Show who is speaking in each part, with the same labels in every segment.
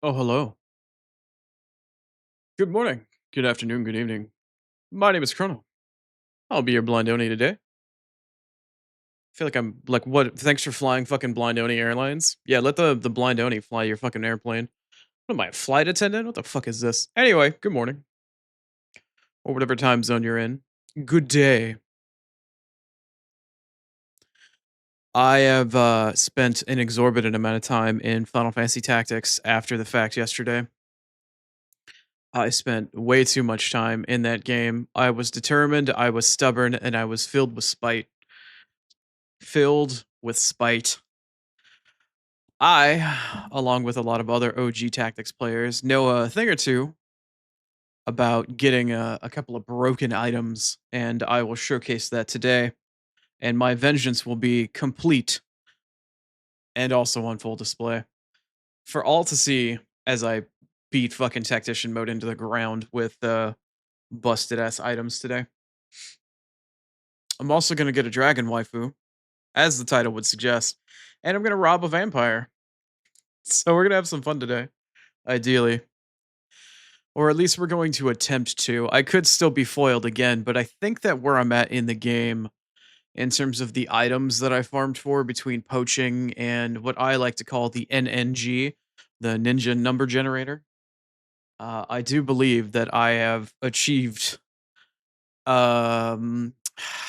Speaker 1: Oh, hello. Good morning. Good afternoon. Good evening. My name is Chrono. I'll be your blind Oni today. I feel like I'm like, what? Thanks for flying fucking blind Oni Airlines. Yeah, let the blind Oni fly your fucking airplane. What am I, a flight attendant? What the fuck is this? Anyway, good morning or whatever time zone you're in. Good day. I have spent an exorbitant amount of time in Final Fantasy Tactics after the fact yesterday. I spent way too much time in that game. I was determined, I was stubborn, and I was filled with spite. Filled with spite. I, along with a lot of other OG Tactics players, know a thing or two about getting a couple of broken items, and I will showcase that today. And my vengeance will be complete and also on full display for all to see as I beat fucking tactician mode into the ground with busted ass items today. I'm also gonna get a dragon waifu, as the title would suggest, and I'm gonna rob a vampire. So we're gonna have some fun today, ideally. Or at least we're going to attempt to. I could still be foiled again, but I think that where I'm at in the game, in terms of the items that I farmed for between poaching and what I like to call the NNG, the Ninja Number Generator, I do believe that I have achieved. How do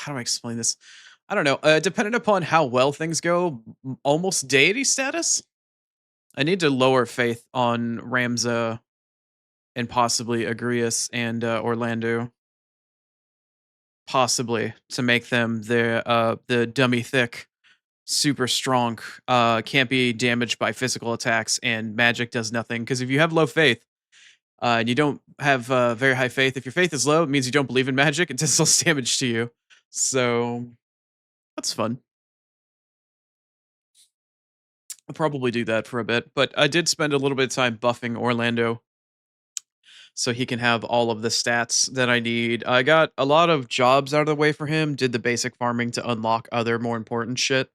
Speaker 1: I explain this? I don't know. Depending upon how well things go, almost deity status. I need to lower faith on Ramza and possibly Agrias and Orlando, possibly to make them the dummy thick, super strong, can't be damaged by physical attacks, and magic does nothing. Because if you have low faith and you don't have very high faith, if your faith is low, it means you don't believe in magic. It does less damage to you. So that's fun. I'll probably do that for a bit. But I did spend a little bit of time buffing Orlando so he can have all of the stats that I need. I got a lot of jobs out of the way for him, did the basic farming to unlock other more important shit.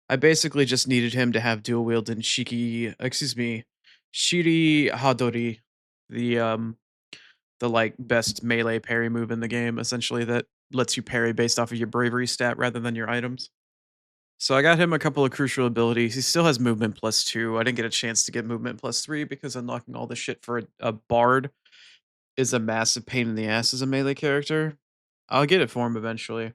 Speaker 1: I basically just needed him to have dual wield and Shiri Hadori, the the like best melee parry move in the game, essentially that lets you parry based off of your bravery stat rather than your items. So I got him a couple of crucial abilities. He still has movement +2. I didn't get a chance to get movement +3 because unlocking all this shit for a bard is a massive pain in the ass as a melee character. I'll get it for him eventually.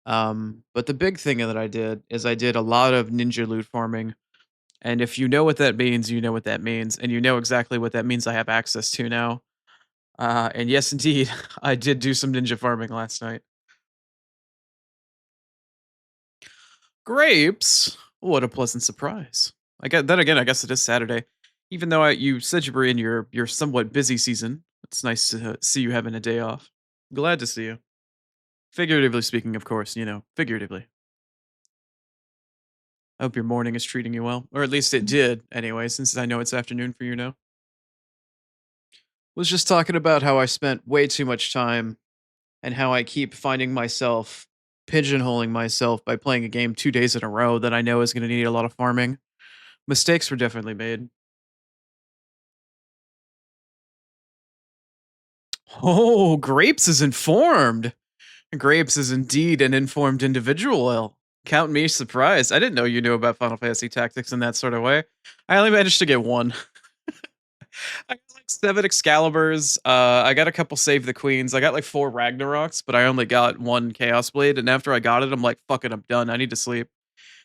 Speaker 1: But the big thing that I did is I did a lot of ninja loot farming. And if you know what that means, you know what that means. And you know exactly what that means I have access to now. And yes, indeed, I did do some ninja farming last night. Grapes? What a pleasant surprise. I get then again, I guess it is Saturday. Even though you said you were in your somewhat busy season, it's nice to see you having a day off. Glad to see you. Figuratively speaking, of course, figuratively. I hope your morning is treating you well, or at least it did anyway, since I know it's afternoon for you now. Was just talking about how I spent way too much time and how I keep finding myself pigeonholing myself by playing a game 2 days in a row that I know is going to need a lot of farming. Mistakes were definitely made. Oh, Grapes is informed. Grapes is indeed an informed individual. Count me surprised. I didn't know you knew about Final Fantasy Tactics in that sort of way. I only managed to get one. I got like 7 Excaliburs. I got a couple Save the Queens. I got like 4 Ragnaroks, but I only got 1 Chaos Blade. And after I got it, I'm like, fuck it, I'm done. I need to sleep.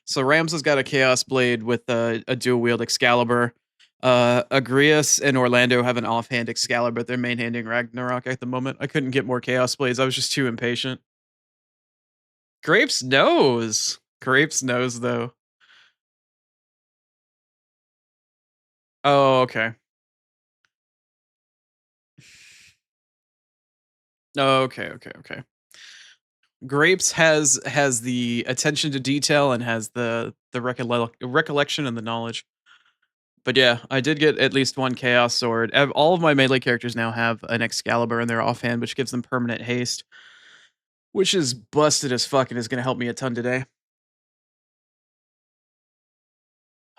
Speaker 1: So Rams has got a Chaos Blade with a dual wield Excalibur. Agrias and Orlando have an offhand Excalibur. They're main handing Ragnarok at the moment. I couldn't get more Chaos Blades. I was just too impatient. Grapes knows. Grapes knows though. Oh, okay. Oh, okay, okay, okay. Grapes has the attention to detail and has the recollection and the knowledge. But yeah, I did get at least 1 Chaos Sword. All of my melee characters now have an Excalibur in their offhand, which gives them permanent haste, which is busted as fuck and is gonna help me a ton today.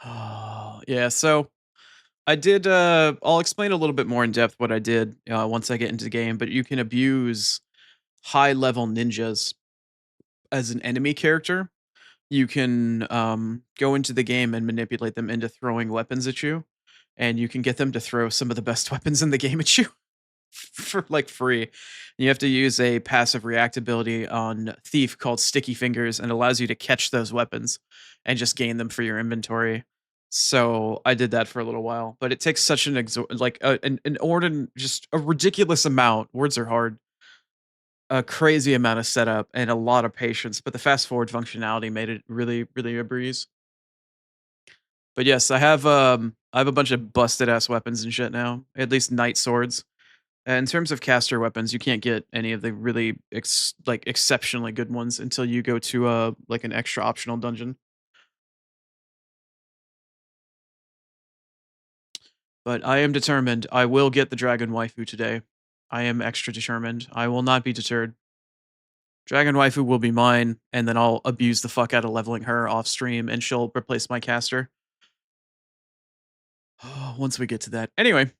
Speaker 1: Oh, yeah, so I did. I'll explain a little bit more in depth what I did once I get into the game. But you can abuse high level ninjas as an enemy character. You can go into the game and manipulate them into throwing weapons at you, and you can get them to throw some of the best weapons in the game at you for like free. You have to use a passive reactability on Thief called Sticky Fingers, and allows you to catch those weapons and just gain them for your inventory. So I did that for a little while, but it takes such an just a ridiculous amount. Words are hard. A crazy amount of setup and a lot of patience, but the fast forward functionality made it really, really a breeze. But yes, I have a bunch of busted ass weapons and shit now. At least knight swords. And in terms of caster weapons, you can't get any of the really exceptionally good ones until you go to like an extra optional dungeon. But I am determined. I will get the dragon waifu today. I am extra determined. I will not be deterred. Dragon waifu will be mine, and then I'll abuse the fuck out of leveling her off stream, and she'll replace my caster. Once we get to that. Anyway,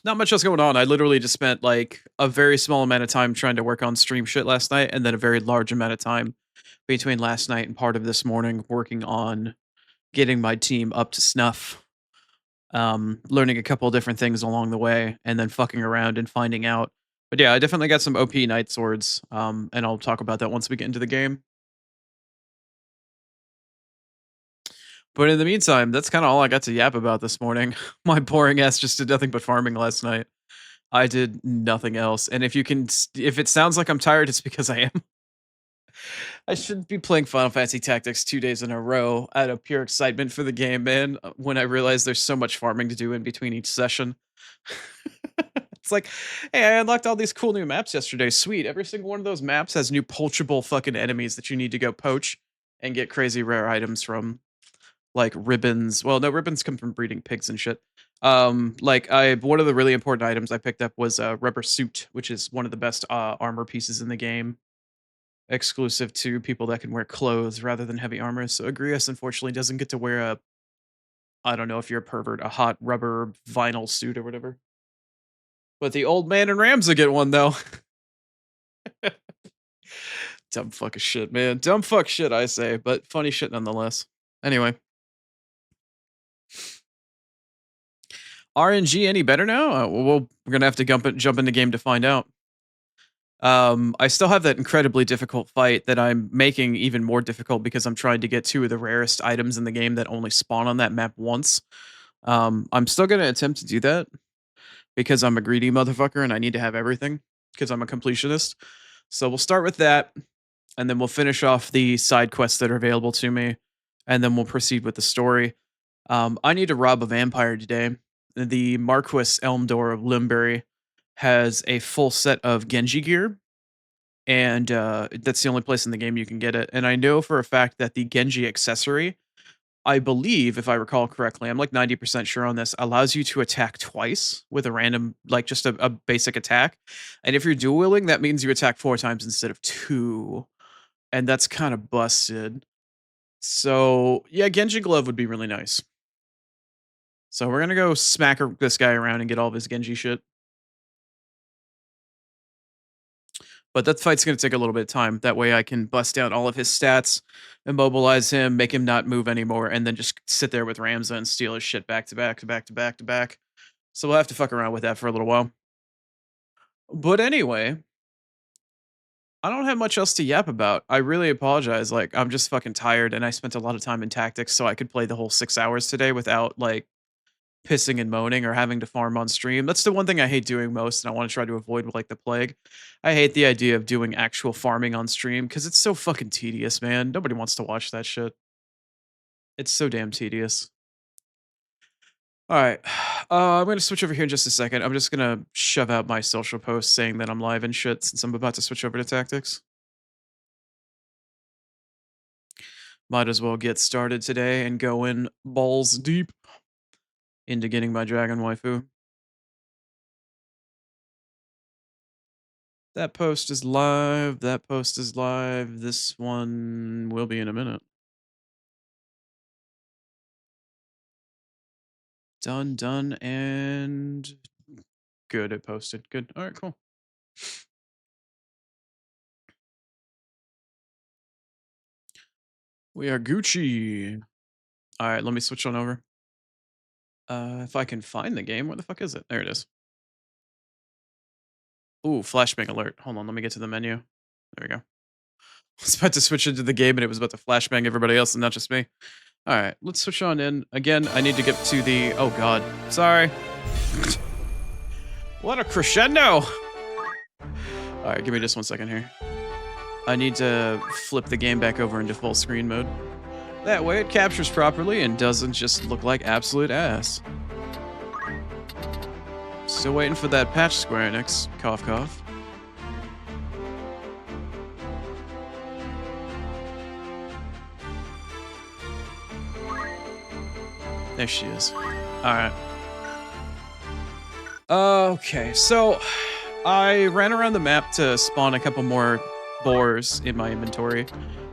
Speaker 1: not much else going on. I literally just spent like a very small amount of time trying to work on stream shit last night, and then a very large amount of time between last night and part of this morning working on getting my team up to snuff. Learning a couple different things along the way, and then fucking around and finding out. But yeah, I definitely got some OP knight swords. And I'll talk about that once we get into the game. But in the meantime, that's kind of all I got to yap about this morning. My boring ass just did nothing but farming last night. I did nothing else. And if it sounds like I'm tired, it's because I am. I shouldn't be playing Final Fantasy Tactics 2 days in a row out of pure excitement for the game, man. When I realize there's so much farming to do in between each session. It's like, hey, I unlocked all these cool new maps yesterday. Sweet. Every single one of those maps has new poachable fucking enemies that you need to go poach and get crazy rare items from. Like ribbons. Well, no, ribbons come from breeding pigs and shit. Like I one of the really important items I picked up was a rubber suit, which is one of the best armor pieces in the game, exclusive to people that can wear clothes rather than heavy armor. So Agrias unfortunately doesn't get to wear a, I don't know if you're a pervert, a hot rubber vinyl suit or whatever. But the old man and Ramza get one though. Dumb fuck of shit, man. Dumb fuck shit, I say, but funny shit nonetheless. Anyway, RNG any better now? We're gonna have to jump in the game to find out. I still have that incredibly difficult fight that I'm making even more difficult because I'm trying to get two of the rarest items in the game that only spawn on that map once. I'm still gonna attempt to do that because I'm a greedy motherfucker and I need to have everything because I'm a completionist. So we'll start with that, and then we'll finish off the side quests that are available to me, and then we'll proceed with the story. I need to rob a vampire today. The Marquis Elmdor of Limbury has a full set of Genji gear, and that's the only place in the game you can get it. And I know for a fact that the Genji accessory, I believe, if I recall correctly, I'm like 90% sure on this, allows you to attack twice with a random, like just a basic attack. And if you're dual wielding, that means you attack 4 times instead of two. And that's kind of busted. So yeah, Genji glove would be really nice. So we're gonna go smack this guy around and get all of his Genji shit. But that fight's gonna take a little bit of time. That way I can bust down all of his stats, immobilize him, make him not move anymore, and then just sit there with Ramza and steal his shit back to back to back to back to back. So we'll have to fuck around with that for a little while. But anyway, I don't have much else to yap about. I really apologize. Like, I'm just fucking tired, and I spent a lot of time in tactics, so I could play the whole 6 hours today without like pissing and moaning or having to farm on stream. That's the one thing I hate doing most, and I want to try to avoid with like the plague. I hate the idea of doing actual farming on stream because it's so fucking tedious, man. Nobody wants to watch that shit. It's so damn tedious. All right. I'm going to switch over here in just a second. I'm just going to shove out my social post saying that I'm live and shit since I'm about to switch over to tactics. Might as well get started today and go in balls deep into getting my dragon waifu. That post is live. That post is live. This one will be in a minute. Done, and good. It posted. Good. All right, cool. We are Gucci. All right, let me switch on over. If I can find the game, where the fuck is it? There it is. Ooh, flashbang alert. Hold on, let me get to the menu. There we go. I was about to switch into the game and it was about to flashbang everybody else and not just me. All right, let's switch on in. Again, I need to get to the... Oh, God. Sorry. What a crescendo! All right, give me just 1 second here. I need to flip the game back over into full screen mode. That way it captures properly and doesn't just look like absolute ass. Still waiting for that patch, Square Enix. Cough, cough. There she is. Alright. Okay, so I ran around the map to spawn a couple more boars in my inventory,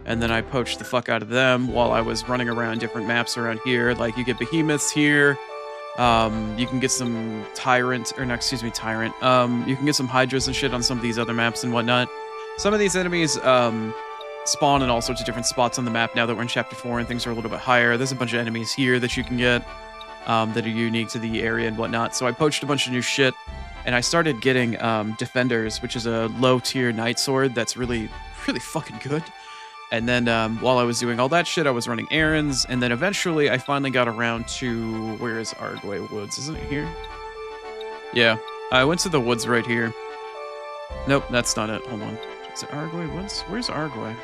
Speaker 1: and then I poached the fuck out of them while I was running around different maps around here. Like, you get behemoths here, you can get some tyrant. You can get some hydras and shit on some of these other maps and whatnot. Some of these enemies, spawn in all sorts of different spots on the map now that we're in Chapter 4 and things are a little bit higher. There's a bunch of enemies here that you can get, that are unique to the area and whatnot. So I poached a bunch of new shit, and I started getting Defenders, which is a low-tier knight sword that's really, really fucking good. And then while I was doing all that shit, I was running errands, and then eventually I finally got around to... Where is Arguay Woods? Isn't it here? Yeah, I went to the woods right here. Nope, that's not it. Hold on. Is it Arguay Woods? Where's Arguay?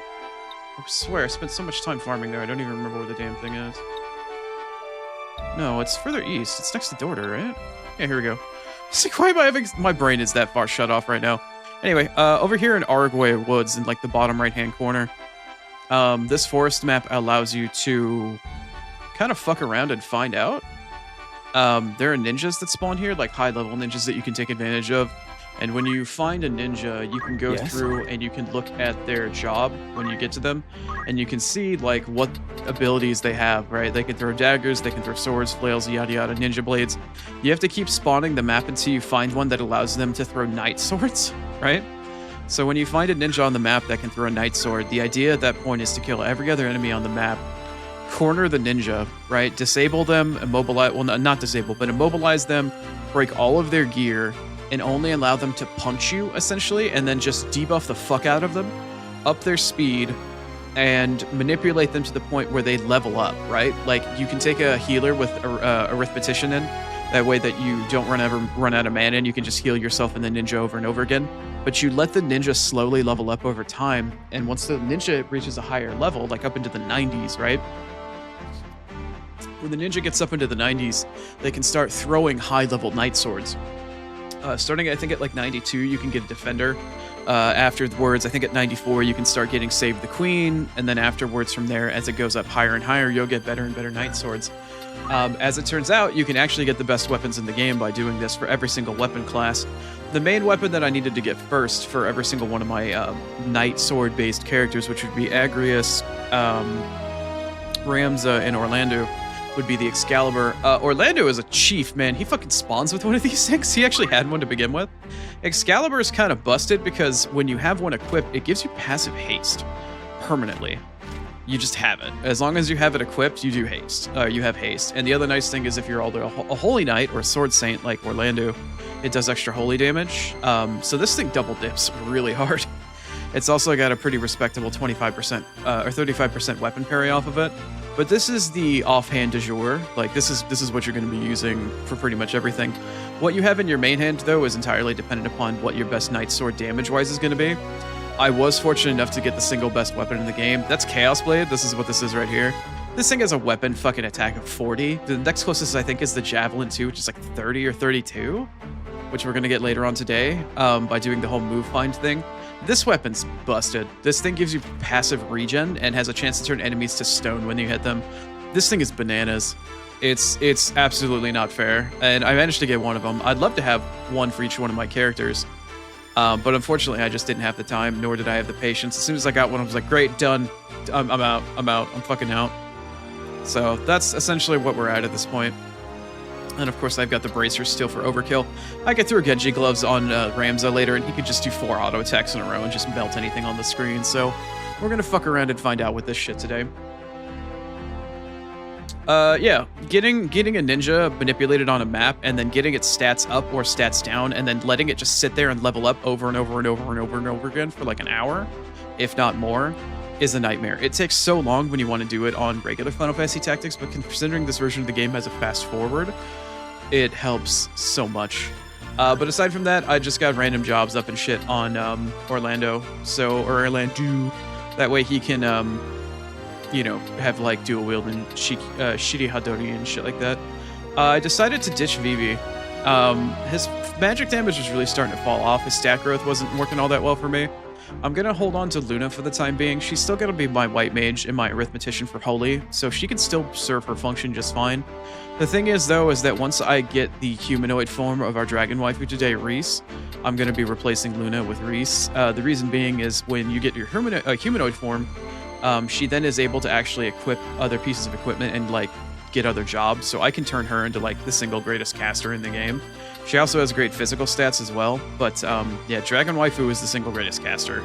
Speaker 1: I swear, I spent so much time farming there, I don't even remember where the damn thing is. No, it's further east. It's next to Dorder, right? Yeah, here we go. It's like, why am I having... My brain is that far shut off right now. Anyway, over here in Arguay Woods, in like the bottom right-hand corner, this forest map allows you to kind of fuck around and find out. There are ninjas that spawn here, like high-level ninjas that you can take advantage of. And when you find a ninja, you can go through and you can look at their job when you get to them, and you can see like what abilities they have, right? They can throw daggers, they can throw swords, flails, yada yada, ninja blades. You have to keep spawning the map until you find one that allows them to throw knight swords, right? So when you find a ninja on the map that can throw a knight sword, the idea at that point is to kill every other enemy on the map, corner the ninja, right? Disable them, immobilize, well, not disable, but immobilize them, break all of their gear, and only allow them to punch you, essentially, and then just debuff the fuck out of them, up their speed, and manipulate them to the point where they level up, right? Like, you can take a healer with Arithmetician in, that way that you don't run out of mana, and you can just heal yourself and the ninja over and over again. But you let the ninja slowly level up over time, and once the ninja reaches a higher level, like up into the 90s, right? When the ninja gets up into the 90s, they can start throwing high-level knight swords. Starting, I think, at like 92, you can get a Defender. Afterwards, I think at 94, you can start getting Save the Queen. And then afterwards, from there, as it goes up higher and higher, you'll get better and better knight swords. As it turns out, you can actually get the best weapons in the game by doing this for every single weapon class. The main weapon that I needed to get first for every single one of my knight sword-based characters, which would be Agrius, Ramza, and Orlando, would be the Excalibur. Orlando is a chief, man. He fucking spawns with one of these things. He actually had one to begin with. Excalibur is kind of busted because when you have one equipped, it gives you passive haste permanently. You just have it. As long as you have it equipped, you do haste. You have haste. And the other nice thing is if you're a holy knight or a sword saint like Orlando, it does extra holy damage. So this thing double dips really hard. It's also got a pretty respectable 25% or 35% weapon parry off of it. But this is the offhand du jour. Like, this is what you're going to be using for pretty much everything. What you have in your main hand, though, is entirely dependent upon what your best knight sword damage-wise is going to be. I was fortunate enough to get the single best weapon in the game. That's Chaos Blade. This is what this is right here. This thing has a weapon fucking attack of 40. The next closest, I think, is the Javelin 2, which is like 30 or 32, which we're going to get later on today by doing the whole move find thing. This weapon's busted. This thing gives you passive regen and has a chance to turn enemies to stone when you hit them. This thing is bananas. It's absolutely not fair, and I managed to get one of them. I'd love to have one for each one of my characters, but unfortunately I just didn't have the time, nor did I have the patience. As soon as I got one, I was like, great, done. I'm out. I'm fucking out. So that's essentially what we're at this point. And of course, I've got the bracers still for overkill. I get through Genji gloves on Ramza later, and he could just do 4 auto attacks in a row and just melt anything on the screen. So we're gonna fuck around and find out with this shit today. Yeah, getting a ninja manipulated on a map and then getting its stats up or stats down and then letting it just sit there and level up over and over and over and over and over again for like an hour, if not more, is a nightmare. It takes so long when you want to do it on regular Final Fantasy Tactics, but considering this version of the game has a fast forward, it helps so much. But aside from that, I just got random jobs up and shit on Orlando. Or Orlando. That way he can, you know, have like dual wield and Shiri Hadori and shit like that. I decided to ditch Vivi. His magic damage was really starting to fall off. His stat growth wasn't working all that well for me. I'm gonna hold on to Luna for the time being. She's still gonna be my white mage and my arithmetician for Holy, so she can still serve her function just fine. The thing is, though, is that once I get the humanoid form of our dragon waifu today, Reese, I'm gonna be replacing Luna with Reese. The reason being is when you get your humanoid form, she then is able to actually equip other pieces of equipment and like get other jobs. So I can turn her into like the single greatest caster in the game. She also has great physical stats as well. But yeah, Dragon Waifu is the single greatest caster.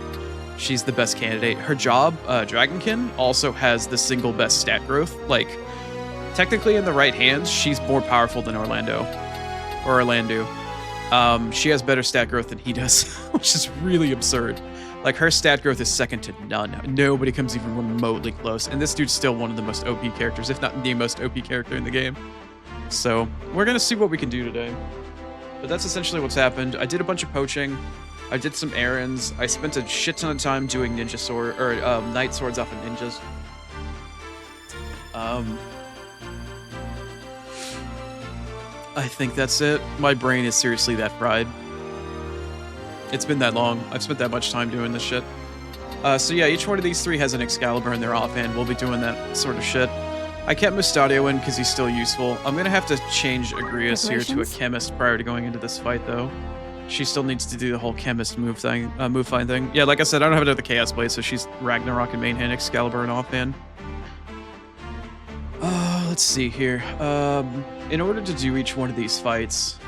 Speaker 1: She's the best candidate. Her job, Dragonkin, also has the single best stat growth. Like, technically in the right hands, she's more powerful than Orlando. She has better stat growth than he does, which is really absurd. Like, her stat growth is second to none. Nobody comes even remotely close. And this dude's still one of the most OP characters, if not the most OP character in the game. So, we're gonna see what we can do today. But that's essentially what's happened. I did a bunch of poaching. I did some errands. I spent a shit ton of time doing ninja sword, or knight swords off of ninjas. I think that's it. My brain is seriously that fried. It's been that long. I've spent that much time doing this shit. So yeah, each one of these 3 has an Excalibur in their offhand. We'll be doing that sort of shit. I kept Mustadio in because he's still useful. I'm gonna have to change Agrias here to a chemist prior to going into this fight, though. She still needs to do the whole chemist move find thing. Yeah, like I said, I don't have another Chaos Blade, so she's Ragnarok and main hand, Excalibur and offhand. Let's see here. In order to do each one of these fights,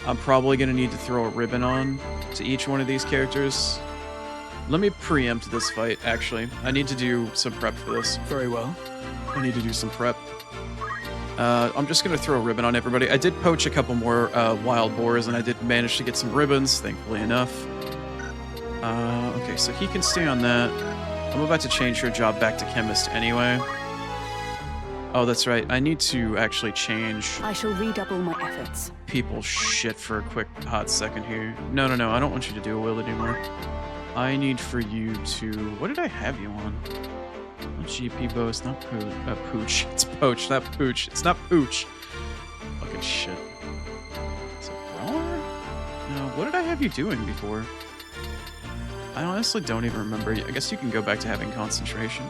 Speaker 1: I'm probably gonna need to throw a ribbon on to each one of these characters. Let me preempt this fight, actually. I need to do some prep for this.
Speaker 2: Very well.
Speaker 1: I need to do some prep. I'm just gonna throw a ribbon on everybody. I did poach a couple more wild boars, and I did manage to get some ribbons, thankfully enough. Okay, so he can stay on that. I'm about to change her job back to chemist anyway. Oh, that's right. I need to actually change.
Speaker 3: I shall redouble my efforts.
Speaker 1: People's shit for a quick hot second here. No, I don't want you to do a will anymore. I need for you to... What did I have you on? Not GP bow, it's not pooch. It's poach, not pooch. It's not pooch. Fucking shit. Is it brawler? No, what did I have you doing before? I honestly don't even remember. I guess you can go back to having concentration.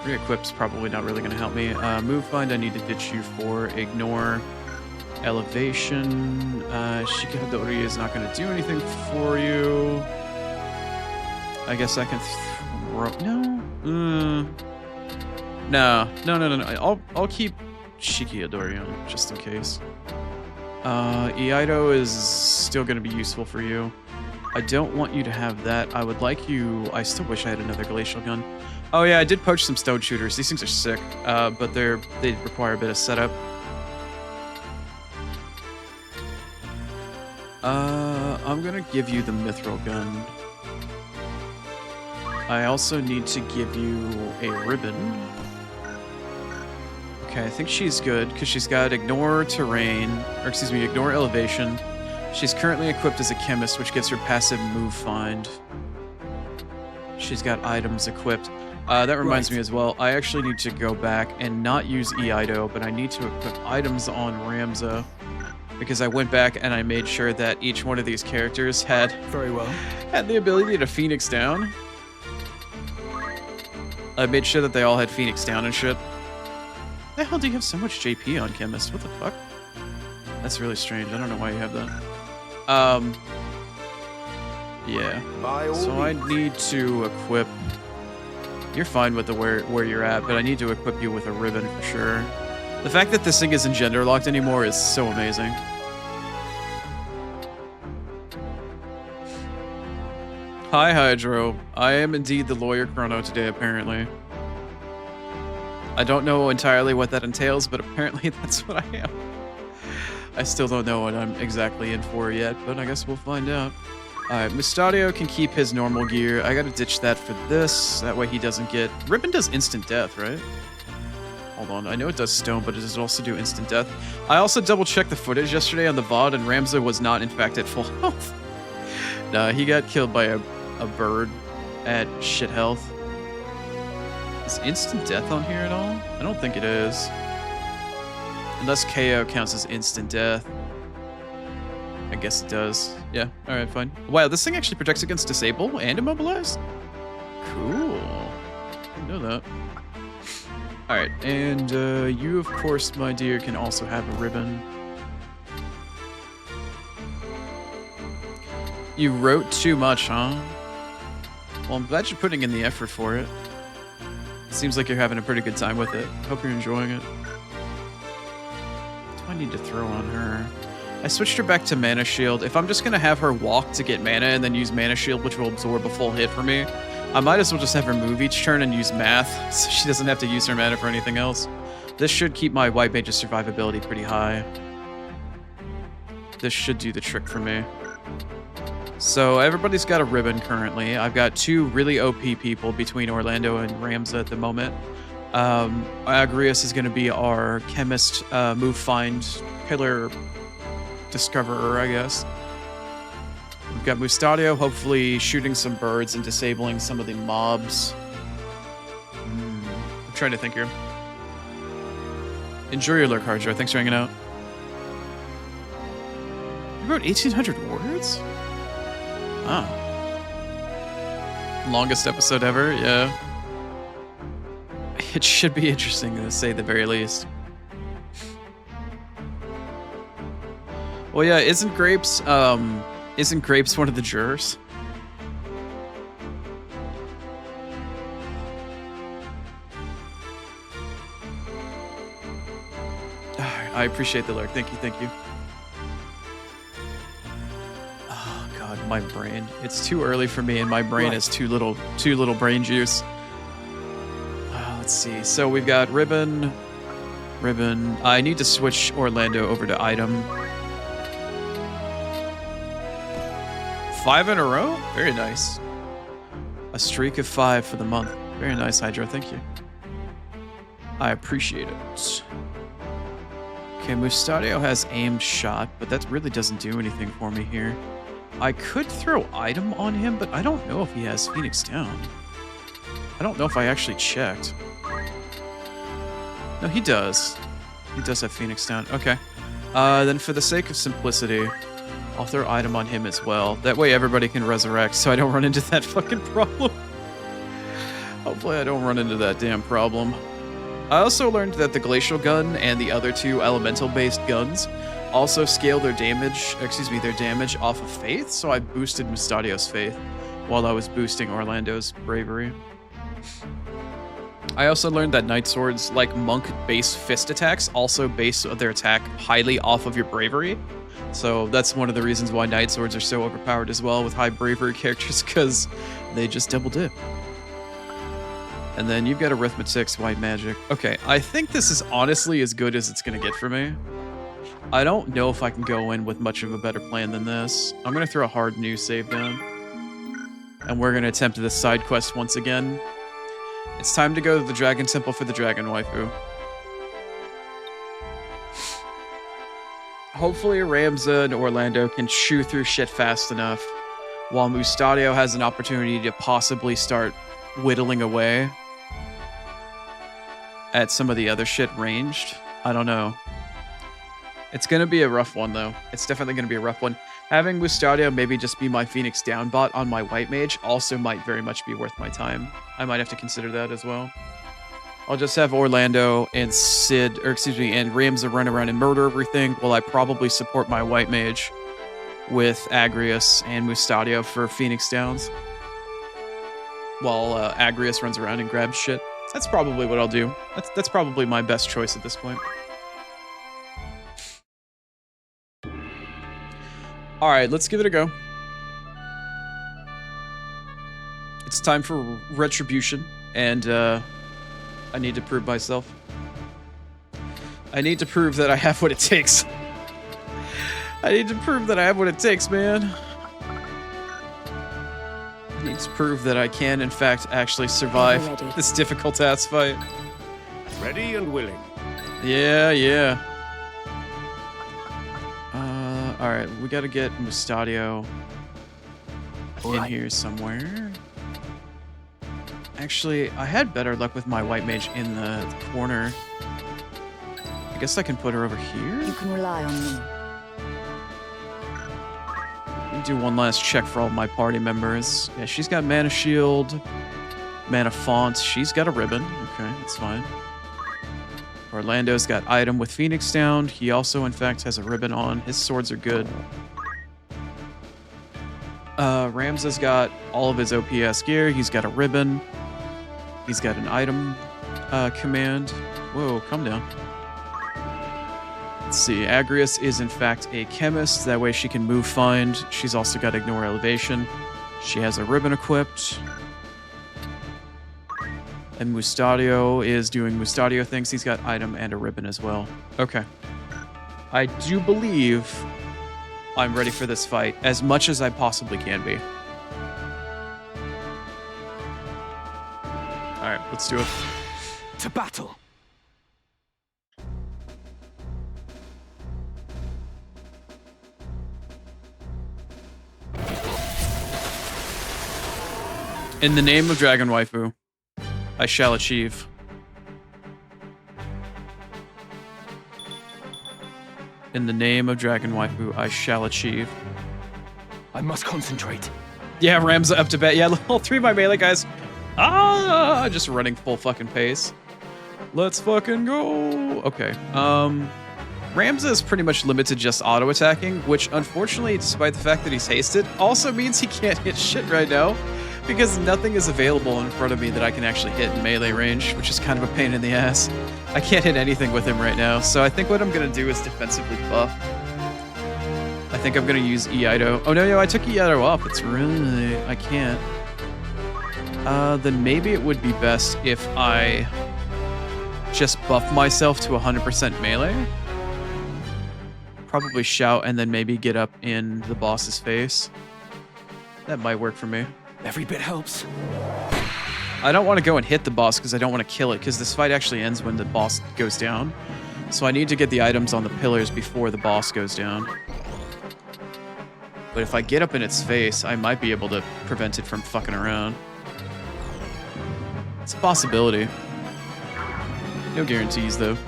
Speaker 1: Re-equip's probably not really going to help me. Move find, I need to ditch you for. Ignore. Elevation. Shikadori is not going to do anything for you. I guess I can throw... No. I'll keep Shikadori on, just in case. Iaido is still going to be useful for you. I don't want you to have that. I would like you... I still wish I had another glacial gun. Oh yeah, I did poach some stone shooters. These things are sick, but they require a bit of setup. I'm gonna give you the mithril gun. I also need to give you a ribbon. Okay, I think she's good, because she's got ignore terrain, or excuse me, ignore elevation. She's currently equipped as a chemist, which gives her passive move find. She's got items equipped. That reminds me as well, I actually need to go back and not use Iaido, but I need to equip items on Ramza, because I went back and I made sure that each one of these characters had the ability to Phoenix down. I made sure that they all had Phoenix down and shit. Why the hell do you have so much JP on Chemist? What the fuck? That's really strange. I don't know why you have that. Yeah. So I need to equip... You're fine with the where you're at, but I need to equip you with a ribbon for sure. The fact that this thing isn't gender locked anymore is so amazing. Hi, Hydro. I am indeed the lawyer Chrono today, apparently. I don't know entirely what that entails, but apparently that's what I am. I still don't know what I'm exactly in for yet, but I guess we'll find out. Alright, Mustadio can keep his normal gear. I gotta ditch that for this. That way he doesn't get... Ribbon does instant death, right? Hold on. I know it does stone, but it does also do instant death. I also double-checked the footage yesterday on the VOD, and Ramza was not, in fact, at full health. Nah, he got killed by a bird at shit health. Is instant death on here at all? I don't think it is. Unless KO counts as instant death. I guess it does. Yeah, alright, fine. Wow, this thing actually protects against disable and immobilize? Cool. Didn't know that. Alright, and you, of course, my dear, can also have a ribbon. You wrote too much, huh? Well, I'm glad you're putting in the effort for it. Seems like you're having a pretty good time with it. Hope you're enjoying it. What do I need to throw on her? I switched her back to Mana Shield. If I'm just going to have her walk to get mana and then use Mana Shield, which will absorb a full hit for me, I might as well just have her move each turn and use Math, so she doesn't have to use her mana for anything else. This should keep my White Mage's survivability pretty high. This should do the trick for me. So everybody's got a ribbon currently. I've got two really OP people between Orlando and Ramza at the moment. Agrius is going to be our chemist, move find, pillar discoverer, I guess. We've got Mustadio hopefully shooting some birds and disabling some of the mobs. I'm trying to think here. Enjoy your lurk, Hardjo. Thanks for hanging out. You wrote 1,800 words? Oh. Longest episode ever, yeah. It should be interesting to say the very least. Well, yeah, isn't Grapes one of the jurors? I appreciate the lurk. Thank you, thank you. Oh god, my brain. It's too early for me, and my brain has too little brain juice. Let's see. So we've got ribbon. I need to switch Orlando over to item. 5 in a row? Very nice. A streak of 5 for the month. Very nice, Hydro. Thank you. I appreciate it. Okay, Mustadio has aimed shot, but that really doesn't do anything for me here. I could throw item on him, but I don't know if he has Phoenix Down. I don't know if I actually checked. No, he does. He does have Phoenix Down. Okay. Then for the sake of simplicity, I'll throw item on him as well. That way everybody can resurrect so I don't run into that fucking problem. Hopefully I don't run into that damn problem. I also learned that the Glacial Gun and the other two elemental-based guns also scale their damage, their damage off of Faith, so I boosted Mustadio's Faith while I was boosting Orlando's Bravery. I also learned that Night Swords, like Monk-based fist attacks, also base their attack highly off of your Bravery. So that's one of the reasons why Night Swords are so overpowered as well with high Bravery characters, because they just double dip. And then you've got Arithmetics, White Magic. Okay, I think this is honestly as good as it's going to get for me. I don't know if I can go in with much of a better plan than this. I'm going to throw a hard new save down. And we're going to attempt this side quest once again. It's time to go to the Dragon Temple for the Dragon Waifu. Hopefully Ramza and Orlando can chew through shit fast enough, while Mustadio has an opportunity to possibly start whittling away at some of the other shit ranged. I don't know. It's going to be a rough one, though. It's definitely going to be a rough one. Having Mustadio maybe just be my Phoenix Down bot on my White Mage also might very much be worth my time. I might have to consider that as well. I'll just have Orlando and and Ramza run around and murder everything while I probably support my White Mage with Agrius and Mustadio for Phoenix Downs. While Agrius runs around and grabs shit. That's probably what I'll do. That's probably my best choice at this point. All right, let's give it a go. It's time for retribution, and I need to prove myself. I need to prove that I have what it takes. I need to prove that I have what it takes, man. I need to prove that I can, in fact, actually survive this difficult-ass fight.
Speaker 2: Ready and willing.
Speaker 1: Yeah, yeah. Alright, we gotta get Mustadio in here somewhere. Actually, I had better luck with my white mage in the corner. I guess I can put her over here?
Speaker 3: You can rely on me.
Speaker 1: Let me do one last check for all my party members. Yeah, she's got mana shield, mana font. She's got a ribbon. Okay, that's fine. Orlando's got item with Phoenix down. He also, in fact, has a ribbon on. His swords are good. Ramza's got all of his OPS gear. He's got a ribbon. He's got an item command. Whoa, calm down. Let's see. Agrius is, in fact, a chemist. That way she can move find. She's also got ignore elevation. She has a ribbon equipped. And Mustadio is doing Mustadio things. He's got item and a ribbon as well. Okay. I do believe I'm ready for this fight as much as I possibly can be. Alright, let's do it.
Speaker 2: To battle.
Speaker 1: In the name of Dragon Waifu, I shall achieve. In the name of Dragon Waifu, I shall achieve.
Speaker 2: I must concentrate.
Speaker 1: Yeah, Ramza up to bat. Yeah, all three of my melee guys. Just running full fucking pace. Let's fucking go. Okay. Ramza is pretty much limited just auto attacking, which unfortunately, despite the fact that he's hasted, also means he can't hit shit right now. Because nothing is available in front of me that I can actually hit in melee range, which is kind of a pain in the ass. I can't hit anything with him right now, so I think what I'm going to do is defensively buff. I think I'm going to use Eido. Oh no, I took Eido off. It's really... I can't. Then maybe it would be best if I just buff myself to 100% melee. Probably shout and then maybe get up in the boss's face. That might work for me.
Speaker 2: Every bit helps.
Speaker 1: I don't want to go and hit the boss because I don't want to kill it, because this fight actually ends when the boss goes down. So I need to get the items on the pillars before the boss goes down. But if I get up in its face, I might be able to prevent it from fucking around. It's a possibility. No guarantees, though.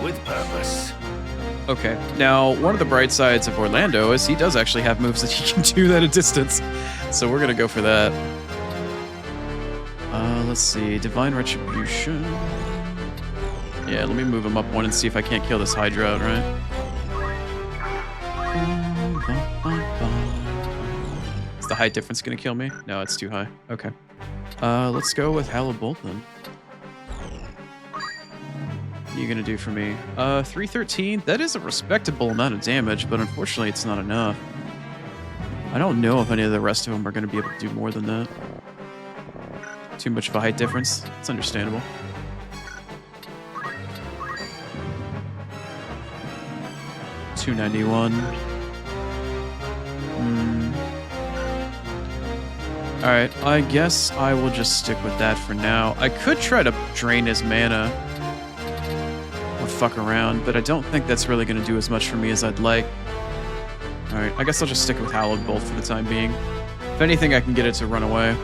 Speaker 2: With purpose.
Speaker 1: Okay, now one of the bright sides of Orlando is he does actually have moves that he can do at a distance. So we're gonna go for that. Let's see, Divine Retribution. Yeah, let me move him up one and see if I can't kill this Hydra outright. Is the height difference gonna kill me? No, it's too high. Okay. Let's go with Hallowed Bolt then. What are you gonna do for me? 313, that is a respectable amount of damage, but unfortunately it's not enough. I don't know if any of the rest of them are gonna be able to do more than that. Too much of a height difference. It's understandable. $291. Alright, I guess I will just stick with that for now. I could try to drain his mana or fuck around, but I don't think that's really going to do as much for me as I'd like. Alright, I guess I'll just stick with Hallowed Bolt for the time being. If anything, I can get it to run away.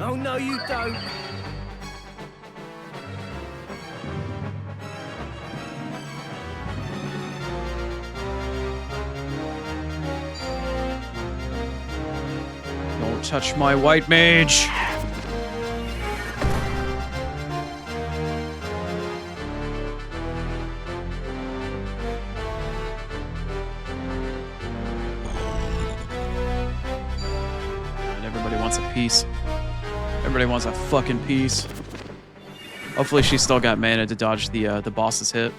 Speaker 2: Oh no, you don't.
Speaker 1: Don't touch my white mage. wants a piece. Everybody wants a fucking piece. Hopefully she's still got mana to dodge the boss's hit.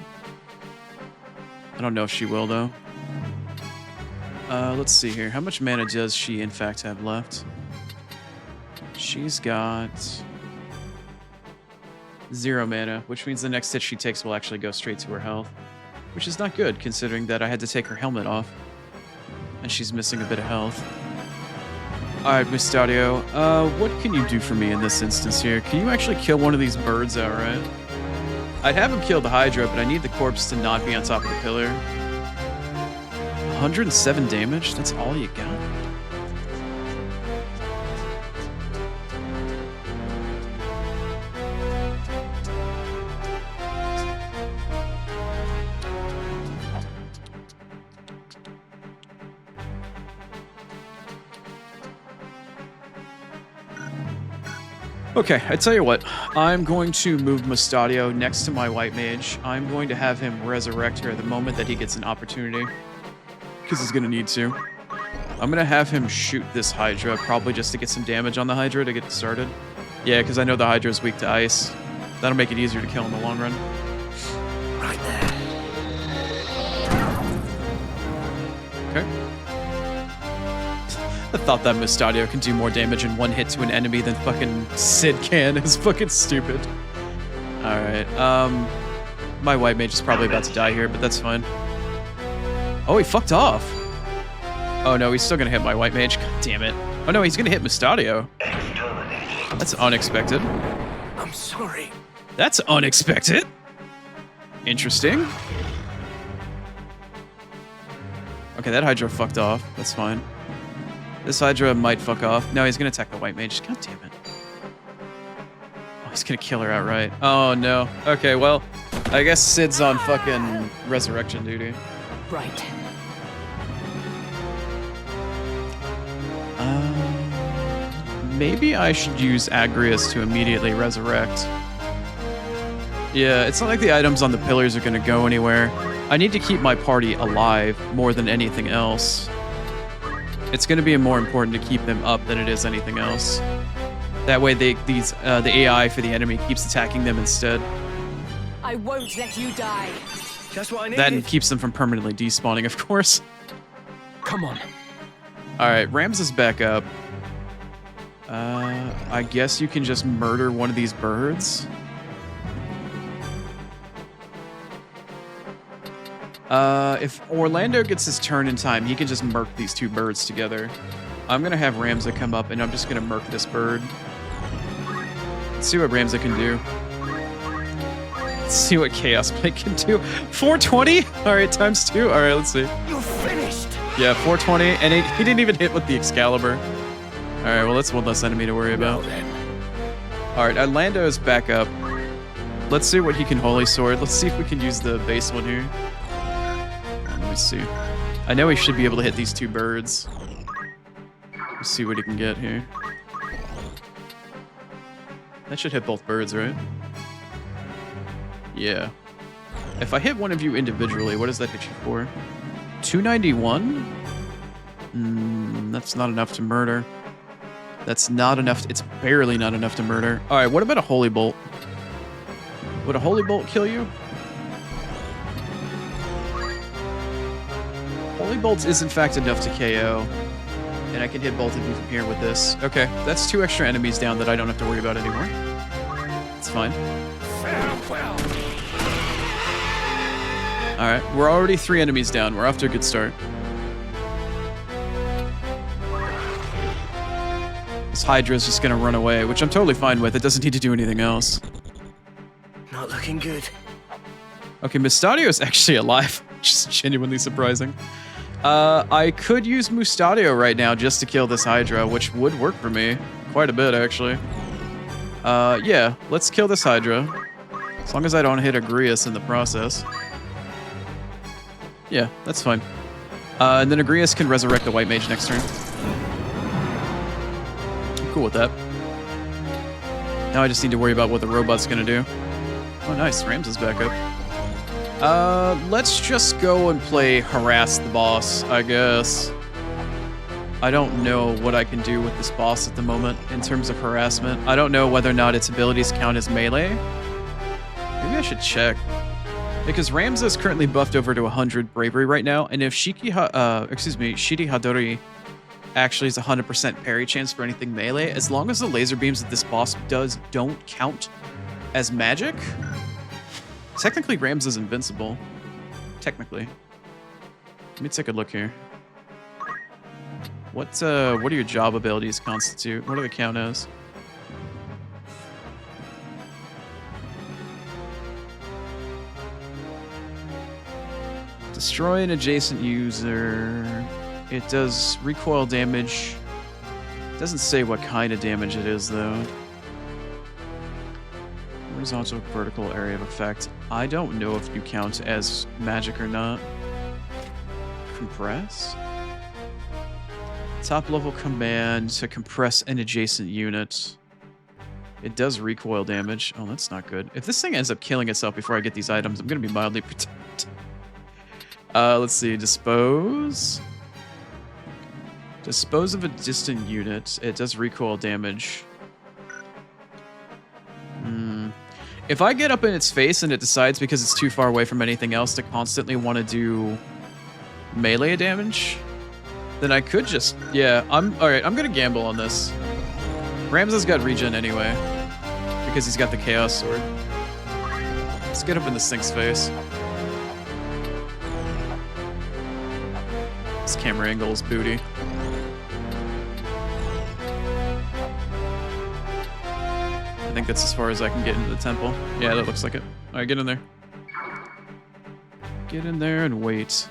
Speaker 1: I don't know if she will, though. Let's see here. How much mana does she, in fact, have left? She's got 0 mana, which means the next hit she takes will actually go straight to her health, which is not good, considering that I had to take her helmet off, and she's missing a bit of health. Alright, Mystario, what can you do for me in this instance here? Can you actually kill one of these birds outright? I'd have him kill the Hydra, but I need the corpse to not be on top of the pillar. 107 damage? That's all you got? Okay, I tell you what, I'm going to move Mystario next to my white mage. I'm going to have him resurrect her the moment that he gets an opportunity, because he's going to need to. I'm going to have him shoot this Hydra, probably just to get some damage on the Hydra to get it started. Yeah, because I know the Hydra is weak to ice. That'll make it easier to kill in the long run.
Speaker 2: Right there.
Speaker 1: Okay. I thought that Mystario can do more damage in one hit to an enemy than fucking Sid can. It's fucking stupid. Alright, my white mage is probably about to die here, but that's fine. Oh, he fucked off. Oh no, he's still gonna hit my white mage. God damn it. Oh no, he's gonna hit Mystario. That's unexpected.
Speaker 2: I'm sorry.
Speaker 1: That's unexpected. Interesting. Okay, that Hydra fucked off. That's fine. This Hydra might fuck off. No, he's gonna attack the white mage. God damn it. Oh, he's gonna kill her outright. Oh no. Okay, well, I guess Sid's on fucking resurrection duty.
Speaker 3: Right.
Speaker 1: Maybe I should use Agrius to immediately resurrect. Yeah, it's not like the items on the pillars are gonna go anywhere. I need to keep my party alive more than anything else. It's going to be more important to keep them up than it is anything else. That way, the AI for the enemy keeps attacking them instead.
Speaker 3: I won't let you die.
Speaker 2: That's what I need.
Speaker 1: That keeps them from permanently despawning, of course.
Speaker 2: Come on.
Speaker 1: All right, Rams is back up. I guess you can just murder one of these birds. If Orlando gets his turn in time, he can just murk these two birds together. I'm gonna have Ramza come up, and I'm just gonna murk this bird. Let's see what Ramza can do. Let's see what Chaos Blade can do. 420? Alright, times 2. Alright, let's see.
Speaker 2: You're finished.
Speaker 1: Yeah, 420, and he didn't even hit with the Excalibur. Alright, well, that's one less enemy to worry about. Alright, Orlando is back up. Let's see what he can Holy Sword. Let's see if we can use the base one here. Let me see. I know he should be able to hit these two birds. Let's see what he can get here. That should hit both birds, right? Yeah. If I hit one of you individually, what does that hit you for? 291? That's not enough to murder. That's not enough. It's barely not enough to murder. All right, what about a Holy Bolt? Would a Holy Bolt kill you? Holy Bolt is in fact enough to KO. And I can hit both of you from here with this. Okay, that's 2 extra enemies down that I don't have to worry about anymore. It's fine.
Speaker 2: Farewell.
Speaker 1: Alright, we're already 3 enemies down. We're off to a good start. This Hydra is just gonna run away, which I'm totally fine with. It doesn't need to do anything else.
Speaker 2: Not looking good.
Speaker 1: Okay, Mystario is actually alive, which is genuinely surprising. I could use Mystario right now just to kill this Hydra, which would work for me. Quite a bit, actually. Yeah, let's kill this Hydra. As long as I don't hit Agrius in the process. Yeah, that's fine. And then Agrius can resurrect the White Mage next turn. I'm cool with that. Now I just need to worry about what the robot's gonna do. Oh, nice. Rams is back up. Let's just go and play Harass the Boss, I guess. I don't know what I can do with this boss at the moment in terms of harassment. I don't know whether or not its abilities count as melee. Maybe I should check. Because Ramza is currently buffed over to 100 bravery right now, and if Shiri Hadori actually has 100% parry chance for anything melee, as long as the laser beams that this boss does don't count as magic, technically Ramza's invincible. Technically. Let me take a look here. What do your job abilities constitute? What do they count as? Destroy an adjacent user. It does recoil damage. It doesn't say what kind of damage it is, though. Horizontal, vertical area of effect. I don't know if you count as magic or not. Compress? Top level command to compress an adjacent unit. It does recoil damage. Oh, that's not good. If this thing ends up killing itself before I get these items, I'm going to be mildly perturbed. Let's see. Dispose. Dispose of a distant unit. It does recoil damage. If I get up in its face and it decides because it's too far away from anything else to constantly want to do melee damage, then I could just... Yeah, alright, I'm gonna gamble on this. Ramza's got regen anyway, because he's got the Chaos Sword. Let's get up in this thing's face. This camera angle is booty. I think that's as far as I can get into the temple. Yeah, that looks like it. Alright, get in there. Get in there and wait.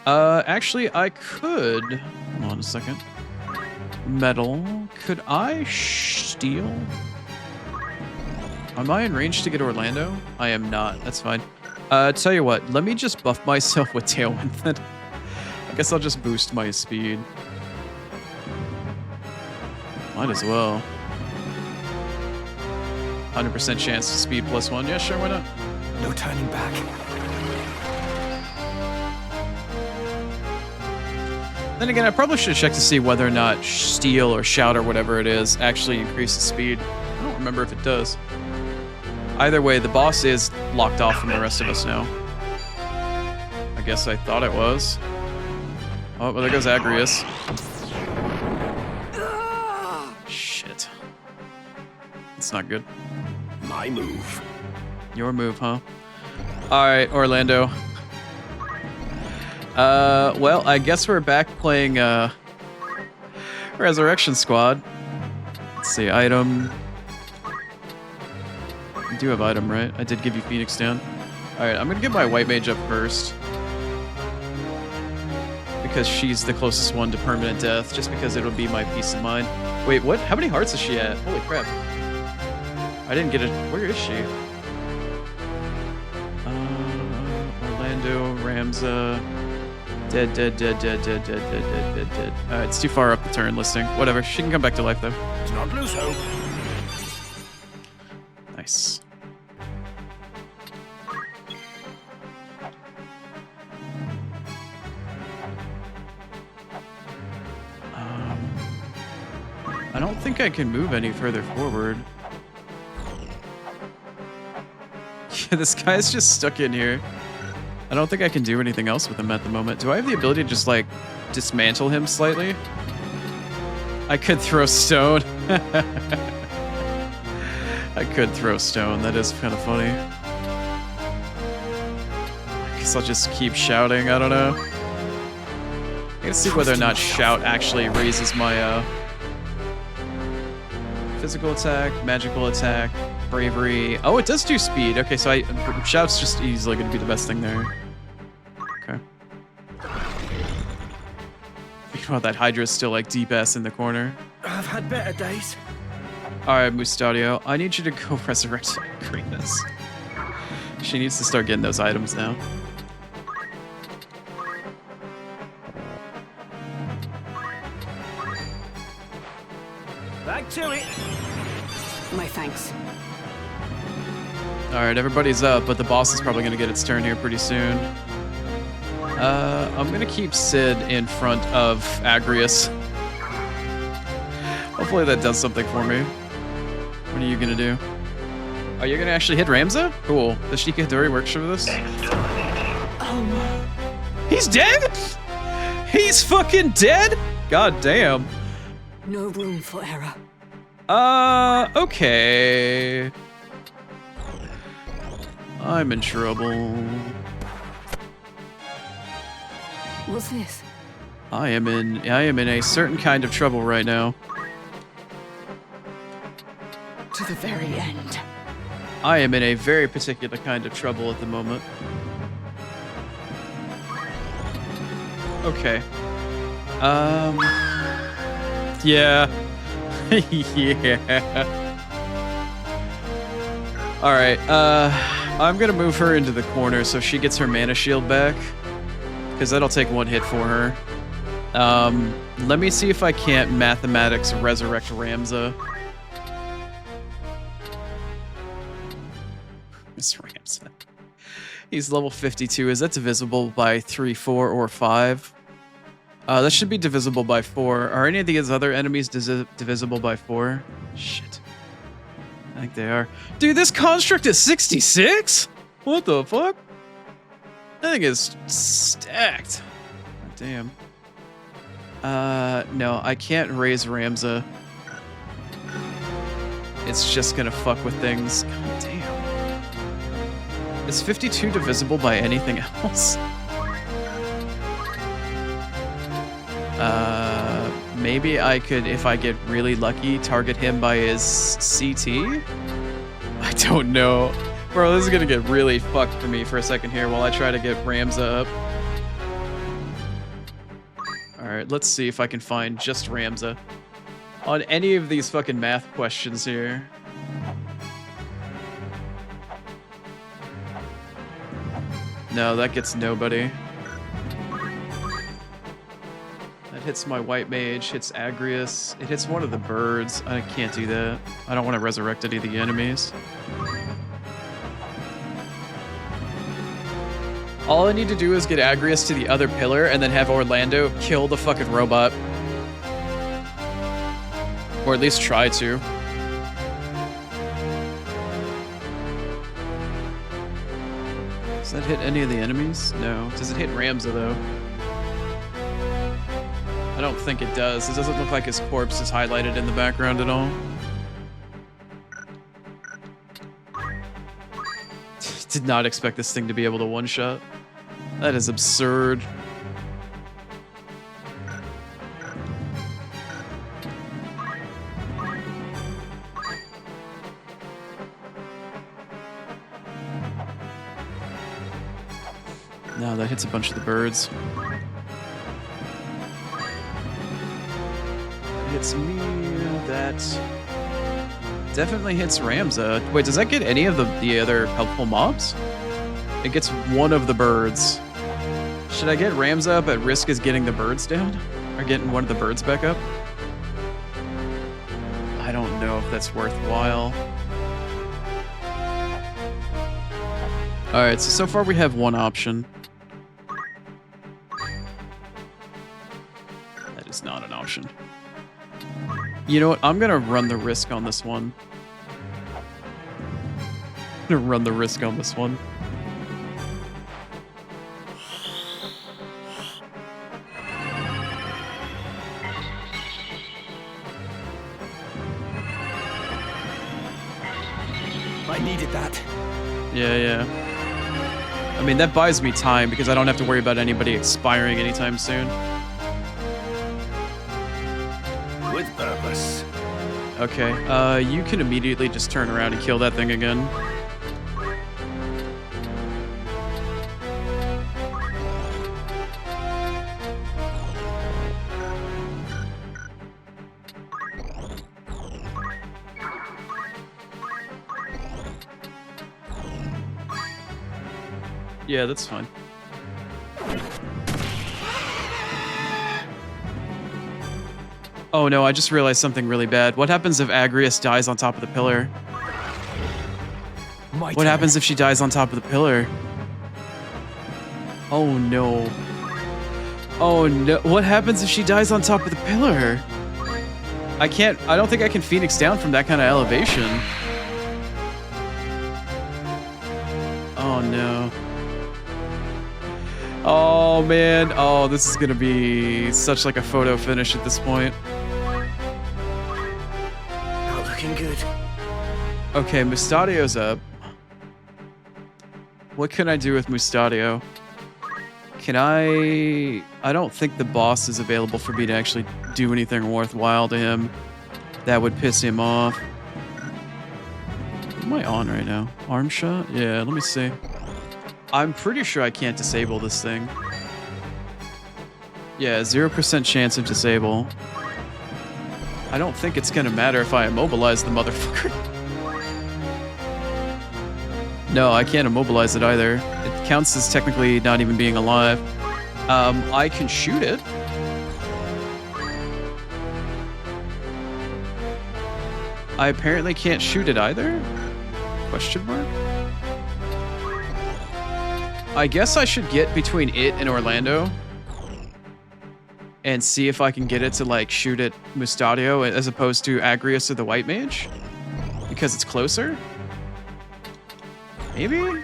Speaker 1: Actually, I could... Hold on a second. Metal. Could I steal? Am I in range to get Orlando? I am not. That's fine. Tell you what. Let me just buff myself with Tailwind then. I guess I'll just boost my speed. Might as well. 100% chance to speed +1. Yeah, sure, why not?
Speaker 2: No turning back.
Speaker 1: Then again, I probably should check to see whether or not Steel or Shout or whatever it is actually increases speed. I don't remember if it does. Either way, the boss is locked off from the rest of us now. I guess I thought it was. Oh, well, there goes Agrius. Shit. It's not good.
Speaker 2: My move.
Speaker 1: Your move, huh? Alright, Orlando. Well, I guess we're back playing, Resurrection Squad. Let's see, item. I do have item, right? I did give you Phoenix down. Alright, I'm gonna get my White Mage up first. Because she's the closest one to permanent death, just because it'll be my peace of mind. Wait, what? How many hearts is she at? Holy crap. I didn't get it. Where is she? Orlando, Ramza. Dead. It's too far up the turn listing. Whatever. She can come back to life, though.
Speaker 2: Do not lose hope.
Speaker 1: Nice. I don't think I can move any further forward. Yeah, this guy's just stuck in here. I don't think I can do anything else with him at the moment. Do I have the ability to just, like, dismantle him slightly? I could throw stone. I could throw stone. That is kind of funny. I guess I'll just keep shouting. I don't know. I gotta see whether or not Shout actually raises my, physical attack, magical attack, bravery. Oh, it does do speed. Okay, so Shout's just easily going to be the best thing there. Okay. Wow, that Hydra's still like deep ass in the corner.
Speaker 2: I've had better days.
Speaker 1: All right, Mustadio, I need you to go resurrect Greatness. She needs to start getting those items now.
Speaker 2: Back to it.
Speaker 3: My thanks.
Speaker 1: All right, everybody's up, but the boss is probably going to get its turn here pretty soon. I'm going to keep Sid in front of Agrius. Hopefully that does something for me. What are you gonna do? Oh, you're gonna actually hit Ramza? Cool. The Shika Hidori works for this? He's dead? He's fucking dead? God damn.
Speaker 3: No room for error.
Speaker 1: Okay. I'm in trouble.
Speaker 3: What's this?
Speaker 1: I am in a certain kind of trouble right now.
Speaker 3: To the very end.
Speaker 1: I am in a very particular kind of trouble at the moment. Okay. Yeah. Yeah. Alright, I'm gonna move her into the corner so she gets her mana shield back. Because that'll take one hit for her. Let me see if I can't mathematics resurrect Ramza. Miss Ramza. He's level 52. Is that divisible by 3, 4, or 5? That should be divisible by 4. Are any of these other enemies divisible by 4? Shit. I think they are. Dude, this construct is 66? What the fuck? That thing is stacked. God damn. No, I can't raise Ramza. It's just gonna fuck with things. God damn. Is 52 divisible by anything else? Maybe I could, if I get really lucky, target him by his CT? I don't know. Bro, this is gonna get really fucked for me for a second here while I try to get Ramza up. Alright, let's see if I can find just Ramza on any of these fucking math questions here. No, that gets nobody. That hits my white mage, hits Agrius. It hits one of the birds. I can't do that. I don't want to resurrect any of the enemies. All I need to do is get Agrius to the other pillar and then have Orlando kill the fucking robot. Or at least try to. Does that hit any of the enemies? No. Does it hit Ramza though? I don't think it does. It doesn't look like his corpse is highlighted in the background at all. Did not expect this thing to be able to one-shot. That is absurd. No, that hits a bunch of the birds. Hits me, that definitely hits Ramza. Wait, does that get any of the other helpful mobs? It gets one of the birds. Should I get Ramza up at risk as getting the birds down? Or getting one of the birds back up? I don't know if that's worthwhile. Alright, so far we have one option. That is not an option. You know what? I'm gonna run the risk on this one. I'm gonna run the risk on this one.
Speaker 2: I needed that.
Speaker 1: Yeah. I mean, that buys me time because I don't have to worry about anybody expiring anytime soon.
Speaker 2: With purpose.
Speaker 1: Okay, you can immediately just turn around and kill that thing again. Yeah, that's fine. Oh no, I just realized something really bad. What happens if Agrius dies on top of the pillar? What happens if she dies on top of the pillar? Oh no. Oh no. What happens if she dies on top of the pillar? I don't think I can Phoenix down from that kind of elevation. Oh no. Oh man. Oh, this is gonna be such like a photo finish at this point.
Speaker 2: Not looking good.
Speaker 1: Okay, Mustadio's up. What can I do with Mustadio? Can I don't think the boss is available for me to actually do anything worthwhile to him. That would piss him off. What am I on right now? Arm shot? Yeah, let me see. I'm pretty sure I can't disable this thing. Yeah, 0% chance of disable. I don't think it's gonna matter if I immobilize the motherfucker. No, I can't immobilize it either. It counts as technically not even being alive. I can shoot it. I apparently can't shoot it either? Question mark? I guess I should get between it and Orlando and see if I can get it to like shoot at Mustadio as opposed to Agrius or the White Mage because it's closer. Maybe?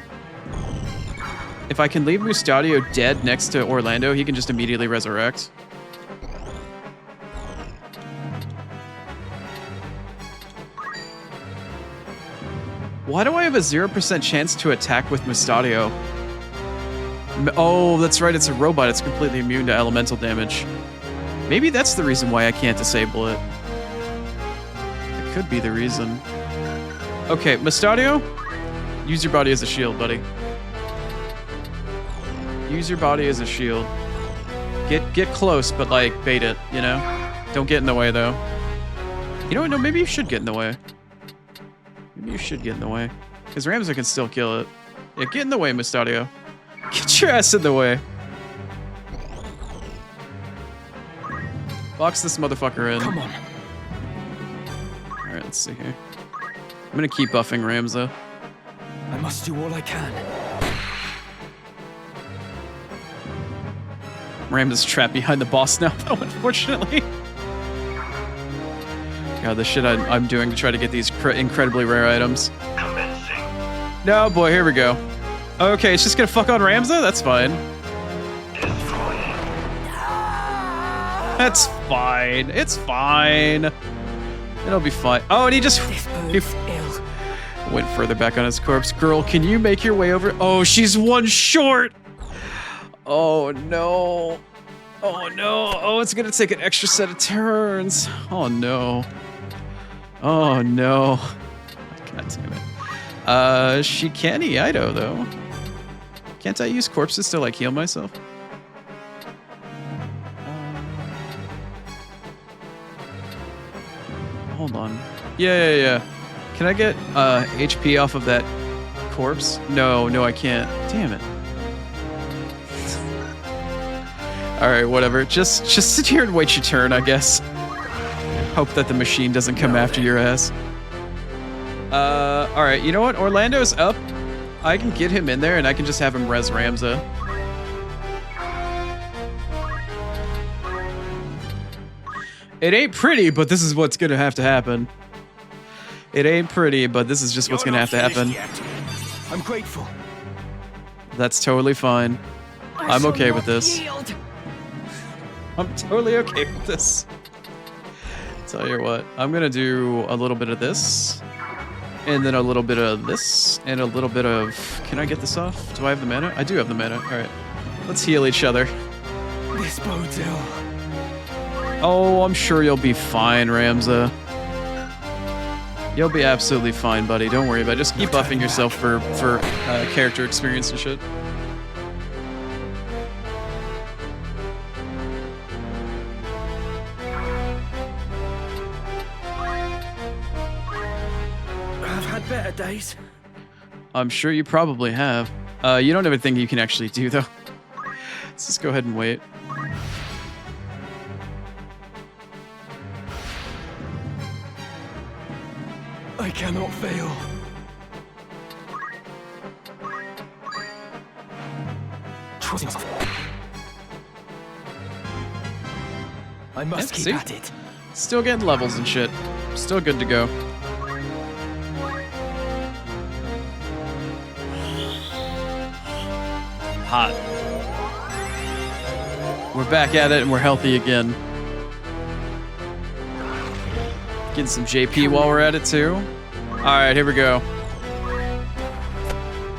Speaker 1: If I can leave Mustadio dead next to Orlando, he can just immediately resurrect. Why do I have a 0% chance to attack with Mustadio? Oh, that's right, it's a robot. It's completely immune to elemental damage. Maybe that's the reason why I can't disable it. It could be the reason. Okay, Mustadio, use your body as a shield, buddy. Use your body as a shield. Get close, but like bait it, you know? Don't get in the way though. You know what? No, maybe you should get in the way. Maybe you should get in the way. Because Ramza can still kill it. Yeah, get in the way, Mustadio. Get your ass in the way. Box this motherfucker in.
Speaker 2: Come on.
Speaker 1: Alright, let's see here. I'm gonna keep buffing Ramza.
Speaker 2: I must do all I can.
Speaker 1: Ramza's trapped behind the boss now, though, unfortunately. God, the shit I'm doing to try to get these incredibly rare items.
Speaker 2: Commencing.
Speaker 1: No, boy, here we go. Okay, it's just gonna fuck on Ramza? That's fine. That's fine. It's fine. It'll be fine. Oh, and he just he went further back on his corpse. Girl, can you make your way over? Oh, she's one short. Oh, no. Oh, no. Oh, it's gonna take an extra set of turns. Oh, no. Oh, no. God damn it. She can Iaido, though. Can't I use corpses to, like, heal myself? Hold on. Yeah. Can I get HP off of that corpse? No, I can't. Damn it. Alright, whatever. Just sit here and wait your turn, I guess. Hope that the machine doesn't come after your ass. Alright, you know what? Orlando's up. I can get him in there and I can just have him res Ramza. It ain't pretty, but this is what's gonna have to happen. It ain't pretty, but this is just what's gonna have to happen.
Speaker 2: I'm grateful.
Speaker 1: That's totally fine. I'm okay with this. I'm totally okay with this. Tell you what, I'm gonna do a little bit of this, and then a little bit of this, and a little bit of... Can I get this off? Do I have the mana? I do have the mana. Alright. Let's heal each other.
Speaker 2: This bodes ill.
Speaker 1: Oh, I'm sure you'll be fine, Ramza. You'll be absolutely fine, buddy. Don't worry about it. Just keep buffing yourself for character experience and shit.
Speaker 2: I've had better days.
Speaker 1: I'm sure you probably have. You don't have anything you can actually do, though. Let's just go ahead and wait.
Speaker 2: I cannot fail. I must keep at it.
Speaker 1: Still getting levels and shit. Still good to go. Hot. We're back at it and we're healthy again. Getting some JP while we're at it too. Alright, here we go.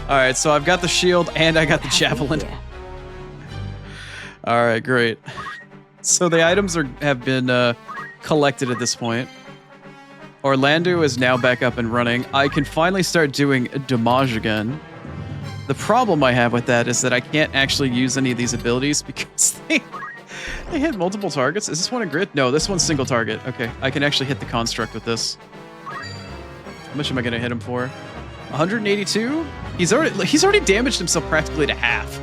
Speaker 1: Alright, so I've got the shield and I got the javelin. Alright, great. So the items have been collected at this point. Orlando is now back up and running. I can finally start doing damage again. The problem I have with that is that I can't actually use any of these abilities because they hit multiple targets. Is this one a grid? No, this one's single target. Okay, I can actually hit the construct with this. How much am I gonna hit him for? 182? He's already damaged himself practically to half.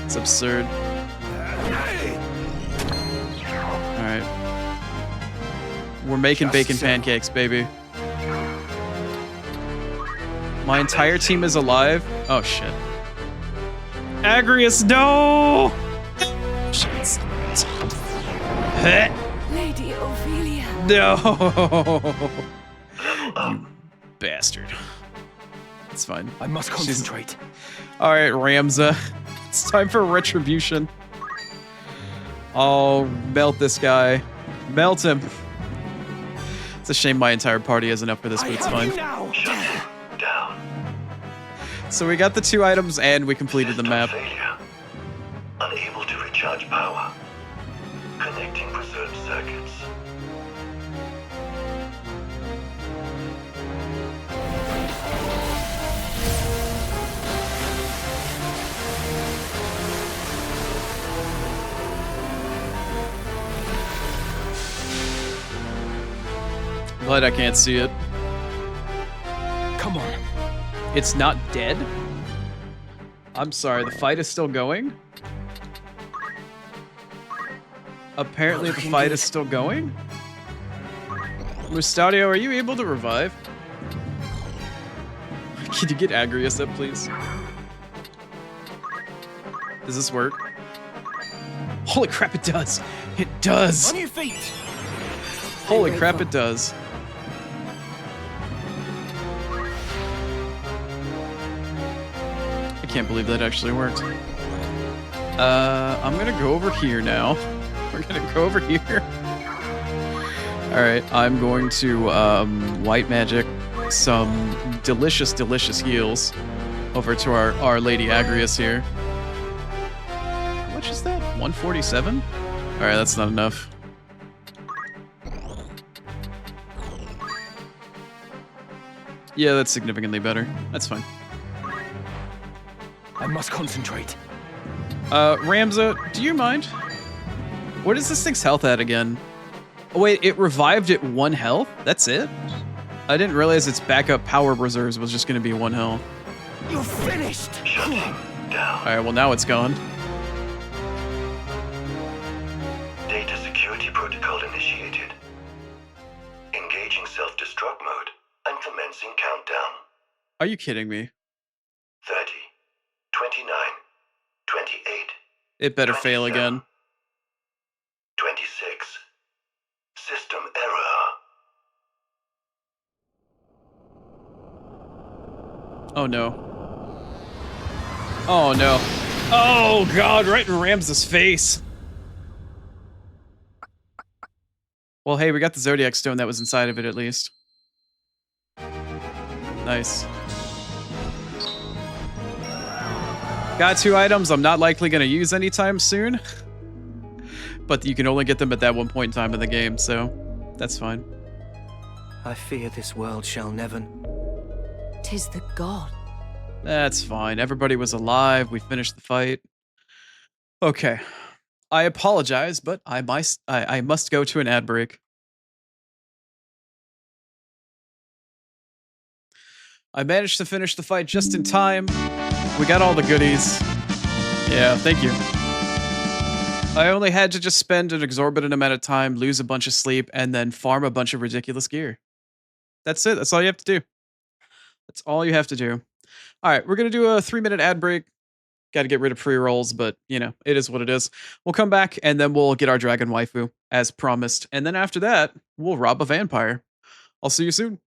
Speaker 1: It's absurd. Alright. We're making bacon pancakes, baby. My entire team is alive. Oh shit. Agrius, no!
Speaker 3: Lady Ophelia.
Speaker 1: No! You bastard. It's fine.
Speaker 2: I must concentrate.
Speaker 1: Alright, Ramza. It's time for retribution. Oh, melt this guy. Melt him. It's a shame my entire party isn't up for this, but it's fine. So we got the 2 items and we completed the map.
Speaker 4: Failure. Unable to recharge power. Connecting preserved circuits.
Speaker 1: But I can't see it.
Speaker 2: Come on.
Speaker 1: It's not dead? I'm sorry, the fight is still going? Apparently the fight is still going? Mustadio, are you able to revive? Can you get Agrius up, please? Does this work? Holy crap, it does! It does!
Speaker 2: On your feet.
Speaker 1: Holy crap, it does. I can't believe that actually worked. I'm gonna go over here now. We're gonna go over here. Alright, I'm going to white magic some delicious, delicious heals over to our Lady Agrius here. How much is that? 147? Alright, that's not enough. Yeah, that's significantly better. That's fine.
Speaker 2: I must concentrate.
Speaker 1: Ramza, do you mind? What is this thing's health at again? Oh wait, it revived at 1 health? That's it? I didn't realize its backup power reserves was just gonna be 1 health.
Speaker 2: You're finished.
Speaker 4: Shutting down.
Speaker 1: Alright, well now it's gone.
Speaker 4: Data security protocol initiated. Engaging self-destruct mode and commencing countdown.
Speaker 1: Are you kidding me?
Speaker 4: 30, 29, 28,
Speaker 1: It better fail
Speaker 4: 27,
Speaker 1: again.
Speaker 4: 26. System error.
Speaker 1: Oh no. Oh no. Oh god, right in Ramza's face. Well, hey, we got the Zodiac Stone that was inside of it at least. Nice. Got 2 items I'm not likely going to use anytime soon. But you can only get them at that one point in time in the game, so that's fine.
Speaker 2: I fear this world shall never.
Speaker 3: 'Tis the god.
Speaker 1: That's fine. Everybody was alive. We finished the fight. Okay. I apologize, but I must go to an ad break. I managed to finish the fight just in time. We got all the goodies. Yeah, thank you. I only had to just spend an exorbitant amount of time, lose a bunch of sleep, and then farm a bunch of ridiculous gear. That's it. That's all you have to do. That's all you have to do. All right, we're going to do a 3-minute ad break. Got to get rid of pre-rolls, but you know, it is what it is. We'll come back and then we'll get our dragon waifu as promised. And then after that, we'll rob a vampire. I'll see you soon.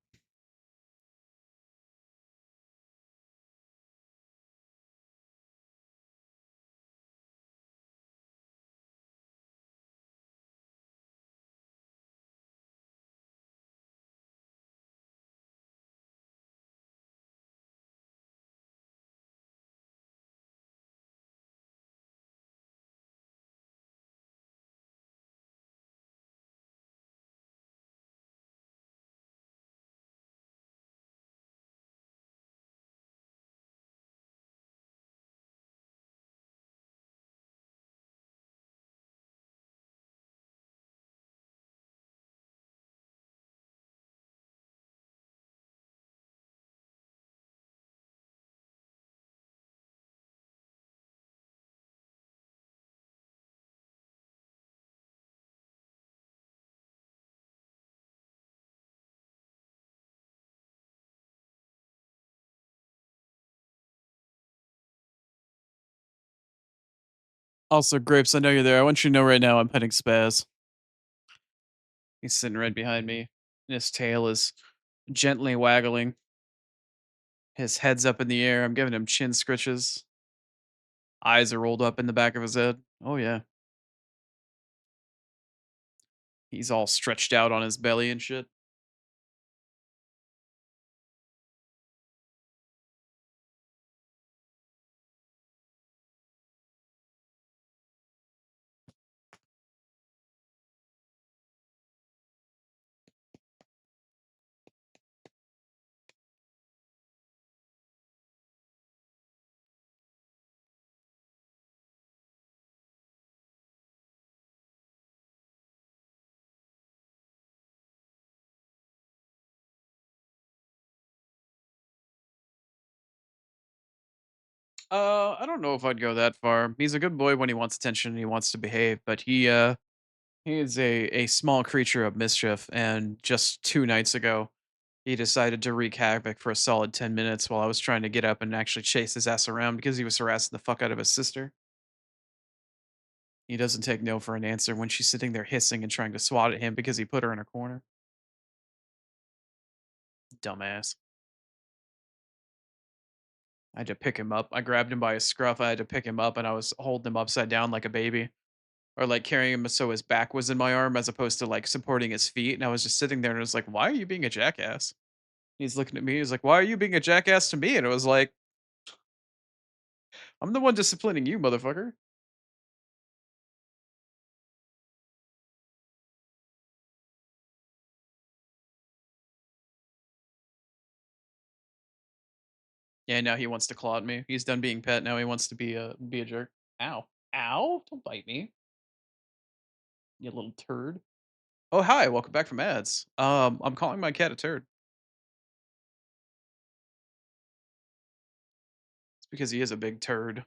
Speaker 1: Also, Grapes, I know you're there. I want you to know right now I'm petting Spaz. He's sitting right behind me, and his tail is gently waggling. His head's up in the air. I'm giving him chin scritches. Eyes are rolled up in the back of his head. Oh, yeah. He's all stretched out on his belly and shit. I don't know if I'd go that far. He's a good boy when he wants attention and he wants to behave, but he is a small creature of mischief, and just 2 nights ago, he decided to wreak havoc for a solid 10 minutes while I was trying to get up and actually chase his ass around because he was harassing the fuck out of his sister. He doesn't take no for an answer when she's sitting there hissing and trying to swat at him because he put her in a corner. Dumbass. I had to pick him up. I grabbed him by his scruff. I had to pick him up and I was holding him upside down like a baby. Or like carrying him so his back was in my arm as opposed to like supporting his feet. And I was just sitting there and it was like, why are you being a jackass? He's looking at me. He's like, why are you being a jackass to me? And it was like, I'm the one disciplining you, motherfucker. Yeah, now he wants to claw at me. He's done being pet. Now he wants to be a jerk. Ow. Ow. Don't bite me, you little turd. Oh, hi. Welcome back from ads. I'm calling my cat a turd. It's because he is a big turd.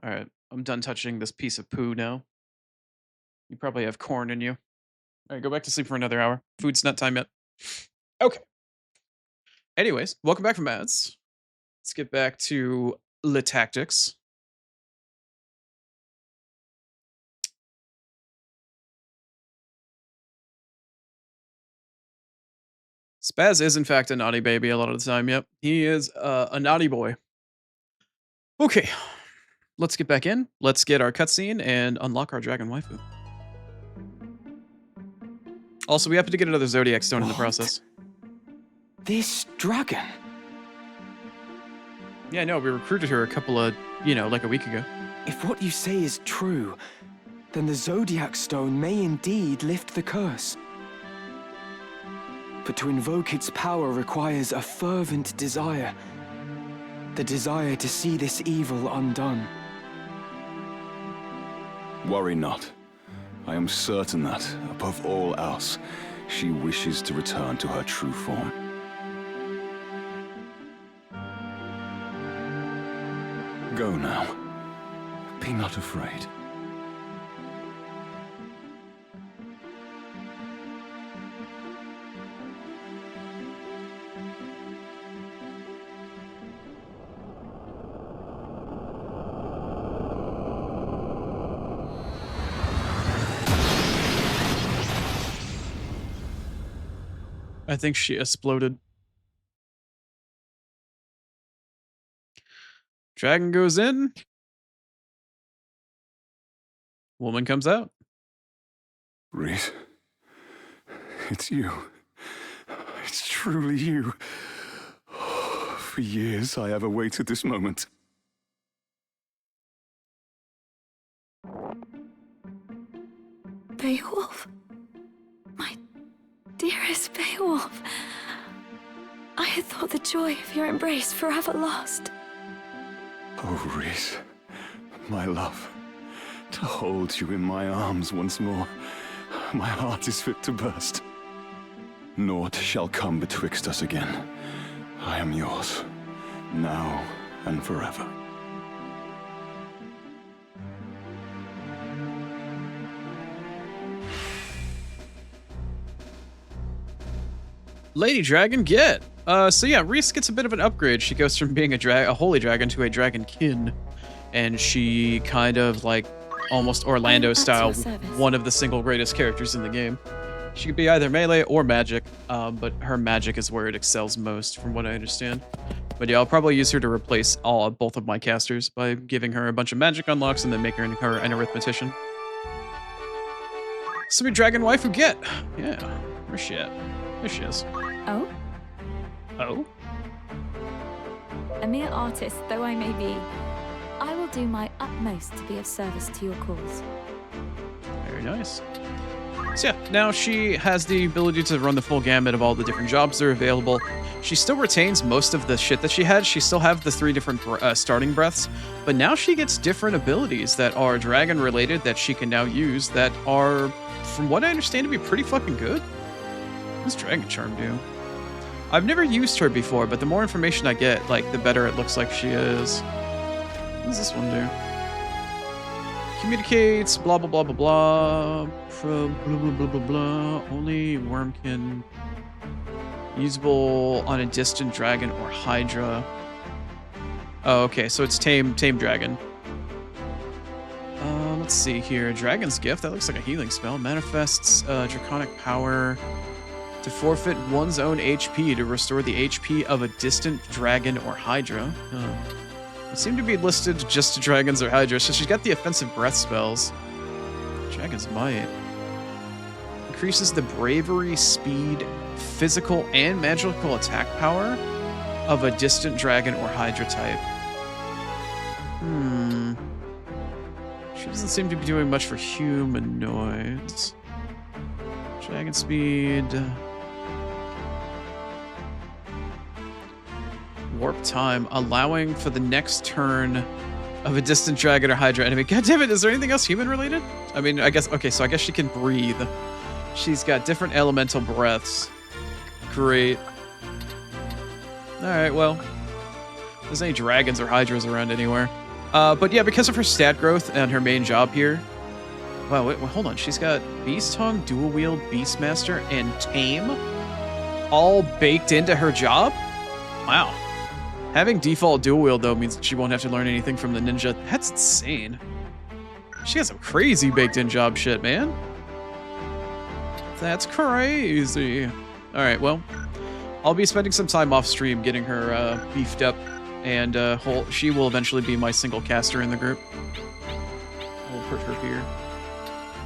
Speaker 1: All right. I'm done touching this piece of poo now. You probably have corn in you. All right, go back to sleep for another hour. Food's not time yet. Okay. Anyways, welcome back from ads. Let's get back to the tactics. Spaz is in fact a naughty baby a lot of the time. Yep, he is a naughty boy. Okay, let's get back in. Let's get our cutscene and unlock our dragon waifu. Also, we happen to get another zodiac stone in the
Speaker 2: What?
Speaker 1: process.
Speaker 2: This dragon?
Speaker 1: Yeah, no, we recruited her a couple of, like a week ago.
Speaker 2: If what you say is true, then the Zodiac Stone may indeed lift the curse. But to invoke its power requires a fervent desire. The desire to see this evil undone.
Speaker 5: Worry not. I am certain that, above all else, she wishes to return to her true form. Go now. Be not afraid.
Speaker 1: I think she exploded. Dragon goes in. Woman comes out.
Speaker 5: Reese, it's you. It's truly you. For years I have awaited this moment.
Speaker 3: Beowulf? My dearest Beowulf. I had thought the joy of your embrace forever lost.
Speaker 5: Oh, Reese, my love. To hold you in my arms once more. My heart is fit to burst. Naught shall come betwixt us again. I am yours, now and forever.
Speaker 1: Lady Dragon, get. So yeah, Reese gets a bit of an upgrade. She goes from being a holy dragon to a dragonkin, and she kind of like almost Orlando style, one of the single greatest characters in the game. She could be either melee or magic, but her magic is where it excels most, from what I understand. But yeah, I'll probably use her to replace both of my casters by giving her a bunch of magic unlocks and then making her an arithmetician. Sweet dragon waifu get. Yeah, where's she at? There she is.
Speaker 3: Oh?
Speaker 1: Oh?
Speaker 3: A mere artist though I may be, I will do my utmost to be of service to your cause.
Speaker 1: Very nice. So yeah, now she has the ability to run the full gamut of all the different jobs that are available. She still retains most of the shit that she had. She still have the 3 different starting breaths, but now she gets different abilities that are dragon related that she can now use that are, from what I understand, to be pretty fucking good. What does Dragon Charm do? I've never used her before, but the more information I get, like, the better it looks like she is. What does this one do? Communicates, blah, blah, blah, blah, blah. From blah, blah, blah, blah, blah. Only Wormkin. Usable on a distant dragon or hydra. Oh, okay, so it's tame dragon. Let's see here. Dragon's Gift. That looks like a healing spell. Manifests draconic power to forfeit one's own HP to restore the HP of a distant dragon or hydra. It seemed to be listed just to dragons or hydra, so she's got the offensive breath spells. Dragon's Might. Increases the bravery, speed, physical, and magical attack power of a distant dragon or hydra type. She doesn't seem to be doing much for humanoids. Dragon speed. Warp time, allowing for the next turn of a distant dragon or hydra enemy. God damn it, is there anything else human related? I mean, I guess, okay, so I guess she can breathe. She's got different elemental breaths. Great. Alright, well. If there's any dragons or hydras around anywhere. But yeah, because of her stat growth and her main job here. Wow, wait, hold on. She's got Beast Tongue, Dual Wield, Beastmaster, and Tame all baked into her job? Wow. Having default Dual Wield, though, means that she won't have to learn anything from the ninja. That's insane. She has some crazy baked-in job shit, man. That's crazy. All right, well, I'll be spending some time off stream getting her beefed up, and she will eventually be my single caster in the group. I'll put her here.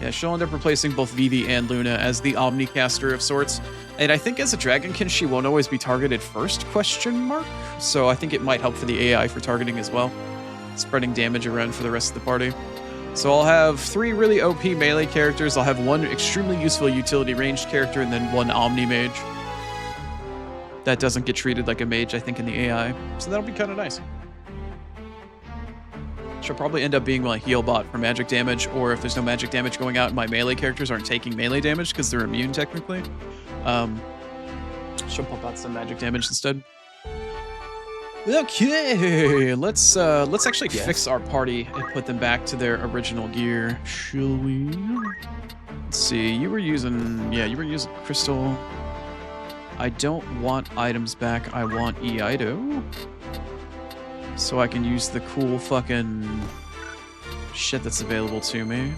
Speaker 1: Yeah, she'll end up replacing both Vivi and Luna as the Omnicaster of sorts. And I think as a Dragonkin, she won't always be targeted first, ? So I think it might help for the AI for targeting as well. Spreading damage around for the rest of the party. So I'll have 3 really OP melee characters. I'll have 1 extremely useful utility ranged character, and then 1 Omni Mage. That doesn't get treated like a mage, I think, in the AI. So that'll be kind of nice. She'll probably end up being my heal bot for magic damage, or if there's no magic damage going out and my melee characters aren't taking melee damage because they're immune technically, she'll pump out some magic damage instead. Okay, let's actually fix our party and put them back to their original gear, shall we? Let's see, you were using crystal. I don't want items back, I want Eido. So I can use the cool fucking shit that's available to me.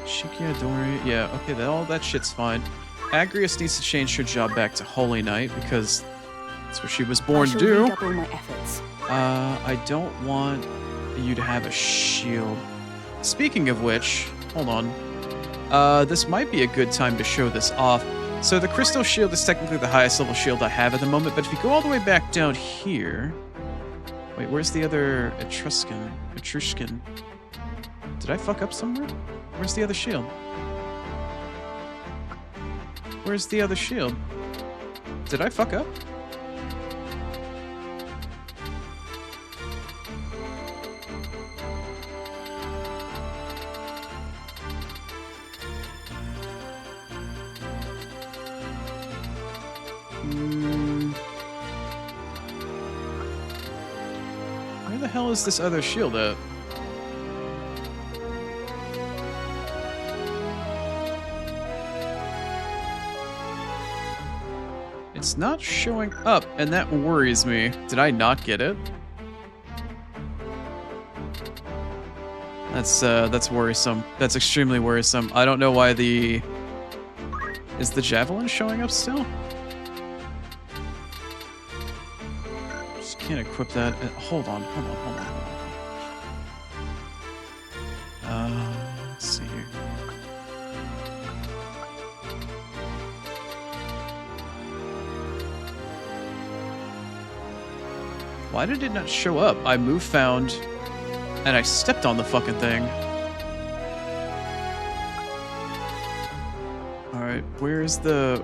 Speaker 1: Shikia Dori, yeah, okay, all that shit's fine. Agrius needs to change her job back to Holy Knight because that's what she was
Speaker 6: I
Speaker 1: born to
Speaker 6: shall
Speaker 1: do.
Speaker 6: redouble my efforts.
Speaker 1: I don't want you to have a shield. Speaking of which, hold on. This might be a good time to show this off. So the crystal shield is technically the highest level shield I have at the moment, but if you go all the way back down here... Wait, where's the other Etruscan? Did I fuck up somewhere? Where's the other shield? Where's the other shield? Did I fuck up? Where the hell is this other shield at? It's not showing up, and that worries me. Did I not get it? That's worrisome. That's extremely worrisome. I don't know why the... Is the javelin showing up still? Just can't equip that. Hold on. Let's see here. Why did it not show up? I moved found, and I stepped on the fucking thing. Alright, where's the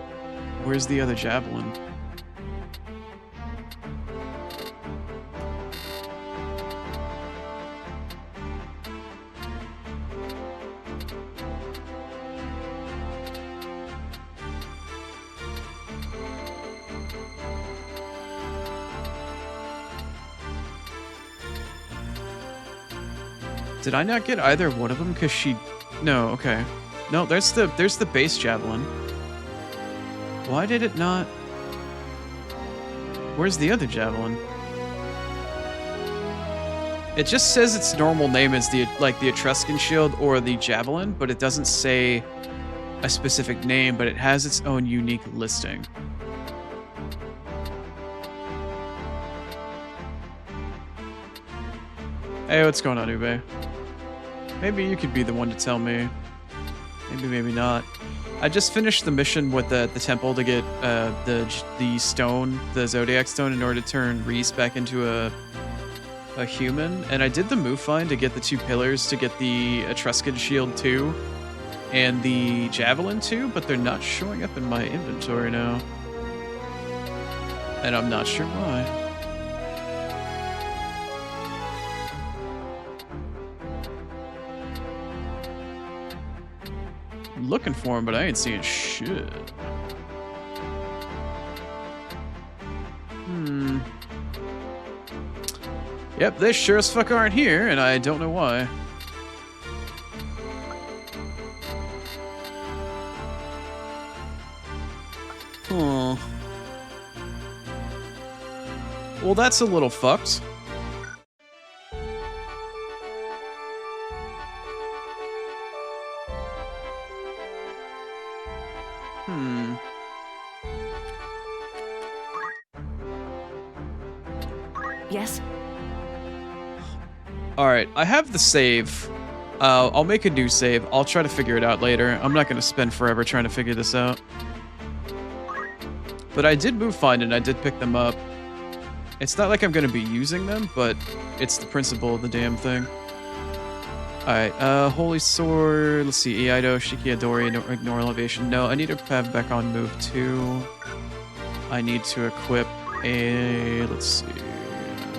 Speaker 1: other javelin? Did I not get either one of them? Cause she, no, okay, no. There's the base javelin. Why did it not? Where's the other javelin? It just says its normal name is the Etruscan shield or the javelin, but it doesn't say a specific name. But it has its own unique listing. Hey, what's going on, Ube? Maybe you could be the one to tell me. Maybe, maybe not. I just finished the mission with the temple to get the stone, the Zodiac stone, in order to turn Reese back into a human. And I did the move find to get the 2 pillars to get the Etruscan shield too, and the javelin too, but they're not showing up in my inventory now. And I'm not sure why. Looking for him, but I ain't seeing shit. Yep, they sure as fuck aren't here, and I don't know why. Huh. Well, that's a little fucked.
Speaker 6: Yes?
Speaker 1: Alright, I have the save. I'll make a new save. I'll try to figure it out later. I'm not going to spend forever trying to figure this out. But I did move find and I did pick them up. It's not like I'm going to be using them, but it's the principle of the damn thing. Alright, Holy Sword, let's see, Iaido, Shiki Adori, Ignore Elevation. No, I need to have back on move 2. I need to equip a, let's see,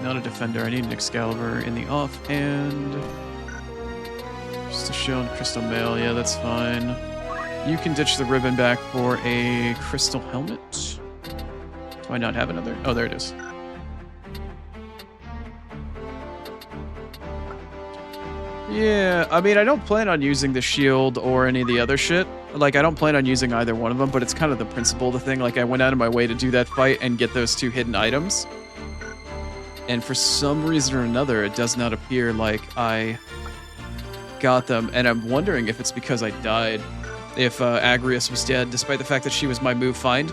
Speaker 1: not a Defender, I need an Excalibur in the offhand. Crystal Shield, Crystal Mail, yeah, that's fine. You can ditch the ribbon back for a Crystal Helmet. Do I not have another? Oh, there it is. Yeah, I mean, I don't plan on using the shield or any of the other shit. Like, I don't plan on using either one of them, but it's kind of the principle of the thing. Like, I went out of my way to do that fight and get those 2 hidden items. And for some reason or another, it does not appear like I got them. And I'm wondering if it's because I died. if Agrius was dead, despite the fact that she was my move find.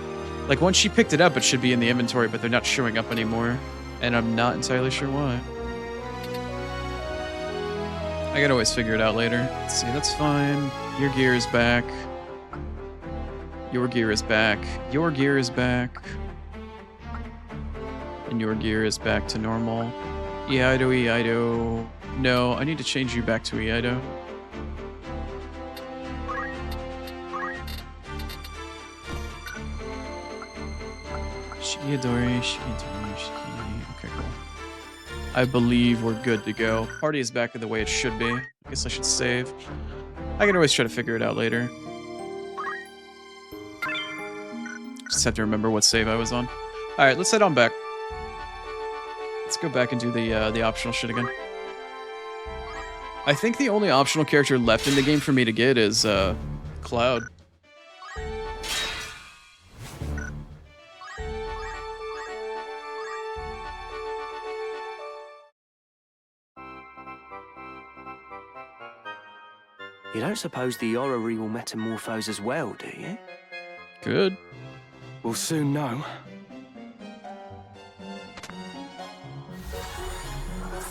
Speaker 1: Like, once she picked it up, it should be in the inventory, but they're not showing up anymore. And I'm not entirely sure why. I can always figure it out later. Let's see, that's fine. Your gear is back. Your gear is back. Your gear is back. And your gear is back to normal. Eido, Eido. No, I need to change you back to Eido. Shiidori, Shiidori, Shiidori. Okay, cool. I believe we're good to go. Party is back the way it should be. I guess I should save. I can always try to figure it out later. Just have to remember what save I was on. Alright, let's head on back. Let's go back and do the optional shit again. I think the only optional character left in the game for me to get is Cloud.
Speaker 2: You don't suppose the orrery will metamorphose as well, do you?
Speaker 1: Good.
Speaker 2: We'll soon know.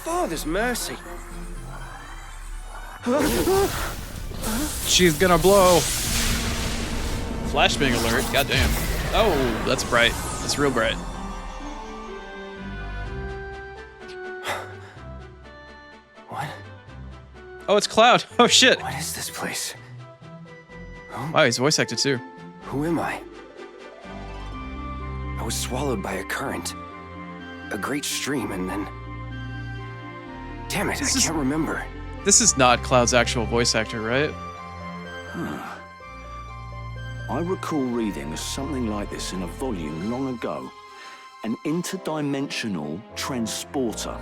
Speaker 2: Father's mercy.
Speaker 1: She's gonna blow. Flashbang alert. Goddamn. Oh, that's bright. That's real bright.
Speaker 2: What?
Speaker 1: Oh, it's Cloud. Oh shit.
Speaker 2: What is this place?
Speaker 1: Wow, he's voice acted too.
Speaker 2: Who am I? I was swallowed by a current. A great stream, and then... Damn it, I can't remember.
Speaker 1: This is not Cloud's actual voice actor, right?
Speaker 7: I recall reading something like this in a volume long ago. An interdimensional transporter.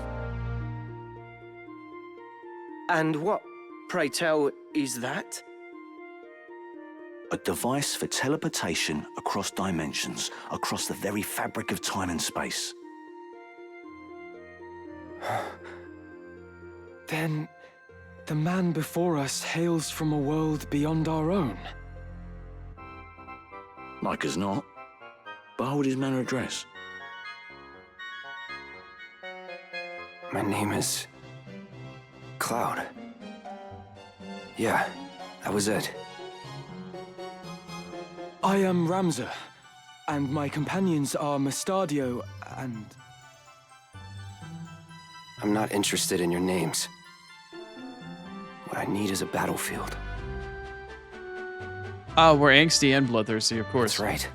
Speaker 2: And what, pray tell, is that?
Speaker 7: A device for teleportation across dimensions, across the very fabric of time and space.
Speaker 2: Then, the man before us hails from a world beyond our own.
Speaker 7: Like as not. But hold his manner address.
Speaker 2: My name is... Cloud. Yeah, that was it. I am Ramza, and my companions are Mustadio and... I'm not interested in your names. What I need is a battlefield.
Speaker 1: Oh, we're angsty and bloodthirsty, of course.
Speaker 2: That's right.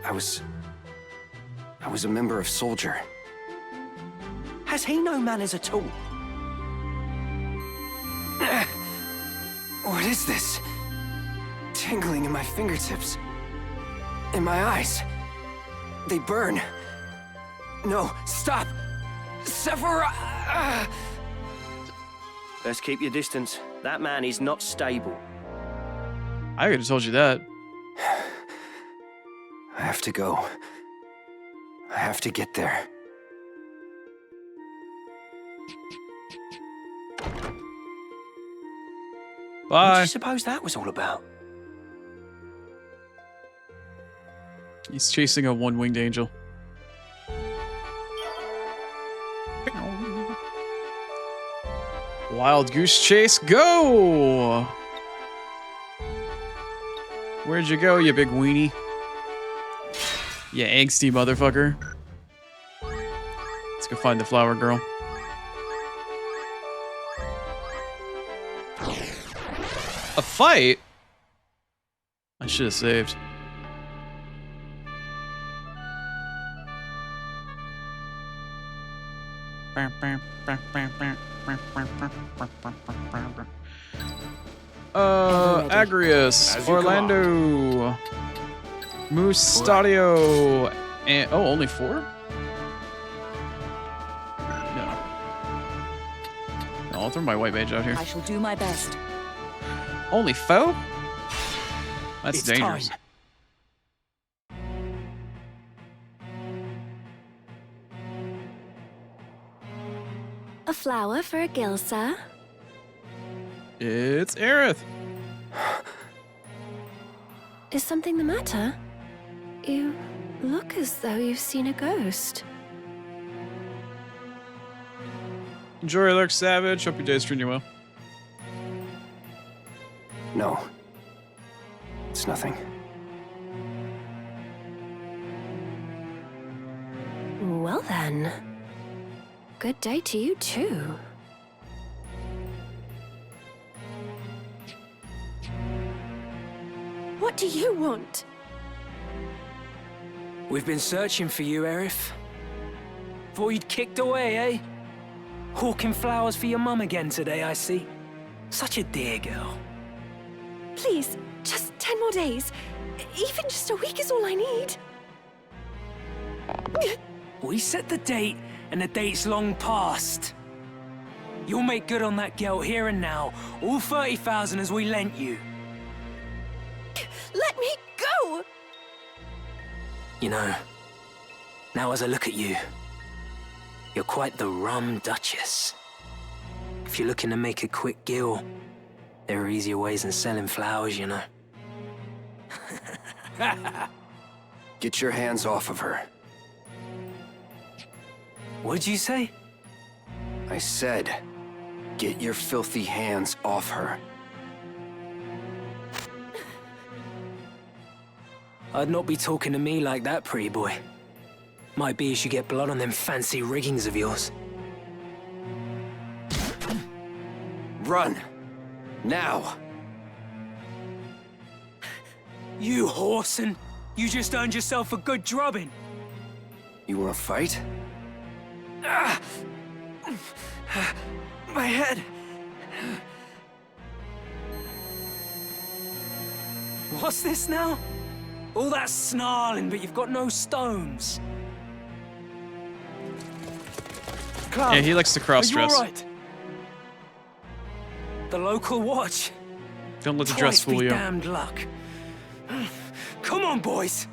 Speaker 2: I was a member of Soldier. Has he no manners at all? What is this? Tingling in my fingertips. In my eyes. They burn. No, stop! Sephora! Best keep your distance. That man is not stable.
Speaker 1: I could have told you that.
Speaker 2: I have to go. I have to get there. What do
Speaker 1: Bye.
Speaker 2: you suppose that was all about?
Speaker 1: He's chasing a one-winged angel. Wild goose chase, go! Where'd you go, you big weenie? You angsty motherfucker. Let's go find the flower girl. A fight? I should have saved. Agrius,
Speaker 2: As you
Speaker 1: Orlando, Mustadio, and oh, only 4? No. I'll throw my white mage out here.
Speaker 6: I shall do my best.
Speaker 1: Only 4? That's
Speaker 2: It's
Speaker 1: dangerous.
Speaker 2: time.
Speaker 3: A flower for a gill, sir?
Speaker 1: It's Aerith.
Speaker 3: Is something the matter? You look as though you've seen a ghost.
Speaker 1: Enjoy your lurk, Savage. Hope your day's treating you well.
Speaker 2: No. It's nothing.
Speaker 3: Well then. Good day to you too. What do you want?
Speaker 8: We've been searching for you, Aerith. Thought you'd kicked away, eh? Hawking flowers for your mum again today, I see. Such a dear girl.
Speaker 3: Please, just 10 more days. Even just a week is all I need.
Speaker 8: We set the date, and the date's long past. You'll make good on that girl here and now. All 30,000 as we lent you.
Speaker 3: Let me go!
Speaker 8: You know, now as I look at you, you're quite the rum duchess. If you're looking to make a quick gill, there are easier ways than selling flowers, you know.
Speaker 2: Get your hands off of her.
Speaker 8: What'd you say?
Speaker 2: I said, get your filthy hands off her.
Speaker 8: I'd not be talking to me like that, pretty boy. Might be as you get blood on them fancy riggings of yours.
Speaker 2: Run! Now!
Speaker 8: You whoreson! You just earned yourself a good drubbing!
Speaker 2: You wanna fight?
Speaker 8: My head! What's this now? All that snarling, but you've got no stones.
Speaker 1: Yeah, he likes to cross-dress.
Speaker 8: Right? The local watch.
Speaker 1: Don't let the dress
Speaker 8: Twice be
Speaker 1: fool you.
Speaker 8: damned luck. Come on, boys.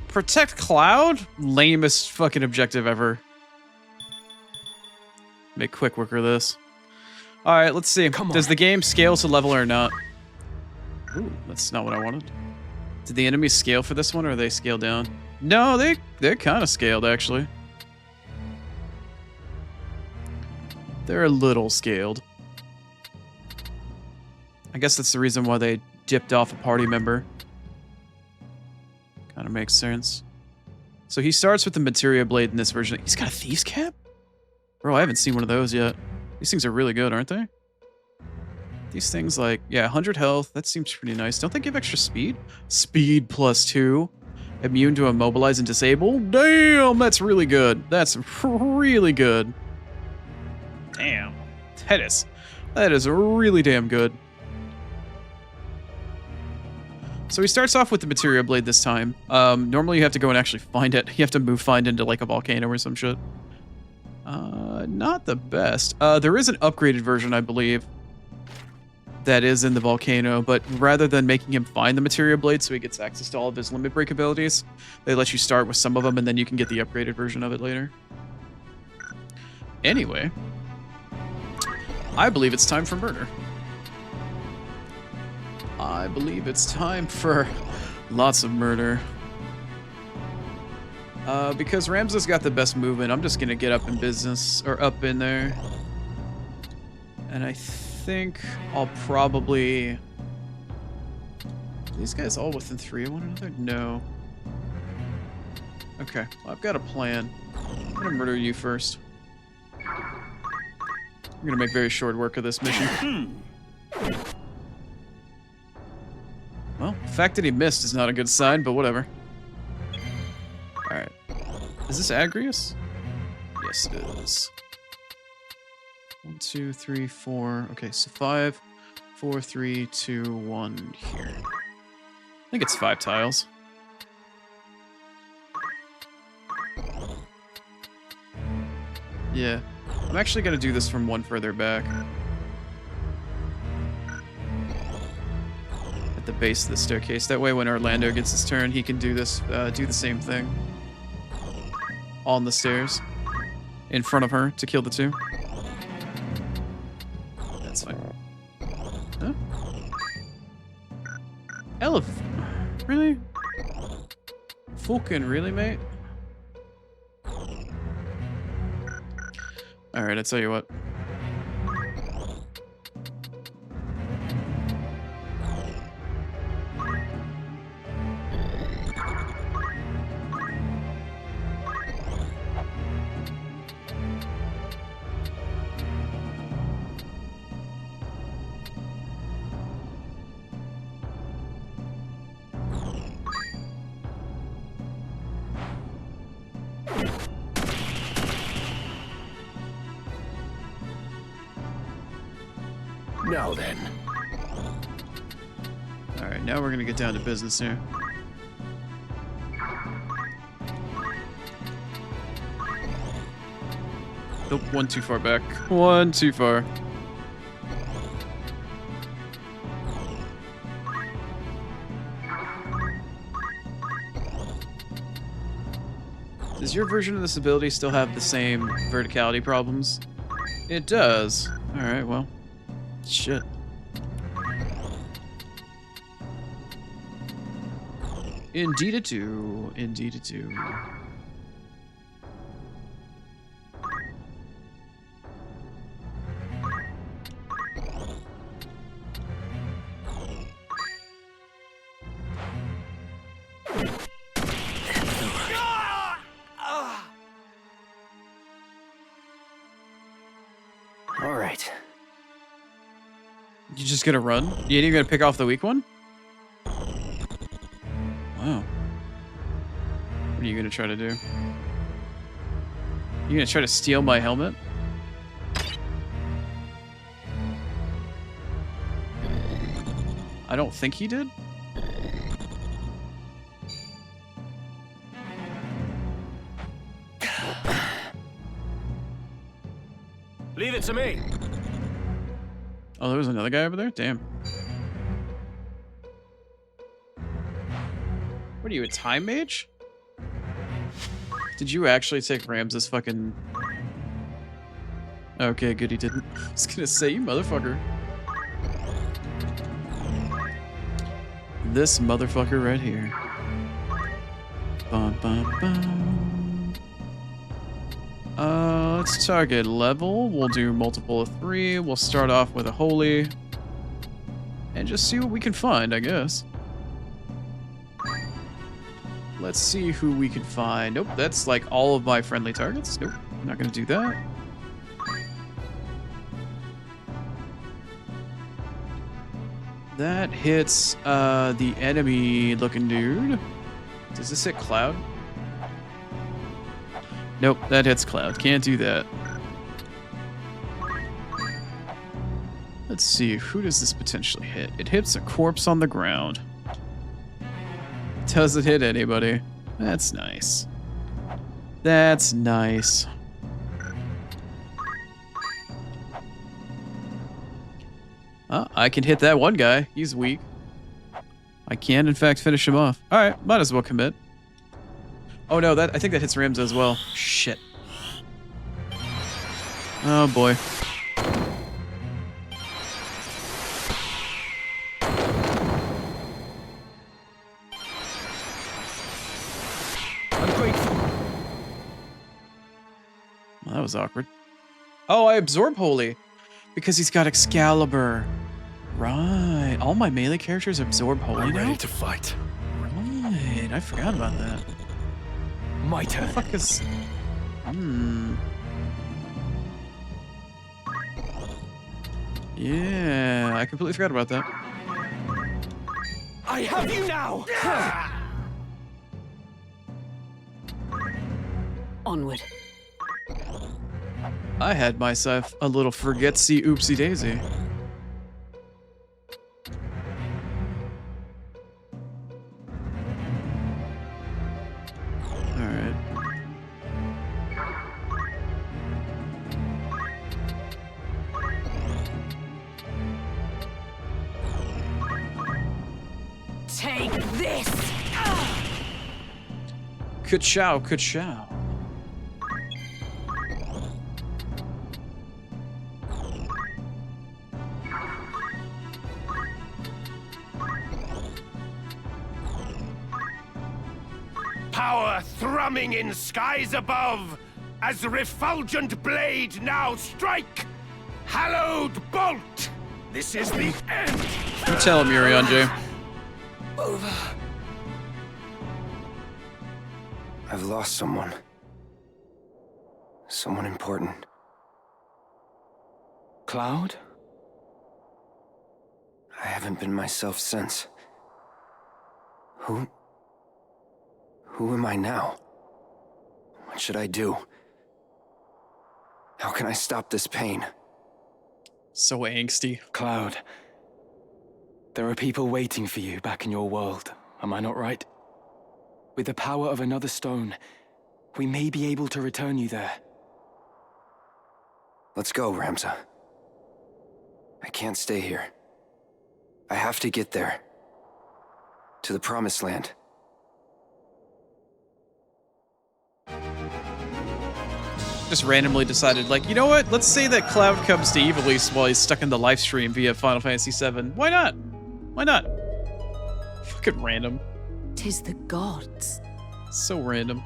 Speaker 1: Protect Cloud? Lamest fucking objective ever. Make quick work of this. Alright, let's see. Does the game scale to level or not? Ooh, that's not what I wanted. Did the enemies scale for this one, or are they scale down? No, they're kind of scaled, actually. They're a little scaled. I guess that's the reason why they dipped off a party member. Kind of makes sense. So he starts with the materia blade in this version. He's got a thieves cap? Bro, I haven't seen one of those yet. These things are really good, aren't they? These things, like, yeah, 100 health. That seems pretty nice. Don't they give extra speed? Speed +2. Immune to immobilize and disable. Damn, that's really good. That's really good. Damn. That is really damn good. So he starts off with the materia blade this time. Normally you have to go and actually find it. You have to find into like a volcano or some shit. Not the best. There is an upgraded version, I believe, that is in the volcano, but rather than making him find the materia blade so he gets access to all of his limit break abilities, they let you start with some of them and then you can get the upgraded version of it later. Anyway, I believe it's time for murder. I believe it's time for lots of murder. Because Ramza's got the best movement, I'm just gonna get up in business, or up in there. And I think I'll probably... Are these guys all within 3 of one another? No. Okay, well, I've got a plan. I'm gonna murder you first. I'm gonna make very short work of this mission. Well, the fact that he missed is not a good sign, but whatever. Alright. Is this Agrius? Yes, it is. 1, 2, 3, 4. Okay, so 5, 4, 3, 2, 1 here. I think it's 5 tiles. Yeah. I'm actually going to do this from one further back. At the base of the staircase. That way when Orlando gets his turn, he can do this, do the same thing. On the stairs. In front of her to kill the 2. That's fine. Really? Fucking really, mate? Alright, I tell you what.
Speaker 2: Now then.
Speaker 1: Alright, now we're gonna get down to business here. Nope, one too far back. One too far. Does your version of this ability still have the same verticality problems? It does. Alright, well. Shit. Indeed it do. Indeed it do.
Speaker 2: All right.
Speaker 1: You just gonna run? You ain't even gonna pick off the weak one? Wow. What are you gonna try to do? You gonna try to steal my helmet? I don't think he did.
Speaker 2: Leave it to me.
Speaker 1: Oh, there was another guy over there? Damn. What are you, a time mage? Did you actually take Rams's fucking... Okay, good, he didn't. I was gonna say, you motherfucker. This motherfucker right here. Bum, bum, bum. Let's target level. We'll do multiple of 3. We'll start off with a holy. And just see what we can find, I guess. Let's see who we can find. Nope, that's like all of my friendly targets. Nope, I'm not gonna do that. That hits the enemy looking dude. Does this hit Cloud? Nope, that hits Cloud. Can't do that. Let's see, who does this potentially hit? It hits a corpse on the ground. Doesn't hit anybody. That's nice. That's nice. I can hit that one guy. He's weak. I can, in fact, finish him off. Alright, might as well commit. Oh no, I think that hits Ramza as well. Shit. Oh boy. Well, that was awkward. Oh, I absorb Holy. Because he's got Excalibur. Right. All my melee characters absorb Holy
Speaker 2: I'm
Speaker 1: now?
Speaker 2: ready to fight.
Speaker 1: Right. I forgot about that.
Speaker 2: My turn.
Speaker 1: What the fuck is... Yeah, I completely forgot about that.
Speaker 2: I have you now.
Speaker 6: Onward.
Speaker 1: I had myself a little forget-see oopsie daisy. Alright.
Speaker 6: Take this!
Speaker 1: Ka-chow, ka-chow.
Speaker 9: power thrumming in skies above, as the refulgent blade now strike! Hallowed bolt! This is the end!
Speaker 1: You tell him, Yurion J.
Speaker 2: I've lost someone. Someone important.
Speaker 7: Cloud?
Speaker 2: I haven't been myself since. Who am I now? What should I do? How can I stop this pain?
Speaker 1: So angsty.
Speaker 7: Cloud. There are people waiting for you back in your world. Am I not right? With the power of another stone, we may be able to return you there.
Speaker 2: Let's go, Ramza. I can't stay here. I have to get there. To the Promised Land.
Speaker 1: Just randomly decided, like, you know what? Let's say that Cloud comes to Ivalice while he's stuck in the live stream via Final Fantasy VII. Why not? Why not? Fucking random.
Speaker 6: 'Tis the gods.
Speaker 1: So random.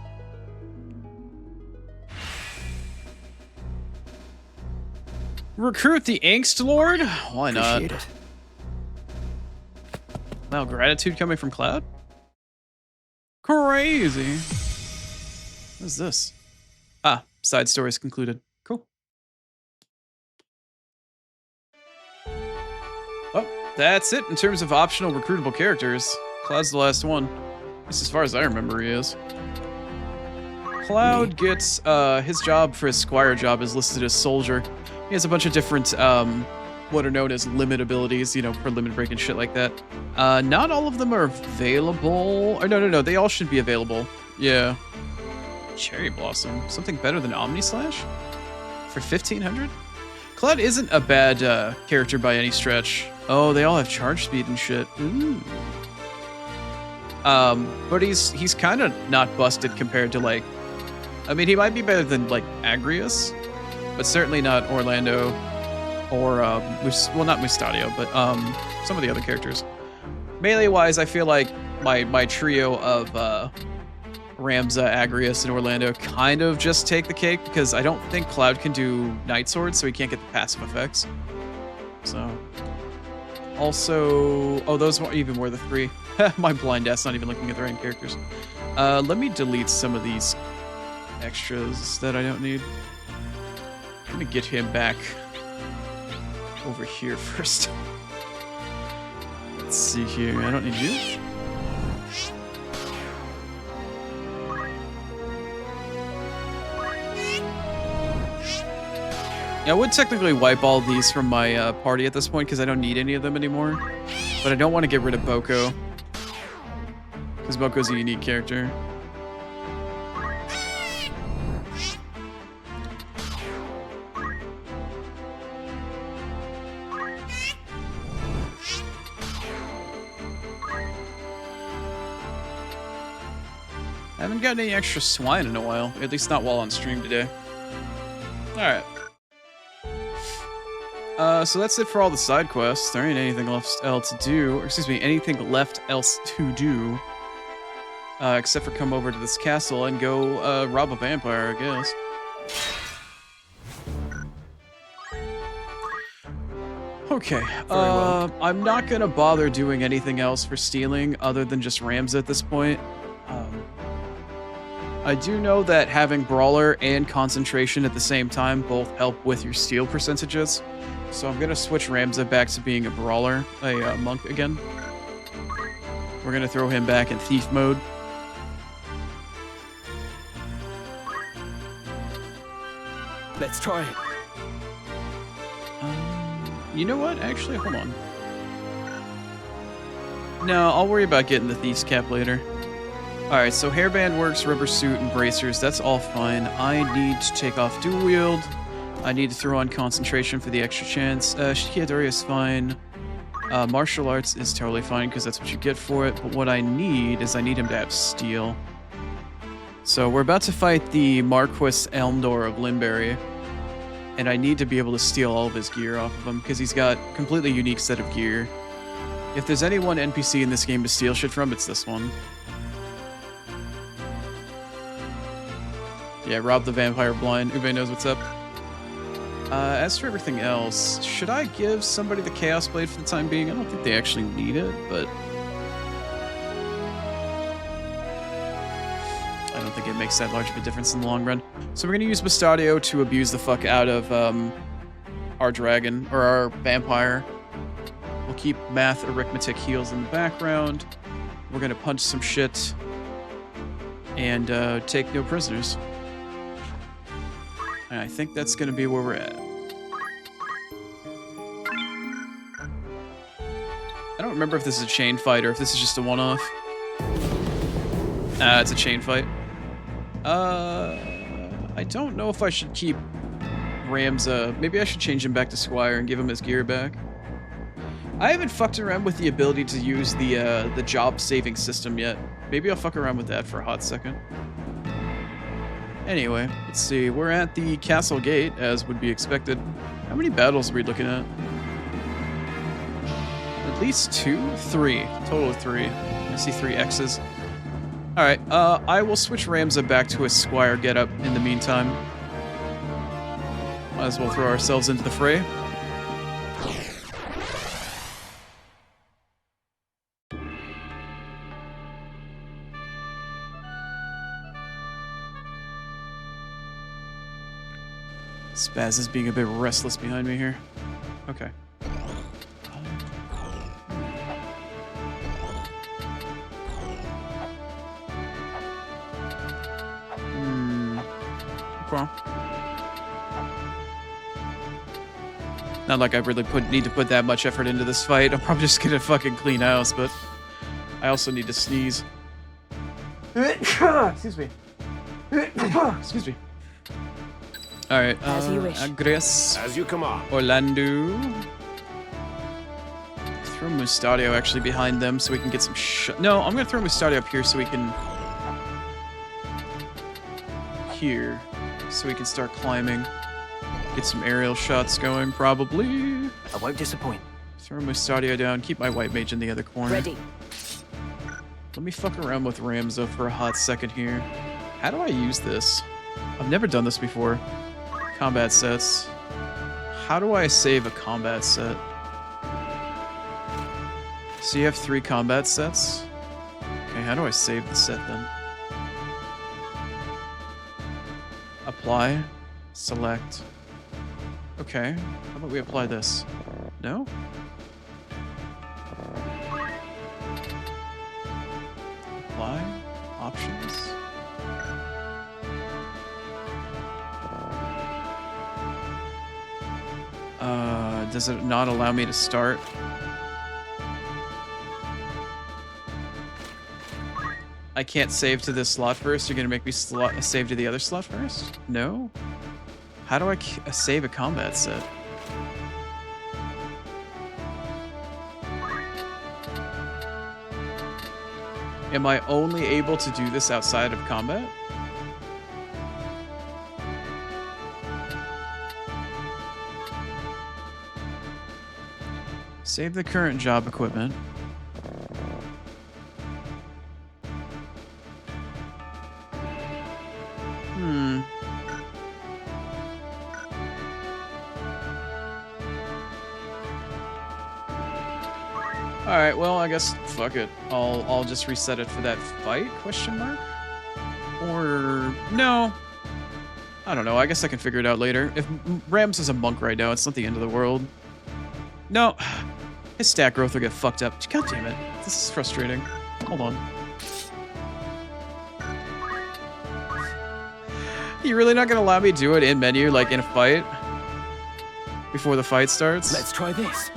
Speaker 1: Recruit the Angst Lord? Why not?
Speaker 2: Appreciate it.
Speaker 1: Wow, gratitude coming from Cloud? Crazy. What is this? Ah, side stories concluded. Cool. Well, that's it in terms of optional recruitable characters. Cloud's the last one. At least as far as I remember, he is. Cloud gets, his job for his squire job is listed as soldier. He has a bunch of different, what are known as limit abilities, you know, for limit break and shit like that. Not all of them are available. Or no, they all should be available. Yeah. Cherry Blossom. Something better than Omni Slash? For 1500? Cloud isn't a bad character by any stretch. Oh, they all have charge speed and shit. Ooh. But he's kind of not busted compared to, like, I mean, he might be better than, like, Agrius, but certainly not Orlando or, well, not Mustadio, but some of the other characters. Melee-wise, I feel like my trio of Ramza, Agrius, and Orlando kind of just take the cake because I don't think Cloud can do Night Sword, so he can't get the passive effects. So, also, oh, those were even more the three. My blind ass not even looking at the right characters. Let me delete some of these extras that I don't need. I'm gonna get him back over here first. Let's see here. I don't need you. Yeah, I would technically wipe all these from my party at this point because I don't need any of them anymore. But I don't want to get rid of Boko. Because Boko's a unique character. I haven't gotten any extra swine in a while, at least not while on stream today. Alright. So that's it for all the side quests. There ain't anything left else to do, or excuse me, anything left else to do. Except for come over to this castle and go rob a vampire, I guess. Okay, I'm not gonna bother doing anything else for stealing other than just Ramza at this point. I do know that having Brawler and Concentration at the same time both help with your steal percentages. So I'm gonna switch Ramza back to being a Brawler, a monk again. We're gonna throw him back in Thief mode.
Speaker 7: Let's try it.
Speaker 1: You know what? Actually, hold on. No, I'll worry about getting the Thief's Cap later. Alright, so hairband works, rubber suit, and bracers. That's all fine. I need to take off dual wield. I need to throw on concentration for the extra chance. Shikiadori is fine. Martial arts is totally fine because that's what you get for it. But what I need is I need him to have steel. So we're about to fight the Marquis Elmdor of Limberry. And I need to be able to steal all of his gear off of him because he's got a completely unique set of gear. If there's any one NPC in this game to steal shit from, it's this one. Yeah, rob the vampire blind. Everybody knows what's up. As for everything else, should I give somebody the Chaos Blade for the time being? I don't think they actually need it, but I don't think it makes that large of a difference in the long run. So we're going to use Mustadio to abuse the fuck out of our dragon, or our vampire. We'll keep math, arithmetic, heals in the background. We're going to punch some shit and take no prisoners. And I think that's going to be where we're at. I don't remember if this is a chain fight or if this is just a one-off. It's a chain fight. I don't know if I should keep Ramza. Maybe I should change him back to Squire and give him his gear back. I haven't fucked around with the ability to use the job saving system yet. Maybe I'll fuck around with that for a hot second. Anyway, let's see. We're at the castle gate, as would be expected. How many battles are we looking at? At least 2? 3. Total of 3. I see 3 X's. Alright, I will switch Ramza back to a Squire getup in the meantime. Might as well throw ourselves into the fray. Spaz is being a bit restless behind me here. Okay. Okay. Not like I really need to put that much effort into this fight. I'm probably just gonna fucking clean house, but I also need to sneeze. Excuse me. Excuse me. Alright,
Speaker 6: As you wish.
Speaker 1: Agres.
Speaker 9: As you command.
Speaker 1: Orlando. Throw Mustadio actually behind them so we can get some No, I'm gonna throw Mustadio up here so we can... Here. So we can start climbing. Get some aerial shots going, probably.
Speaker 8: I won't disappoint.
Speaker 1: Throw Mustadio down, keep my white mage in the other corner.
Speaker 6: Ready.
Speaker 1: Let me fuck around with Ramza for a hot second here. How do I use this? I've never done this before. Combat sets. How do I save a combat set? So you have 3 combat sets? Okay, how do I save the set then? Apply. Select. Okay, how about we apply this? No? Apply. Options. Does it not allow me to start? I can't save to this slot first? You're gonna make me save to the other slot first? No? How do I save a combat set? Am I only able to do this outside of combat? Save the current job equipment. Alright, well, I guess fuck it. I'll just reset it for that fight, question mark? Or no. I don't know, I guess I can figure it out later. If Rams is a monk right now, it's not the end of the world. No. His stat growth will get fucked up. God damn it. This is frustrating. Hold on. You really not gonna allow me to do it in menu, like in a fight? Before the fight starts?
Speaker 7: Let's try this.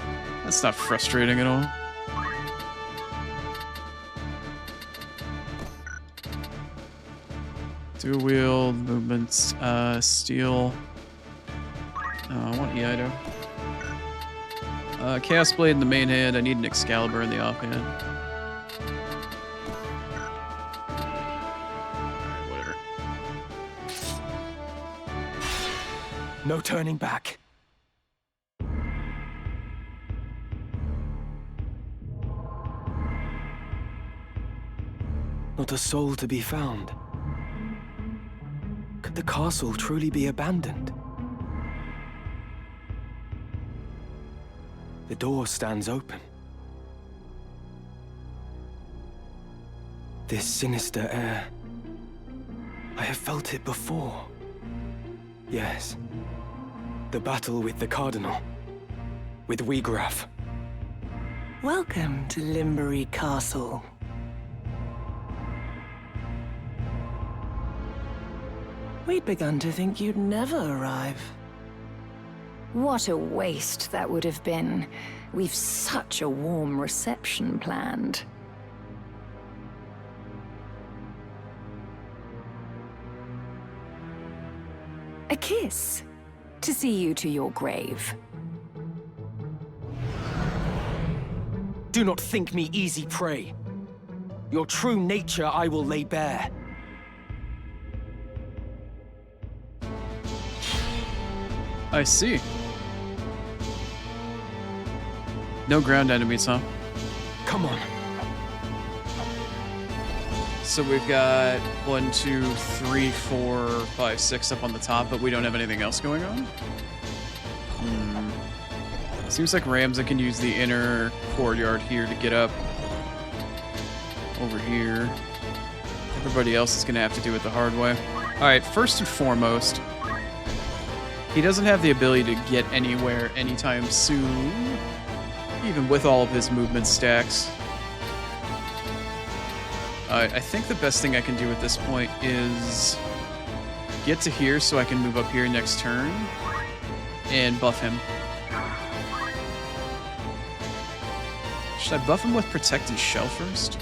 Speaker 1: That's not frustrating at all. Dual wield, movements, steel. I want Iaido. Chaos Blade in the main hand. I need an Excalibur in the offhand. Alright, whatever.
Speaker 7: No turning back. Not a soul to be found. could the castle truly be abandoned? The door stands open. This sinister air. I have felt it before. Yes. The battle with the Cardinal. With Wiegraf.
Speaker 6: Welcome to Limbury Castle. We'd begun to think you'd never arrive.
Speaker 3: What a waste that would have been. We've such a warm reception planned. A kiss to see you to your grave.
Speaker 7: Do not think me easy prey. Your true nature I will lay bare.
Speaker 1: I see. No ground enemies, huh?
Speaker 7: Come on.
Speaker 1: So we've got 1, 2, 3, 4, 5, 6 up on the top, but we don't have anything else going on? Seems like Ramza can use the inner courtyard here to get up over here. Everybody else is going to have to do it the hard way. Alright, first and foremost, he doesn't have the ability to get anywhere anytime soon, even with all of his movement stacks. I think the best thing I can do at this point is get to here so I can move up here next turn and buff him. Should I buff him with Protect and Shell first?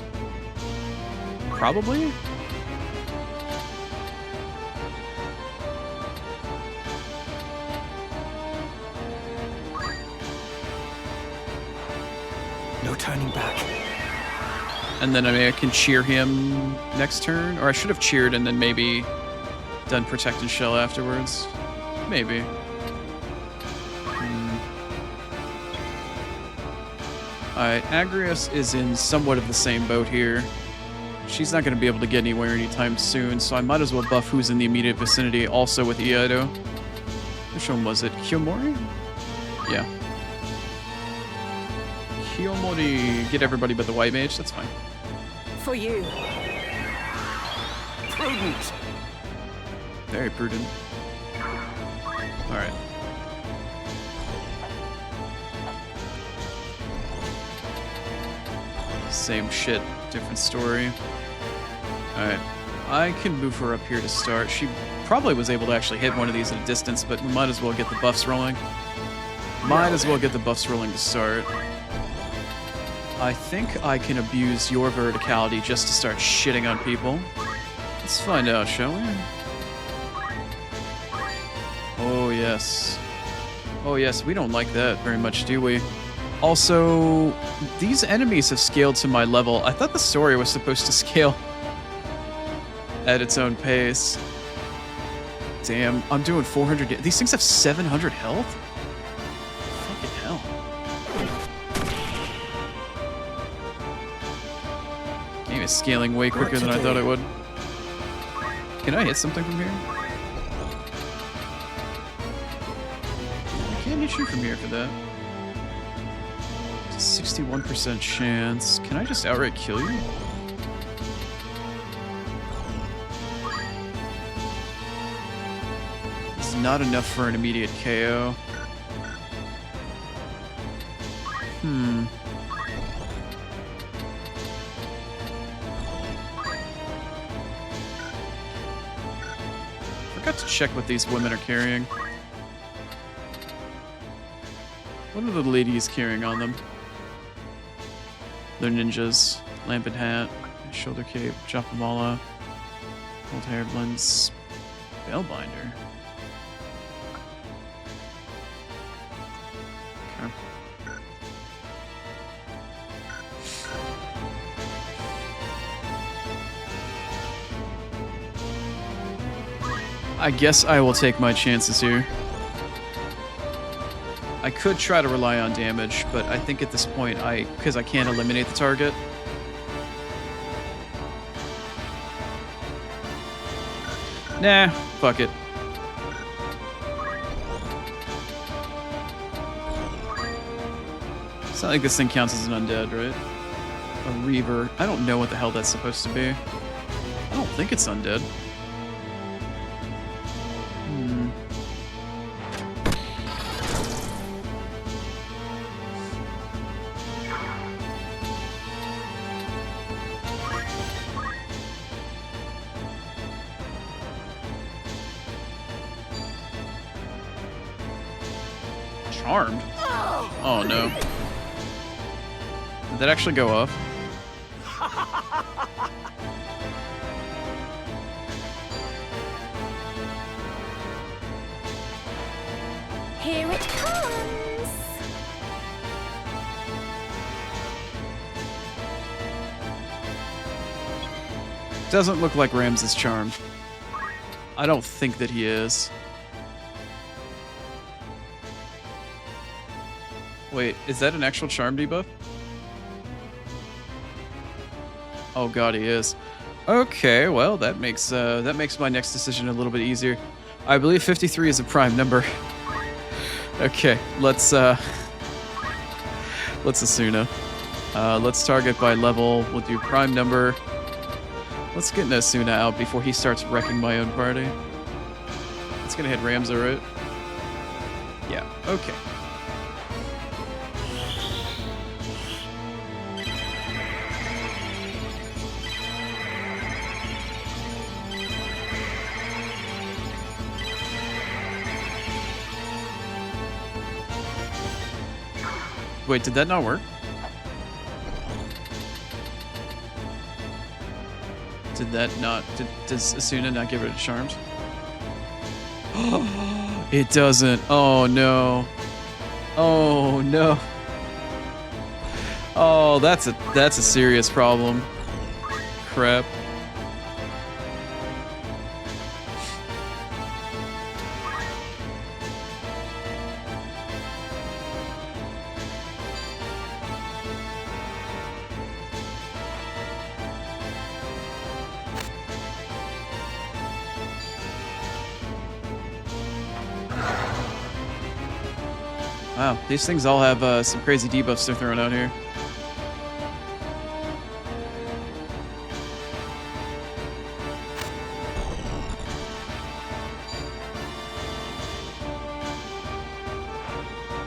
Speaker 1: Probably?
Speaker 7: No turning back.
Speaker 1: And then I can cheer him next turn? Or I should have cheered and then maybe done Protect and Shell afterwards. Maybe. Alright, Agrias is in somewhat of the same boat here. She's not going to be able to get anywhere anytime soon, so I might as well buff who's in the immediate vicinity also with Iaido. Which one was it? Kiyomori? Yeah. Kiyomori. Get everybody but the white mage, that's fine.
Speaker 6: For you.
Speaker 7: Prudent.
Speaker 1: Very prudent. Alright. Same shit, different story. Alright. I can move her up here to start. She probably was able to actually hit one of these at a distance, but we might as well get the buffs rolling. Might as well get the buffs rolling to start. I think I can abuse your verticality just to start shitting on people. Let's find out, shall we? Oh, yes. Oh, yes, we don't like that very much, do we? Also, these enemies have scaled to my level. I thought the story was supposed to scale at its own pace. Damn, I'm doing 400. These things have 700 health? Fucking hell. Game is scaling way quicker than I thought it would. Can I hit something from here? I can't hit you from here for that. 61% chance. Can I just outright kill you? It's not enough for an immediate KO. Forgot to check what these women are carrying. What are the ladies carrying on them? They're ninjas. Lamp and hat, shoulder cape, Japamala, gold hair blends, Bellbinder. Okay. I guess I will take my chances here. I could try to rely on damage, but I think at this point, because I can't eliminate the target. Nah, fuck it. It's not like this thing counts as an undead, right? A reaver. I don't know what the hell that's supposed to be. I don't think it's undead. Charmed? Oh no. Did that actually go off?
Speaker 3: Here it comes.
Speaker 1: Doesn't look like Rams is charmed. I don't think that he is. Wait, is that an actual charm debuff? Oh god, he is. Okay, well that makes my next decision a little bit easier. I believe 53 is a prime number. Okay, let's Asuna. Let's target by level. We'll do prime number. Let's get Asuna out before he starts wrecking my own party. It's gonna hit Ramza, right? Yeah, okay. Wait, did that not work? Did that not... does Asuna not get rid of charms? It doesn't. Oh, no. Oh, no. Oh, that's a serious problem. Crap. Wow, these things all have some crazy debuffs they're throwing out here.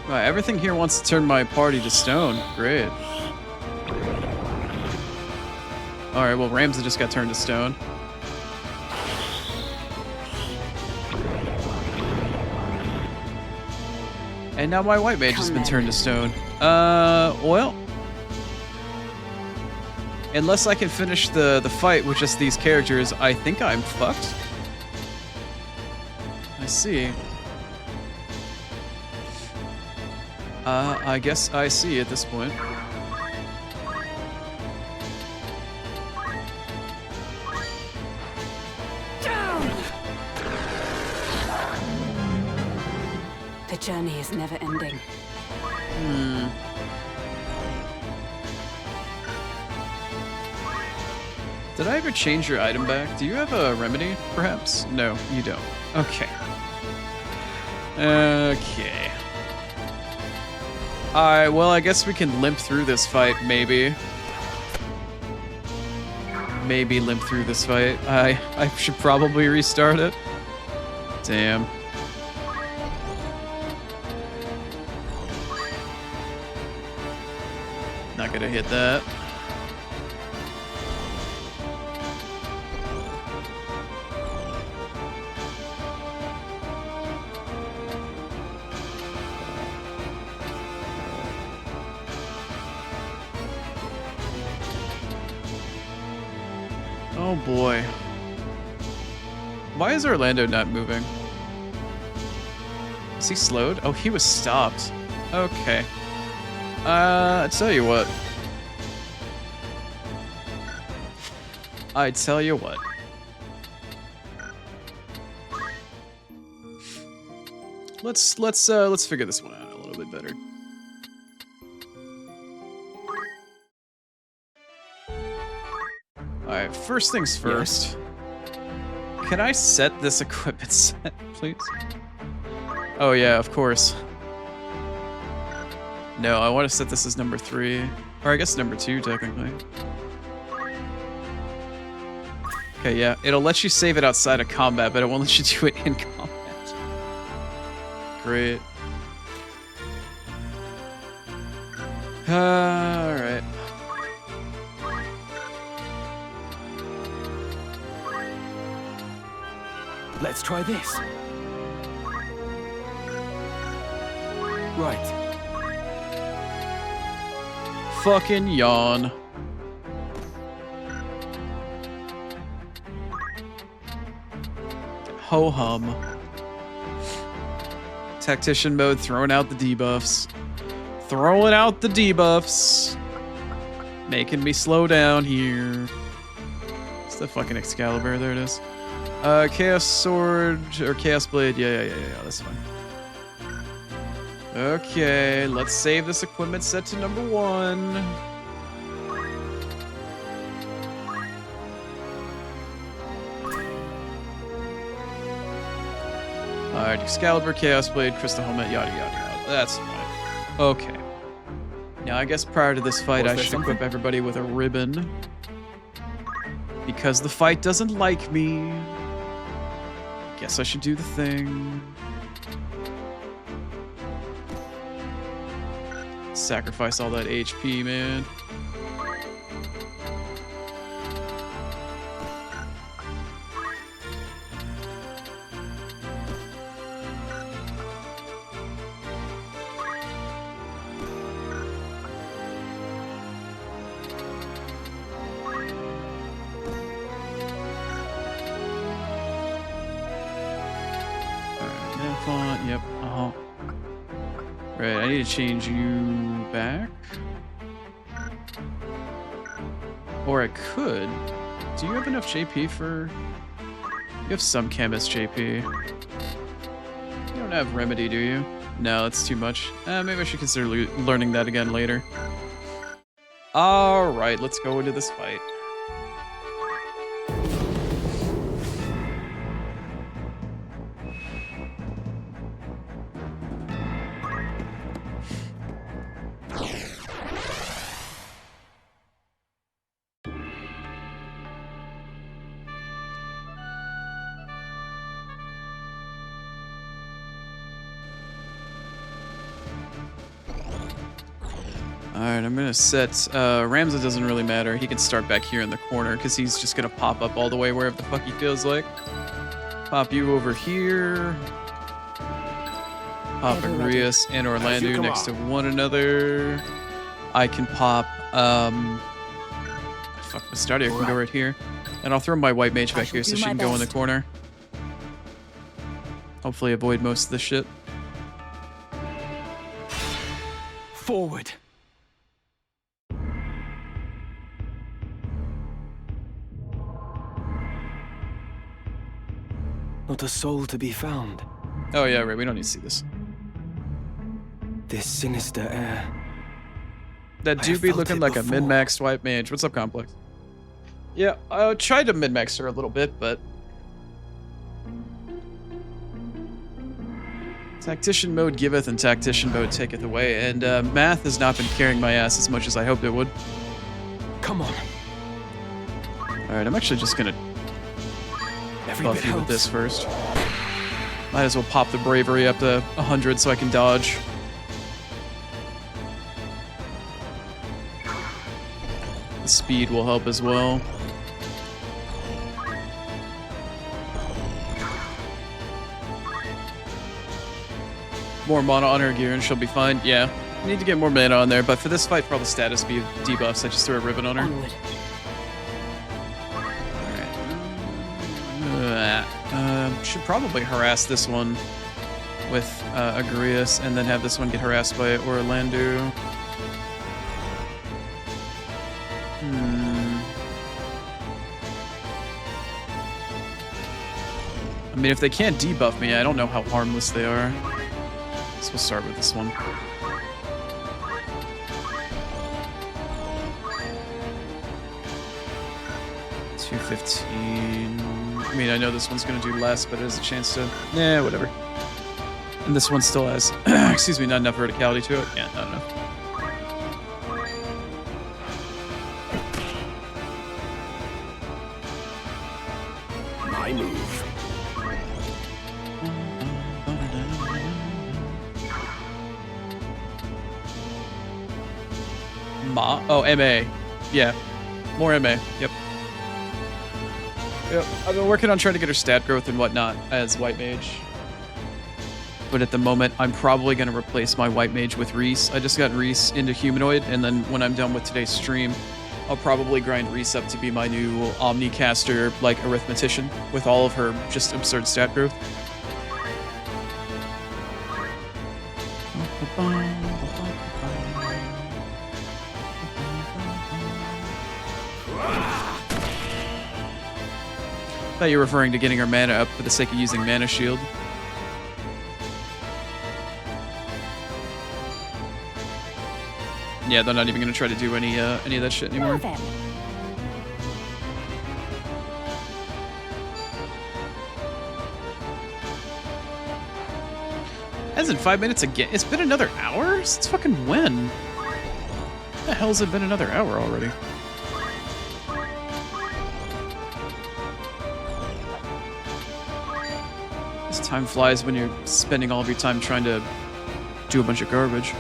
Speaker 1: Wow, everything here wants to turn my party to stone. Great. Alright, well, Ramza just got turned to stone. And now my white mage has been turned to stone. Well. Unless I can finish the fight with just these characters, I think I'm fucked. I see. I guess I see at this point.
Speaker 3: The journey is never ending.
Speaker 1: Did I ever change your item back? Do you have a remedy, perhaps? No, you don't. Okay. Okay. Alright, well, I guess we can limp through this fight, maybe. Maybe limp through this fight. I should probably restart it. Damn. Not gonna hit that. Oh boy. Why is Orlando not moving? Is he slowed? Oh, he was stopped. Okay. I tell you what. I tell you what. Let's figure this one out a little bit better. All right, first things first. Can I set this equipment set, please? Oh yeah, of course. No, I want to set this as number 3. Or I guess number 2, technically. Okay, yeah. It'll let you save it outside of combat, but it won't let you do it in combat. Great. Alright.
Speaker 7: Let's try this. Right.
Speaker 1: Fucking yawn. Ho hum. Tactician mode, throwing out the debuffs. Throwing out the debuffs. Making me slow down here. It's the fucking Excalibur, there it is. Chaos Sword, or Chaos Blade, yeah, that's fine. Okay, let's save this equipment set to number 1. Alright, Excalibur, Chaos Blade, Crystal Helmet, yada yada yada. That's fine. Okay. Now I guess prior to this fight I should equip everybody with a ribbon. Because the fight doesn't like me. Guess I should do the thing. Sacrifice all that HP, man. Yep. Right, I need to change you back. Or I could. Do you have enough JP for... You have some chemist JP. You don't have remedy, do you? No, that's too much. Maybe I should consider learning that again later. Alright, let's go into this fight. Alright, I'm gonna set, Ramza doesn't really matter. He can start back here in the corner, because he's just gonna pop up all the way wherever the fuck he feels like. Pop you over here. Pop Agrias and Orlando next to one another. I can pop, fuck, Bastardia can go right here. And I'll throw my white mage back here so she can go in the corner. Hopefully avoid most of the shit.
Speaker 7: Forward. Not a soul to be found.
Speaker 1: Oh yeah, right, we don't need to see this.
Speaker 7: This sinister air.
Speaker 1: That do be looking like a min-maxed white mage. What's up, Complex? Yeah, I tried to min-max her a little bit, but... Tactician mode giveth and tactician mode taketh away, and math has not been carrying my ass as much as I hoped it would.
Speaker 7: Come on.
Speaker 1: Alright, I'm actually just gonna buff you with this first. Might as well pop the bravery up to 100 so I can dodge. The speed will help as well. More mana on her gear and she'll be fine. Yeah, I need to get more mana on there, but for this fight, for all the status debuffs, I just threw a ribbon on her.
Speaker 3: Onward.
Speaker 1: Should probably harass this one with Agrias and then have this one get harassed by Orlando. I mean, if they can't debuff me, I don't know how harmless they are. So we'll start with this one. $215. I mean, I know this one's gonna do less, but it has a chance to... Nah, whatever. And this one still has, excuse me, not enough verticality to it. Yeah, not enough.
Speaker 9: My move.
Speaker 1: Oh, MA. Yeah. More MA. Yep. Yep. I've been working on trying to get her stat growth and whatnot as White Mage. But at the moment, I'm probably going to replace my White Mage with Reese. I just got Reese into Humanoid, and then when I'm done with today's stream, I'll probably grind Reese up to be my new Omnicaster, like, Arithmetician, with all of her just absurd stat growth. I thought you were referring to getting her mana up for the sake of using Mana Shield. Yeah, they're not even gonna try to do any of that shit anymore. Hasn't 5 minutes again? It's been another hour? Since fucking when? What the hell's it been another hour already? This time flies when you're spending all of your time trying to do a bunch of garbage.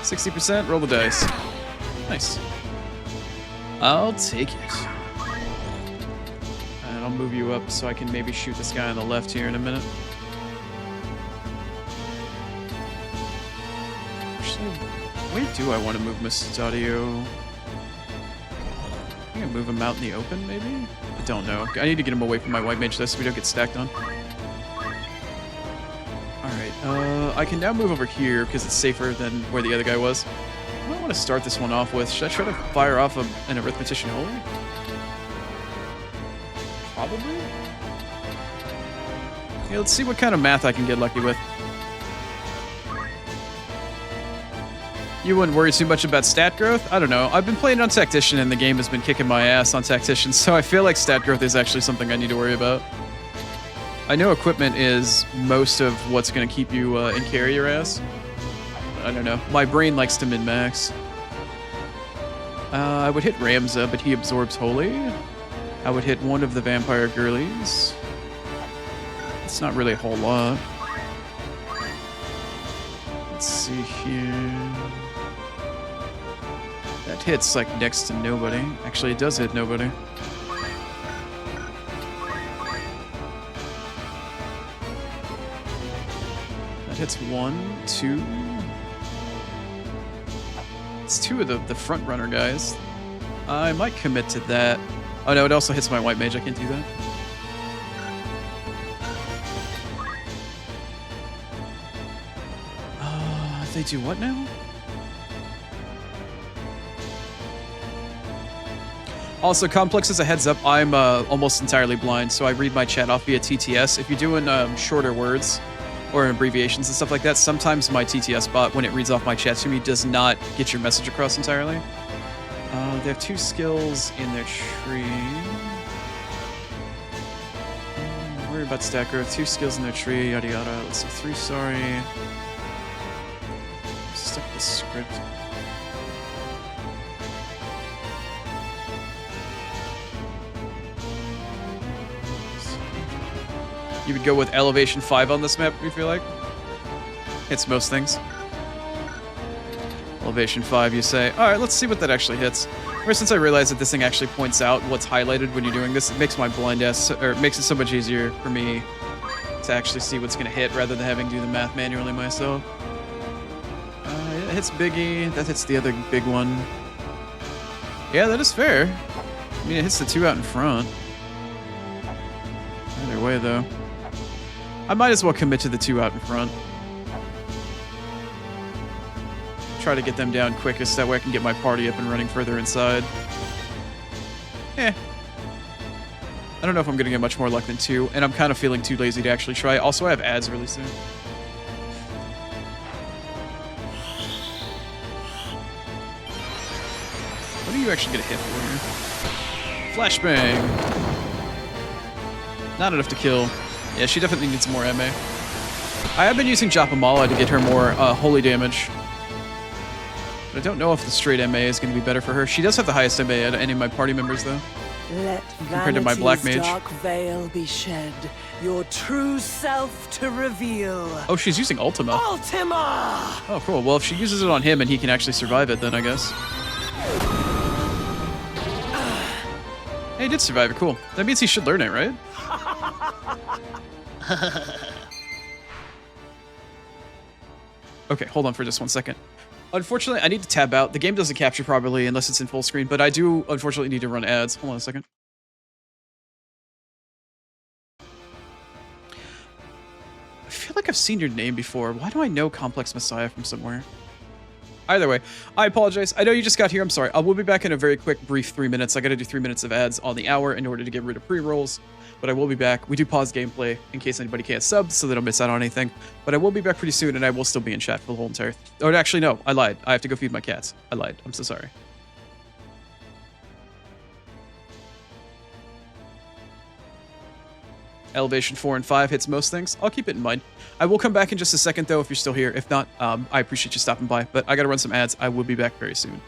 Speaker 1: 60%, roll the dice. Nice. I'll take it. And I'll move you up so I can maybe shoot this guy on the left here in a minute. Actually, where do I want to move Mustadio? I think I move him out in the open, maybe? I don't know. I need to get him away from my White Mage though so we don't get stacked on. Alright, I can now move over here because it's safer than where the other guy was. What do I want to start this one off with? Should I try to fire off an Arithmetician Holy? Probably? Yeah, let's see what kind of math I can get lucky with. You wouldn't worry too much about stat growth? I don't know. I've been playing on Tactician and the game has been kicking my ass on Tactician, so I feel like stat growth is actually something I need to worry about. I know equipment is most of what's going to keep you in carry your ass. I don't know. My brain likes to min-max. I would hit Ramza, but he absorbs Holy. I would hit one of the Vampire Girlies. It's not really a whole lot. Let's see here. That hits like next to nobody. Actually, it does hit nobody. Hits 1, 2. It's 2 of the front runner guys. I might commit to that. Oh no, it also hits my White Mage. I can't do that. They do what now? Also, Complex, as a heads up, I'm almost entirely blind, so I read my chat off via TTS. If you're doing shorter words or abbreviations and stuff like that, sometimes my TTS bot, when it reads off my chat to me, does not get your message across entirely. They have 2 skills in their tree. Worry about stat growth. 2 skills in their tree, yada yada. Let's see, 3 sorry. Stuck with the script. You would go with Elevation 5 on this map, you feel like? Hits most things. Elevation 5, you say. Alright, let's see what that actually hits. Ever since I realized that this thing actually points out what's highlighted when you're doing this, it makes my blind ass, or it makes it so much easier for me to actually see what's going to hit rather than having to do the math manually myself. It hits Biggie, that hits the other big one. Yeah, that is fair. I mean, it hits the 2 out in front. Either way, though. I might as well commit to the 2 out in front. Try to get them down quickest, that way I can get my party up and running further inside. I don't know if I'm gonna get much more luck than 2, and I'm kind of feeling too lazy to actually try. Also, I have ads really soon. What are you actually gonna hit for here? Flashbang! Not enough to kill. Yeah, she definitely needs more MA. I have been using Japamala to get her more holy damage. But I don't know if the straight MA is going to be better for her. She does have the highest MA out of any of my party members, though.
Speaker 6: Let
Speaker 1: Compared to my black mage.
Speaker 6: dark veil be shed, your true self to reveal.
Speaker 1: Oh, she's using Ultima.
Speaker 6: Ultima!
Speaker 1: Oh, cool. Well, if she uses it on him and he can actually survive it, then I guess. Hey, he did survive it. Cool. That means he should learn it, right? Okay, hold on for just 1 second. Unfortunately, I need to tab out. The game doesn't capture properly unless it's in full screen, but I do, unfortunately, need to run ads. Hold on a second. I feel like I've seen your name before. Why do I know Complex Messiah from somewhere? Either way, I apologize. I know you just got here. I'm sorry. I will be back in a very quick, brief 3 minutes. I got to do 3 minutes of ads on the hour in order to get rid of pre-rolls. But I will be back. We do pause gameplay in case anybody can't sub so they don't miss out on anything. But I will be back pretty soon, and I will still be in chat for the whole entire... Or actually, no. I lied. I have to go feed my cats. I lied. I'm so sorry. Elevation 4 and 5 hits most things. I'll keep it in mind. I will come back in just a second, though, if you're still here. If not, I appreciate you stopping by. But I got to run some ads. I will be back very soon.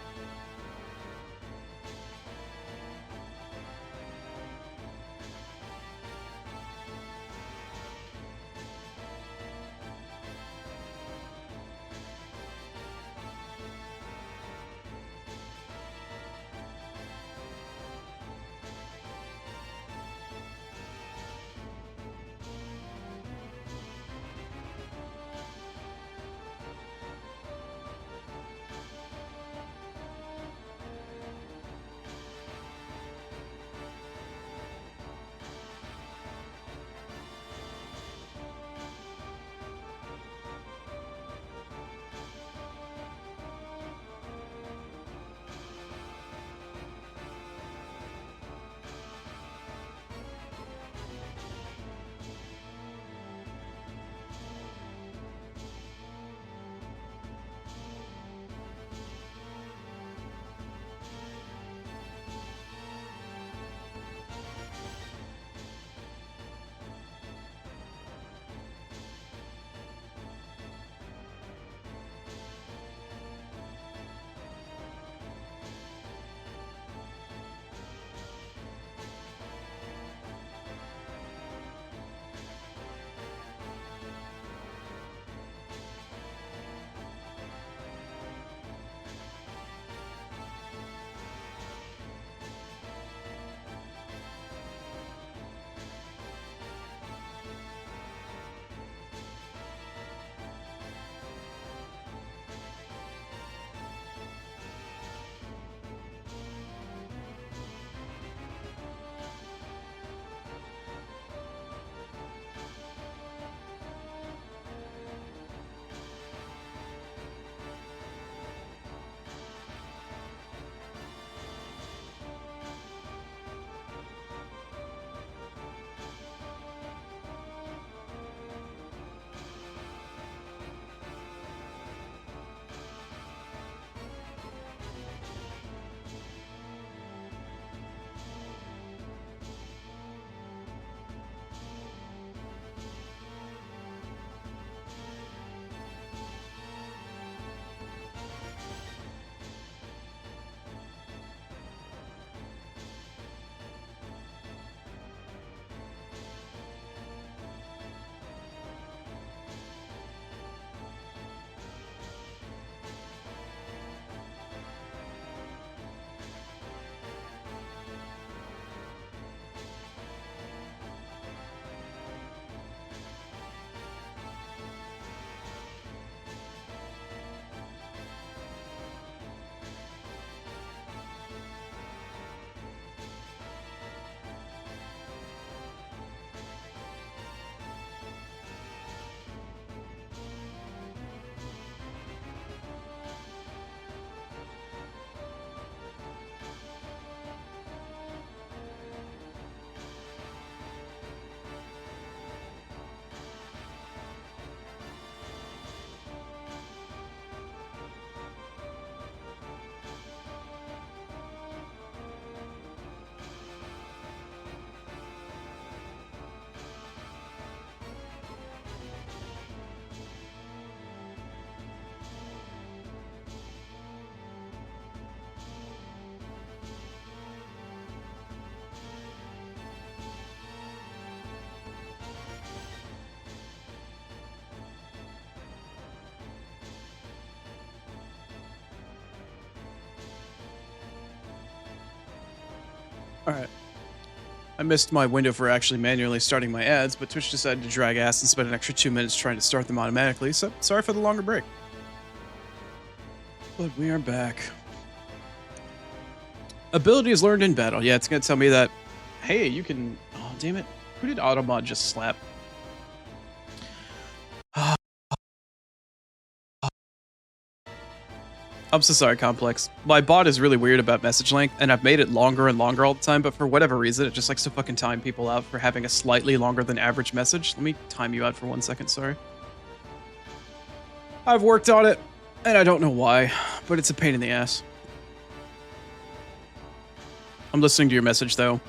Speaker 1: Alright. I missed my window for actually manually starting my ads, but Twitch decided to drag ass and spend an extra 2 minutes trying to start them automatically, so sorry for the longer break. But we are back. Abilities learned in battle. Yeah, it's gonna tell me that, hey, you can... Oh, damn it. Who did Automod just slap? I'm so sorry, Complex. My bot is really weird about message length, and I've made it longer and longer all the time, but for whatever reason, it just likes to fucking time people out for having a slightly longer than average message. Let me time you out for 1 second, sorry. I've worked on it, and I don't know why, but it's a pain in the ass. I'm listening to your message, though.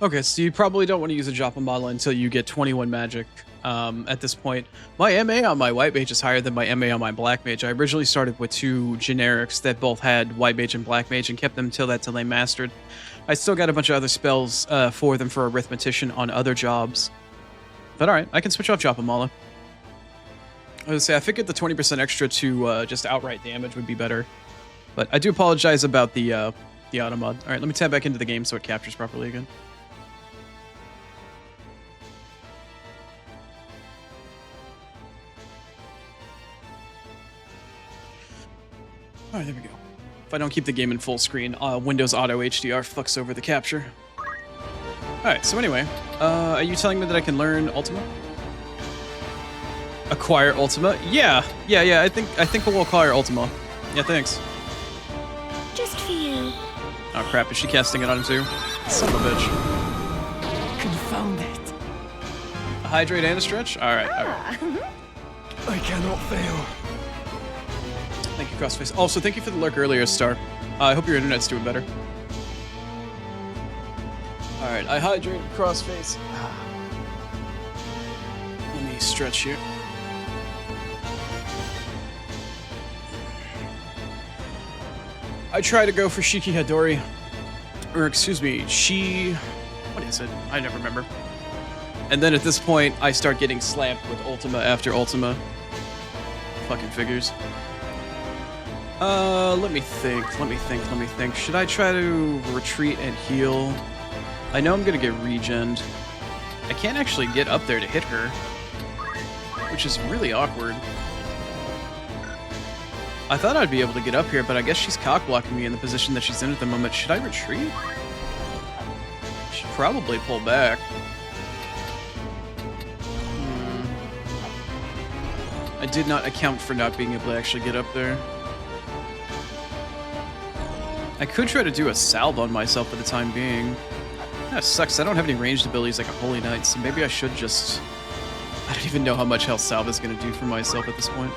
Speaker 1: Okay, so you probably don't want to use a Joppa model until you get 21 magic at this point. My MA on my White Mage is higher than my MA on my Black Mage. I originally started with 2 generics that both had White Mage and Black Mage and kept them till they mastered. I still got a bunch of other spells for them for Arithmetician on other jobs. But alright, I can switch off Joppa Mala. I would say I figured the 20% extra to just outright damage would be better. But I do apologize about the automod. Alright, let me tab back into the game so it captures properly again. Alright, there we go. If I don't keep the game in full screen, Windows Auto HDR fucks over the capture. Alright, so anyway, are you telling me that I can learn Ultima? Acquire Ultima? Yeah, I think we'll acquire Ultima. Yeah, thanks.
Speaker 3: Just for you.
Speaker 1: Oh crap, is she casting it on him too? Son of a bitch.
Speaker 6: Confound it.
Speaker 1: A hydrate and a stretch? Alright, alright.
Speaker 6: I cannot fail.
Speaker 1: Thank you, Crossface. Also, thank you for the lurk earlier, Star. I hope your internet's doing better. Alright, I hydrate Crossface. Let me stretch here. I try to go for Shiki Hadori. Or, excuse me, what is it? I never remember. And then at this point, I start getting slapped with Ultima after Ultima. Fucking figures. Let me think. Should I try to retreat and heal? I know I'm gonna get regened. I can't actually get up there to hit her, which is really awkward. I thought I'd be able to get up here, but I guess she's cock-blocking me in the position that she's in at the moment. Should I retreat? Should probably pull back. I did not account for not being able to actually get up there. I could try to do a salve on myself for the time being. That sucks. I don't have any ranged abilities like a Holy Knight, so maybe I should just... I don't even know how much health salve is going to do for myself at this point.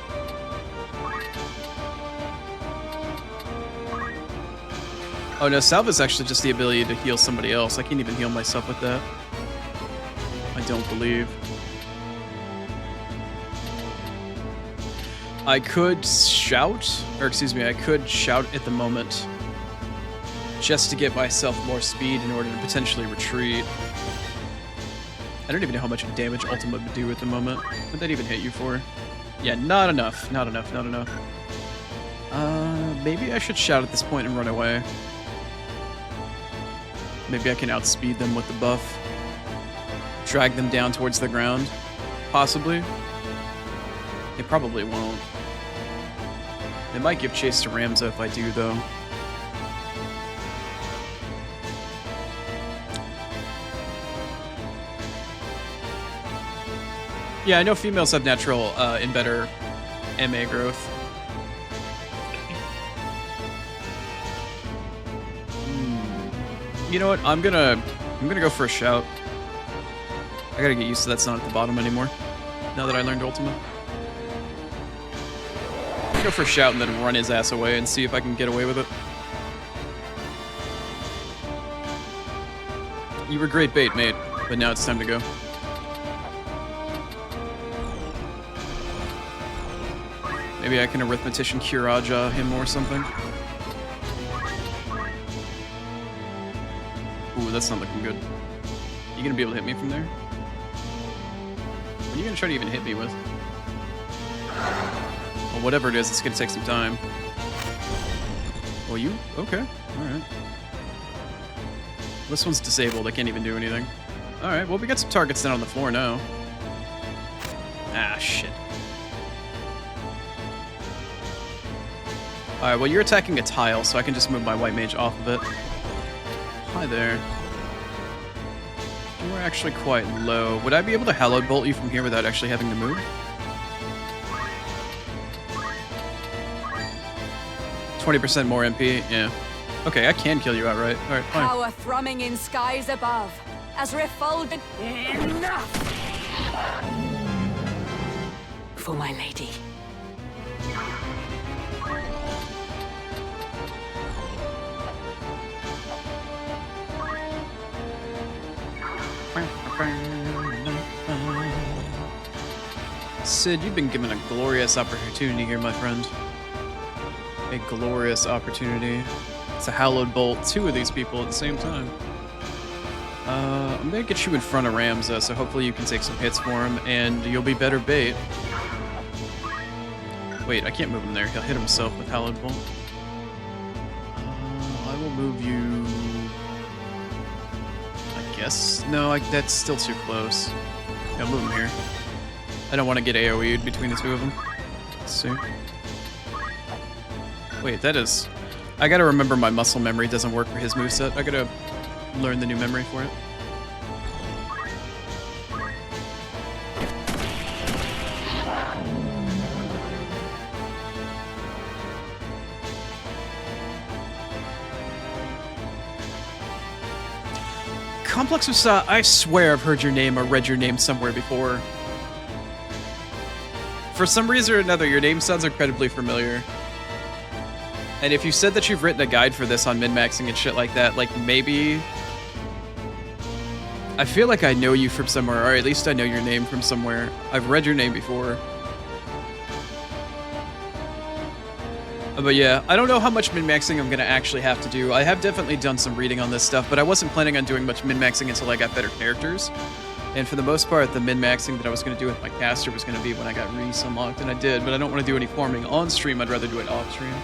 Speaker 1: Oh no, salve is actually just the ability to heal somebody else. I can't even heal myself with that. I don't believe. I could shout, or excuse me, I could shout at the moment. Just to get myself more speed in order to potentially retreat. I don't even know how much damage Ultima would do at the moment. What'd that even hit you for? Yeah, not enough. Not enough. Maybe I should shout at this point and run away. Maybe I can outspeed them with the buff. Drag them down towards the ground. Possibly. They probably won't. They might give chase to Ramza if I do, though. Yeah, I know females have natural and better MA growth. You know what? I'm gonna go for a shout. I gotta get used to that's not at the bottom anymore. Now that I learned Ultima. Go for a shout and then run his ass away and see if I can get away with it. You were great bait, mate, but now it's time to go. Maybe I can arithmetician Kiraja him or something. Ooh, that's not looking good. You gonna be able to hit me from there? What are you gonna try to even hit me with? Well, whatever it is, it's gonna take some time. Oh, you? Okay. Alright. This one's disabled. I can't even do anything. Alright, well, we got some targets down on the floor now. Ah, shit. Alright, well, you're attacking a tile, so I can just move my white mage off of it. Hi there. You were actually quite low. Would I be able to Hallowed Bolt you from here without actually having to move? 20% more MP? Yeah. Okay, I can kill you outright. Alright, fine.
Speaker 6: Power thrumming in skies above, as refulgent. Enough! For my lady.
Speaker 1: Sid, you've been given a glorious opportunity here, my friend. A glorious opportunity. It's a Hallowed Bolt 2 of these people at the same time. I'm gonna get you in front of Ramza, so hopefully you can take some hits for him, and you'll be better bait. Wait, I can't move him there. He'll hit himself with Hallowed Bolt. I will move you... I guess? No, that's still too close. Yeah, I'll move him here. I don't want to get AoE'd between the two of them. Let's see. Wait, that is... I gotta remember my muscle memory doesn't work for his moveset. I gotta learn the new memory for it. Complex Usa, I swear I've heard your name or read your name somewhere before. For some reason or another, your name sounds incredibly familiar. And if you said that you've written a guide for this on min-maxing and shit like that, like maybe... I feel like I know you from somewhere, or at least I know your name from somewhere. I've read your name before. But yeah, I don't know how much min-maxing I'm gonna actually have to do. I have definitely done some reading on this stuff, but I wasn't planning on doing much min-maxing until I got better characters. And for the most part, the min-maxing that I was gonna do with my caster was gonna be when I got Reese unlocked, and I did, but I don't want to do any farming on stream, I'd rather do it off stream.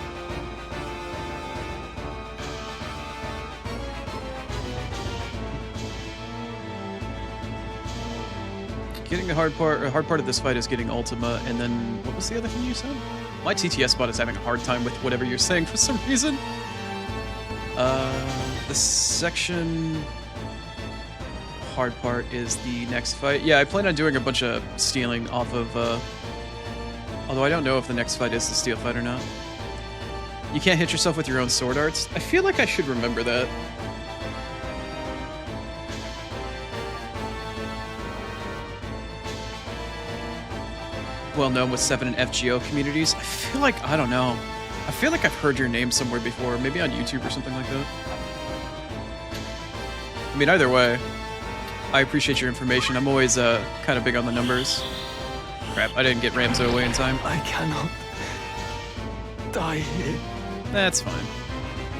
Speaker 1: Getting the hard part of this fight is getting Ultima, and then, what was the other thing you said? My TTS bot is having a hard time with whatever you're saying for some reason. The section hard part is the next fight. Yeah, I plan on doing a bunch of stealing off of, although I don't know if the next fight is the steel fight or not. You can't hit yourself with your own sword arts? I feel like I should remember that. Well known with 7 and FGO communities. I feel like, I don't know. I feel like I've heard your name somewhere before, maybe on YouTube or something like that. I mean, either way, I appreciate your information. I'm always kind of big on the numbers. Crap, I didn't get Ramzo away in time.
Speaker 7: I cannot die here.
Speaker 1: That's fine.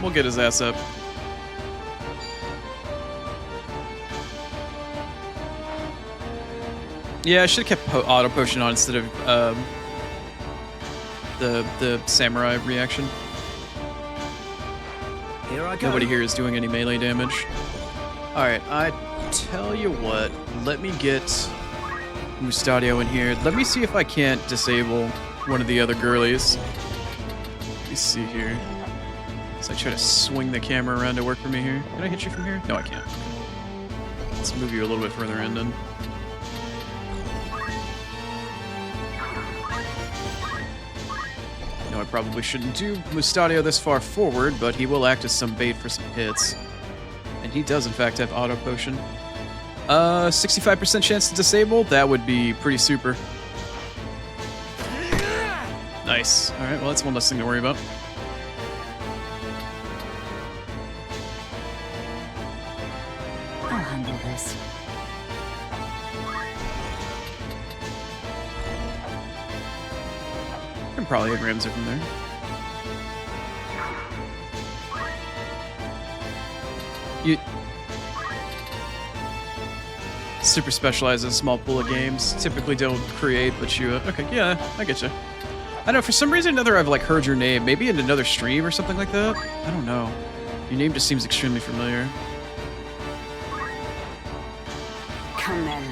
Speaker 1: We'll get his ass up. Yeah, I should have kept auto potion on instead of the samurai reaction.
Speaker 8: Here I go.
Speaker 1: Nobody here is doing any melee damage. Alright, I tell you what, let me get Mustadio in here. Let me see if I can't disable one of the other girlies. Let me see here. So I try to swing the camera around to work for me here. Can I hit you from here? No, I can't. Let's move you a little bit further in then. I probably shouldn't do Mustadio this far forward, but he will act as some bait for some hits. And he does, in fact, have auto potion. 65% chance to disable? That would be pretty super. Nice. Alright, well, that's one less thing to worry about.
Speaker 3: I'll handle this.
Speaker 1: I can probably hit Ramsey from there. You super specialize in a small pool of games. Typically don't create, but you okay, yeah, I get you. I know, for some reason or another I've like heard your name, maybe in another stream or something like that. I don't know. Your name just seems extremely familiar.
Speaker 3: Come then.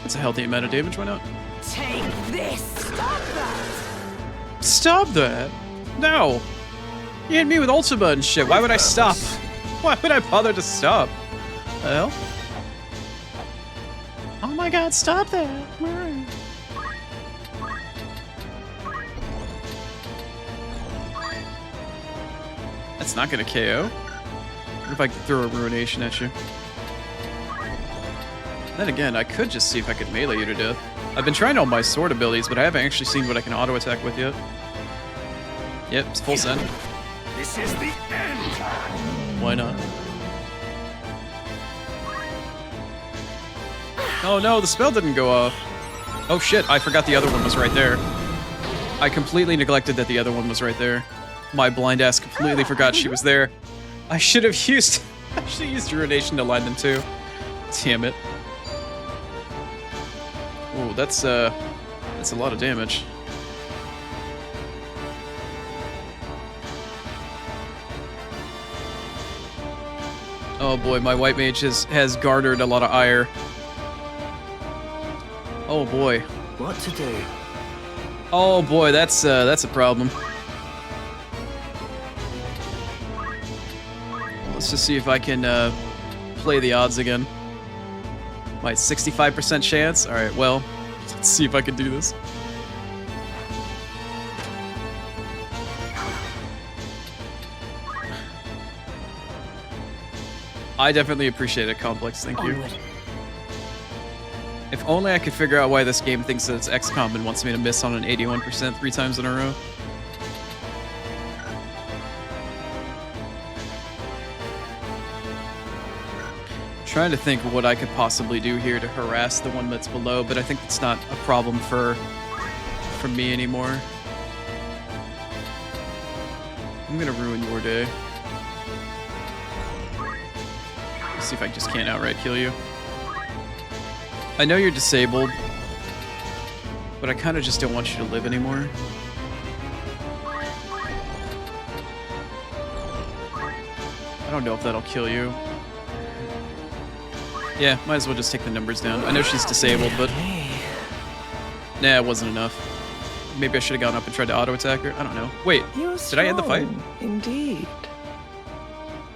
Speaker 1: That's a healthy amount of damage, why not?
Speaker 6: Take this! Stop that!
Speaker 1: Stop that! No! You hit me with Ultima and shit, why would I stop? Why would I bother to stop? The hell? Oh my god, stop that! That's not gonna KO. What if I throw a Ruination at you? Then again, I could just see if I could melee you to death. I've been trying all my sword abilities, but I haven't actually seen what I can auto attack with yet. Yep, it's full send.
Speaker 9: This is the end!
Speaker 1: Why not? Oh no, the spell didn't go off. Oh shit, I forgot the other one was right there. I completely neglected that the other one was right there. My blind ass completely forgot she was there. I should have used Ruination to line them too. Damn it. Ooh, that's a lot of damage. Oh boy, my white mage has garnered a lot of ire. Oh boy.
Speaker 8: What to do?
Speaker 1: Oh boy, that's a problem. Let's just see if I can play the odds again. My 65% chance? Alright, well, let's see if I can do this. I definitely appreciate it, Complex, thank you.
Speaker 3: Onward.
Speaker 1: If only I could figure out why this game thinks that it's XCOM and wants me to miss on an 81% 3 times in a row. Trying to think what I could possibly do here to harass the one that's below, but I think it's not a problem for me anymore. I'm gonna ruin your day. Let's see if I just can't outright kill you. I know you're disabled, but I kind of just don't want you to live anymore. I don't know if that'll kill you. Yeah, might as well just take the numbers down. I know she's disabled, but... Nah, it wasn't enough. Maybe I should have gone up and tried to auto-attack her. I don't know. Wait, did I end the fight?
Speaker 6: Indeed.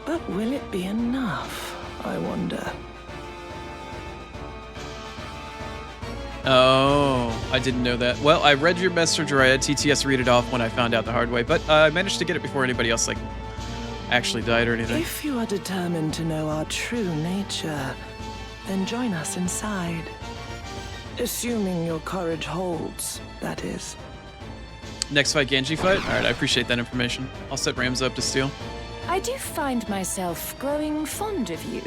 Speaker 6: But will it be enough, I wonder?
Speaker 1: Oh, I didn't know that. Well, I read your message, or I had TTS read it off when I found out the hard way, but I managed to get it before anybody else, like, actually died or anything.
Speaker 6: If you are determined to know our true nature, then join us inside. Assuming your courage holds, that is.
Speaker 1: Next fight, Genji fight? Alright, I appreciate that information. I'll set Rams up to steal.
Speaker 3: I do find myself growing fond of you.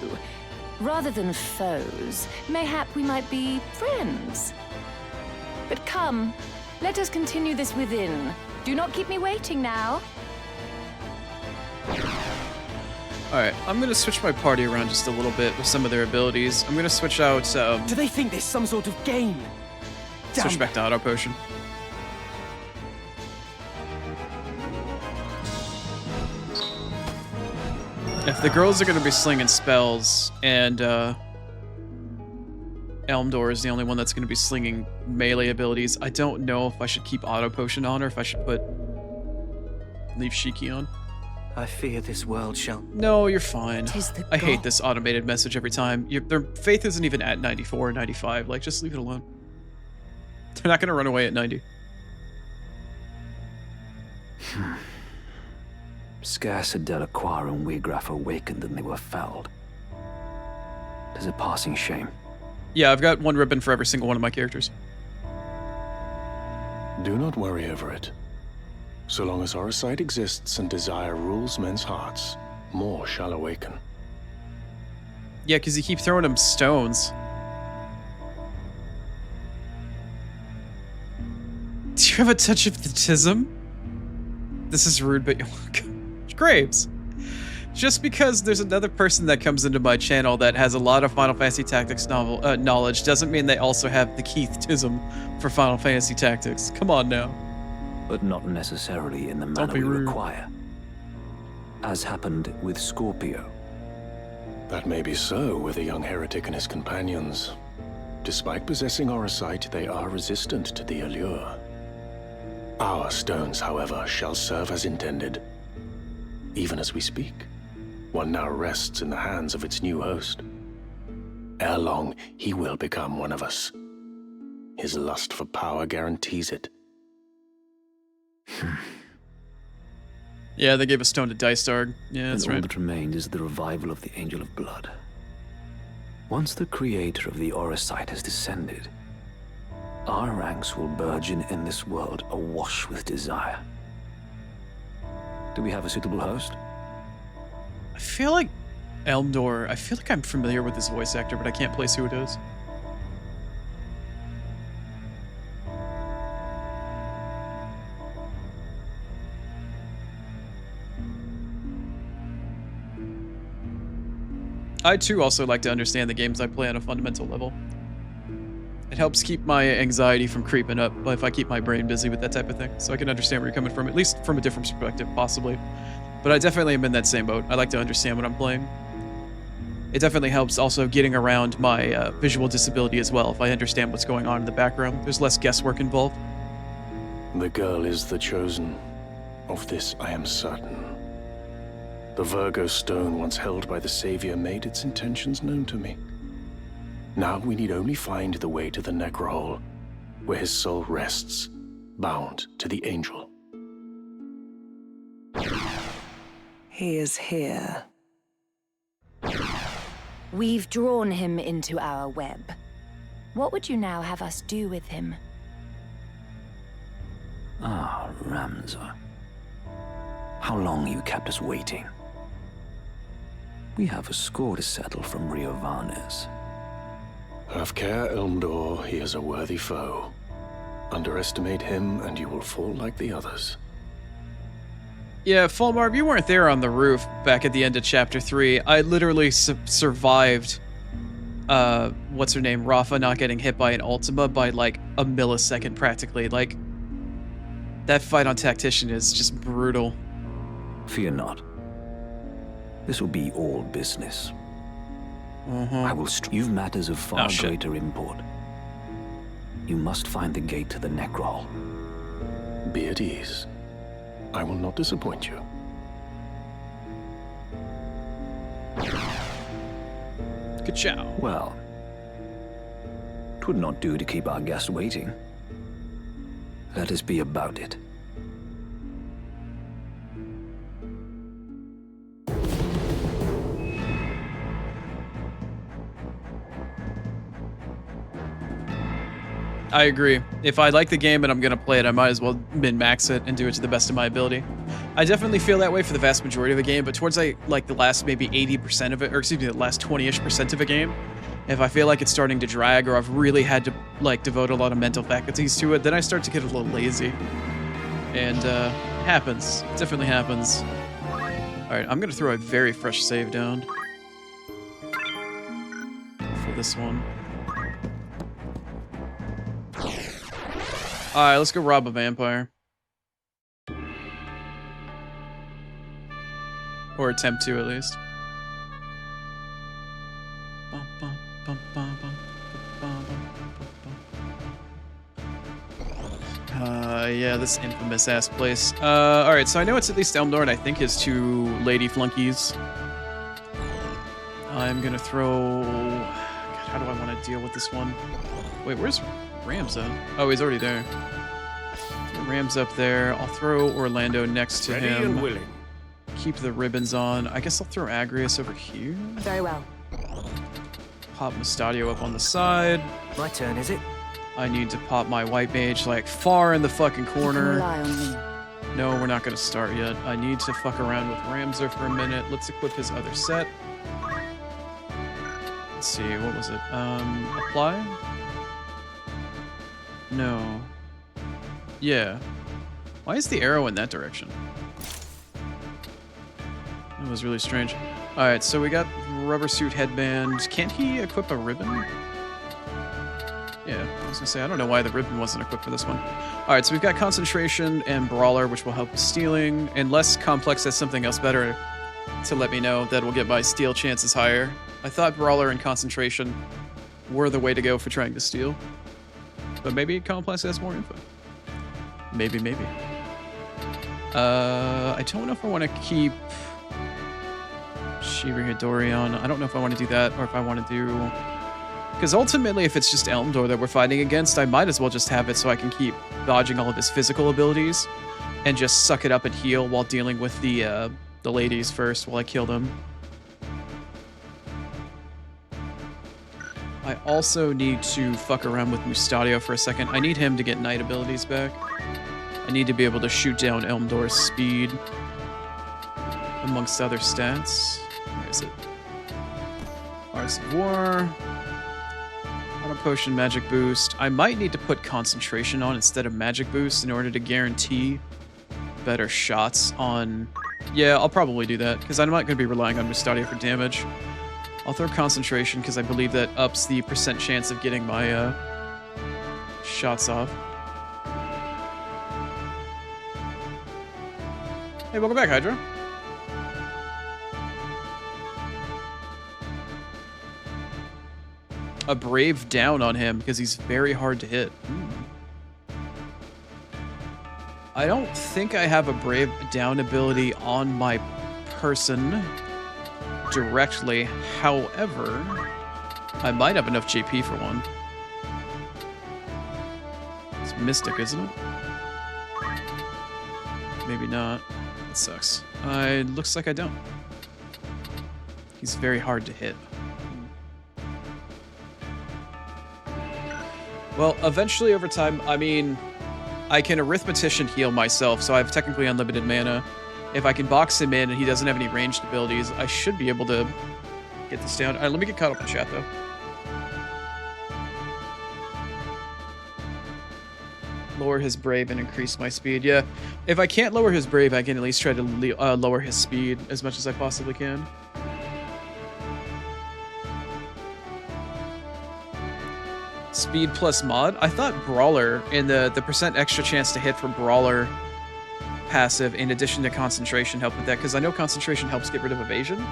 Speaker 3: Rather than foes, mayhap we might be friends. But come, let us continue this within. Do not keep me waiting now.
Speaker 1: Alright, I'm gonna switch my party around just a little bit with some of their abilities. I'm gonna switch out,
Speaker 7: Do they think there's some sort of game?
Speaker 1: switch back to Auto Potion. If the girls are gonna be slinging spells, and Elmdor is the only one that's gonna be slinging melee abilities, I don't know if I should keep Auto Potion on or if I should leave Shiki on.
Speaker 8: I fear this world shall...
Speaker 1: No, you're fine.
Speaker 3: 'Tis the
Speaker 1: I hate
Speaker 3: god.
Speaker 1: this automated message every time. Their faith isn't even at 94 or 95. Like, just leave it alone. They're not gonna run away at 90.
Speaker 2: Scarce had Delacroix and Wiegraf awakened than they were felled. 'Tis a passing shame.
Speaker 1: Yeah, I've got one ribbon for every single one of my characters.
Speaker 5: Do not worry over it. So long as Orisite exists and desire rules men's hearts, more shall awaken.
Speaker 1: Yeah, because you keep throwing him stones. Do you have a touch of Vtuber? This is rude, but Grapes. Just because there's another person that comes into my channel that has a lot of Final Fantasy Tactics knowledge doesn't mean they also have the Keith-tism for Final Fantasy Tactics. Come on now.
Speaker 2: But not necessarily in the manner we require. As happened with Scorpio.
Speaker 5: That may be so with a young heretic and his companions. Despite possessing Orisite, they are resistant to the allure. Our stones, however, shall serve as intended. Even as we speak, one now rests in the hands of its new host. Ere long, he will become one of us. His lust for power guarantees it.
Speaker 1: Yeah, they gave a stone to Dice Dog. Yeah, that's
Speaker 2: and
Speaker 1: right.
Speaker 2: all that remains is the revival of the Angel of Blood. Once the creator of the Orisite has descended, our ranks will burgeon in this world awash with desire. Do we have a suitable host?
Speaker 1: I feel like Elmdor, I feel like I'm familiar with this voice actor, but I can't place who it is. I too also like to understand the games I play on a fundamental level. It helps keep my anxiety from creeping up if I keep my brain busy with that type of thing, so I can understand where you're coming from, at least from a different perspective, possibly. But I definitely am in that same boat. I like to understand what I'm playing. It definitely helps also getting around my visual disability as well. If I understand what's going on in the background, there's less guesswork involved.
Speaker 5: The girl is the chosen. Of this I am certain. The Virgo stone once held by the Savior made its intentions known to me. Now we need only find the way to the Necrohole, where his soul rests, bound to the Angel.
Speaker 6: He is here.
Speaker 3: We've drawn him into our web. What would you now have us do with him?
Speaker 2: Ah, Ramza. How long you kept us waiting? We have a score to settle from Rio Varnes.
Speaker 5: Have care, Elmdor, he is a worthy foe. Underestimate him and you will fall like the others.
Speaker 1: Yeah, Fulmarv, you weren't there on the roof back at the end of Chapter 3. I literally survived, what's her name, Rafa not getting hit by an Ultima by like a millisecond practically. Like, that fight on Tactician is just brutal.
Speaker 2: Fear not. This will be all business. I will you've matters of far greater import. You must find the gate to the Necrohole.
Speaker 5: Be at ease. I will not disappoint you.
Speaker 1: Good chow.
Speaker 2: Well, 'twould not do to keep our guest waiting. Let us be about it.
Speaker 1: I agree. If I like the game and I'm gonna play it, I might as well min-max it and do it to the best of my ability. I definitely feel that way for the vast majority of the game, but towards like the last maybe 80% of it, or excuse me, the last 20-ish% of a game, if I feel like it's starting to drag or I've really had to like devote a lot of mental faculties to it, then I start to get a little lazy. And it happens. It definitely happens. Alright, I'm gonna throw a very fresh save down for this one. Alright, let's go rob a vampire. Or attempt to, at least. Yeah, this infamous ass place. Alright, so I know it's at least Elmdor, and I think his two lady flunkies. I'm gonna throw... God, how do I want to deal with this one? Wait, where's Rams at? Oh, he's already there. Rams up there. I'll throw Orlando next to
Speaker 9: Ready
Speaker 1: him.
Speaker 9: and willing.
Speaker 1: Keep the ribbons on. I guess I'll throw Agrius over here.
Speaker 3: Very well.
Speaker 1: pop Mustadio up on the side.
Speaker 8: My turn, is it?
Speaker 1: I need to pop my white mage like far in the fucking
Speaker 3: You can
Speaker 1: corner.
Speaker 3: rely on me.
Speaker 1: No, we're not gonna start yet. I need to fuck around with Ramzer for a minute. Let's equip his other set. Let's see, what was it? Apply? No. Yeah. Why is the arrow in that direction? That was really strange. Alright, so we got rubber suit headband. Can't he equip a ribbon? Yeah, I was gonna say, I don't know why the ribbon wasn't equipped for this one. Alright, so we've got concentration and brawler, which will help with stealing. Unless Complex has something else better to let me know that will get my steal chances higher. I thought brawler and concentration were the way to go for trying to steal. But maybe Complex has more info. Maybe, maybe. I don't know if I want to keep Shiva Hidori on. I don't know if I want to do that or if I want to do... Because ultimately, if it's just Elmdor that we're fighting against, I might as well just have it so I can keep dodging all of his physical abilities and just suck it up and heal while dealing with the ladies first while I kill them. I also need to fuck around with Mustadio for a second. I need him to get knight abilities back. I need to be able to shoot down Elmdor's speed amongst other stats. Where is it? Arts of War. Auto Potion, Magic Boost. I might need to put Concentration on instead of Magic Boost in order to guarantee better shots on... Yeah, I'll probably do that, because I'm not going to be relying on Mustadio for damage. I'll throw Concentration, because I believe that ups the % chance of getting my shots off. Hey, welcome back, Hydra. A Brave down on him because he's very hard to hit. I don't think I have a Brave down ability on my person directly. However, I might have enough JP for one. It's Mystic, isn't it? Maybe not. That sucks. Looks like I don't. He's very hard to hit. Well, eventually over time, I mean, I can Arithmetician heal myself, so I have technically unlimited mana. If I can box him in and he doesn't have any ranged abilities, I should be able to get this down. Alright, let me get caught up in chat, though. Lower his Brave and increase my speed. Yeah, if I can't lower his Brave, I can at least try to lower his speed as much as I possibly can. Speed plus mod? I thought Brawler and the % extra chance to hit for Brawler passive in addition to Concentration helped with that, because I know Concentration helps get rid of evasion.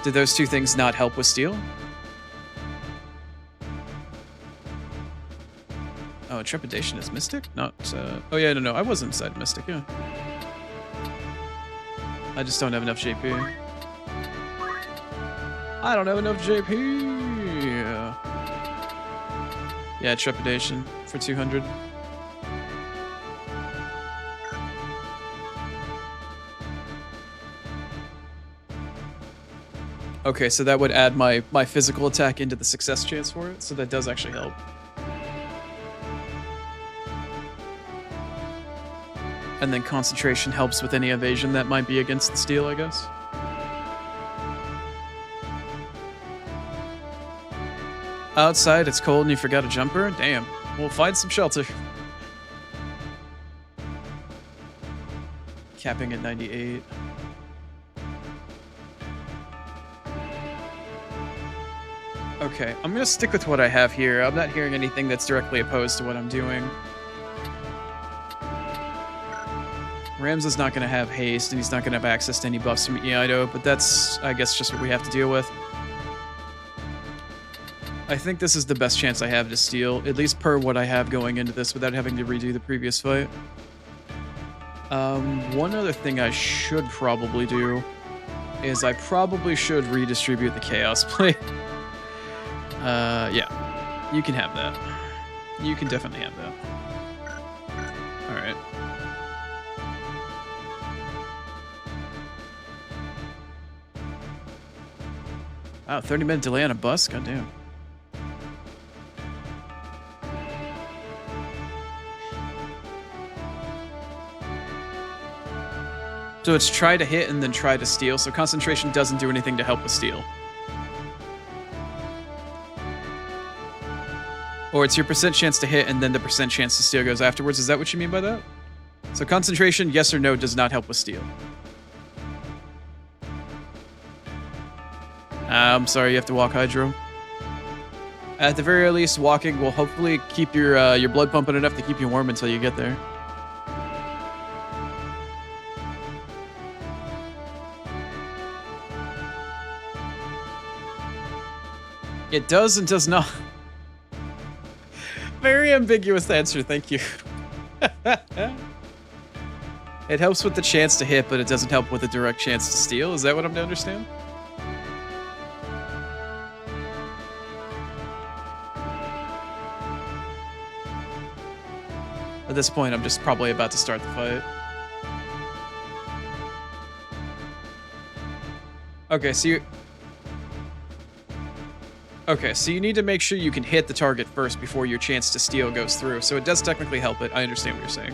Speaker 1: Did those two things not help with steal? Oh, Trepidation is Mystic? Not, oh yeah, no, I was inside Mystic, yeah. I just don't have enough JP. I don't have enough JP! Yeah, Trepidation for 200. Okay, so that would add my physical attack into the success chance for it, so that does actually help. And then Concentration helps with any evasion that might be against the steal, I guess. Outside, it's cold and you forgot a jumper? Damn. We'll find some shelter. Capping at 98. Okay, I'm gonna stick with what I have here. I'm not hearing anything that's directly opposed to what I'm doing. Rams is not gonna have haste, and he's not gonna have access to any buffs from Eido, but that's, I guess, just what we have to deal with. I think this is the best chance I have to steal, at least per what I have going into this without having to redo the previous fight. One other thing I should probably do is I probably should redistribute the Chaos Plate. Yeah, you can have that. You can definitely have that. Alright. Wow, 30-minute delay on a bus? Goddamn. So it's try to hit and then try to steal. So concentration doesn't do anything to help with steal. Or it's your percent chance to hit and then the percent chance to steal goes afterwards. Is that what you mean by that? So concentration, yes or no, does not help with steal. I'm sorry, you have to walk, Hydro. At the very least, walking will hopefully keep your blood pumping enough to keep you warm until you get there. It does and does not. Very ambiguous answer, thank you. It helps with the chance to hit, but it doesn't help with a direct chance to steal. Is that what I'm to understand? At this point, I'm just probably about to start the fight. Okay, so you need to make sure you can hit the target first before your chance to steal goes through. So it does technically help it. I understand what you're saying.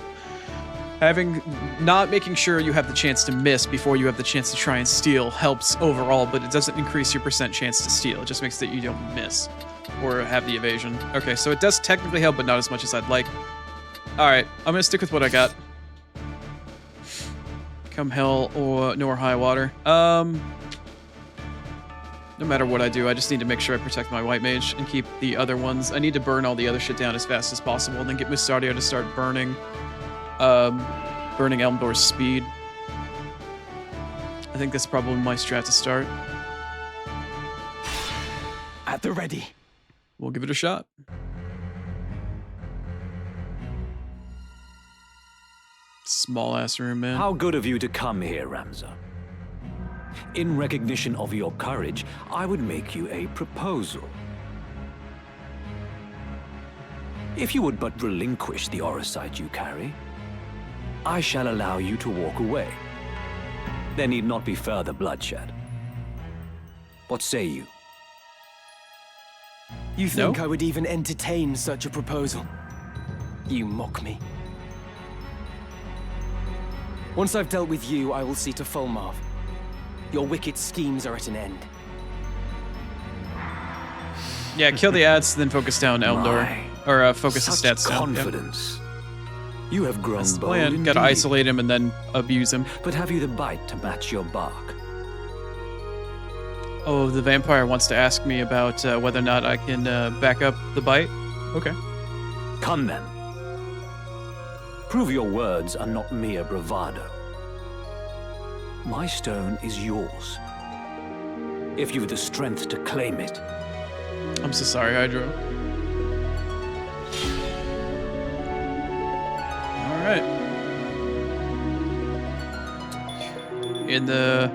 Speaker 1: Not making sure you have the chance to miss before you have the chance to try and steal helps overall, but it doesn't increase your percent chance to steal. It just makes that you don't miss or have the evasion. Okay, so it does technically help, but not as much as I'd like. Alright, I'm gonna stick with what I got. Come hell or nor high water. No matter what I do, I just need to make sure I protect my white mage and keep the other ones. I need to burn all the other shit down as fast as possible and then get Mustadio to start burning Elmdor's speed. I think that's probably my strat to start.
Speaker 7: At the ready.
Speaker 1: We'll give it a shot. Small ass room, man.
Speaker 2: How good of you to come here, Ramza. In recognition of your courage, I would make you a proposal. If you would but relinquish the Orosite you carry, I shall allow you to walk away. There need not be further bloodshed. What say you?
Speaker 7: You think I would even entertain such a proposal? You mock me. Once I've dealt with you, I will see to Fulmarv. Your wicked schemes are at an end.
Speaker 1: Yeah, kill the ads, then focus down Elmdor. Or focus the stats down.
Speaker 2: Confidence. You have grown
Speaker 1: That's the
Speaker 2: bold
Speaker 1: plan. Gotta
Speaker 2: indeed.
Speaker 1: isolate him and then abuse him.
Speaker 2: But have you the bite to match your bark?
Speaker 1: Oh, the vampire wants to ask me about whether or not I can back up the bite. Okay.
Speaker 2: Come then. Prove your words are not mere bravado. My stone is yours. If you've the strength to claim it.
Speaker 1: I'm so sorry, Hydro. Alright. In the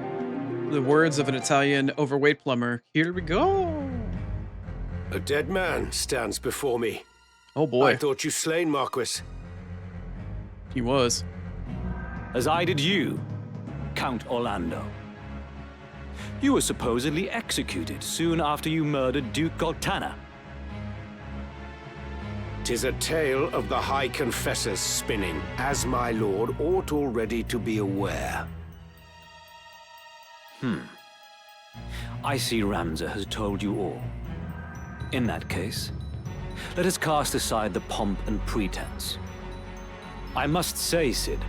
Speaker 1: words of an Italian overweight plumber, here we go.
Speaker 9: A dead man stands before me.
Speaker 1: Oh boy.
Speaker 9: I thought you slain, Marquis.
Speaker 1: He was.
Speaker 2: As I did you, Count Orlando. You were supposedly executed soon after you murdered Duke Goltana.
Speaker 9: 'Tis a tale of the High Confessor's spinning, as my lord ought already to be aware.
Speaker 2: I see Ramza has told you all. In that case, let us cast aside the pomp and pretense. I must say, Cid,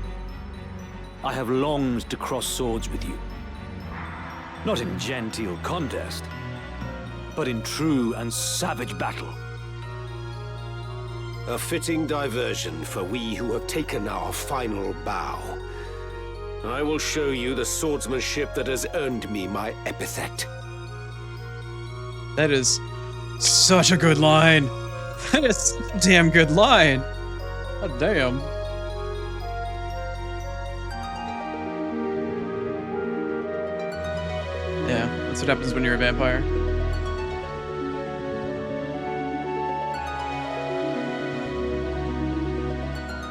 Speaker 2: I have longed to cross swords with you. Not in genteel contest, but in true and savage battle.
Speaker 9: A fitting diversion for we who have taken our final bow. I will show you the swordsmanship that has earned me my epithet.
Speaker 1: That is such a good line. That is such a damn good line. God damn. Yeah, that's what happens when you're a vampire.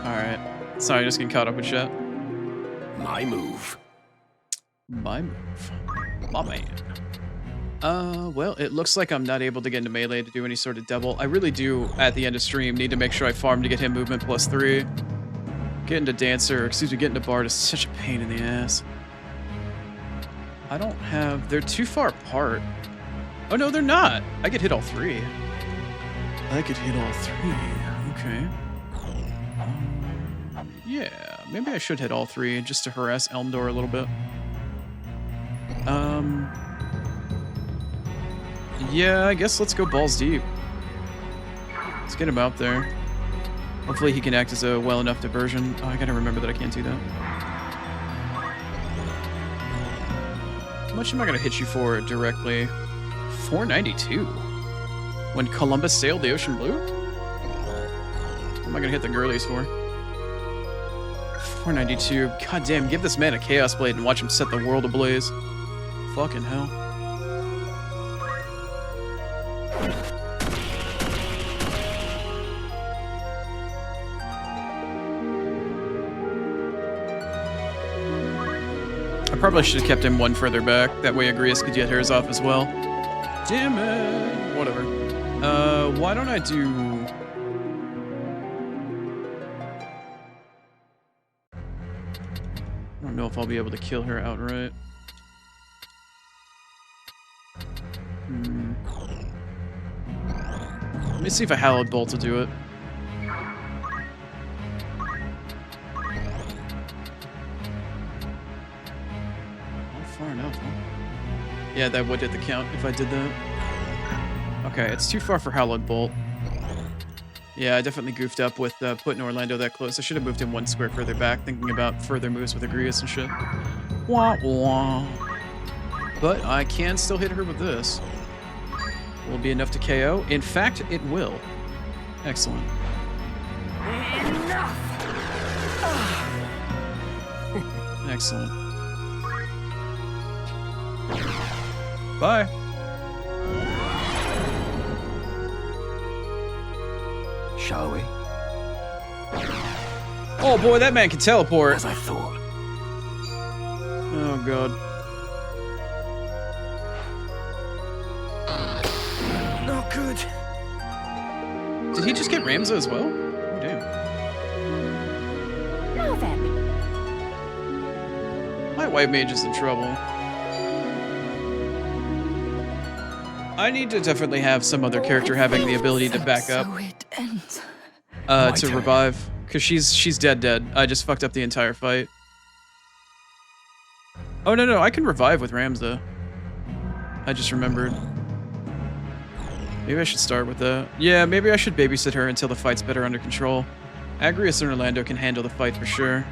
Speaker 1: Alright. Sorry, just getting caught up with shit.
Speaker 9: My move.
Speaker 1: My move. My man. Well, it looks like I'm not able to get into melee to do any sort of double. I really do, at the end of stream, need to make sure I farm to get him movement +3. Getting to Dancer, getting to Bard is such a pain in the ass. I don't have... They're too far apart. Oh, no, they're not. I could hit all three. I could hit all three. Okay. Yeah, maybe I should hit all three just to harass Elmdor a little bit. Yeah, I guess let's go balls deep. Let's get him out there. Hopefully he can act as a well enough diversion. Oh, I gotta remember that I can't do that. How much am I gonna hit you for directly? 492. When Columbus sailed the ocean blue? What am I gonna hit the girlies for? 492. God damn, give this man a Chaos Blade and watch him set the world ablaze. Fucking hell. I probably should have kept him one further back. That way Agrias could get hers off as well. Damn it. Whatever. Why don't I do... I don't know if I'll be able to kill her outright. Let me see if a Hallowed Bolt will do it. Not far enough, huh? Yeah, that would hit the count if I did that. Okay, it's too far for Hallowed Bolt. Yeah, I definitely goofed up with putting Orlando that close. I should have moved him one square further back, thinking about further moves with Agrias and shit. Wah wah. But I can still hit her with this. Will it be enough to KO? In fact, it will. Excellent.
Speaker 9: Enough!
Speaker 1: Excellent. Bye.
Speaker 2: Shall we?
Speaker 1: Oh boy, that man can teleport.
Speaker 2: As I thought.
Speaker 1: Oh god.
Speaker 6: Not good.
Speaker 1: Did he just get Ramza as well? Oh, damn.
Speaker 3: Now then.
Speaker 1: My white mage is in trouble. I need to definitely have some other character having the ability to back up.
Speaker 6: So it ends.
Speaker 1: To revive. Because she's dead. I just fucked up the entire fight. Oh, no, I can revive with Ramza. I just remembered. Maybe I should start with that. Yeah, maybe I should babysit her until the fight's better under control. Agrias and Orlando can handle the fight for sure.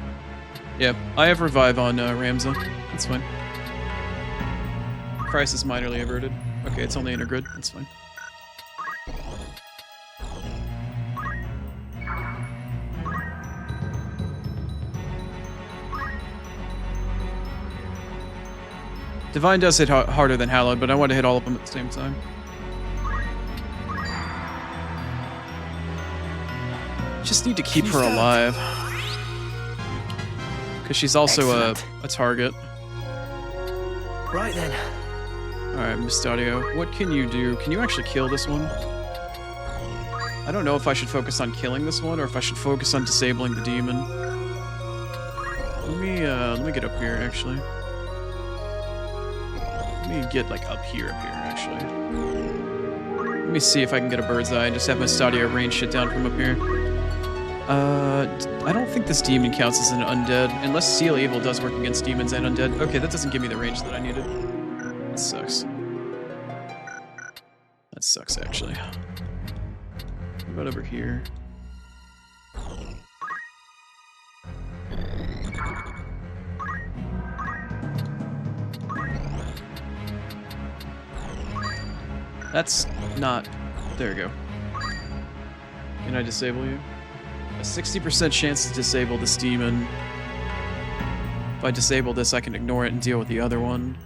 Speaker 1: Yep, I have revive on Ramza. That's fine. Crisis minorly averted. Okay, it's only in a grid. That's fine. Divine does hit harder than Hallowed, but I want to hit all of them at the same time. Just need to keep her alive. Because she's also a target.
Speaker 6: Right then.
Speaker 1: Alright, Mystadio, what can you do? Can you actually kill this one? I don't know if I should focus on killing this one or if I should focus on disabling the demon. Let me get up here, actually. Let me get, like, up here, actually. Let me see if I can get a bird's eye and just have Mystadio rain shit down from up here. I don't think this demon counts as an undead, unless Seal Evil does work against demons and undead. Okay, that doesn't give me the range that I needed. That sucks. That sucks, actually. What about over here? That's not... There we go. Can I disable you? A 60% chance to disable this demon. If I disable this, I can ignore it and deal with the other one.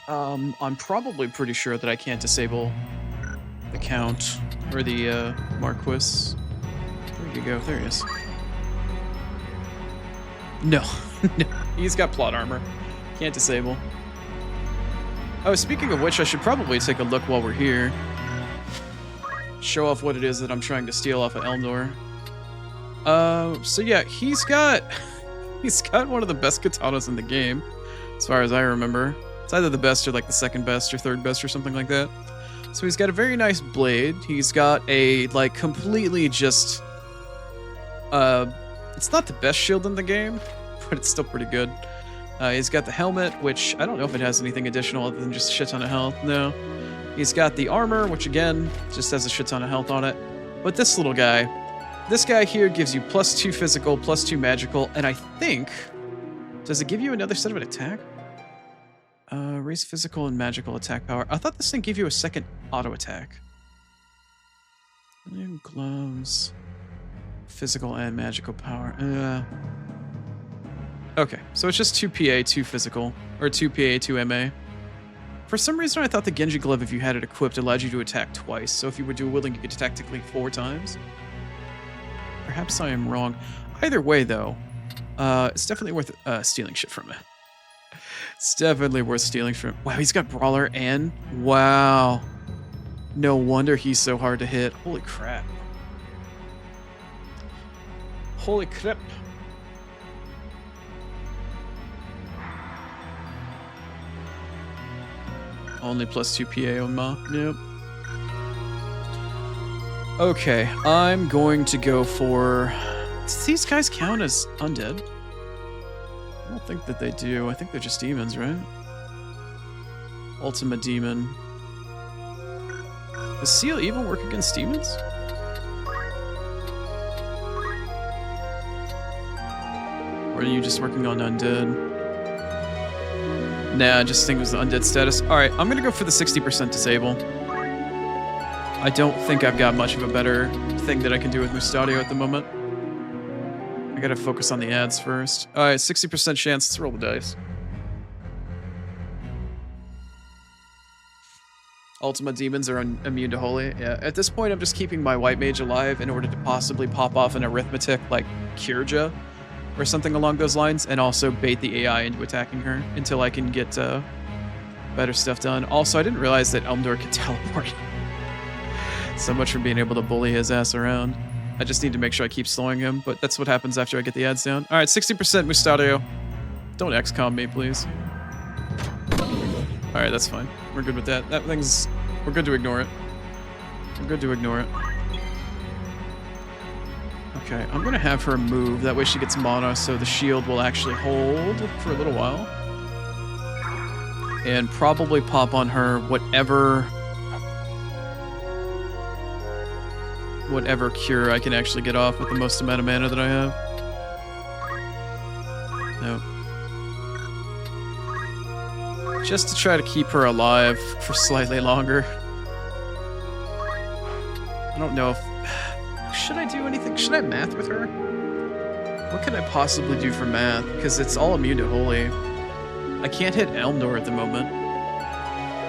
Speaker 1: I'm probably pretty sure that I can't disable the Count, or the, Marquis. Where'd you go? There he is. No. No. He's got plot armor. Can't disable. Oh, speaking of which, I should probably take a look while we're here. Show off what it is that I'm trying to steal off of Elmdor. So yeah, he's got one of the best katanas in the game, as far as I remember. It's either the best or like the second best or third best or something like that. So he's got a very nice blade. He's got a like completely just it's not the best shield in the game, but it's still pretty good. He's got the helmet, which I don't know if it has anything additional other than just a shit ton of health. No. He's got the armor, which again, just has a shit ton of health on it. But this guy here gives you +2 physical, +2 magical, and I think, does it give you another set of an attack? Raise physical and magical attack power. I thought this thing gave you a second auto attack. And gloves. Physical and magical power. Okay, so it's just 2 PA, 2 physical, or 2 PA, 2 MA. For some reason, I thought the Genji glove, if you had it equipped, allowed you to attack twice. So if you were dual wielding, you could attack technically 4 times. Perhaps I am wrong. Either way, though, it's definitely worth stealing shit from it. It's definitely worth stealing from. Wow, he's got Brawler and wow. No wonder he's so hard to hit. Holy crap. Holy crap. Only +2 PA on Ma. Yep. Okay, I'm going to go for... Does these guys count as undead? I don't think that they do. I think they're just demons, right? Ultima Demon. Does Seal even work against demons? Or are you just working on undead? Nah, I just think it was the undead status. Alright, I'm gonna go for the 60% disable. I don't think I've got much of a better thing that I can do with Mustadio at the moment. I gotta focus on the ads first. Alright, 60% chance. Let's roll the dice. Ultima Demons are immune to Holy. Yeah, at this point, I'm just keeping my White Mage alive in order to possibly pop off an arithmetic like Kirja or something along those lines, and also bait the AI into attacking her until I can get better stuff done. Also, I didn't realize that Elmdor could teleport. So much for being able to bully his ass around. I just need to make sure I keep slowing him, but that's what happens after I get the ads down. Alright, 60% Mustadio. Don't XCOM me, please. Alright, that's fine. We're good with that. That thing's... We're good to ignore it. We're good to ignore it. Okay, I'm gonna have her move. That way she gets mana, so the shield will actually hold for a little while. And probably pop on her whatever cure I can actually get off with the most amount of mana that I have. No. Just to try to keep her alive for slightly longer. I don't know if... Should I do anything? Should I math with her? What can I possibly do for math? Because it's all immune to Holy. I can't hit Elmdor at the moment.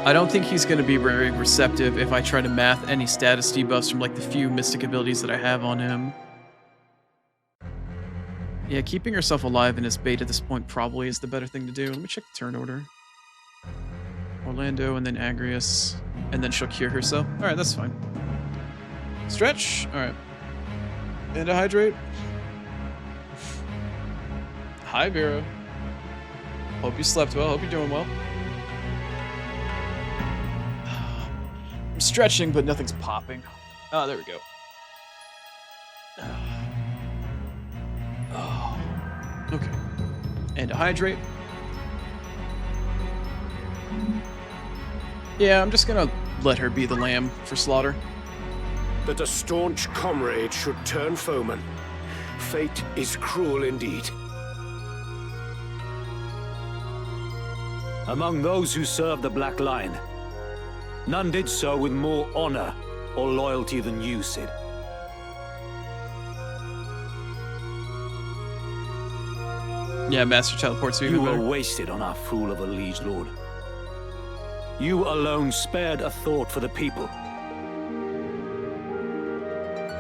Speaker 1: I don't think he's going to be very receptive if I try to math any status debuffs from like the few mystic abilities that I have on him. Yeah, keeping herself alive in his bait at this point probably is the better thing to do. Let me check the turn order. Orlando and then Agrius, and then she'll cure herself. Alright, that's fine. Stretch. Alright. And a hydrate. Hi, Vera. Hope you slept well. Hope you're doing well. I'm stretching, but nothing's popping. Oh, there we go. Oh. Okay. And a hydrate. Yeah, I'm just gonna let her be the lamb for slaughter.
Speaker 9: That a staunch comrade should turn foeman. Fate is cruel indeed.
Speaker 2: Among those who served the Black Line, none did so with more honor or loyalty than you, Sid.
Speaker 1: Yeah, Master teleports
Speaker 2: You were wasted on our fool of a liege lord. You alone spared a thought for the people.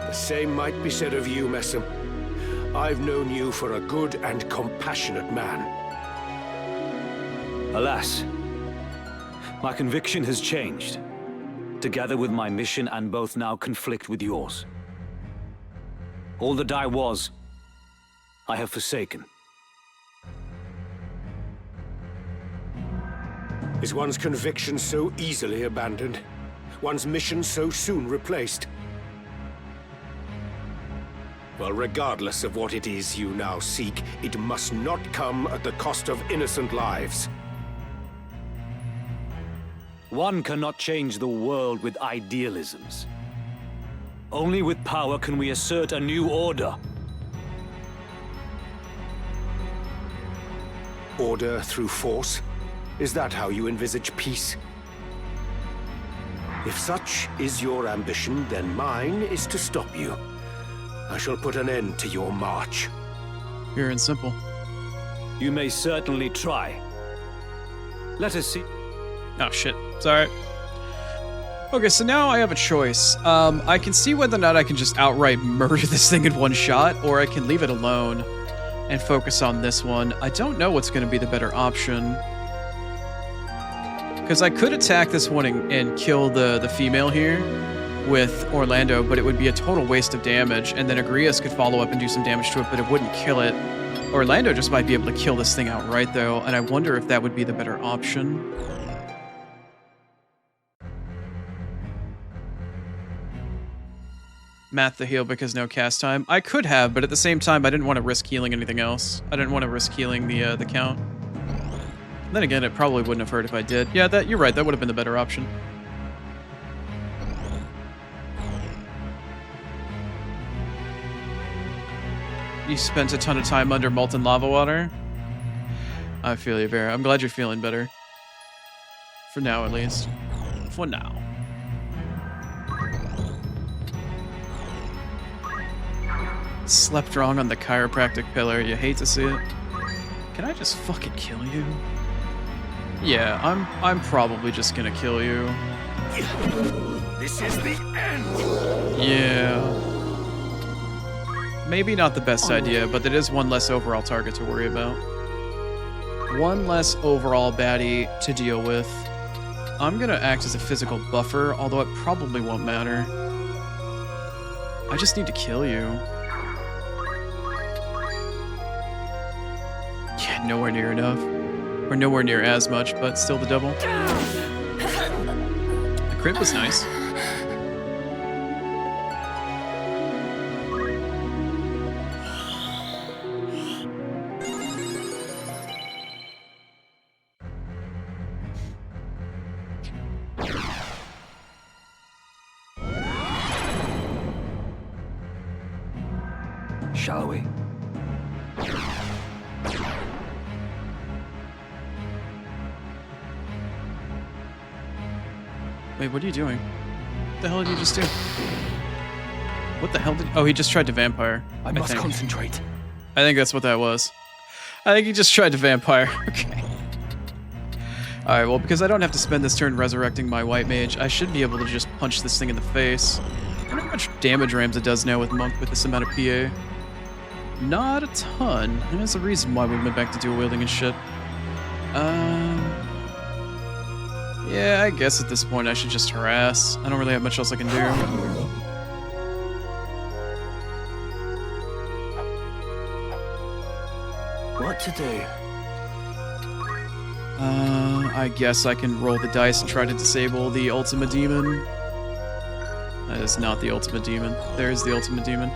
Speaker 9: The same might be said of you, Messam. I've known you for a good and compassionate man.
Speaker 2: Alas, my conviction has changed, together with my mission, and both now conflict with yours. All that I was, I have forsaken.
Speaker 9: Is one's conviction so easily abandoned? One's mission so soon replaced? Well, regardless of what it is you now seek, it must not come at the cost of innocent lives.
Speaker 2: One cannot change the world with idealisms. Only with power can we assert a new order.
Speaker 9: Order through force? Is that how you envisage peace? If such is your ambition, then mine is to stop you. I shall put an end to your march.
Speaker 1: Pure and simple.
Speaker 2: You may certainly try. Let us see.
Speaker 1: Oh shit, sorry. Okay, so now I have a choice. I can see whether or not I can just outright murder this thing in one shot, or I can leave it alone and focus on this one. I don't know what's going to be the better option. Because I could attack this one and kill the female here with Orlando, but it would be a total waste of damage, and then Agrias could follow up and do some damage to it, but it wouldn't kill it. Orlando just might be able to kill this thing outright, though, and I wonder if that would be the better option. Math the heal because no cast time. I could have, but at the same time, I didn't want to risk healing anything else. I didn't want to risk healing the count. Then again, it probably wouldn't have hurt if I did. Yeah, you're right. That would have been the better option. You spent a ton of time under molten lava water. I feel you, Vera. I'm glad you're feeling better. For now, at least. For now. Slept wrong on the chiropractic pillar. You hate to see it. Can I just fucking kill you? Yeah, I'm probably just gonna kill you.
Speaker 9: This is the end!
Speaker 1: Yeah. Maybe not the best idea, but it is one less overall target to worry about. One less overall baddie to deal with. I'm gonna act as a physical buffer, although it probably won't matter. I just need to kill you. Yeah, nowhere near enough. Or nowhere near as much, but still the double. The crit was nice.
Speaker 2: Shall we?
Speaker 1: Wait, what are you doing? What the hell did you just do? What the hell did... Oh, he just tried to vampire.
Speaker 7: I must concentrate.
Speaker 1: I think that's what that was. I think he just tried to vampire. Okay. Alright, well, because I don't have to spend this turn resurrecting my white mage, I should be able to just punch this thing in the face. I wonder how much damage Ramza does now with Monk with this amount of PA. Not a ton. There's a reason why we went back to dual wielding and shit. Yeah, I guess at this point I should just harass. I don't really have much else I can do.
Speaker 2: What to do?
Speaker 1: I guess I can roll the dice and try to disable the Ultima Demon. That is not the Ultima Demon. There's the Ultima Demon.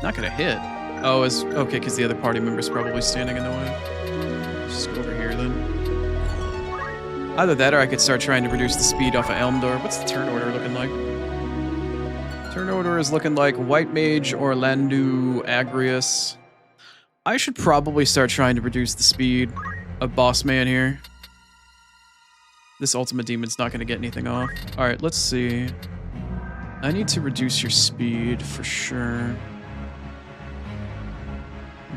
Speaker 1: Not gonna hit. Oh, it's okay, because the other party member's probably standing in the way. Just go over here then. Either that or I could start trying to reduce the speed off of Elmdor. What's the turn order looking like? Turn order is looking like White Mage, Orlando, Agrias. I should probably start trying to reduce the speed of Boss Man here. This Ultimate Demon's not going to get anything off. Alright, let's see. I need to reduce your speed for sure.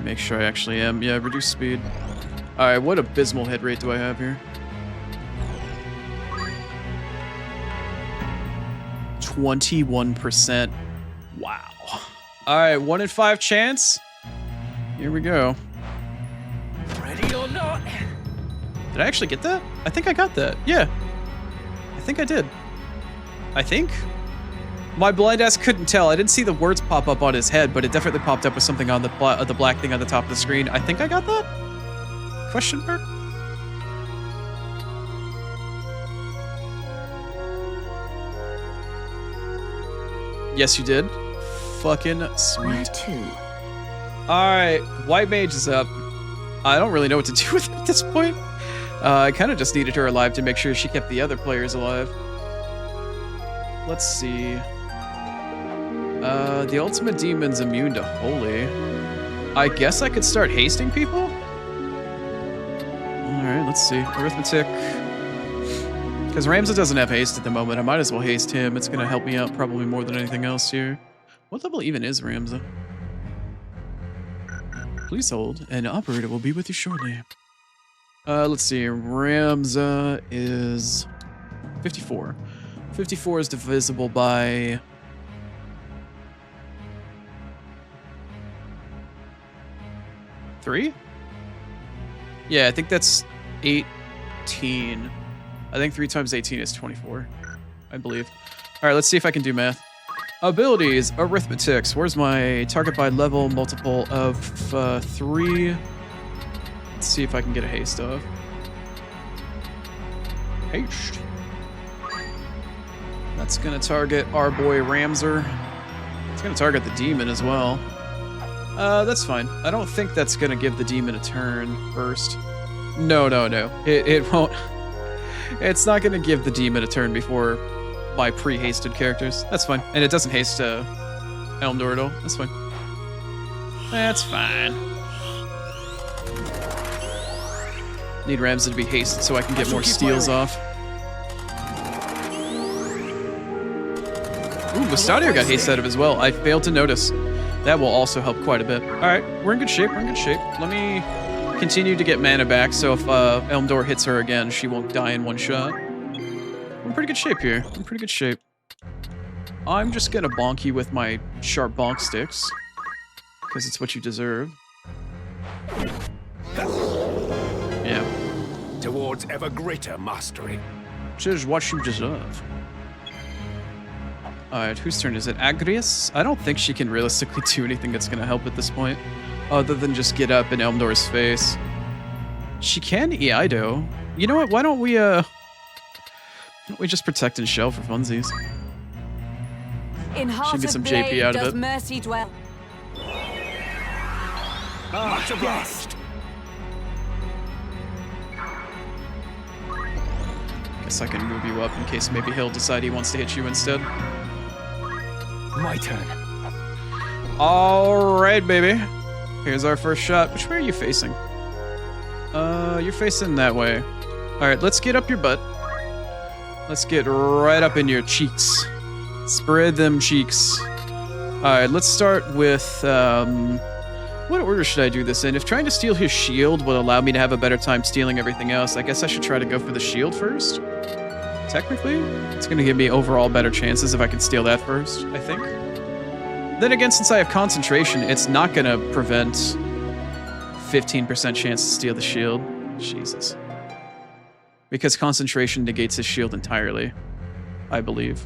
Speaker 1: Make sure I actually am. Yeah, reduce speed. Alright, what abysmal hit rate do I have here? 21%. Wow. Alright, 1 in 5 chance. Here we go.
Speaker 8: Ready or not?
Speaker 1: Did I actually get that? I think I got that. Yeah. I think I did. I think? My blind ass couldn't tell. I didn't see the words pop up on his head, but it definitely popped up with something on the black thing on the top of the screen. I think I got that? Question mark? Yes, you did. Fucking sweet.
Speaker 3: Where to?
Speaker 1: Alright, White Mage is up. I don't really know what to do with her at this point. I kind of just needed her alive to make sure she kept the other players alive. Let's see. The ultimate demon's immune to holy. I guess I could start hasting people? Alright, let's see. Arithmetic. Because Ramza doesn't have haste at the moment. I might as well haste him. It's going to help me out probably more than anything else here. What level even is Ramza? Please hold. An operator will be with you shortly. Let's see. Ramza is 54. 54 is divisible by... 3? Yeah, I think that's 18. I think 3 times 18 is 24, I believe. All right, let's see if I can do math. Abilities, arithmetics. Where's my target by level multiple of 3? Let's see if I can get a haste off. Haste. That's gonna target our boy Ramzer. It's gonna target the demon as well. That's fine. I don't think that's gonna give the demon a turn first. No. It won't. It's not gonna give the demon a turn before my pre-hasted characters. That's fine. And it doesn't haste Elmdor at all. That's fine. That's fine. Need Ramza to be hasted so I can get more steals off. Ooh, Mustadio got haste out of as well. I failed to notice. That will also help quite a bit. Alright, we're in good shape, Let me continue to get mana back, so if Elmdor hits her again, she won't die in one shot. I'm in pretty good shape here. I'm just gonna bonk you with my sharp bonk sticks. Because it's what you deserve. Yeah.
Speaker 9: Towards ever greater mastery.
Speaker 1: Just what you deserve. Alright, whose turn is it? Agrias? I don't think she can realistically do anything that's gonna help at this point. Other than just get up in Elmdor's face. She can Eido. You know what, why don't we just protect and shell for funsies?
Speaker 3: In
Speaker 1: Should
Speaker 3: heart
Speaker 1: get
Speaker 3: of
Speaker 1: some
Speaker 3: blade
Speaker 1: JP out of
Speaker 3: does
Speaker 1: it.
Speaker 3: mercy dwell.
Speaker 9: Much obliged.
Speaker 1: Guess I can move you up in case maybe he'll decide he wants to hit you instead.
Speaker 7: My turn.
Speaker 1: Alright, baby. Here's our first shot. Which way are you facing? You're facing that way. Alright, let's get up your butt. Let's get right up in your cheeks. Spread them cheeks. Alright, let's start with, what order should I do this in? If trying to steal his shield will allow me to have a better time stealing everything else, I guess I should try to go for the shield first? Technically, it's going to give me overall better chances if I can steal that first, I think. Then again, since I have concentration, it's not going to prevent 15% chance to steal the shield. Jesus. Because concentration negates his shield entirely, I believe.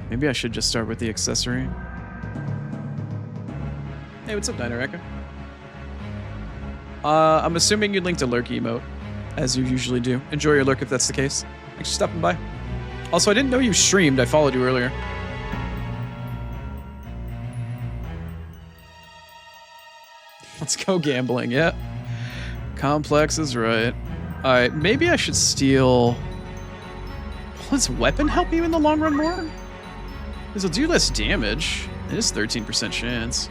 Speaker 1: Maybe I should just start with the accessory. Hey, what's up, Dynareka? I'm assuming you linked a lurk emote, as you usually do. Enjoy your lurk if that's the case. Thanks for stopping by. Also, I didn't know you streamed. I followed you earlier. Let's go gambling, yeah. Complex is right. Alright, maybe I should steal... Will his weapon help you in the long run more? Because it'll do less damage. It is 13% chance.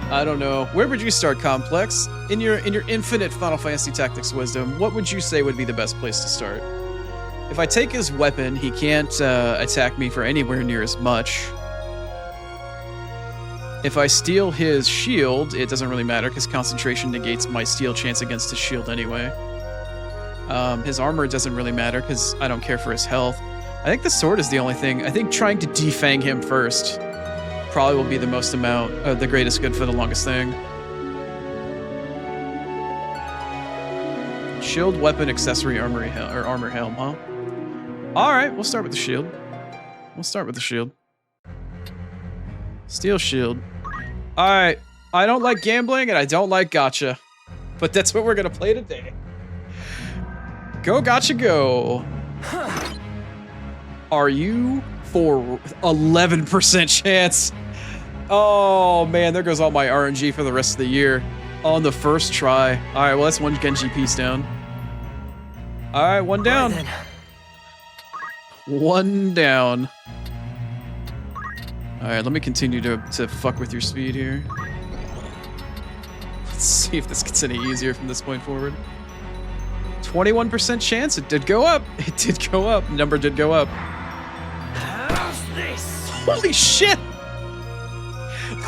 Speaker 1: I don't know. Where would you start, Complex? In your infinite Final Fantasy Tactics wisdom, what would you say would be the best place to start? If I take his weapon, he can't attack me for anywhere near as much. If I steal his shield, it doesn't really matter because concentration negates my steal chance against his shield anyway. His armor doesn't really matter because I don't care for his health. I think the sword is the only thing. I think trying to defang him first probably will be the most amount, the greatest good for the longest thing. Shield, weapon, accessory, armory, or armor helm, huh? All right, we'll start with the shield. We'll start with the shield. Steel shield. All right, I don't like gambling and I don't like gacha, but that's what we're gonna play today. Go gacha go. Are you for 11% chance? Oh man, there goes all my RNG for the rest of the year on the first try. All right, well that's one Genji piece down. All right, one down.
Speaker 8: Right then.
Speaker 1: One down. All right, let me continue to fuck with your speed here. Let's see if this gets any easier from this point forward. 21% chance. It did go up. It did go up. Number did go up.
Speaker 9: How's this?
Speaker 1: Holy shit!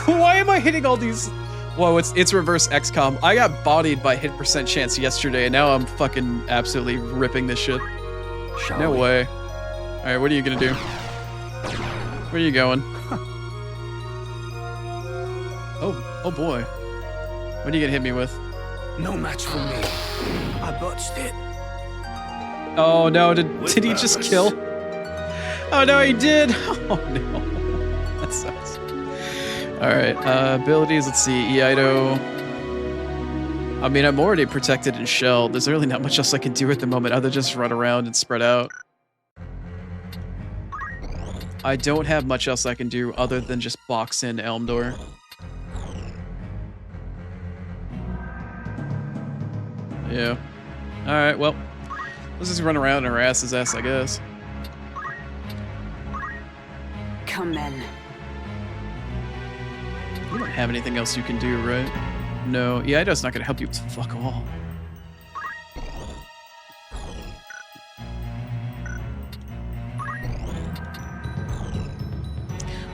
Speaker 1: Why am I hitting all these? Whoa, it's reverse XCOM. I got bodied by hit percent chance yesterday, and now I'm fucking absolutely ripping this shit. No way. All right, what are you gonna do? Where are you going? Oh boy. What are you gonna hit me with?
Speaker 2: No match for me. I botched it.
Speaker 1: Oh no, did he just kill? Oh no, he did! Oh no. That sucks. Alright, abilities, let's see, Eido. I mean, I'm already protected in shell. There's really not much else I can do at the moment other than just run around and spread out. I don't have much else I can do other than just box in Elmdor. Yeah. Alright, well, let's just run around and harass his ass, I guess.
Speaker 10: Come then.
Speaker 1: You don't have anything else you can do, right? No. Yeah, Eido's not gonna help you with fuck all.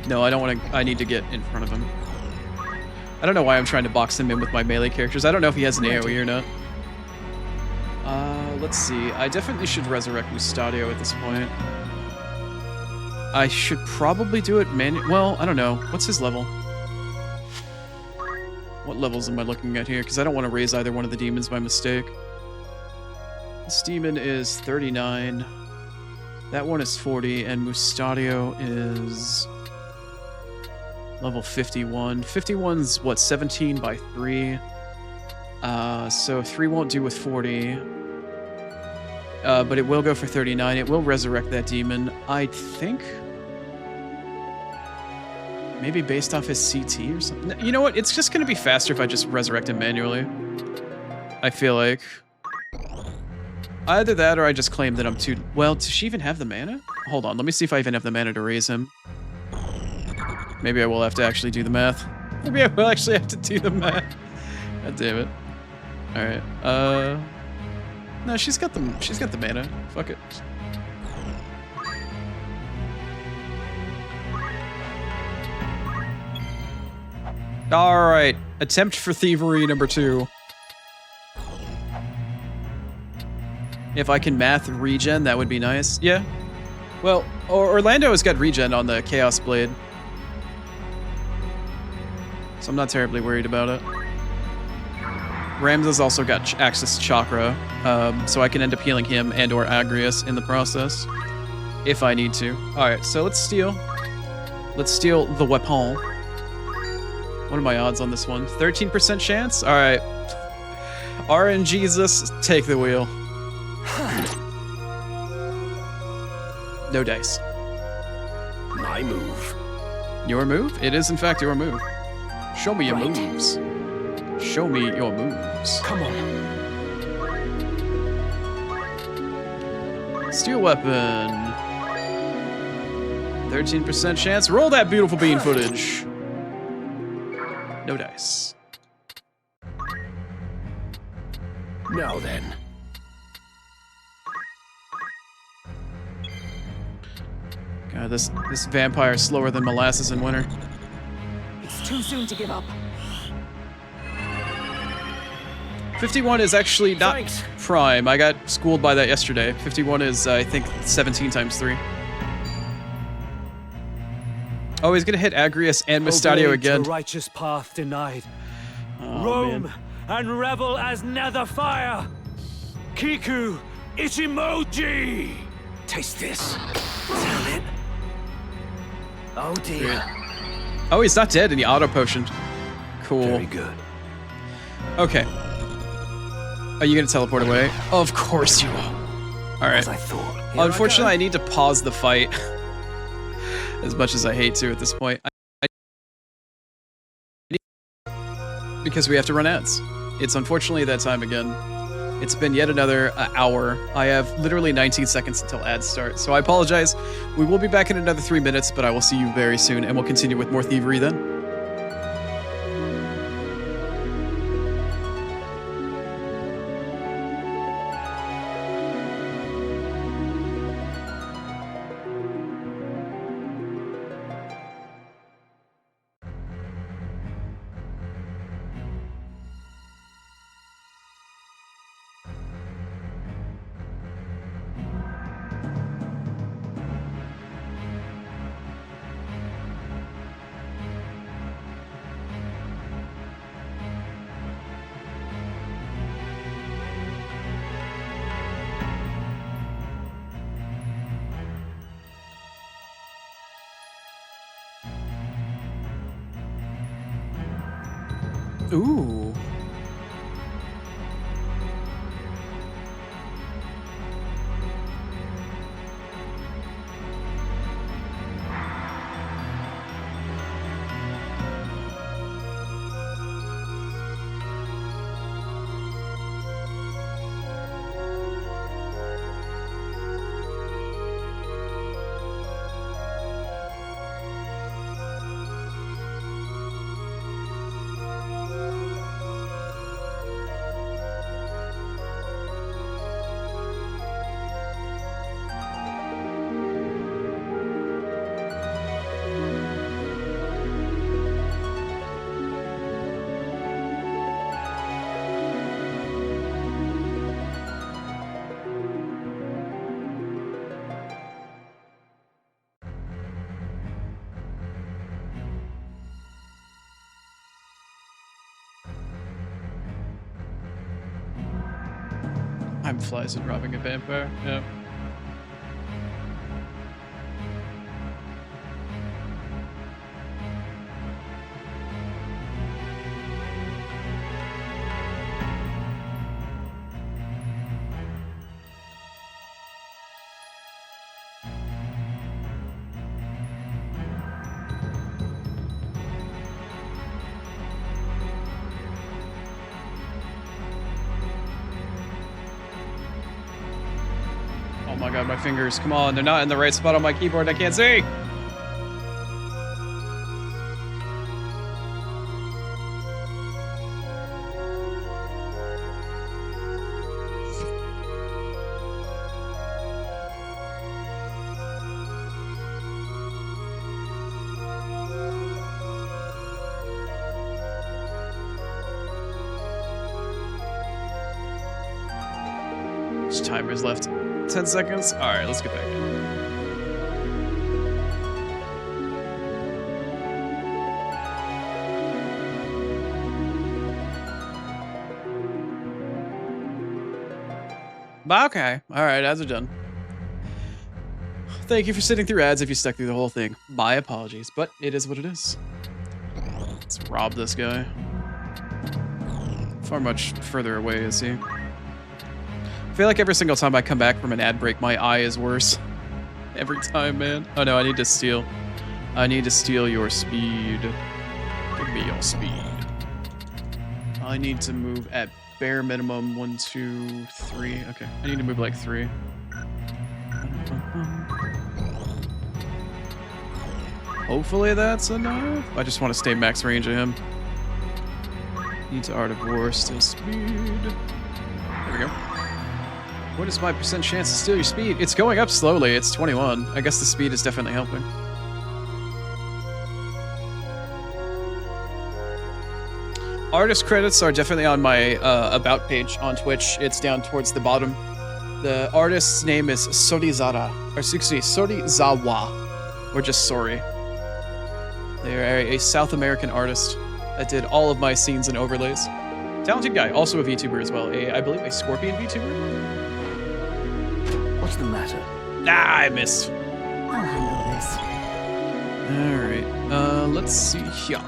Speaker 1: No, I don't want to. I need to get in front of him. I don't know why I'm trying to box him in with my melee characters. I don't know if he has an AoE or not. Let's see. I definitely should resurrect Mustadio at this point. I should probably do it well, I don't know. What's his level? What levels am I looking at here? Because I don't want to raise either one of the demons by mistake. This demon is 39. That one is 40, and Mustadio is level 51. 51's what, 17 by 3. So 3 won't do with 40. But it will go for 39. It will resurrect that demon. I think maybe based off his CT or something. You know what? It's just going to be faster if I just resurrect him manually. I feel like. Either that or I just claim that I'm too... Well, does she even have the mana? Hold on. Let me see if I even have the mana to raise him. Maybe I will have to actually do the math. Maybe I will actually have to do the math. God damn it. Alright. No, she's got the mana. Fuck it. Alright. Attempt for thievery number 2. If I can math regen, that would be nice. Yeah. Well, Orlando has got regen on the Chaos Blade. So I'm not terribly worried about it. Ramza's also got access to Chakra, so I can end up healing him and or Agrius in the process, if I need to. Alright, so let's steal. Let's steal the weapon. What are my odds on this one? 13% chance? Alright. RNGesus, take the wheel. No dice.
Speaker 2: My move.
Speaker 1: Your move? It is in fact your move. Show me your moves. Show me your moves.
Speaker 2: Come on.
Speaker 1: Steel weapon. 13% chance. Roll that beautiful bean footage. No dice.
Speaker 2: Now then.
Speaker 1: God, this vampire is slower than molasses in winter.
Speaker 10: It's too soon to give up.
Speaker 1: 51 is actually not prime. I got schooled by that yesterday. 51 is, I think, 17 times 3. Oh, he's gonna hit Agrius and Mustadio again.
Speaker 11: The righteous path denied.
Speaker 1: Oh,
Speaker 11: Roam
Speaker 1: man.
Speaker 11: and revel as nether fire.
Speaker 9: Kiku Ichimoji!
Speaker 2: Taste this. Damn it. Oh dear.
Speaker 1: Oh, he's not dead and he auto potioned. Cool.
Speaker 2: Very good.
Speaker 1: Okay. Are you gonna teleport away? Of course you will. Alright.
Speaker 2: As I thought. Here
Speaker 1: Unfortunately,
Speaker 2: I
Speaker 1: I need to pause the fight. As much as I hate to at this point. Because we have to run ads. It's unfortunately that time again. It's been yet another hour. I have literally 19 seconds until ads start, so I apologize. We will be back in another 3 minutes, but I will see you very soon, and we'll continue with more thievery then. Ooh. I'm flies and robbing a vampire. Yeah. Oh my god, my fingers. Come on, they're not in the right spot on my keyboard. I can't see. Which timer's left? 10 seconds? Alright, let's get back in. Okay. Alright, ads are done. Thank you for sitting through ads if you stuck through the whole thing. My apologies, but it is what it is. Let's rob this guy. Far much further away is he? I feel like every single time I come back from an ad break, my eye is worse. Every time, man. Oh no, I need to steal. I need to steal your speed. Give me your speed. I need to move at bare minimum 1, 2, 3. Okay, I need to move like 3. Hopefully that's enough. I just want to stay max range of him. Need to Art of War, still speed. There we go. What is my % chance to steal your speed? It's going up slowly. It's 21. I guess the speed is definitely helping. Artist credits are definitely on my about page on Twitch. It's down towards the bottom. The artist's name is Sorizara, or excuse me, Sorizawa, or just Sori. They are a South American artist that did all of my scenes and overlays. Talented guy, also a VTuber as well. I believe a Scorpion VTuber.
Speaker 2: What's the matter?
Speaker 1: Ah, I missed.
Speaker 10: I'll handle this.
Speaker 1: All right. Let's see here.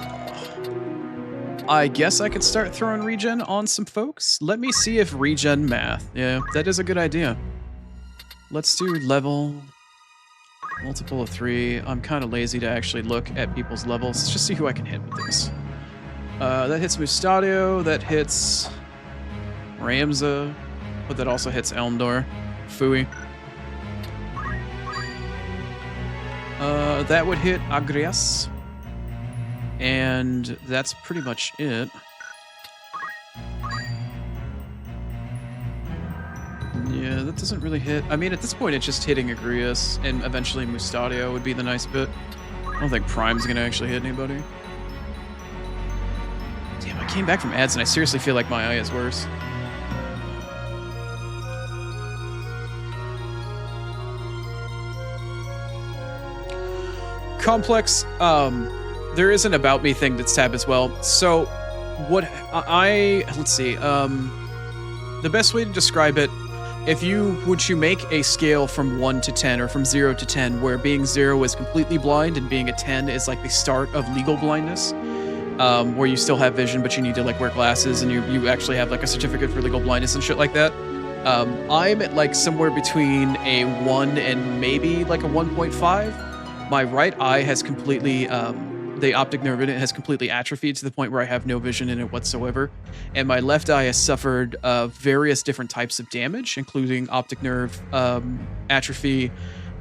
Speaker 1: I guess I could start throwing regen on some folks. Let me see if regen math. Yeah, that is a good idea. Let's do level multiple of 3. I'm kind of lazy to actually look at people's levels. Let's just see who I can hit with this. That hits Mustadio. That hits Ramza. But that also hits Elmdor. Fui. That would hit Agrias. And that's pretty much it. Yeah, that doesn't really hit. I mean, at this point, it's just hitting Agrias, and eventually Mustadio would be the nice bit. I don't think Prime's gonna actually hit anybody. Damn, I came back from ads, and I seriously feel like my eye is worse. Complex, there is an about me thing that's tab as well. So what let's see, the best way to describe it, if you make a scale from 1 to 10 or from 0 to 10, where being 0 is completely blind and being a 10 is like the start of legal blindness, where you still have vision but you need to like wear glasses and you actually have like a certificate for legal blindness and shit like that. I'm at like somewhere between a 1 and maybe like a 1.5. My right eye has completely, the optic nerve in it has completely atrophied to the point where I have no vision in it whatsoever. And my left eye has suffered various different types of damage, including optic nerve atrophy,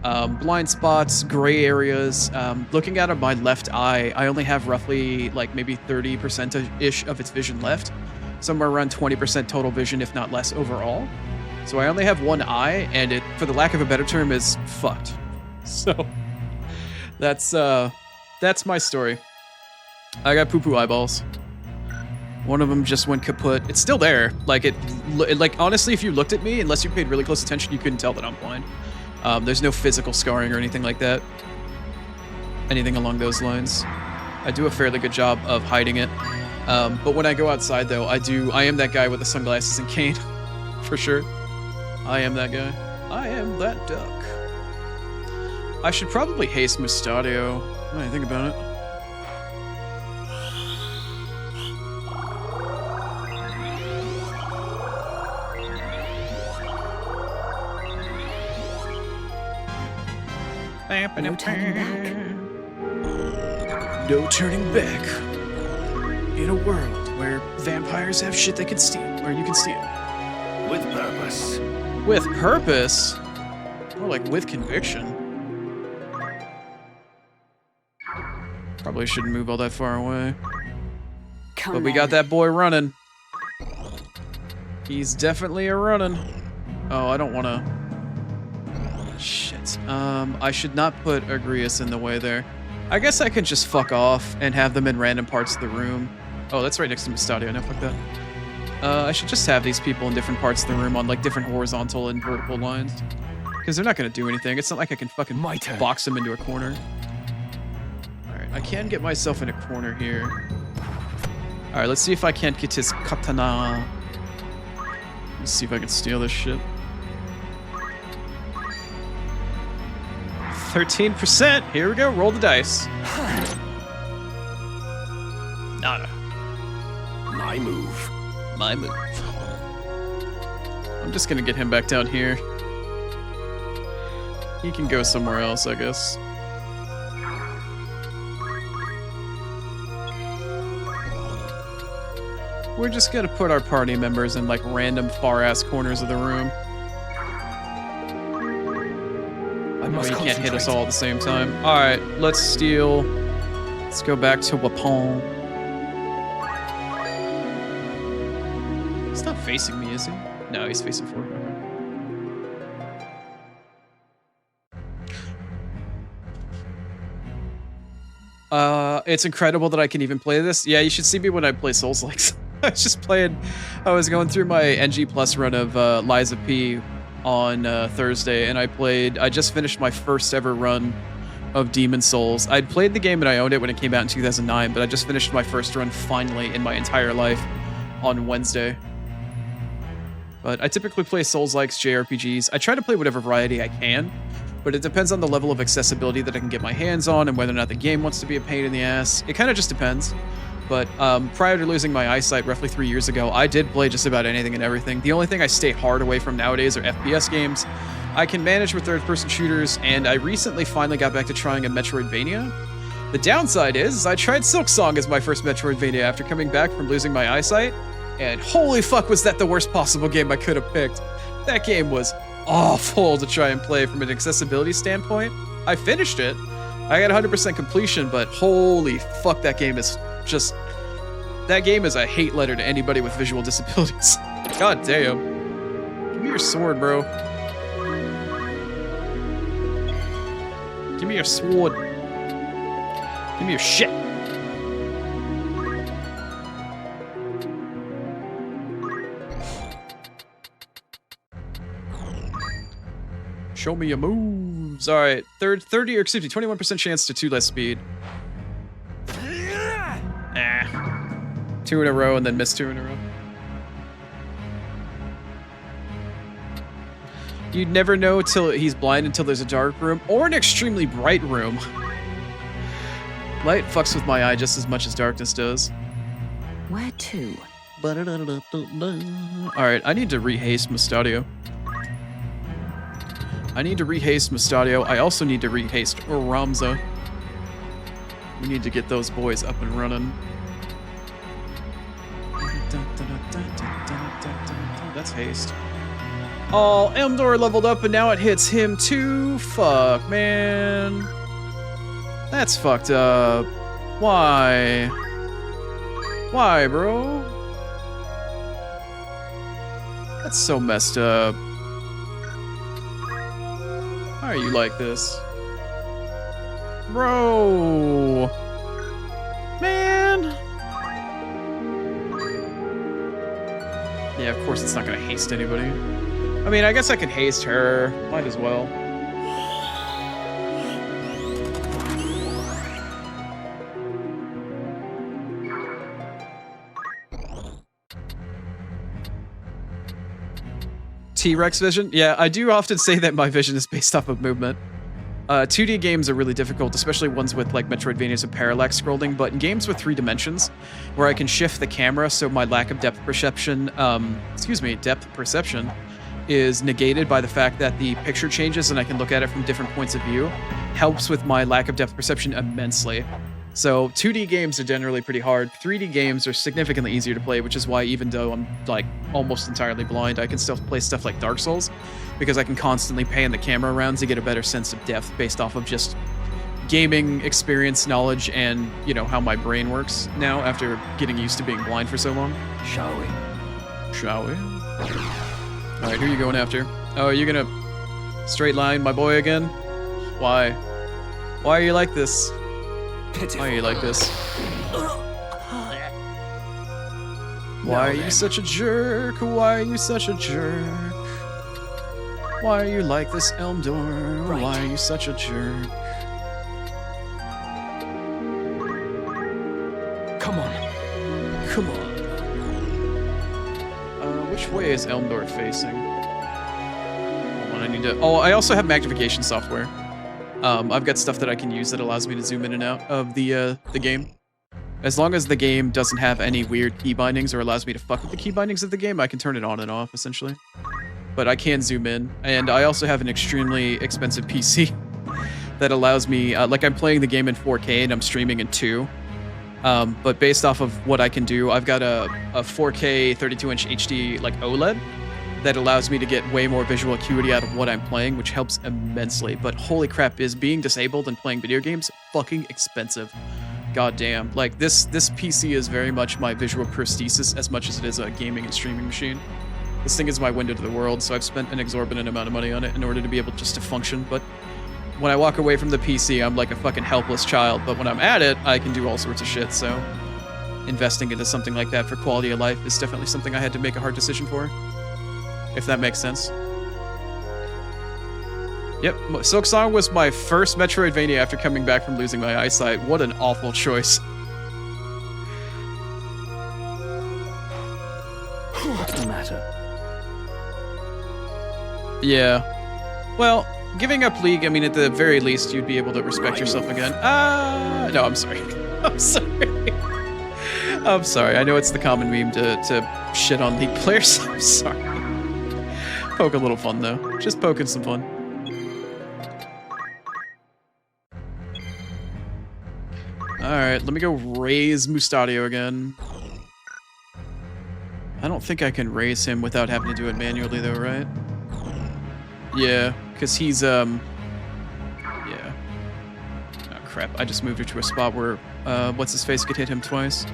Speaker 1: blind spots, gray areas. Looking out of my left eye, I only have roughly like maybe 30%-ish of its vision left. Somewhere around 20% total vision, if not less overall. So I only have one eye, and it, for the lack of a better term, is fucked. So that's my story. I got poo-poo eyeballs. One of them just went kaput. It's still there. Like like honestly, if you looked at me, unless you paid really close attention, you couldn't tell that I'm blind. There's no physical scarring or anything like that. Anything along those lines. I do a fairly good job of hiding it. But when I go outside, though, I am that guy with the sunglasses and cane, for sure. I am that guy. I am that duck. I should probably haste Mustadio. What do you think about it?
Speaker 10: No turning back.
Speaker 1: No turning back. In a world where vampires have shit they can steal, or you can steal.
Speaker 9: With purpose.
Speaker 1: With purpose? More like with conviction. Probably shouldn't move all that far away. But we got that boy running. He's definitely a running. Oh, I don't want to... Shit. I should not put Agrias in the way there. I guess I could just fuck off and have them in random parts of the room. Oh, that's right next to Mustadio. No, fuck that. I should just have these people in different parts of the room on like different horizontal and vertical lines. Because they're not going to do anything. It's not like I can fucking box them into a corner. Alright, I can get myself in a corner here. Alright, let's see if I can't get his katana. Let's see if I can steal this shit. 13%. Here we go. Roll the dice. Nada.
Speaker 9: My move.
Speaker 1: My move. I'm just gonna get him back down here. He can go somewhere else, I guess. We're just gonna put our party members in like random far-ass corners of the room. You can't hit us all at the same time. Alright, let's steal. Let's go back to Wapon. He's not facing me, is he? No, he's facing forward. It's incredible that I can even play this. Yeah, you should see me when I play Souls-likes. I was just playing... I was going through my NG Plus run of Liza P on Thursday, and I just finished my first ever run of Demon Souls. I'd played the game and I owned it when it came out in 2009, but I just finished my first run finally in my entire life on Wednesday. But I typically play Souls-likes, JRPGs. I try to play whatever variety I can, but it depends on the level of accessibility that I can get my hands on and whether or not the game wants to be a pain in the ass. It kind of just depends. But prior to losing my eyesight roughly 3 years ago, I did play just about anything and everything. The only thing I stay hard away from nowadays are FPS games. I can manage with third-person shooters, and I recently finally got back to trying a Metroidvania. The downside is, I tried Silksong as my first Metroidvania after coming back from losing my eyesight, and holy fuck was that the worst possible game I could have picked. That game was awful to try and play from an accessibility standpoint. I finished it. I got 100% completion, but holy fuck, that game is just... That game is a hate letter to anybody with visual disabilities. God damn. Give me your sword, bro. Give me your sword. Give me your shit. Show me your moves. All right, 30 or excuse me, 21% chance to 2 less speed. Ah, 2 in a row and then miss 2 in a row. You'd never know till he's blind until there's a dark room or an extremely bright room. Light fucks with my eye just as much as darkness does.
Speaker 10: Where to?
Speaker 1: Alright, I need to rehaste Mustadio. I also need to rehaste Ramza. We need to get those boys up and running. That's haste. Oh, Elmdor leveled up and now it hits him too? Fuck, man. That's fucked up. Why? Why, bro? That's so messed up. Why are you like this? Bro. Man. Yeah, of course it's not gonna haste anybody. I mean, I guess I can haste her. Might as well. T-Rex vision? Yeah, I do often say that my vision is based off of movement. 2D games are really difficult, especially ones with like Metroidvanias and parallax scrolling, but in games with 3 dimensions, where I can shift the camera so my lack of depth perception, is negated by the fact that the picture changes and I can look at it from different points of view, helps with my lack of depth perception immensely. So 2D games are generally pretty hard. 3D games are significantly easier to play, which is why even though I'm like almost entirely blind, I can still play stuff like Dark Souls, because I can constantly pan the camera around to get a better sense of depth based off of just gaming experience, knowledge, and, you know, how my brain works now after getting used to being blind for so long.
Speaker 2: Shall we?
Speaker 1: Shall we? Alright, who are you going after? Oh, are you gonna straight line my boy again? Why? Why are you like this? Why are you like this? Why are you such a jerk? Why are you such a jerk? Why are you like this, Elmdor?
Speaker 2: Right.
Speaker 1: Why are you such a jerk?
Speaker 7: Come on.
Speaker 1: Come on. Which way is Elmdor facing? Hold on, I need to... Oh, I also have magnification software. I've got stuff that I can use that allows me to zoom in and out of the game. As long as the game doesn't have any weird key bindings or allows me to fuck with the key bindings of the game, I can turn it on and off, essentially. But I can zoom in, and I also have an extremely expensive PC that allows me, like I'm playing the game in 4K and I'm streaming in 2. But based off of what I can do, I've got a 4K 32-inch HD like OLED that allows me to get way more visual acuity out of what I'm playing, which helps immensely. But holy crap, is being disabled and playing video games fucking expensive. God damn. Like, this PC is very much my visual prosthesis as much as it is a gaming and streaming machine. This thing is my window to the world, so I've spent an exorbitant amount of money on it in order to be able just to function. But when I walk away from the PC, I'm like a fucking helpless child. But when I'm at it, I can do all sorts of shit, so investing into something like that for quality of life is definitely something I had to make a hard decision for. If that makes sense. Yep, Silksong was my first Metroidvania after coming back from losing my eyesight. What an awful choice. Yeah. Well, giving up League, I mean, at the very least, you'd be able to respect yourself again. No, I'm sorry. I'm sorry. I'm sorry. I know it's the common meme to shit on League players. I'm sorry. Poke a little fun, though. Just poking some fun. Alright, let me go raise Mustadio again. I don't think I can raise him without having to do it manually, though, right? Yeah, because he's, yeah. Oh, crap. I just moved her to a spot where, what's-his-face could hit him twice.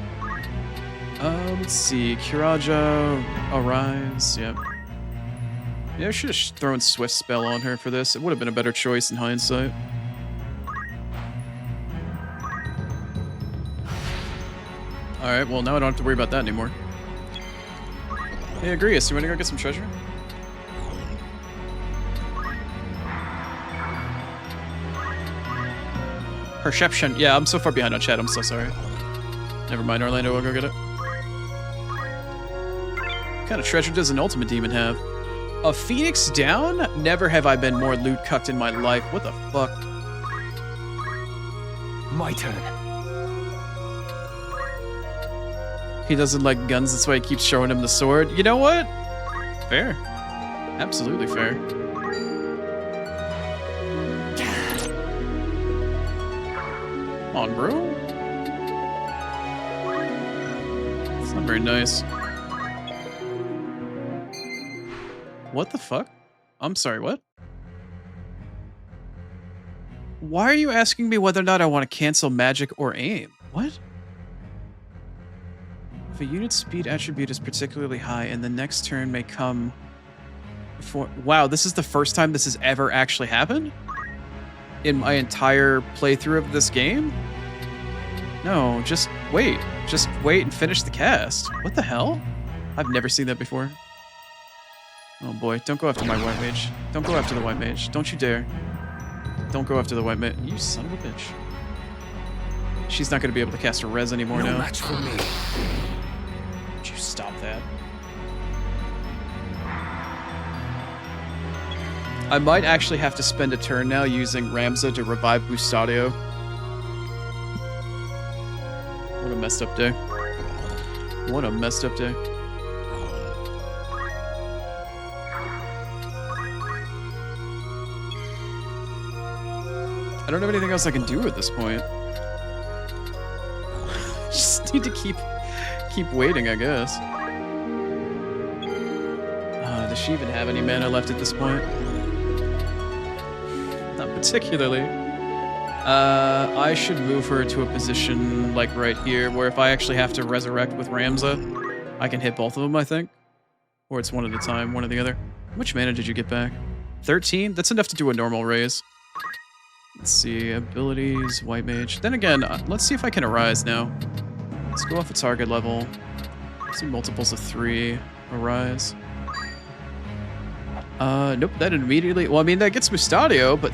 Speaker 1: Let's see. Kiraja, Arise, yep. Yeah, I should have thrown Swift Spell on her for this. It would have been a better choice in hindsight. Alright, well, now I don't have to worry about that anymore. Hey, Agrius, you want to go get some treasure? Perception. Yeah, I'm so far behind on chat. I'm so sorry. Never mind, Orlando. We'll go get it. What kind of treasure does an Ultimate Demon have? A Phoenix down? Never have I been more loot cucked in my life. What the fuck?
Speaker 7: My turn.
Speaker 1: He doesn't like guns, that's why he keeps showing him the sword. You know what? Fair. Absolutely fair. Come on, bro. It's not very nice. What the fuck? I'm sorry, what? Why are you asking me whether or not I want to cancel magic or aim? What? If a unit speed attribute is particularly high and the next turn may come before... Wow, this is the first time this has ever actually happened? In my entire playthrough of this game? No, just wait. Just wait and finish the cast. What the hell? I've never seen that before. Oh boy, don't go after my white mage. Don't go after the white mage. Don't you dare. Don't go after the white mage. You son of a bitch. She's not going to be able to cast her res anymore now.
Speaker 2: No match for me.
Speaker 1: Would you stop that? I might actually have to spend a turn now using Ramza to revive Bustadio. What a messed up day. What a messed up day. I don't have anything else I can do at this point. Just need to keep waiting, I guess. Does she even have any mana left at this point? Not particularly. I should move her to a position like right here, where if I actually have to resurrect with Ramza, I can hit both of them, I think. Or it's one at a time, one or the other. How much mana did you get back? 13? That's enough to do a normal raise. Let's see, abilities, white mage. Then again, let's see if I can arise now. Let's go off a target level. Let's see multiples of 3. Arise. Nope, that immediately... Well, I mean, that gets Mustadio, but...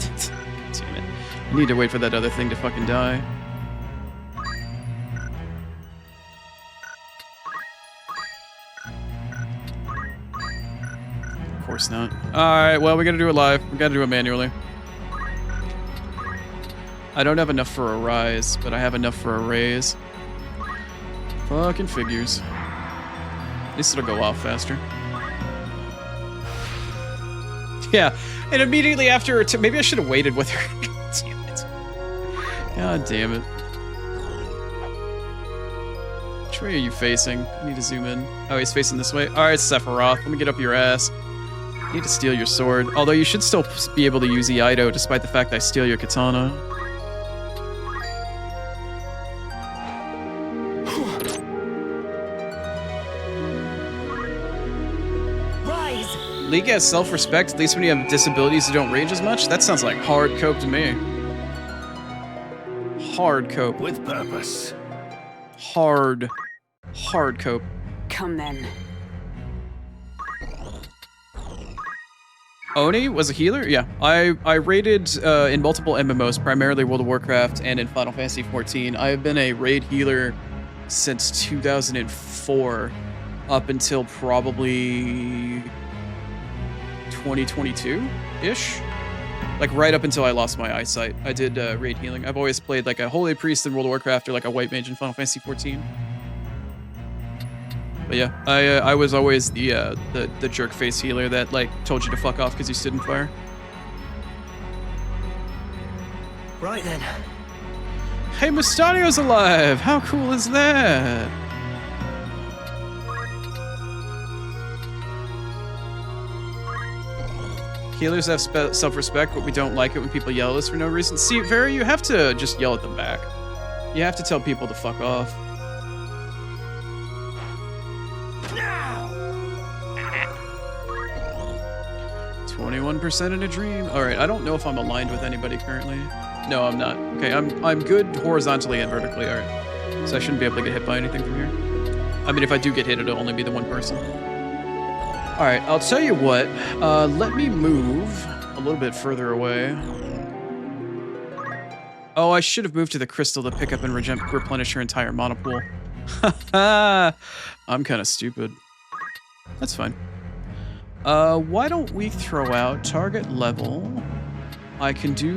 Speaker 1: Damn it. I need to wait for that other thing to fucking die. Of course not. Alright, well, we gotta do it live. We gotta do it manually. I don't have enough for a rise, but I have enough for a raise. Fucking figures. At least it'll go off faster. Yeah, and immediately after, maybe I should have waited with her. Damn it. God damn it. Which way are you facing? I need to zoom in. Oh, he's facing this way. Alright, Sephiroth, let me get up your ass. I need to steal your sword. Although you should still be able to use Iaido, despite the fact I steal your katana. League has self-respect, at least when you have disabilities that don't rage as much? That sounds like hard cope to me. Hard cope.
Speaker 9: With purpose.
Speaker 1: Hard cope.
Speaker 10: Come then.
Speaker 1: Oni was a healer? Yeah. I raided in multiple MMOs, primarily World of Warcraft and in Final Fantasy XIV. I have been a raid healer since 2004, up until probably 2022-ish. Like right up until I lost my eyesight, I did raid healing. I've always played like a holy priest in World of Warcraft or like a white mage in Final Fantasy 14. But yeah, I was always the jerk face healer that like told you to fuck off because you stood in fire.
Speaker 8: Right then.
Speaker 1: Hey, Mustadio's alive! How cool is that? Healers have self-respect, but we don't like it when people yell at us for no reason. See, Vera, you have to just yell at them back. You have to tell people to fuck off. 21% in a dream. All right, I don't know if I'm aligned with anybody currently. No, I'm not. Okay, I'm good horizontally and vertically. All right, so I shouldn't be able to get hit by anything from here. I mean, if I do get hit, it'll only be the one person. All right, I'll tell you what. Let me move a little bit further away. Oh, I should have moved to the crystal to pick up and replenish her entire mana pool. I'm kind of stupid. That's fine. Why don't we throw out target level? I can do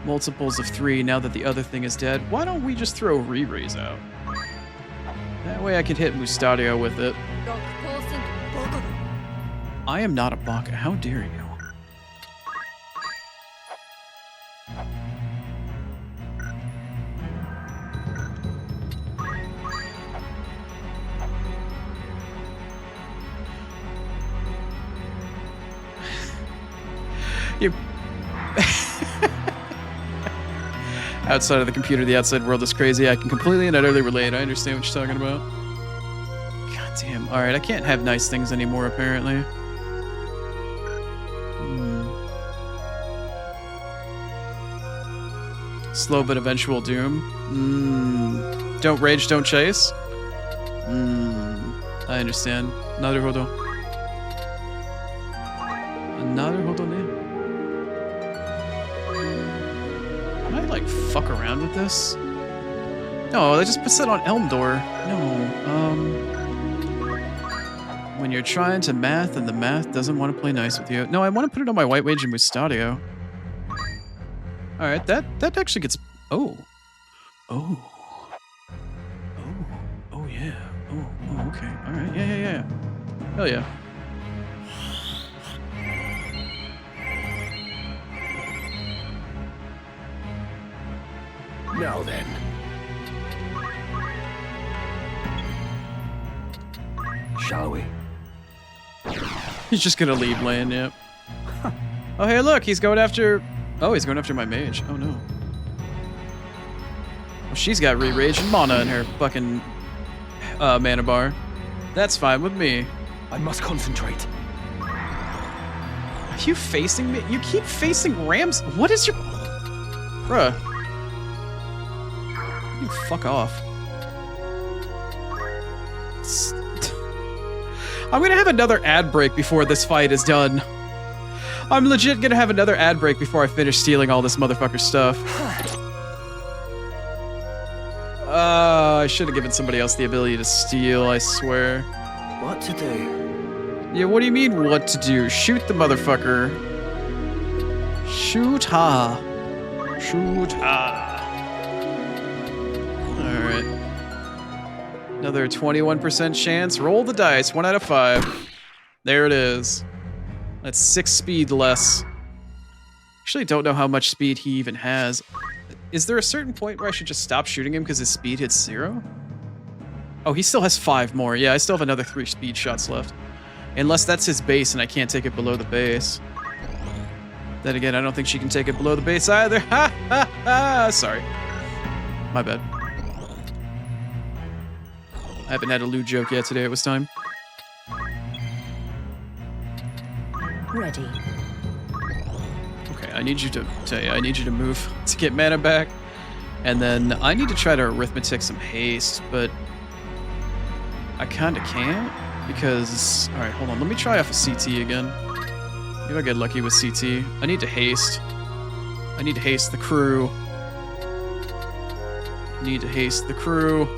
Speaker 1: multiples of 3 now that the other thing is dead. Why don't we just throw re-raise out? That way I can hit Mustadio with it. I am not a baka. How dare you? You. Outside of the computer, the outside world is crazy. I can completely and utterly relate. I understand what you're talking about. God damn. All right, I can't have nice things anymore, apparently. Slow but eventual doom. Don't rage, don't chase. I understand. Naruhodo. Naruhodo ne. Can I like fuck around with this? No, I just put that on Elmdor. No. When you're trying to math and the math doesn't want to play nice with you. No, I want to put it on my White Mage and Mustadio. All right, that actually gets. Oh, yeah. Oh, okay. All right, yeah. Hell yeah.
Speaker 9: Now then.
Speaker 2: Shall we?
Speaker 1: He's just gonna leave lane, yep. Oh, hey, look, he's going after. Oh, he's going after my mage. Oh, no. Well, she's got re-rage and mana in her fucking mana bar. That's fine with me.
Speaker 7: I must concentrate.
Speaker 1: Are you facing me? You keep facing Rams. What is your... Bruh. You fuck off. I'm gonna have another ad break before this fight is done. I'm legit gonna have another ad break before I finish stealing all this motherfucker stuff. I should have given somebody else the ability to steal, I swear.
Speaker 8: What to do?
Speaker 1: Yeah, what do you mean what to do? Shoot the motherfucker. Shoot ha. Shoot ha. Alright. Another 21% chance. Roll the dice. 1 out of 5. There it is. That's 6 speed less. Actually, don't know how much speed he even has. Is there a certain point where I should just stop shooting him because his speed hits 0? Oh, he still has 5 more. Yeah, I still have another 3 speed shots left. Unless that's his base and I can't take it below the base. Then again, I don't think she can take it below the base either. Ha ha ha! Sorry. My bad. I haven't had a lewd joke yet today. It was time.
Speaker 10: Ready.
Speaker 1: Okay, I need you to I need you to move to get mana back. And then I need to try to arithmetic some haste, but I kinda can't because alright, hold on, let me try off a CT again. Maybe I get lucky with CT. I need to haste. I need to haste the crew. Need to haste the crew.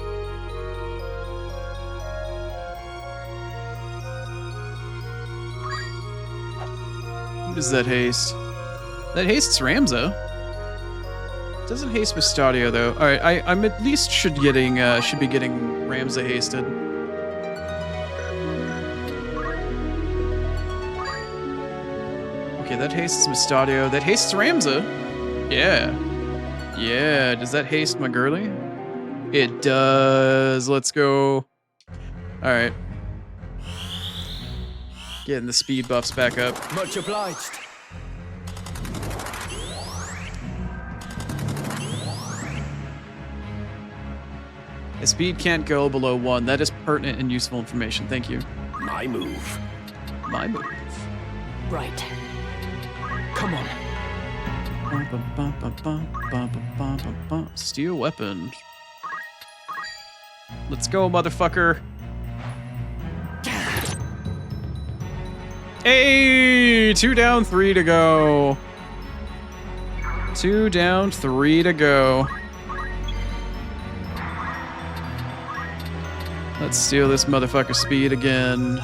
Speaker 1: What does that haste? That hastes Ramza. Doesn't haste Mystadio though. All right, I'm at least should be getting Ramza hasted. Okay, that hastes Mystadio. That hastes Ramza. Yeah. Yeah, does that haste my girly? It does. Let's go. Alright. Getting the speed buffs back up.
Speaker 7: Much obliged.
Speaker 1: The speed can't go below 1. That is pertinent and useful information. Thank you.
Speaker 9: My move.
Speaker 1: My move.
Speaker 7: Right. Come on.
Speaker 1: Steel weapon. Let's go, motherfucker. Hey! 2 down, 3 to go. 2 down, 3 to go. Let's steal this motherfucker's speed again.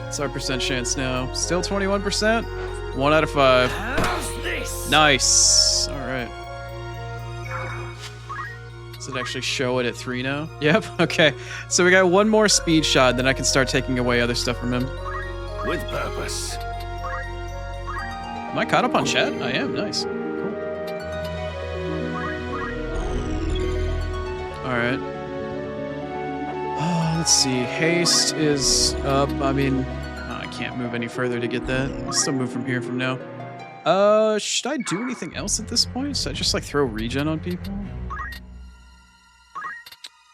Speaker 1: What's our percent chance now? Still 21%? 1 out of 5.
Speaker 9: How's this?
Speaker 1: Nice. All right. Does it actually show it at 3 now? Yep. Okay. So we got 1 more speed shot, then I can start taking away other stuff from him.
Speaker 9: With purpose.
Speaker 1: Am I caught up on chat? I am. Nice. Cool. All right. Let's see. Haste is up. I mean, I can't move any further to get that. I'll still move from here from now. Should I do anything else at this point? Should I just like throw regen on people?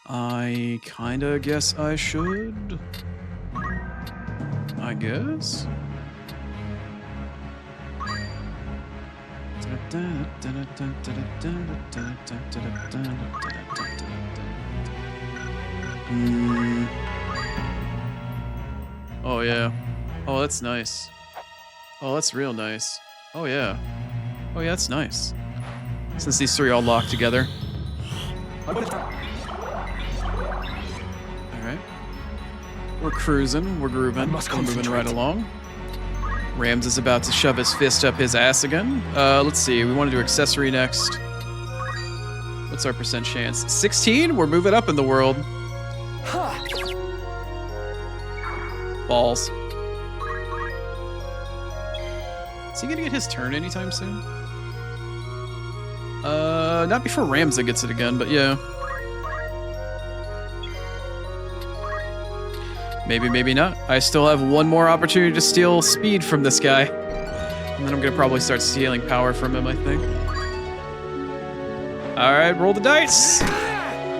Speaker 1: I kinda guess I should. I guess. Oh yeah. Oh, that's nice. Oh, that's real nice. Oh yeah. Oh yeah, that's nice. Since these 3 all lock together. Alright. We're cruising, we're grooving, we're moving right along. Rams is about to shove his fist up his ass again. Let's see, we want to do accessory next. What's our percent chance? 16? We're moving up in the world. Balls. Is he gonna get his turn anytime soon? Not before Ramza gets it again, but yeah. Maybe, maybe not. I still have 1 more opportunity to steal speed from this guy. And then I'm gonna probably start stealing power from him, I think. Alright, roll the dice!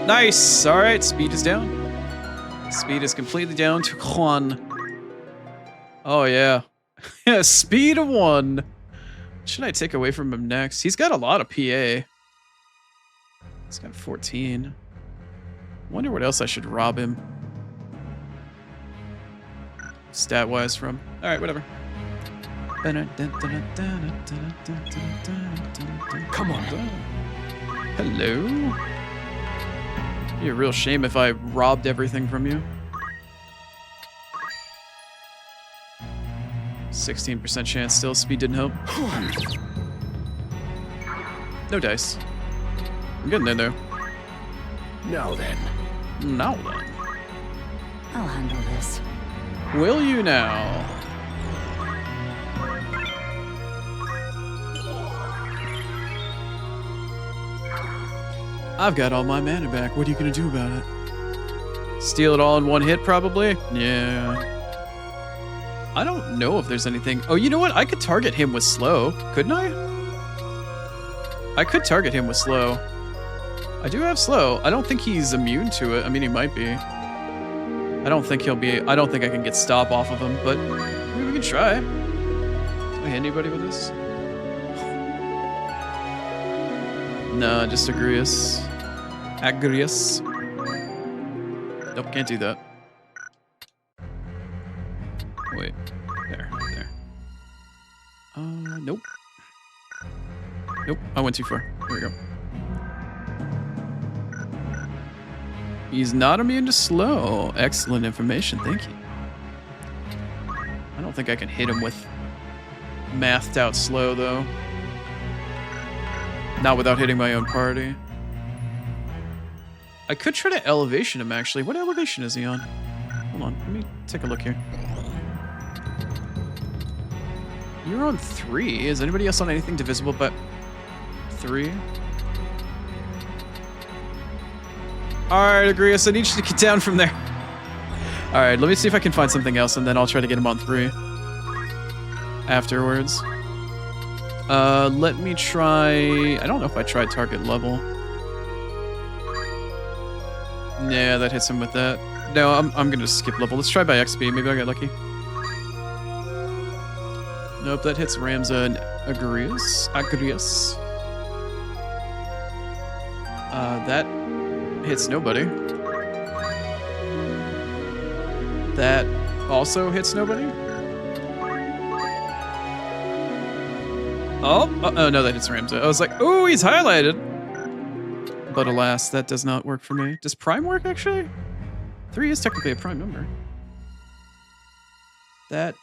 Speaker 1: Nice! Alright, speed is down. Speed is completely down to 1. Oh yeah. Speed of 1. What should I take away from him next? He's got a lot of PA. He's got 14. Wonder what else I should rob him. Stat-wise from. Alright, whatever.
Speaker 7: Come on.
Speaker 1: Hello? It'd be a real shame if I robbed everything from you. 16% chance still. Speed didn't help. No dice. I'm getting in there.
Speaker 9: Now then.
Speaker 1: Now then.
Speaker 10: I'll handle this.
Speaker 1: Will you now? I've got all my mana back. What are you gonna do about it? Steal it all in 1 hit, probably? Yeah. I don't know if there's anything. Oh, you know what? I could target him with slow, couldn't I? I could target him with slow. I do have slow. I don't think he's immune to it. I mean, he might be. I don't think he'll be. I don't think I can get stop off of him, but maybe we can try. Do I hit anybody with this? Nah, just Agrius. Agrius. Nope, can't do that. Wait. There. Nope. Nope, I went too far. There we go. He's not immune to slow. Excellent information, thank you. don't think I can hit him with mathed out slow, though. Not without hitting my own party. I could try to elevation him, actually. What elevation is he on? Hold on, let me take a look here. You're on 3. Is anybody else on anything divisible but 3? Alright, Agrius, I need you to get down from there. Alright, let me see if I can find something else, and then I'll try to get him on 3 afterwards. Let me try... I don't know if I tried target level. Yeah, that hits him with that. No, I'm gonna skip level. Let's try by XP. Maybe I'll get lucky. Nope, that hits Ramza and Agrius. That hits nobody. That also hits nobody. Oh no, that hits Ramza. I was like, oh, he's highlighted. But alas, that does not work for me. Does prime work, actually? 3 is technically a prime number. That...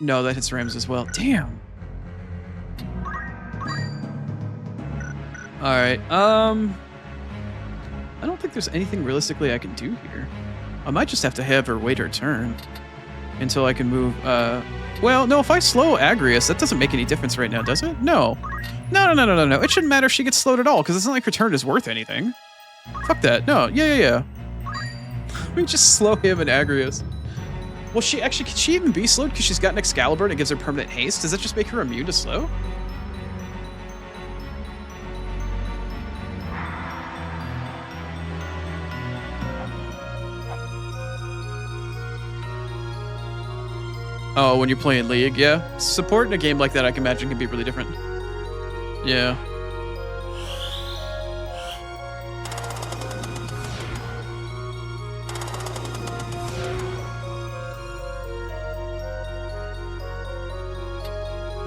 Speaker 1: No, that hits Rams as well. Damn. Alright, I don't think there's anything realistically I can do here. I might just have to have her wait her turn until I can move, Well, no, if I slow Agrius, that doesn't make any difference right now, does it? No. No. It shouldn't matter if she gets slowed at all, because it's not like her turn is worth anything. Fuck that. No, yeah. Let me just slow him and Agrius. Well, she actually, can she even be slowed because she's got an Excalibur and it gives her permanent haste? Does that just make her immune to slow? Oh, when you're playing League, yeah. Support in a game like that, I can imagine, can be really different. Yeah.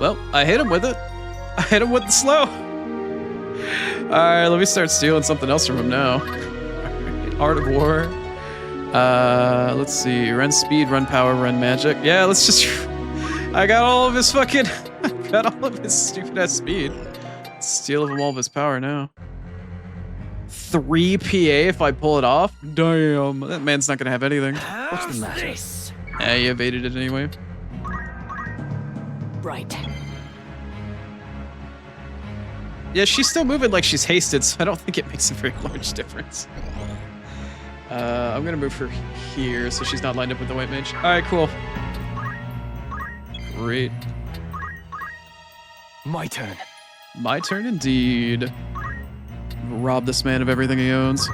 Speaker 1: Well, I hit him with it. I hit him with the slow. Alright, let me start stealing something else from him now. Art of War. Let's see. Run speed, run power, run magic. Yeah, let's just... I got all of his fucking... I got all of his stupid ass speed. Steal him all of his power now. 3 PA if I pull it off? Damn, that man's not gonna have anything.
Speaker 2: What's the matter?
Speaker 1: Yeah, you evaded it anyway.
Speaker 3: Right.
Speaker 1: Yeah, she's still moving like she's hasted, so I don't think it makes a very large difference. I'm gonna move her here so she's not lined up with the white mage. Alright, cool. Great.
Speaker 7: My turn.
Speaker 1: My turn indeed. Rob this man of everything he owns.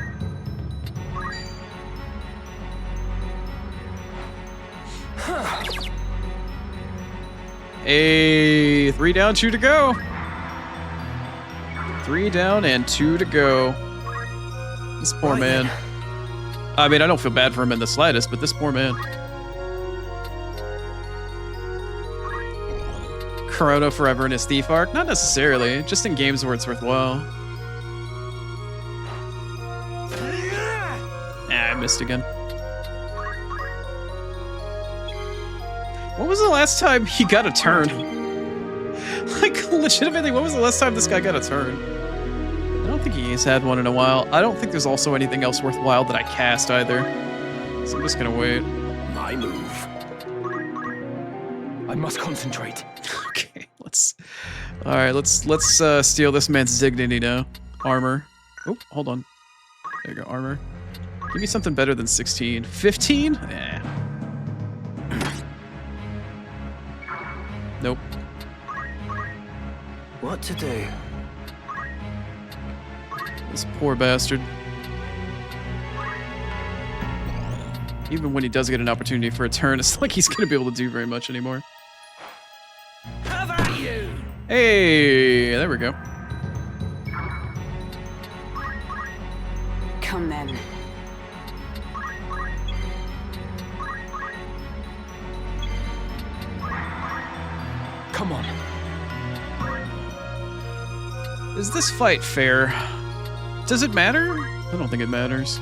Speaker 1: Hey, 3 down, 2 to go. 3 down and 2 to go. This poor man. I mean, I don't feel bad for him in the slightest, but this poor man. Chrono forever in his thief arc? Not necessarily, just in games where it's worthwhile. Ah, I missed again. When was the last time he got a turn? Like, legitimately, when was the last time this guy got a turn? I don't think he's had one in a while. I don't think there's also anything else worthwhile that I cast either. So I'm just gonna wait.
Speaker 2: My move.
Speaker 7: I must concentrate.
Speaker 1: Okay, let's... Alright, let's steal this man's dignity now. Armor. Oh, hold on. There you go, armor. Give me something better than 16. 15? Eh. Nope.
Speaker 2: What to do?
Speaker 1: This poor bastard. Even when he does get an opportunity for a turn, it's like he's gonna be able to do very much anymore.
Speaker 9: Have at you!
Speaker 1: Hey, there we go.
Speaker 10: Come then.
Speaker 7: Come on.
Speaker 1: Is this fight fair? Does it matter? I don't think it matters.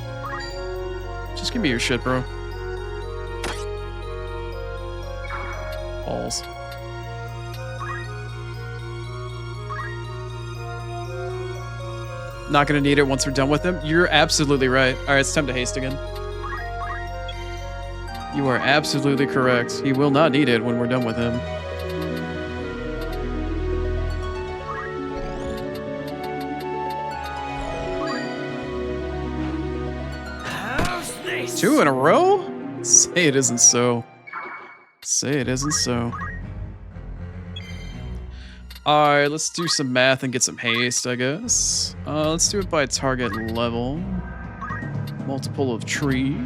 Speaker 1: Just give me your shit, bro. Balls. Not gonna need it once we're done with him. You're absolutely right. All right, it's time to haste again. You are absolutely correct. He will not need it when we're done with him. Two in a row? Say it isn't so. Say it isn't so. Alright, let's do some math and get some haste, I guess. Let's do it by target level. Multiple of tree.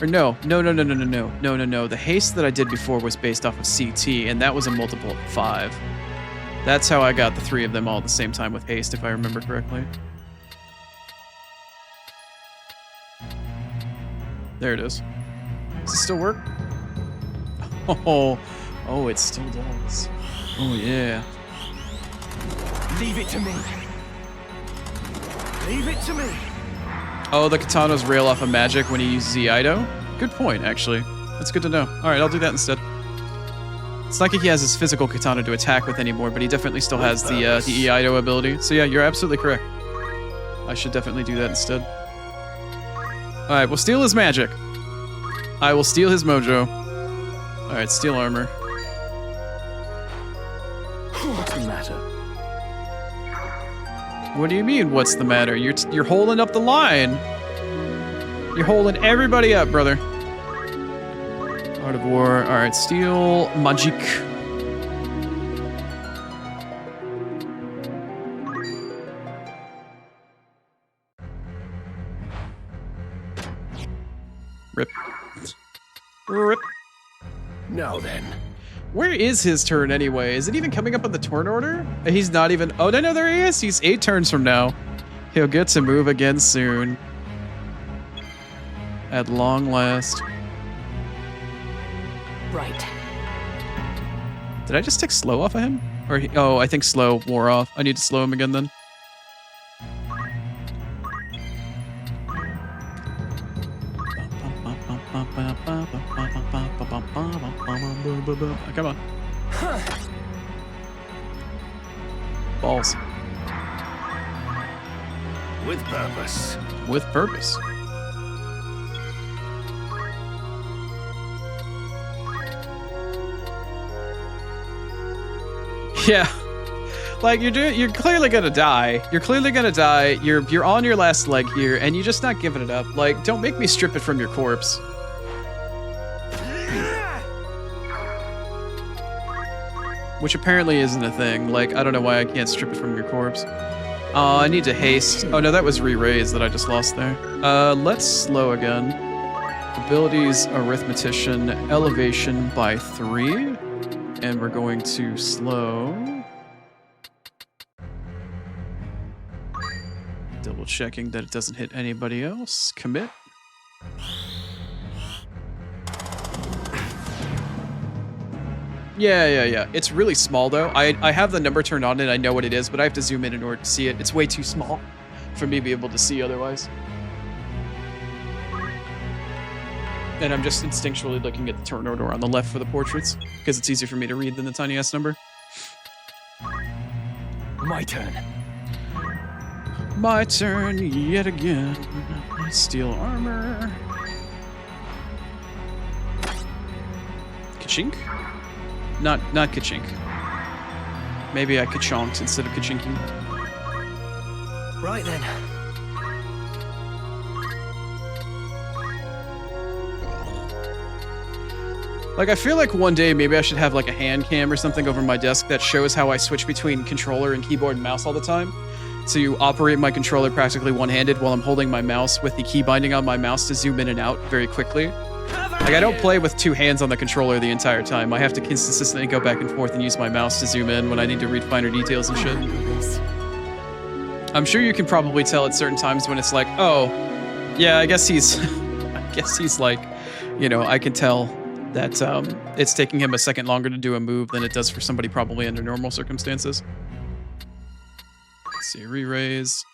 Speaker 1: Or no. The haste that I did before was based off of CT, and that was a multiple of 5. That's how I got the 3 of them all at the same time with haste, if I remember correctly. There it is. Does it still work? Oh, it still does. Oh, yeah.
Speaker 9: Leave it to me. Leave it to me.
Speaker 1: Oh, the katanas rail off of magic when he uses the Ido? Good point, actually. That's good to know. Alright, I'll do that instead. It's not like he has his physical katana to attack with anymore, but he definitely still has the Ido ability. So yeah, you're absolutely correct. I should definitely do that instead. Alright, we'll steal his magic. I will steal his mojo. Alright, steel armor.
Speaker 2: What's the matter?
Speaker 1: What do you mean, what's the matter? You're holding up the line. You're holding everybody up, brother. Art of War. Alright, steel magic. Rip. Rip.
Speaker 9: Now then.
Speaker 1: Where is his turn anyway? Is it even coming up on the turn order? He's not even... Oh, no, there he is. He's 8 turns from now. He'll get to move again soon. At long last.
Speaker 3: Right.
Speaker 1: Did I just take slow off of him? Or oh, I think slow wore off. I need to slow him again then. Come on. Balls.
Speaker 9: With purpose.
Speaker 1: With purpose. Yeah. Like you're clearly gonna die. You're clearly gonna die. You're on your last leg here, and you're just not giving it up. Like, don't make me strip it from your corpse. Which apparently isn't a thing. Like, I don't know why I can't strip it from your corpse. I need to haste. Oh no, that was re-raise that I just lost there. Let's slow again. Abilities, arithmetician, elevation by 3. And we're going to slow. Double checking that it doesn't hit anybody else. Commit. Yeah. It's really small though. I have the number turned on and I know what it is, but I have to zoom in order to see it. It's way too small for me to be able to see otherwise. And I'm just instinctually looking at the turn order on the left for the portraits, because it's easier for me to read than the tiny ass number.
Speaker 7: My turn.
Speaker 1: My turn yet again. Steel armor. Kachink? Not kachink. Maybe I kachonked instead of kachinking.
Speaker 8: Right then.
Speaker 1: Like, I feel like one day maybe I should have like a hand cam or something over my desk that shows how I switch between controller and keyboard and mouse all the time. To operate my controller practically one-handed while I'm holding my mouse with the key binding on my mouse to zoom in and out very quickly. Like, I don't play with 2 hands on the controller the entire time. I have to consistently go back and forth and use my mouse to zoom in when I need to read finer details and shit. I'm sure you can probably tell at certain times when it's like, oh, yeah, I guess he's like, you know, I can tell that it's taking him a second longer to do a move than it does for somebody probably under normal circumstances. Let's see, re-raise.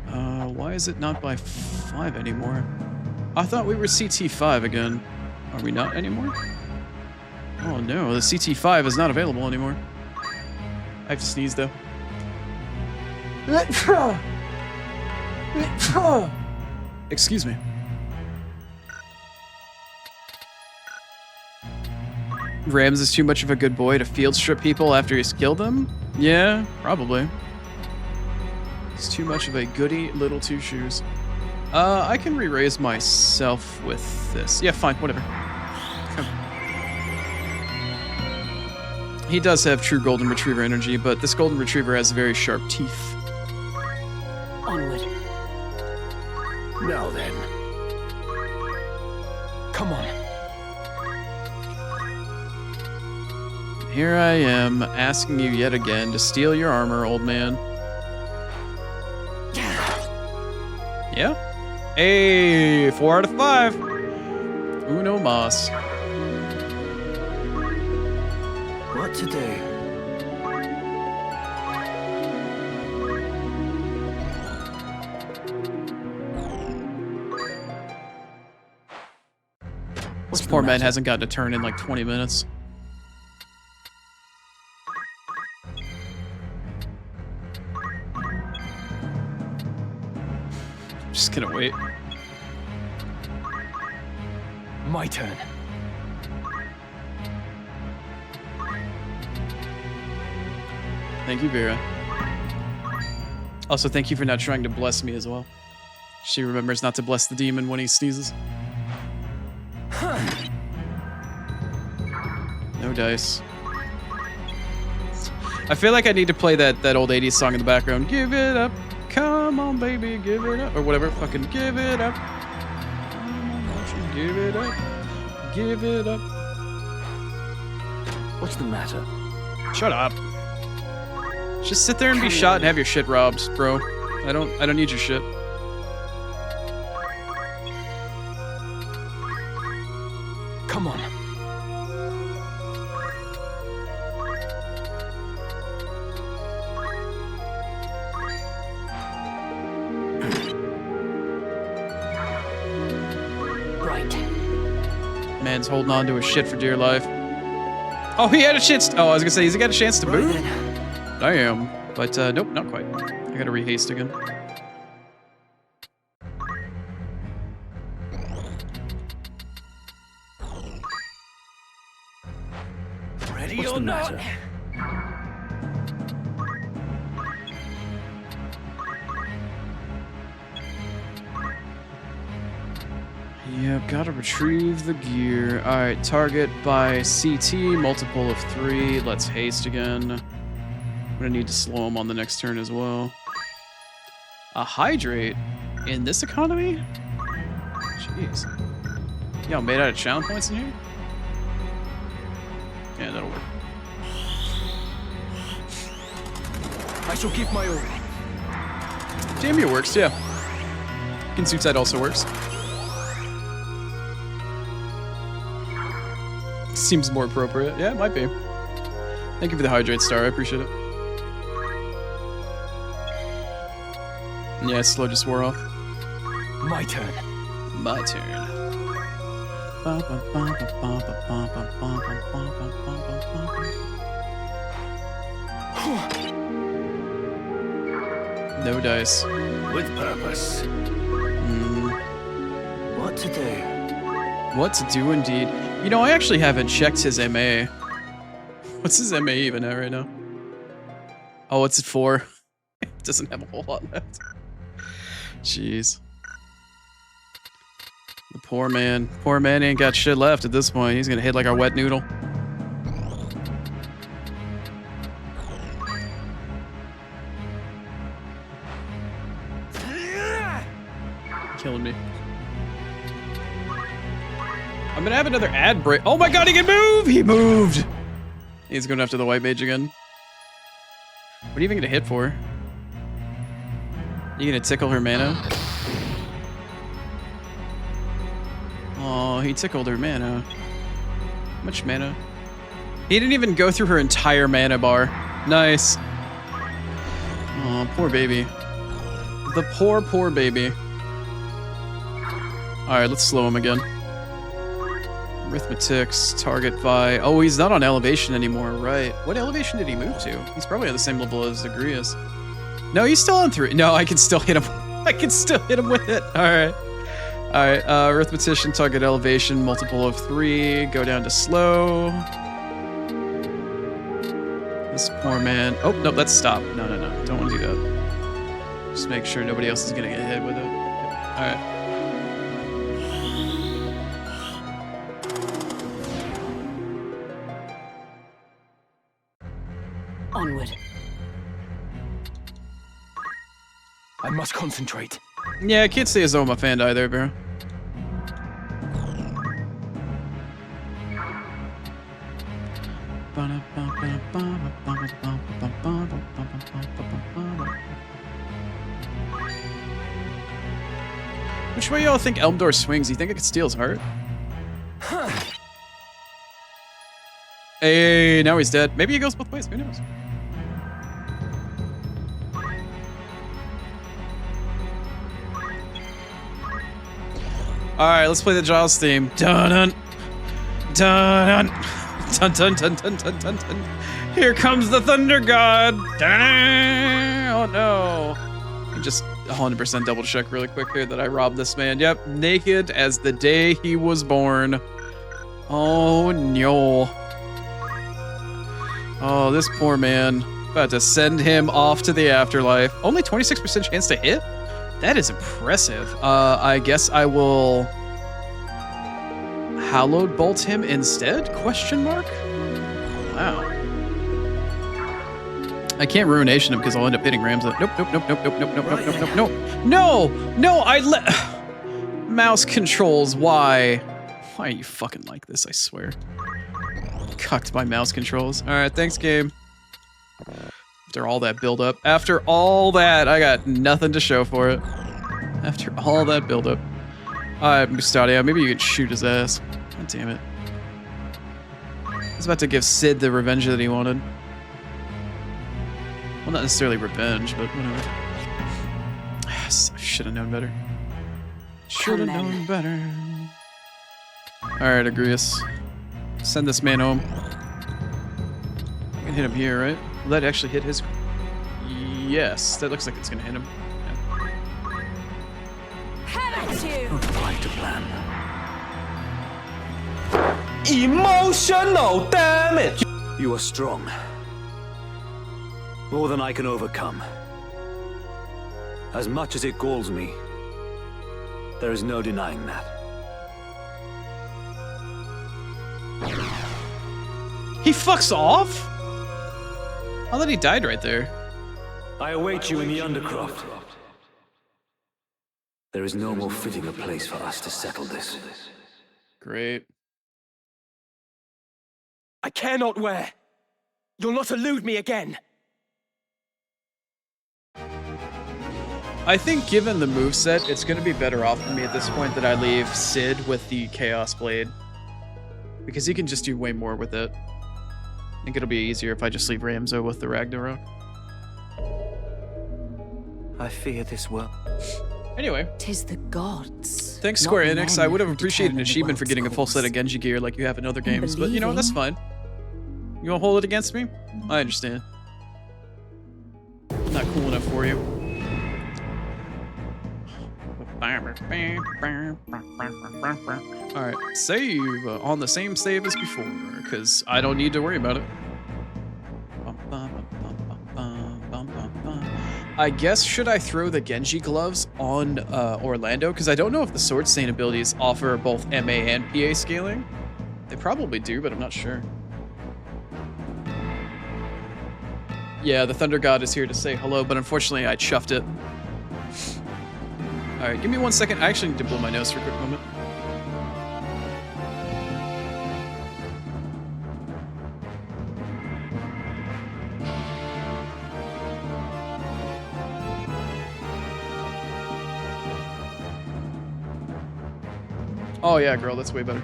Speaker 1: Why is it not by 5 anymore? I thought we were CT5 again. Are we not anymore? Oh no, the CT5 is not available anymore. I have to sneeze though. Excuse me. Rams is too much of a good boy to field strip people after he's killed them? Yeah, probably. He's too much of a goody little two shoes. I can re-raise myself with this. Yeah, fine, whatever. He does have true golden retriever energy, but this golden retriever has very sharp teeth.
Speaker 8: Onward.
Speaker 7: Now then. Come on.
Speaker 1: Here I am, asking you yet again to steal your armor, old man. Yeah? Hey, 4 out of 5. Uno mas.
Speaker 2: What to do?
Speaker 1: This poor man hasn't gotten a turn in like 20 minutes. Just gonna wait.
Speaker 7: My turn.
Speaker 1: Thank you, Vera. Also, thank you for not trying to bless me as well. She remembers not to bless the demon when he sneezes. No dice. I feel like I need to play that old 80s song in the background. Give it up. Come on, baby, give it up. Or whatever. Fucking give it up. Give it up. Give it up.
Speaker 2: What's the matter?
Speaker 1: Shut up. Just sit there and be shot and have your shit robbed, bro. I don't need your shit.
Speaker 7: Come on.
Speaker 8: Right.
Speaker 1: Man's holding on to his shit for dear life. Oh, he had a chance. Oh, I was gonna say, he's got a chance to move. Damn. But nope, not quite. I gotta rehaste again.
Speaker 9: Ready
Speaker 2: What's
Speaker 9: or
Speaker 2: the
Speaker 9: not?
Speaker 2: matter?
Speaker 1: Yep, gotta retrieve the gear. Alright, target by CT, multiple of 3. Let's haste again. I'm gonna need to slow him on the next turn as well. A hydrate in this economy? Jeez. Y'all made out of challenge points in here? Yeah, that'll work.
Speaker 7: I shall give my all.
Speaker 1: Damn, it works, yeah. Kinsuitside also works. Seems more appropriate. Yeah, it might be. Thank you for the hydrate star. I appreciate it. Yeah, slow just wore off.
Speaker 7: My turn.
Speaker 1: My turn. No dice.
Speaker 9: With purpose.
Speaker 2: What to do?
Speaker 1: What to do indeed. You know, I actually haven't checked his MA. What's his MA even at right now? Oh, it's at 4. It doesn't have a whole lot left. Jeez. The poor man. Poor man ain't got shit left at this point. He's gonna hit like our wet noodle. Killing me. I'm gonna have another ad break. Oh my god, he can move! He moved! He's going after the white mage again. What are you even gonna hit for? You gonna tickle her mana? Oh, he tickled her mana. How much mana? He didn't even go through her entire mana bar. Nice. Oh, poor baby. The poor, poor baby. Alright, let's slow him again. Arithmetics, target Vi. Oh, he's not on elevation anymore, right. What elevation did he move to? He's probably on the same level as Agrius. No, he's still on 3. No, I can still hit him. I can still hit him with it. Alright. Alright, arithmetician, target elevation, multiple of 3. Go down to slow. This poor man. Oh, no, let's stop. No. Don't want to do that. Just make sure nobody else is going to get hit with it. Alright.
Speaker 10: Onward.
Speaker 7: I must concentrate.
Speaker 1: Yeah, I can't say a Zoma fan either, bro. Which way y'all think Elmdor swings? You think I could steal his heart? Hey, now he's dead. Maybe he goes both ways. Who knows? All right, let's play the Jaws theme. Dun dun dun dun dun dun dun dun dun dun. Here comes the Thunder God. Dun, oh no! I just 100% double check really quick here that I robbed this man. Yep, naked as the day he was born. Oh no! Oh, this poor man. About to send him off to the afterlife. Only 26% chance to hit? That is impressive. I guess I will Hallowed Bolt him instead? Question mark? Wow. I can't Ruination him because I'll end up hitting Ramza. No, I let mouse controls, why? Why are you fucking like this, I swear. Cucked my mouse controls. Alright, thanks game. After all that build up. After all that, I got nothing to show for it. After all that build up. Alright, Mustadia, maybe you can shoot his ass. God damn it. I was about to give Sid the revenge that he wanted. Well, not necessarily revenge, but whatever. I should have known better. Should have known better. Alright, Agrius. Send this man home. I can hit him here, right? Will that actually hit his... Yes, that looks like it's gonna hit him. Yeah.
Speaker 3: Have at you!
Speaker 2: Not quite a plan.
Speaker 11: Emotional damage!
Speaker 2: You are strong. More than I can overcome. As much as it galls me, there is no denying that.
Speaker 1: He fucks off? I thought he died right there.
Speaker 2: I await you in the Undercroft. There is no more fitting a place for us to settle this.
Speaker 1: Great.
Speaker 7: I care not where. You'll not elude me again.
Speaker 1: I think given the moveset, it's going to be better off for me at this point that I leave Sid with the Chaos Blade. Because he can just do way more with it. I think it'll be easier if I just leave Ramzo with the Ragnarok.
Speaker 2: I fear this world.
Speaker 1: Anyway.
Speaker 3: 'Tis the gods.
Speaker 1: Thanks, Square
Speaker 3: not
Speaker 1: Enix.
Speaker 3: men
Speaker 1: I would have
Speaker 3: who
Speaker 1: appreciated an
Speaker 3: determine the
Speaker 1: achievement for
Speaker 3: world's
Speaker 1: getting a full set of
Speaker 3: course.
Speaker 1: Genji gear like you have in other
Speaker 3: And
Speaker 1: games, but you know, that's fine. You won't hold it against me? I understand. Not cool enough for you. Alright, save on the same save as before, because I don't need to worry about it. I guess, should I throw the Genji gloves on Orlando? Because I don't know if the Sword Stain abilities offer both MA and PA scaling. They probably do, but I'm not sure. Yeah, the Thunder God is here to say hello, but unfortunately I chuffed it. Alright, give me 1 second. I actually need to blow my nose for a quick moment. Oh yeah, girl, that's way better.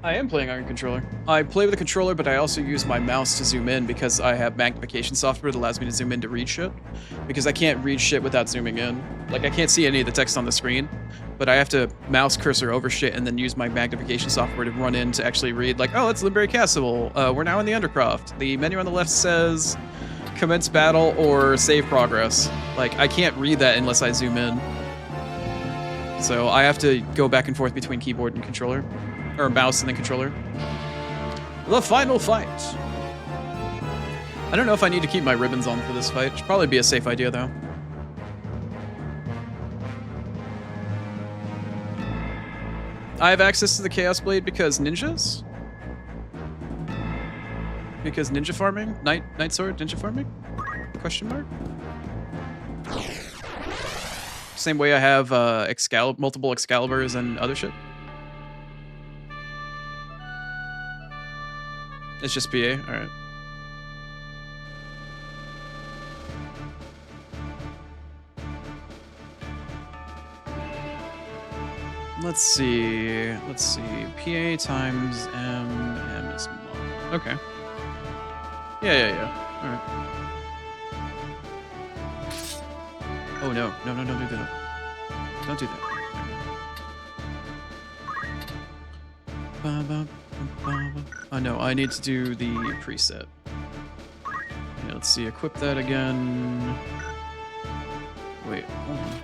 Speaker 1: I am playing on a controller. I play with a controller, but I also use my mouse to zoom in because I have magnification software that allows me to zoom in to read shit. Because I can't read shit without zooming in. Like, I can't see any of the text on the screen, but I have to mouse cursor over shit and then use my magnification software to run in to actually read, like, oh, it's Limberry Castle. We're now in the Undercroft. The menu on the left says commence battle or save progress. Like, I can't read that unless I zoom in. So I have to go back and forth between keyboard and controller. Or mouse and then controller. The final fight. I don't know if I need to keep my ribbons on for this fight. Should probably be a safe idea, though. I have access to the Chaos Blade because ninjas? Because ninja farming? Night sword ninja farming? Question mark? Same way I have multiple Excaliburs and other shit. It's just PA, alright. Let's see. PA times M is mod. Okay. Yeah. Alright. Oh no, don't do that. Don't do that. Oh no, I need to do the preset. Yeah, let's see, equip that again. Wait, hold on.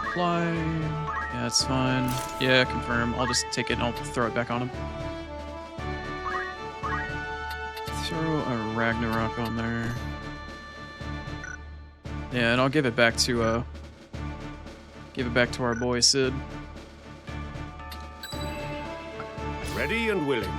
Speaker 1: Apply. Yeah, that's fine. Yeah, confirm. I'll just take it and I'll throw it back on him. Throw a Ragnarok on there. Yeah, and I'll give it back to our boy Sid.
Speaker 9: Ready and willing.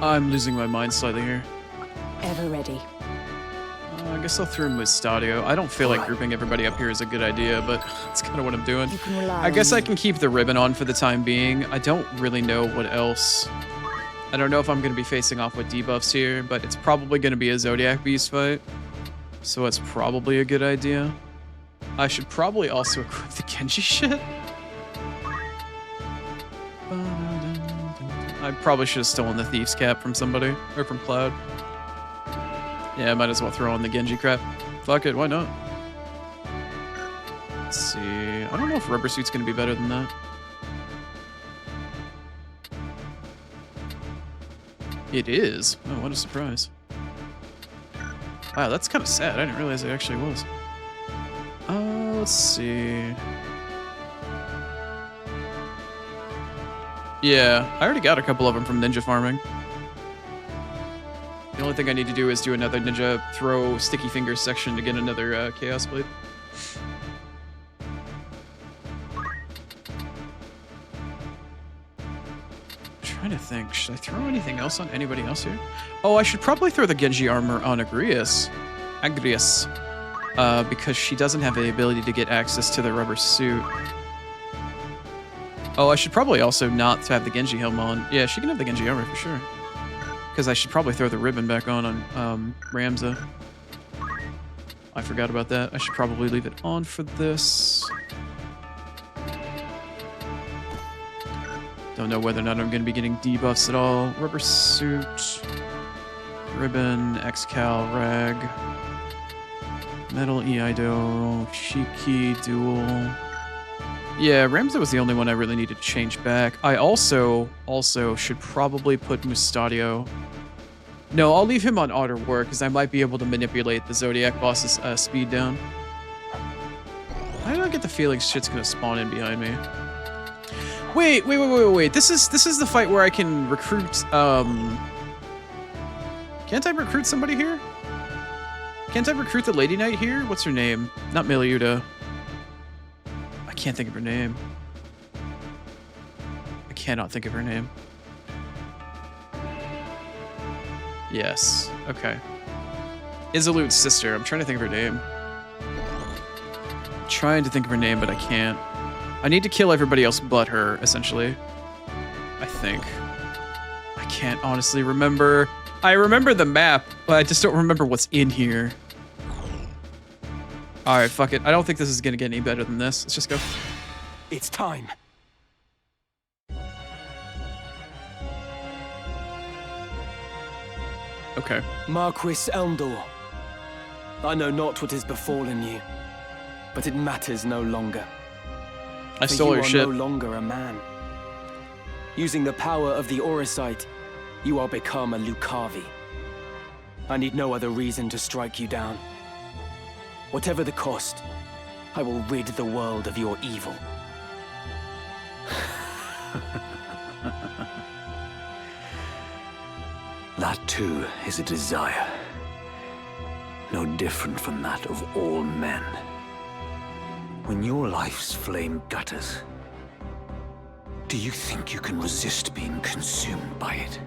Speaker 1: I'm losing my mind slightly here.
Speaker 3: Ever ready.
Speaker 1: I guess I'll throw Mustadio. I don't feel like grouping everybody up here is a good idea, but that's kind of what I'm doing.
Speaker 3: You can rely
Speaker 1: I guess
Speaker 3: on
Speaker 1: I can keep the ribbon on for the time being. I don't really know what else. I don't know if I'm going to be facing off with debuffs here, but it's probably going to be a Zodiac Beast fight. So it's probably a good idea. I should probably also equip the Genji shit. I probably should have stolen the Thief's Cap from somebody, or from Cloud. Yeah, I might as well throw on the Genji crap. Fuck it, why not? Let's see. I don't know if Rubber Suit's gonna be better than that. It is. Oh, what a surprise. Wow, that's kind of sad. I didn't realize it actually was. Let's see. Yeah, I already got a couple of them from ninja farming. The only thing I need to do is do another ninja throw sticky fingers section to get another Chaos Blade. I'm trying to think, should I throw anything else on anybody else here? Oh, I should probably throw the Genji armor on Agrias. Because she doesn't have the ability to get access to the rubber suit. Oh, I should probably also not have the Genji helm on. Yeah, she can have the Genji armor for sure. Because I should probably throw the ribbon back on Ramza. I forgot about that. I should probably leave it on for this. Don't know whether or not I'm going to be getting debuffs at all. Rubber suit, ribbon, Excal, rag, metal Eido, Shiki, duel. Yeah, Ramza was the only one I really needed to change back. I also should probably put Mustadio. No, I'll leave him on Outer War because I might be able to manipulate the Zodiac boss's speed down. I don't get the feeling shit's gonna spawn in behind me. Wait. This is the fight where I can recruit. Can't I recruit somebody here? Can't I recruit the Lady Knight here? What's her name? Not Miliuta. I can't think of her name. I cannot think of her name. Yes. Okay. Isolut's sister. I'm trying to think of her name. Trying to think of her name, but I can't. I need to kill everybody else but her, essentially. I think. I can't honestly remember. I remember the map, but I just don't remember what's in here. Alright, fuck it. I don't think this is gonna get any better than this. Let's just go.
Speaker 7: It's time.
Speaker 1: Okay.
Speaker 7: Marquis Elmdor, I know not what has befallen you, but it matters no longer.
Speaker 1: I stole your ship.
Speaker 7: You are no longer a man. Using the power of the Auracite, you are become a Lucavi. I need no other reason to strike you down. Whatever the cost, I will rid the world of your evil.
Speaker 2: That too is a desire. No different from that of all men. When your life's flame gutters, do you think you can resist being consumed by it?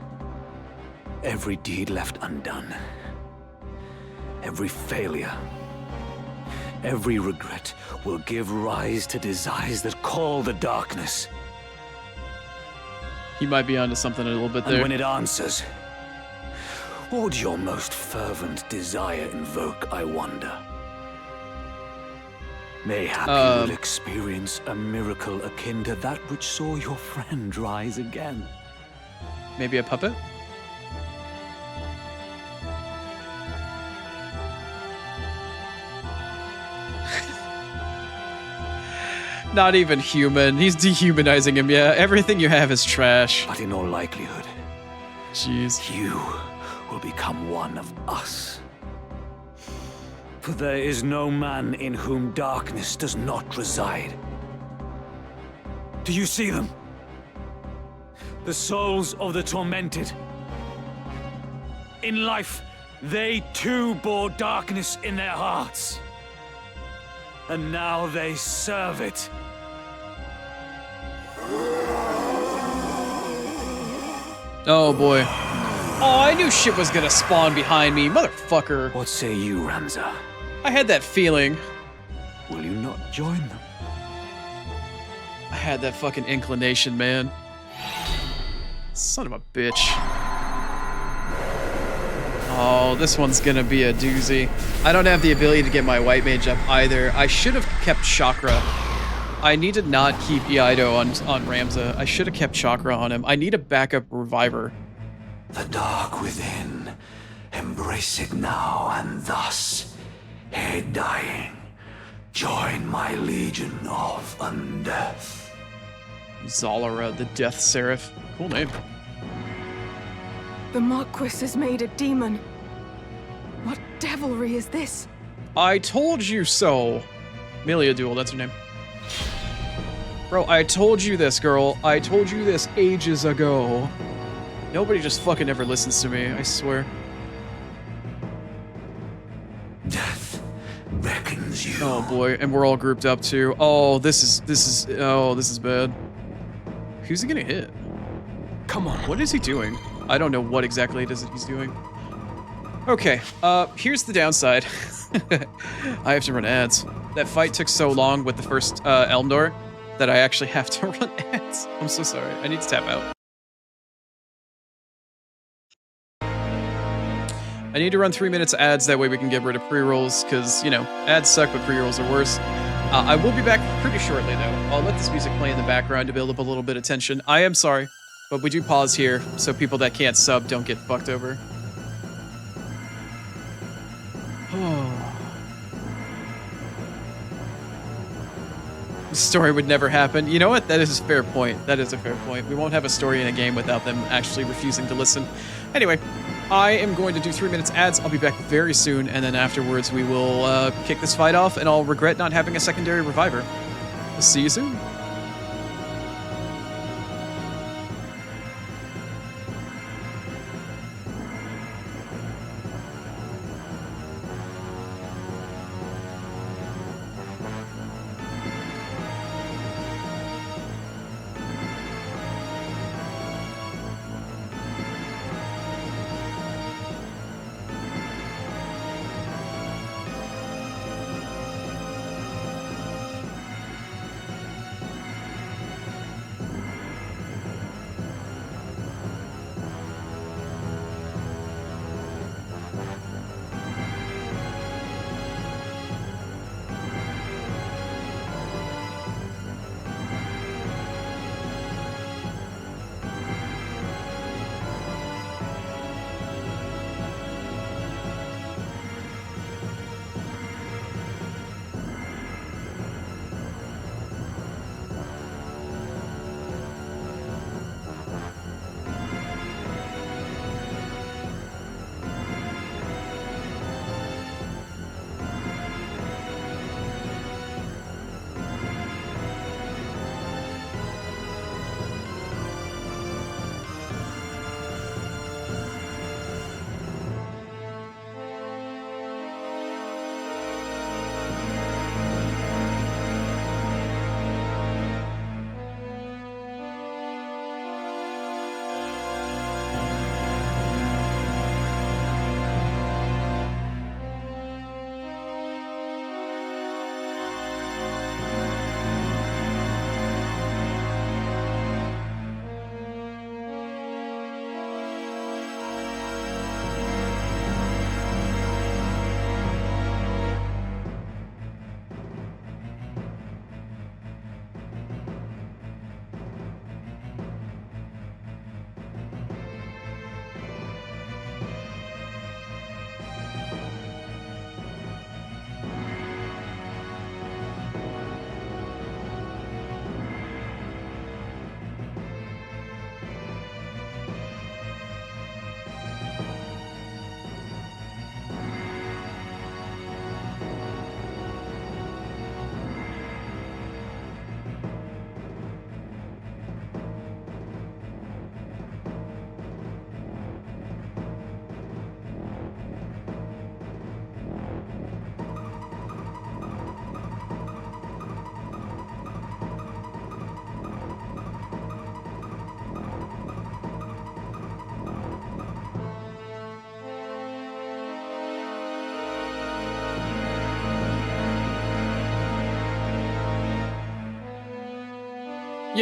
Speaker 2: Every deed left undone, every failure, every regret will give rise to desires that call the darkness.
Speaker 1: He might be onto something a little bit there.
Speaker 2: And when it answers, what would your most fervent desire invoke, I wonder? Mayhap you will experience a miracle akin to that which saw your friend rise again.
Speaker 1: Maybe a puppet? Not even human. He's dehumanizing him, yeah. Everything you have is trash.
Speaker 2: But in all likelihood,
Speaker 1: jeez,
Speaker 2: you will become one of us. For there is no man in whom darkness does not reside. Do you see them? The souls of the tormented. In life, they too bore darkness in their hearts. And now they serve it.
Speaker 1: Oh boy. Oh, I knew shit was gonna spawn behind me, motherfucker.
Speaker 2: What say you, Ramza?
Speaker 1: I had that feeling.
Speaker 2: Will you not join them?
Speaker 1: I had that fucking inclination, man. Son of a bitch. Oh, this one's gonna be a doozy. I don't have the ability to get my white mage up either. I should have kept Chakra. I need to not keep Iaido on Ramza. I should have kept Chakra on him. I need a backup reviver.
Speaker 2: The dark within, embrace it now, and thus, ere dying, join my legion of undeath.
Speaker 1: Zalara, the Death Seraph. Cool name.
Speaker 11: The Marquis is made a demon. What devilry is this?
Speaker 1: I told you so. Melia Duel, that's her name. Bro, I told you this, girl. I told you this ages ago. Nobody just fucking ever listens to me, I swear.
Speaker 2: Death beckons you.
Speaker 1: Oh boy, and we're all grouped up too. Oh, this is bad. Who's he gonna hit?
Speaker 7: Come on.
Speaker 1: What is he doing? I don't know what exactly it is that he's doing. Okay, here's the downside. I have to run ads. That fight took so long with the first Elmdor that I actually have to run ads. I'm so sorry. I need to tap out. I need to run 3 minutes of ads, that way we can get rid of pre-rolls, because, you know, ads suck, but pre-rolls are worse. I will be back pretty shortly, though. I'll let this music play in the background to build up a little bit of tension. I am sorry, but we do pause here, so people that can't sub don't get fucked over. The story would never happen. You know what? That is a fair point. That is a fair point. We won't have a story in a game without them actually refusing to listen. Anyway, I am going to do 3 minutes ads. I'll be back very soon, and then afterwards we will kick this fight off, and I'll regret not having a secondary reviver. I'll see you soon.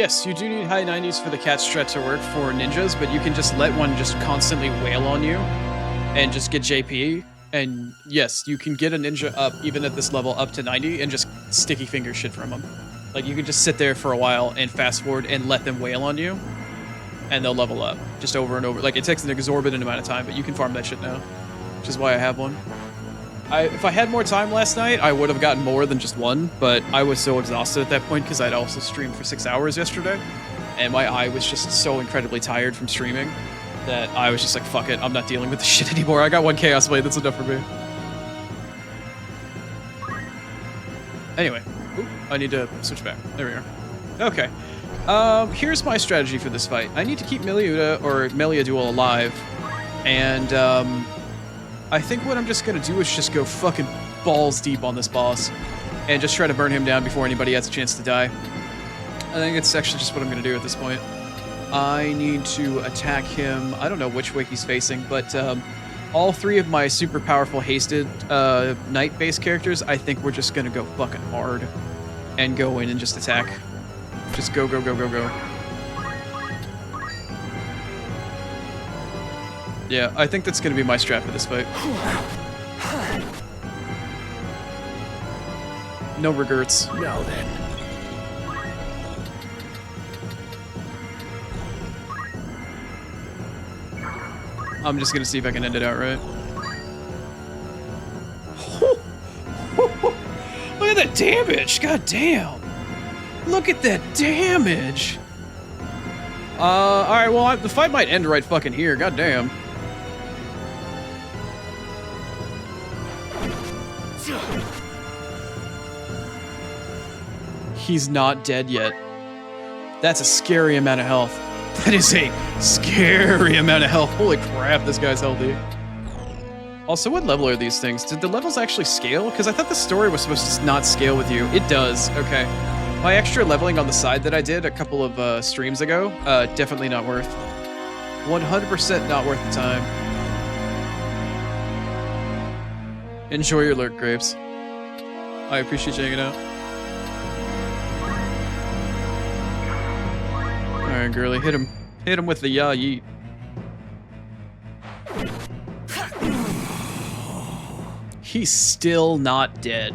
Speaker 1: Yes, you do need high 90s for the cat strat to work for ninjas, but you can just let one just constantly wail on you and just get JP. And yes, you can get a ninja up, even at this level, up to 90 and just sticky finger shit from them. Like, you can just sit there for a while and fast forward and let them wail on you, and they'll level up just over and over. Like, it takes an exorbitant amount of time, but you can farm that shit now, which is why I have one. If I had more time last night, I would have gotten more than just one, but I was so exhausted at that point because I'd also streamed for 6 hours yesterday, and my eye was just so incredibly tired from streaming that I was just like, fuck it, I'm not dealing with this shit anymore. I got one Chaos Blade, that's enough for me. Anyway, oop, I need to switch back. There we are. Okay. Here's my strategy for this fight. I need to keep Meliuda or Meliaduel alive, and I think what I'm just gonna do is just go fucking balls deep on this boss and just try to burn him down before anybody has a chance to die. I think it's actually just what I'm gonna do at this point. I need to attack him. I don't know which way he's facing, but all three of my super powerful hasted knight-based characters, I think we're just gonna go fucking hard and go in and just attack. Just go, go, go, go, go. Yeah, I think that's gonna be my strat for this fight. No regrets.
Speaker 9: Now then.
Speaker 1: I'm just gonna see if I can end it outright. Look at that damage! God damn! Look at that damage! Alright, well, the fight might end right fucking here. God damn. He's not dead yet. That's a scary amount of health. That is a scary amount of health. Holy crap, this guy's healthy. Also, what level are these things? Did the levels actually scale? Because I thought the story was supposed to not scale with you. It does. Okay. My extra leveling on the side that I did a couple of streams ago, definitely not worth. 100% not worth the time. Enjoy your lurk, Grapes. I appreciate you hanging out. Alright, girly, hit him. Hit him with the ya yeet. He's still not dead.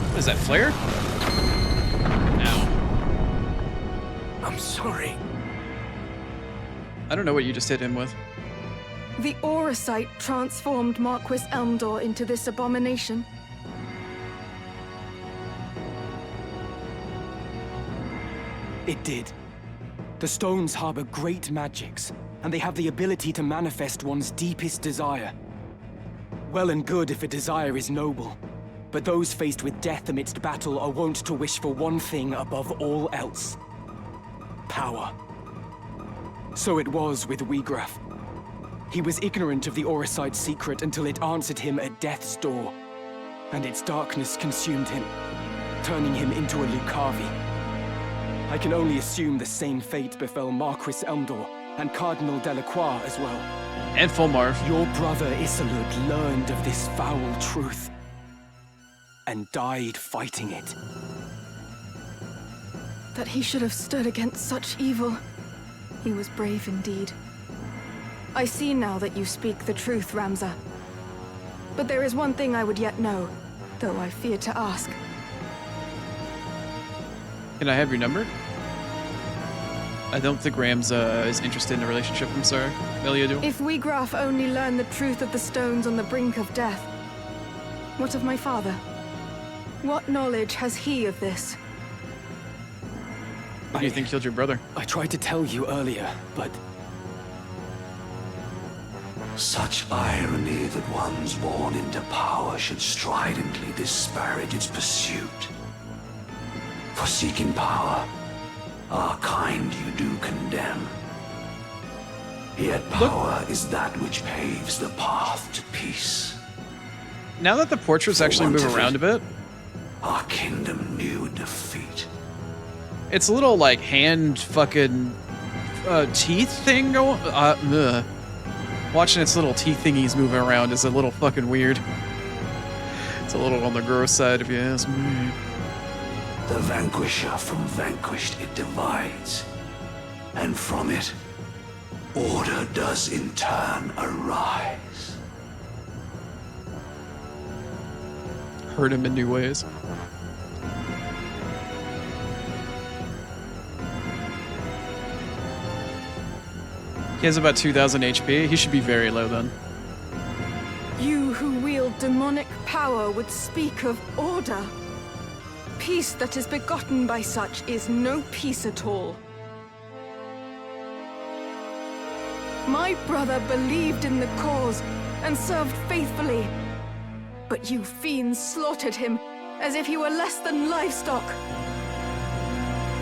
Speaker 1: What is that, flare? Ow.
Speaker 7: I'm sorry.
Speaker 1: I don't know what you just hit him with.
Speaker 11: The Auracite transformed Marquis Elmdor into this abomination.
Speaker 7: It did. The stones harbor great magics, and they have the ability to manifest one's deepest desire. Well and good if a desire is noble, but those faced with death amidst battle are wont to wish for one thing above all else: power. So it was with Wiegraf. He was ignorant of the Auracite's secret until it answered him at death's door, and its darkness consumed him, turning him into a Lucavi. I can only assume the same fate befell Marquis Elmdor and Cardinal Delacroix as well.
Speaker 1: And Fulmarv.
Speaker 7: Your brother Isolde learned of this foul truth and died fighting it.
Speaker 11: That he should have stood against such evil. He was brave indeed. I see now that you speak the truth, Ramza. But there is one thing I would yet know, though I fear to ask.
Speaker 1: Can I have your number? I don't think Ramza is interested in a relationship, I'm sorry. Meliaduel?
Speaker 11: If Wiegraf only learned the truth of the stones on the brink of death, what of my father? What knowledge has he of this?
Speaker 1: What do you think killed your brother?
Speaker 7: I tried to tell you earlier, but...
Speaker 4: Such irony that ones born into power should stridently disparage its pursuit. For seeking power, our kind you do condemn. Yet power is that which paves the path to peace.
Speaker 1: Now that the portraits actually move around a bit,
Speaker 4: our kingdom knew defeat.
Speaker 1: it's a little like hand fucking teeth thing going. Watching its little teeth thingies moving around is a little fucking weird. It's a little on the gross side, if you ask me.
Speaker 4: The vanquisher from vanquished it divides, and from it, order does in turn arise.
Speaker 1: Hurt him in new ways. He has about 2,000 HP. He should be very low then.
Speaker 11: You who wield demonic power would speak of order. Peace that is begotten by such is no peace at all. My brother believed in the cause and served faithfully. But you fiends slaughtered him as if he were less than livestock.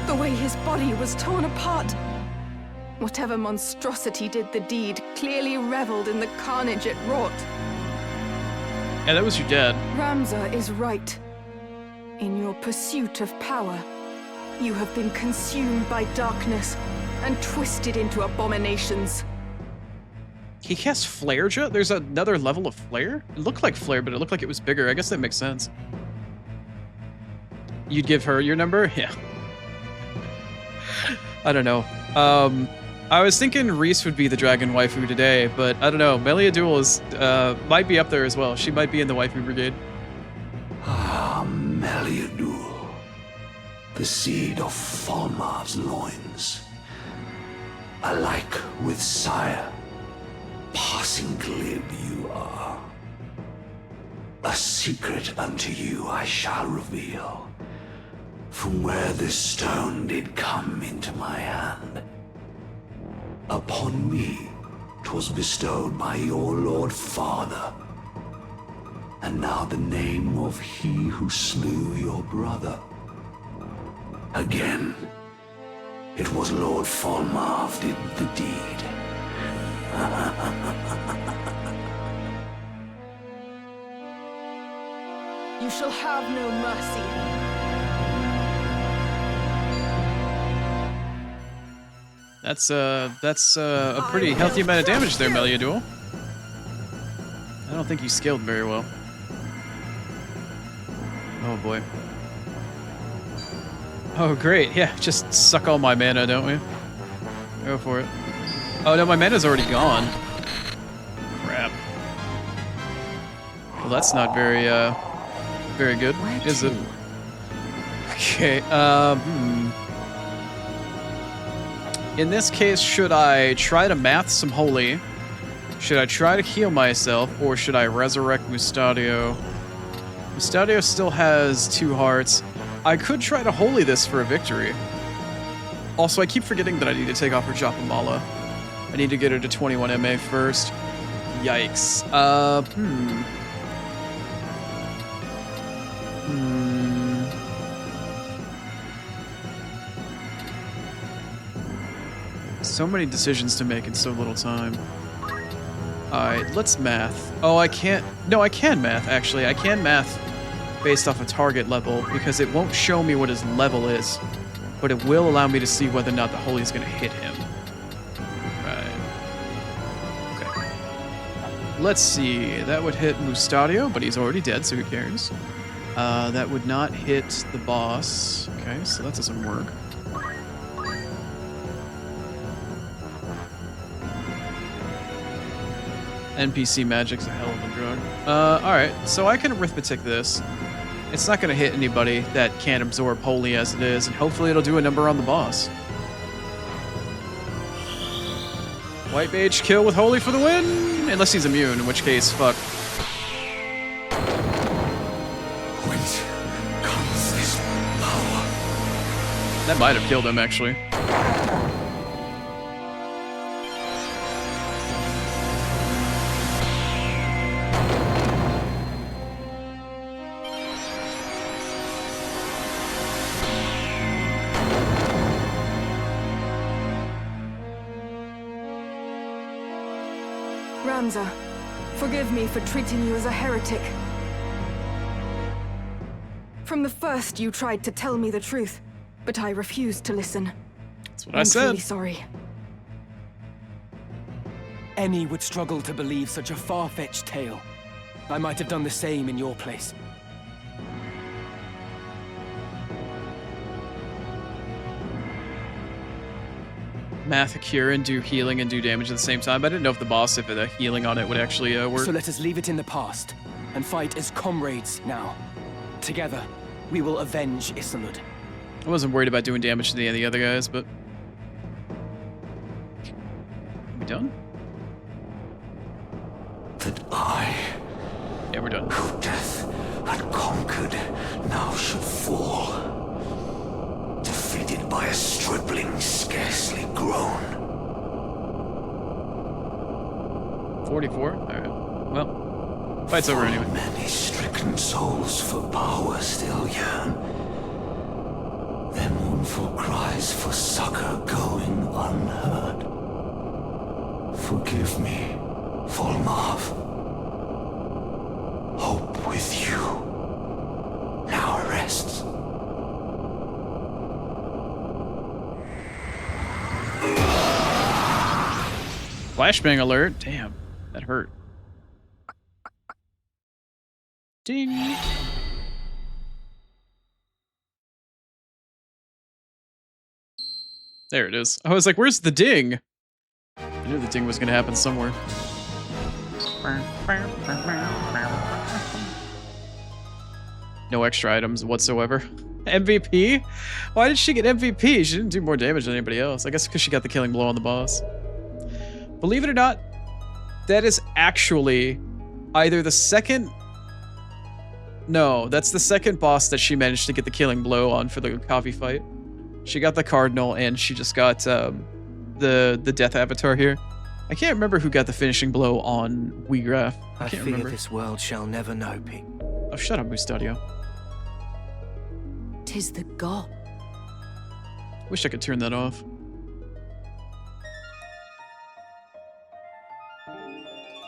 Speaker 11: The way his body was torn apart. Whatever monstrosity did the deed clearly reveled in the carnage it wrought.
Speaker 1: Yeah, that was your dad.
Speaker 11: Ramza is right. In your pursuit of power, you have been consumed by darkness and twisted into abominations.
Speaker 1: He cast Flare Jet? There's another level of Flare? It looked like Flare, but it looked like it was bigger. I guess that makes sense. You'd give her your number? Yeah. I don't know. I was thinking Reese would be the dragon waifu today, but I don't know. Melia Duel is, might be up there as well. She might be in the waifu brigade.
Speaker 4: Ah, Meliadul, the seed of Falmar's loins. Alike with sire, passing glib you are. A secret unto you I shall reveal, from where this stone did come into my hand. Upon me 'twas bestowed by your lord father, and now the name of he who slew your brother. Again, it was Lord Falmar did the deed.
Speaker 11: You shall have no mercy.
Speaker 1: That's a pretty healthy amount of damage there, Melia Duel. I don't think you scaled very well. Oh boy. Oh great, yeah, just suck all my mana, don't we? Go for it. Oh no, my mana's already gone. Crap. Well, that's not very, very good, is it? Okay, In this case, should I try to math some holy? Should I try to heal myself, or should I resurrect Mustadio? Mustadio still has 2 hearts. I could try to holy this for a victory. Also, I keep forgetting that I need to take off her Japamala. I need to get her to 21 MA first. Yikes. So many decisions to make in so little time. Alright, let's math. Oh, I can't. No, I can math, actually. I can math based off a target level because it won't show me what his level is, but it will allow me to see whether or not the holy is going to hit him. Right. Okay. Let's see. That would hit Mustadio, but he's already dead, so who cares? That would not hit the boss. Okay, so that doesn't work. NPC magic's a hell of a drug. Alright, so I can arithmetic this. It's not gonna hit anybody that can't absorb holy as it is, and hopefully it'll do a number on the boss. White mage kill with holy for the win! Unless he's immune, in which case, fuck.
Speaker 4: Whence comes this power?
Speaker 1: That might have killed him, actually.
Speaker 11: Ramza, forgive me for treating you as a heretic. From the first, you tried to tell me the truth, but I refused to listen.
Speaker 1: That's what I said.
Speaker 11: I'm truly sorry.
Speaker 7: Any would struggle to believe such a far-fetched tale. I might have done the same in your place.
Speaker 1: Math a cure and do healing and do damage at the same time. I didn't know if the boss, if the healing on it would actually work.
Speaker 7: So let us leave it in the past and fight as comrades now. Together, we will avenge Isilud.
Speaker 1: I wasn't worried about doing damage to any of the other guys, but... Are we done?
Speaker 4: That I,
Speaker 1: Yeah, we're done.
Speaker 4: who death had conquered, now should fall. Defeated by a stripling scarcely grown.
Speaker 1: 44? Alright. Well, fight's over anyway.
Speaker 4: Many stricken souls for power still yearn. Their mournful cries for succor going unheard. Forgive me, Volmarv. Hope with you now rests.
Speaker 1: Flashbang alert. Damn, that hurt. Ding. There it is. I was like, where's the ding? I knew the ding was going to happen somewhere. No extra items whatsoever. MVP? Why did she get MVP? She didn't do more damage than anybody else. I guess because she got the killing blow on the boss. Believe it or not, that is actually either the second... No, that's the second boss that she managed to get the killing blow on for the coffee fight. She got the Cardinal, and she just got the Death Avatar here. I can't remember who got the finishing blow on WeGraph. I can't remember.
Speaker 8: This world shall never know, Pete.
Speaker 1: Oh, shut up, Mustadio.
Speaker 3: 'Tis the god.
Speaker 1: Wish I could turn that off.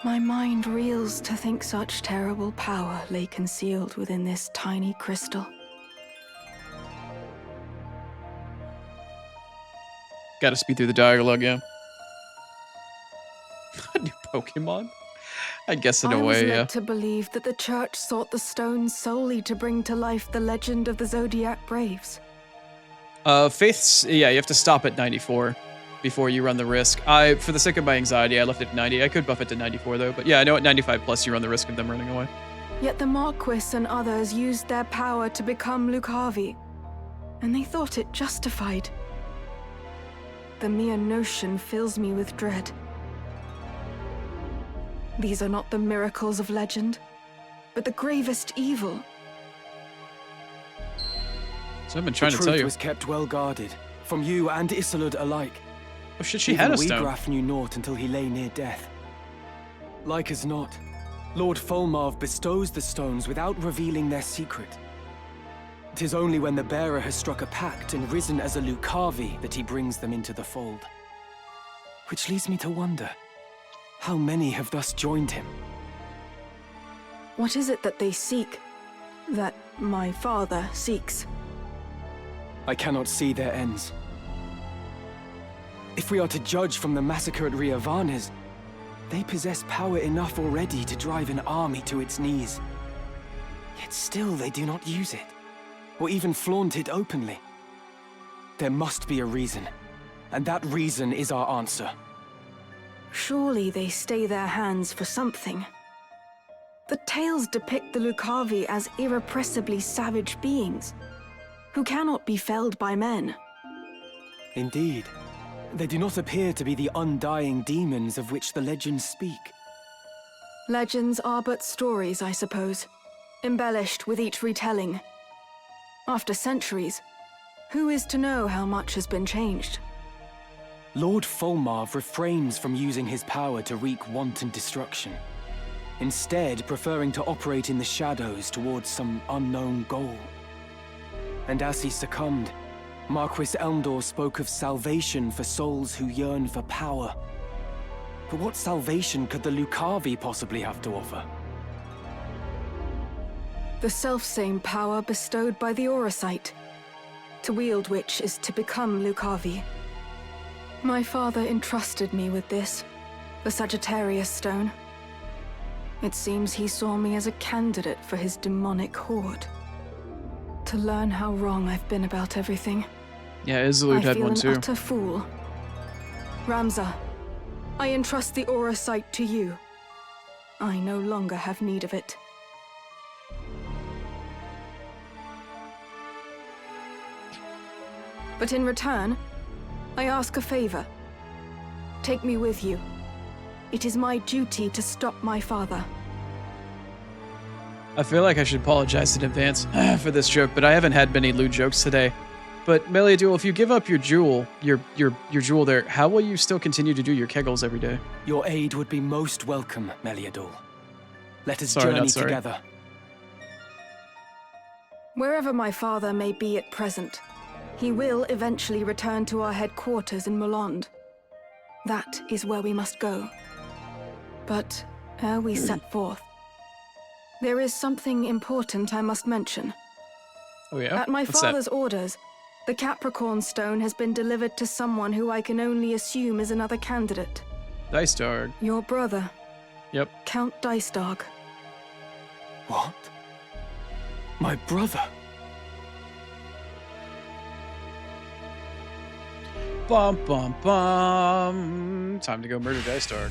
Speaker 11: My mind reels to think such terrible power lay concealed within this tiny crystal.
Speaker 1: Gotta speed through the dialogue, yeah. A new Pokemon? I guess in a
Speaker 11: I was
Speaker 1: way,
Speaker 11: led
Speaker 1: yeah.
Speaker 11: to believe that the church sought the stones solely to bring to life the legend of the Zodiac Braves.
Speaker 1: Faith's, yeah, you have to stop at 94 before you run the risk. For the sake of my anxiety, I left it at 90. I could buff it to 94 though, but yeah, I know at 95 plus you run the risk of them running away.
Speaker 11: Yet the Marquis and others used their power to become Lucavi, and they thought it justified. The mere notion fills me with dread. These are not the miracles of legend, but the gravest evil.
Speaker 1: So I've been trying to tell
Speaker 7: The truth
Speaker 1: you.
Speaker 7: was kept well guarded, from you and Isilud alike.
Speaker 1: Oh shit, she had a stone.
Speaker 7: WeGraph knew naught until he lay near death. Like as not, Lord Volmarv bestows the stones without revealing their secret. 'Tis only when the bearer has struck a pact and risen as a Lucavi that he brings them into the fold. Which leads me to wonder, how many have thus joined him?
Speaker 11: What is it that they seek? That my father seeks?
Speaker 7: I cannot see their ends. If we are to judge from the massacre at Riavanes, they possess power enough already to drive an army to its knees. Yet still they do not use it, or even flaunt it openly. There must be a reason, and that reason is our answer.
Speaker 11: Surely they stay their hands for something. The tales depict the Lucavi as irrepressibly savage beings, who cannot be felled by men.
Speaker 7: Indeed. They do not appear to be the undying demons of which the legends speak.
Speaker 11: Legends are but stories, I suppose, embellished with each retelling. After centuries, who is to know how much has been changed?
Speaker 7: Lord Volmarv refrains from using his power to wreak wanton destruction, instead preferring to operate in the shadows towards some unknown goal. And as he succumbed, Marquis Elmdor spoke of salvation for souls who yearn for power. But what salvation could the Lucavi possibly have to offer?
Speaker 11: The selfsame power bestowed by the Orosite, to wield which is to become Lucavi. My father entrusted me with this, the Sagittarius Stone. It seems he saw me as a candidate for his demonic horde. To learn how wrong I've been about everything.
Speaker 1: Yeah, Isilud had one
Speaker 11: I feel
Speaker 1: too.
Speaker 11: an utter fool. Ramza, I entrust the aura sight to you. I no longer have need of it. But in return, I ask a favor. Take me with you. It is my duty to stop my father.
Speaker 1: I feel like I should apologize in advance for this joke, but I haven't had many lewd jokes today. But Meliadul, if you give up your jewel, your jewel there, how will you still continue to do your kegels every day?
Speaker 7: Your aid would be most welcome, Meliadul. Let us
Speaker 1: Sorry,
Speaker 7: journey
Speaker 1: not sorry.
Speaker 7: together.
Speaker 11: Wherever my father may be at present, he will eventually return to our headquarters in Molond. That is where we must go. But ere we set forth, there is something important I must mention.
Speaker 1: Oh yeah?
Speaker 11: At my
Speaker 1: What's
Speaker 11: father's
Speaker 1: that?
Speaker 11: orders, the Capricorn Stone has been delivered to someone who I can only assume is another candidate.
Speaker 1: Dice Dog.
Speaker 11: Your brother,
Speaker 1: Yep.
Speaker 11: Count Dice Dog.
Speaker 7: What? My brother?
Speaker 1: Bum bum bum. Time to go murder Dice Dog.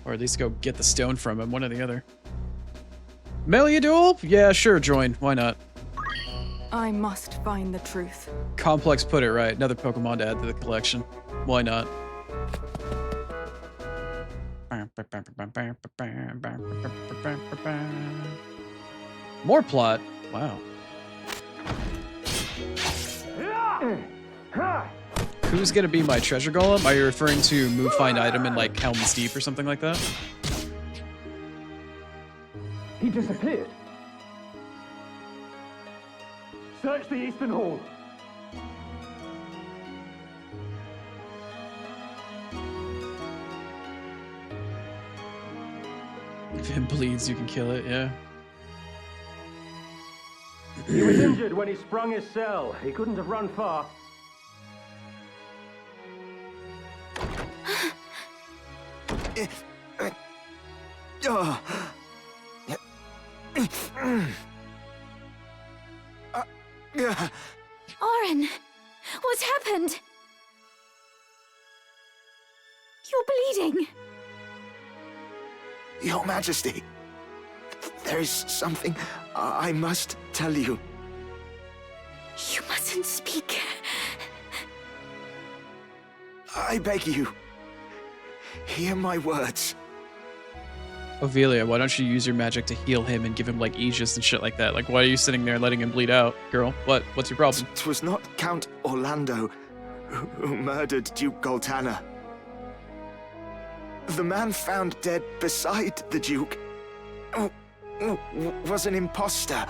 Speaker 1: Or at least go get the stone from him, one or the other. Meliadul? Yeah, sure, join. Why not?
Speaker 11: I must find the truth.
Speaker 1: Complex put it right. Another Pokemon to add to the collection. Why not? More plot. Wow. Who's gonna be my treasure golem? Are you referring to move find item in like Helm's Deep or something like that?
Speaker 12: He disappeared. Search the Eastern Hall.
Speaker 1: If it bleeds, you can kill it, yeah.
Speaker 12: He was injured when he sprung his cell. He couldn't have run far.
Speaker 10: Oren, what's happened? You're bleeding.
Speaker 13: Your Majesty, there is something I must tell you.
Speaker 10: You mustn't speak.
Speaker 13: I beg you, hear my words.
Speaker 1: Ovelia, why don't you use your magic to heal him and give him like Aegis and shit like that? Like, why are you sitting there letting him bleed out, girl? What? What's your problem?
Speaker 13: 'Twas not Count Orlando who murdered Duke Goltana. The man found dead beside the Duke was an imposter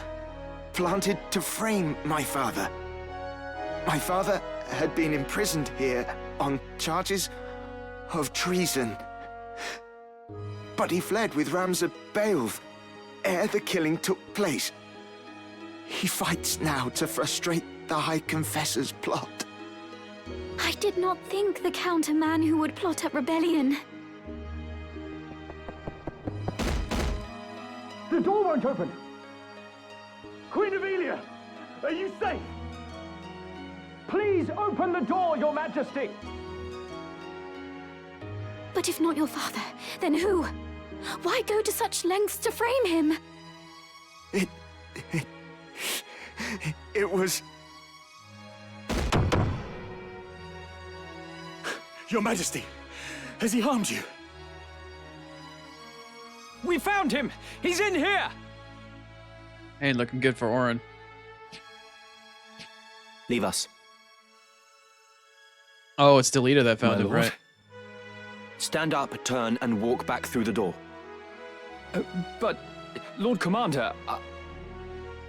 Speaker 13: planted to frame my father. My father had been imprisoned here on charges of treason. But he fled with Ramza Beowulf ere the killing took place. He fights now to frustrate the High Confessor's plot.
Speaker 10: I did not think the Count a man who would plot up rebellion.
Speaker 12: The door won't open. Queen Ivalice, are you safe? Please open the door, Your Majesty.
Speaker 10: But if not your father, then who? Why go to such lengths to frame him?
Speaker 13: It was...
Speaker 5: Your Majesty, has he harmed you?
Speaker 7: We found him! He's in here!
Speaker 1: Ain't looking good for Oren.
Speaker 7: Leave us.
Speaker 1: Oh, it's Delita that found
Speaker 7: My
Speaker 1: him,
Speaker 7: lord.
Speaker 1: right?
Speaker 7: Stand up, turn, and walk back through the door. But, Lord Commander,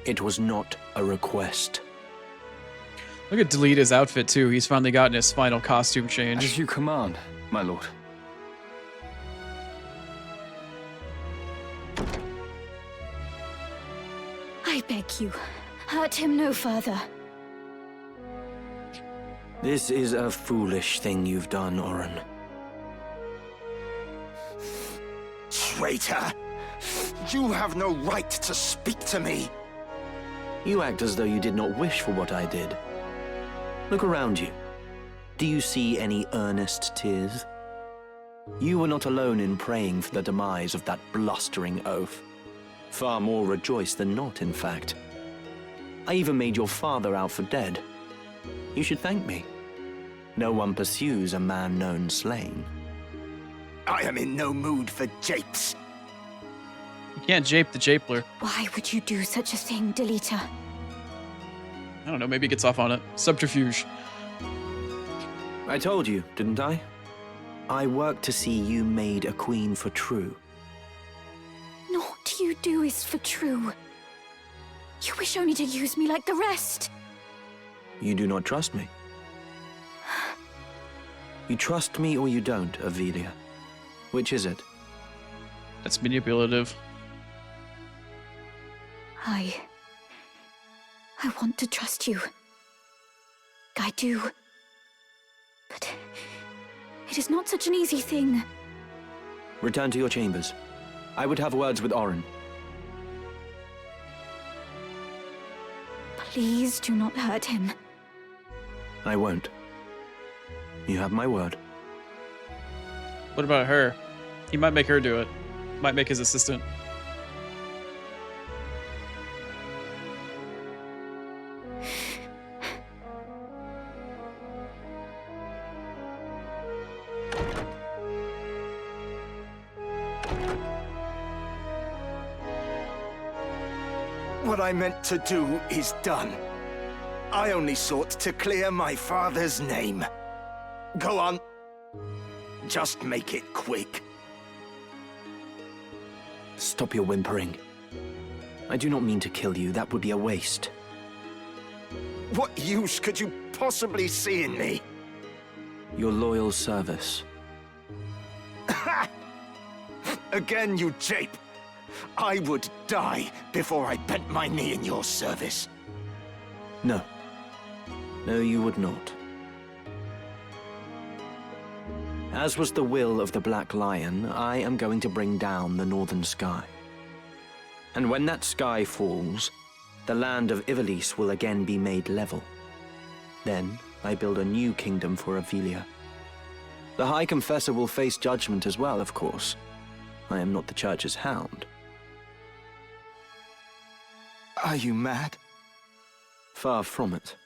Speaker 7: It was not a request.
Speaker 1: Look at Delita's outfit too. He's finally gotten his final costume change.
Speaker 7: As you command, my lord.
Speaker 10: I beg you, hurt him no further.
Speaker 8: This is a foolish thing you've done, Oren.
Speaker 13: Traitor! You have no right to speak to me!
Speaker 8: You act as though you did not wish for what I did. Look around you.
Speaker 2: Do you see any earnest tears? You were not alone in praying for the demise of that blustering oaf. Far more rejoiced than not, in fact. I even made your father out for dead. You should thank me. No one pursues a man known slain.
Speaker 13: I am in no mood for japes.
Speaker 1: You can't jape the japler.
Speaker 10: Why would you do such a thing, Delita?
Speaker 1: I don't know, maybe he gets off on it. Subterfuge.
Speaker 2: I told you, didn't I? I worked to see you made a queen for true.
Speaker 10: Naught you do is for true. You wish only to use me like the rest.
Speaker 2: You do not trust me. You trust me or you don't, Avelia. Which is it?
Speaker 1: That's manipulative.
Speaker 10: I want to trust you. I do. But it is not such an easy thing.
Speaker 2: Return to your chambers. I would have words with Orin.
Speaker 10: Please do not hurt him.
Speaker 2: I won't. You have my word.
Speaker 1: What about her? He might make her do it. Might make his assistant.
Speaker 13: What I meant to do is done. I only sought to clear my father's name. Go on. Just make it quick.
Speaker 2: Stop your whimpering. I do not mean to kill you. That would be a waste.
Speaker 13: What use could you possibly see in me?
Speaker 2: Your loyal service.
Speaker 13: Again, you jape. I would die before I bent my knee in your service.
Speaker 2: No. No, you would not. As was the will of the Black Lion, I am going to bring down the northern sky. And when that sky falls, the land of Ivalice will again be made level. Then I build a new kingdom for Avelia. The High Confessor will face judgment as well, of course. I am not the Church's hound.
Speaker 13: Are you mad?
Speaker 2: Far from it.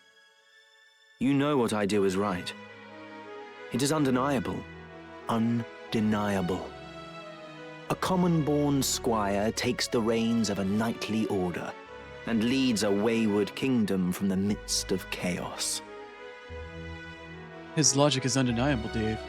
Speaker 2: You know what I do is right. It is undeniable. Undeniable. A common-born squire takes the reins of a knightly order and leads a wayward kingdom from the midst of chaos.
Speaker 1: His logic is undeniable, Dave.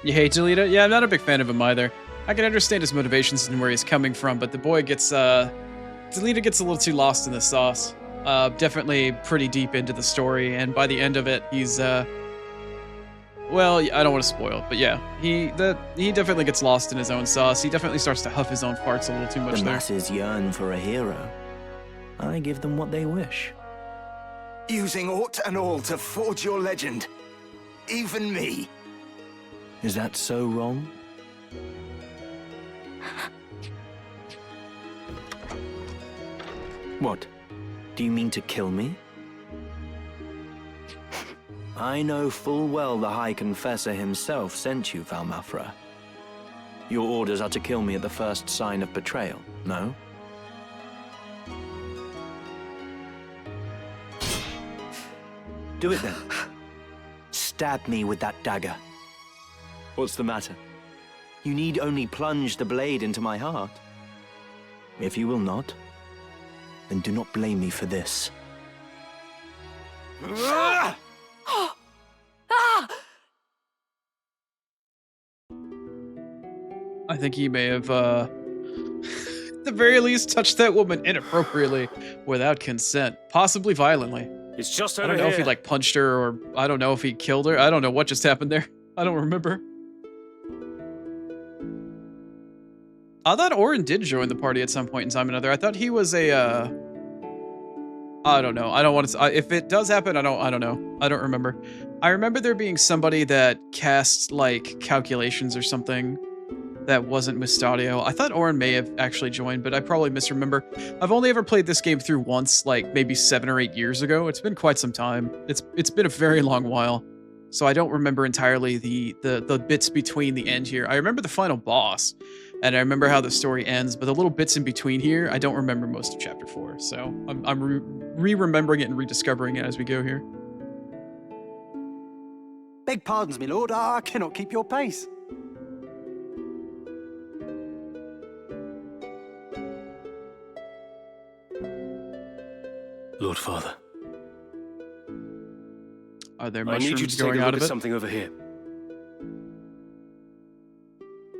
Speaker 1: You hate Delita? Yeah, I'm not a big fan of him either. I can understand his motivations and where he's coming from, but the boy gets, Delita gets a little too lost in the sauce. Definitely pretty deep into the story, and by the end of it, he's, well, I don't want to spoil, but yeah, he definitely gets lost in his own sauce. He definitely starts to huff his own farts a little too much
Speaker 2: The
Speaker 1: there.
Speaker 2: masses yearn for a hero. I give them what they wish.
Speaker 13: Using aught and all to forge your legend. Even me.
Speaker 2: Is that so wrong? What? Do you mean to kill me? I know full well the High Confessor himself sent you, Valmafra. Your orders are to kill me at the first sign of betrayal, no? Do it then. Stab me with that dagger. What's the matter? You need only plunge the blade into my heart. If you will not, then do not blame me for this.
Speaker 1: I think he may have, at the very least, touched that woman inappropriately without consent, possibly violently.
Speaker 9: It's just
Speaker 1: I don't know if he like punched her or I don't know if he killed her. I don't know what just happened there. I don't remember. I thought Orin did join the party at some point in time or another. I thought he was a, I don't know. I don't want to, if it does happen, I don't know. I don't remember. I remember there being somebody that cast like calculations or something that wasn't Mustadio. I thought Orin may have actually joined, but I probably misremember. I've only ever played this game through once, like maybe 7 or 8 years ago. It's been quite some time. It's been a very long while. So I don't remember entirely the bits between the end here. I remember the final boss, and I remember how the story ends, but the little bits in between here, I don't remember most of Chapter 4. So I'm re-remembering it and rediscovering it as we go here.
Speaker 14: Beg pardons, my lord, I cannot keep your pace.
Speaker 2: Lord Father.
Speaker 1: Are there
Speaker 2: I need you
Speaker 1: mushrooms
Speaker 2: to take
Speaker 1: going
Speaker 2: a
Speaker 1: out
Speaker 2: look
Speaker 1: of
Speaker 2: at
Speaker 1: it?
Speaker 2: something over here.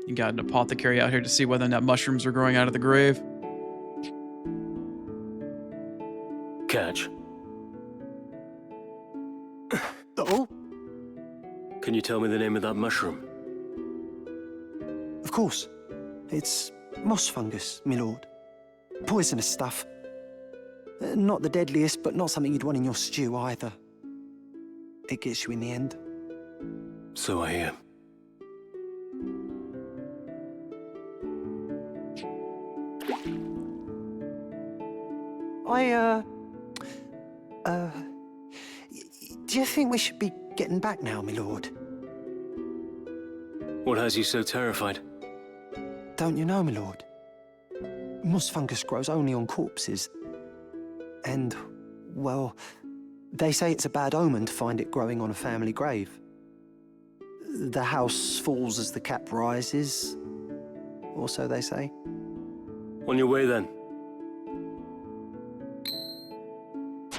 Speaker 1: You got an apothecary out here to see whether or not mushrooms are growing out of the grave.
Speaker 2: Catch.
Speaker 14: Oh?
Speaker 2: Can you tell me the name of that mushroom?
Speaker 14: Of course. It's moss fungus, my lord. Poisonous stuff. Not the deadliest, but not something you'd want in your stew either. It gets you in the end.
Speaker 2: So I hear.
Speaker 14: Do you think we should be getting back now, my lord?
Speaker 2: What has you so terrified?
Speaker 14: Don't you know, my lord? Moss fungus grows only on corpses. And, well, they say it's a bad omen to find it growing on a family grave. The house falls as the cap rises, or so they say.
Speaker 2: On your way then.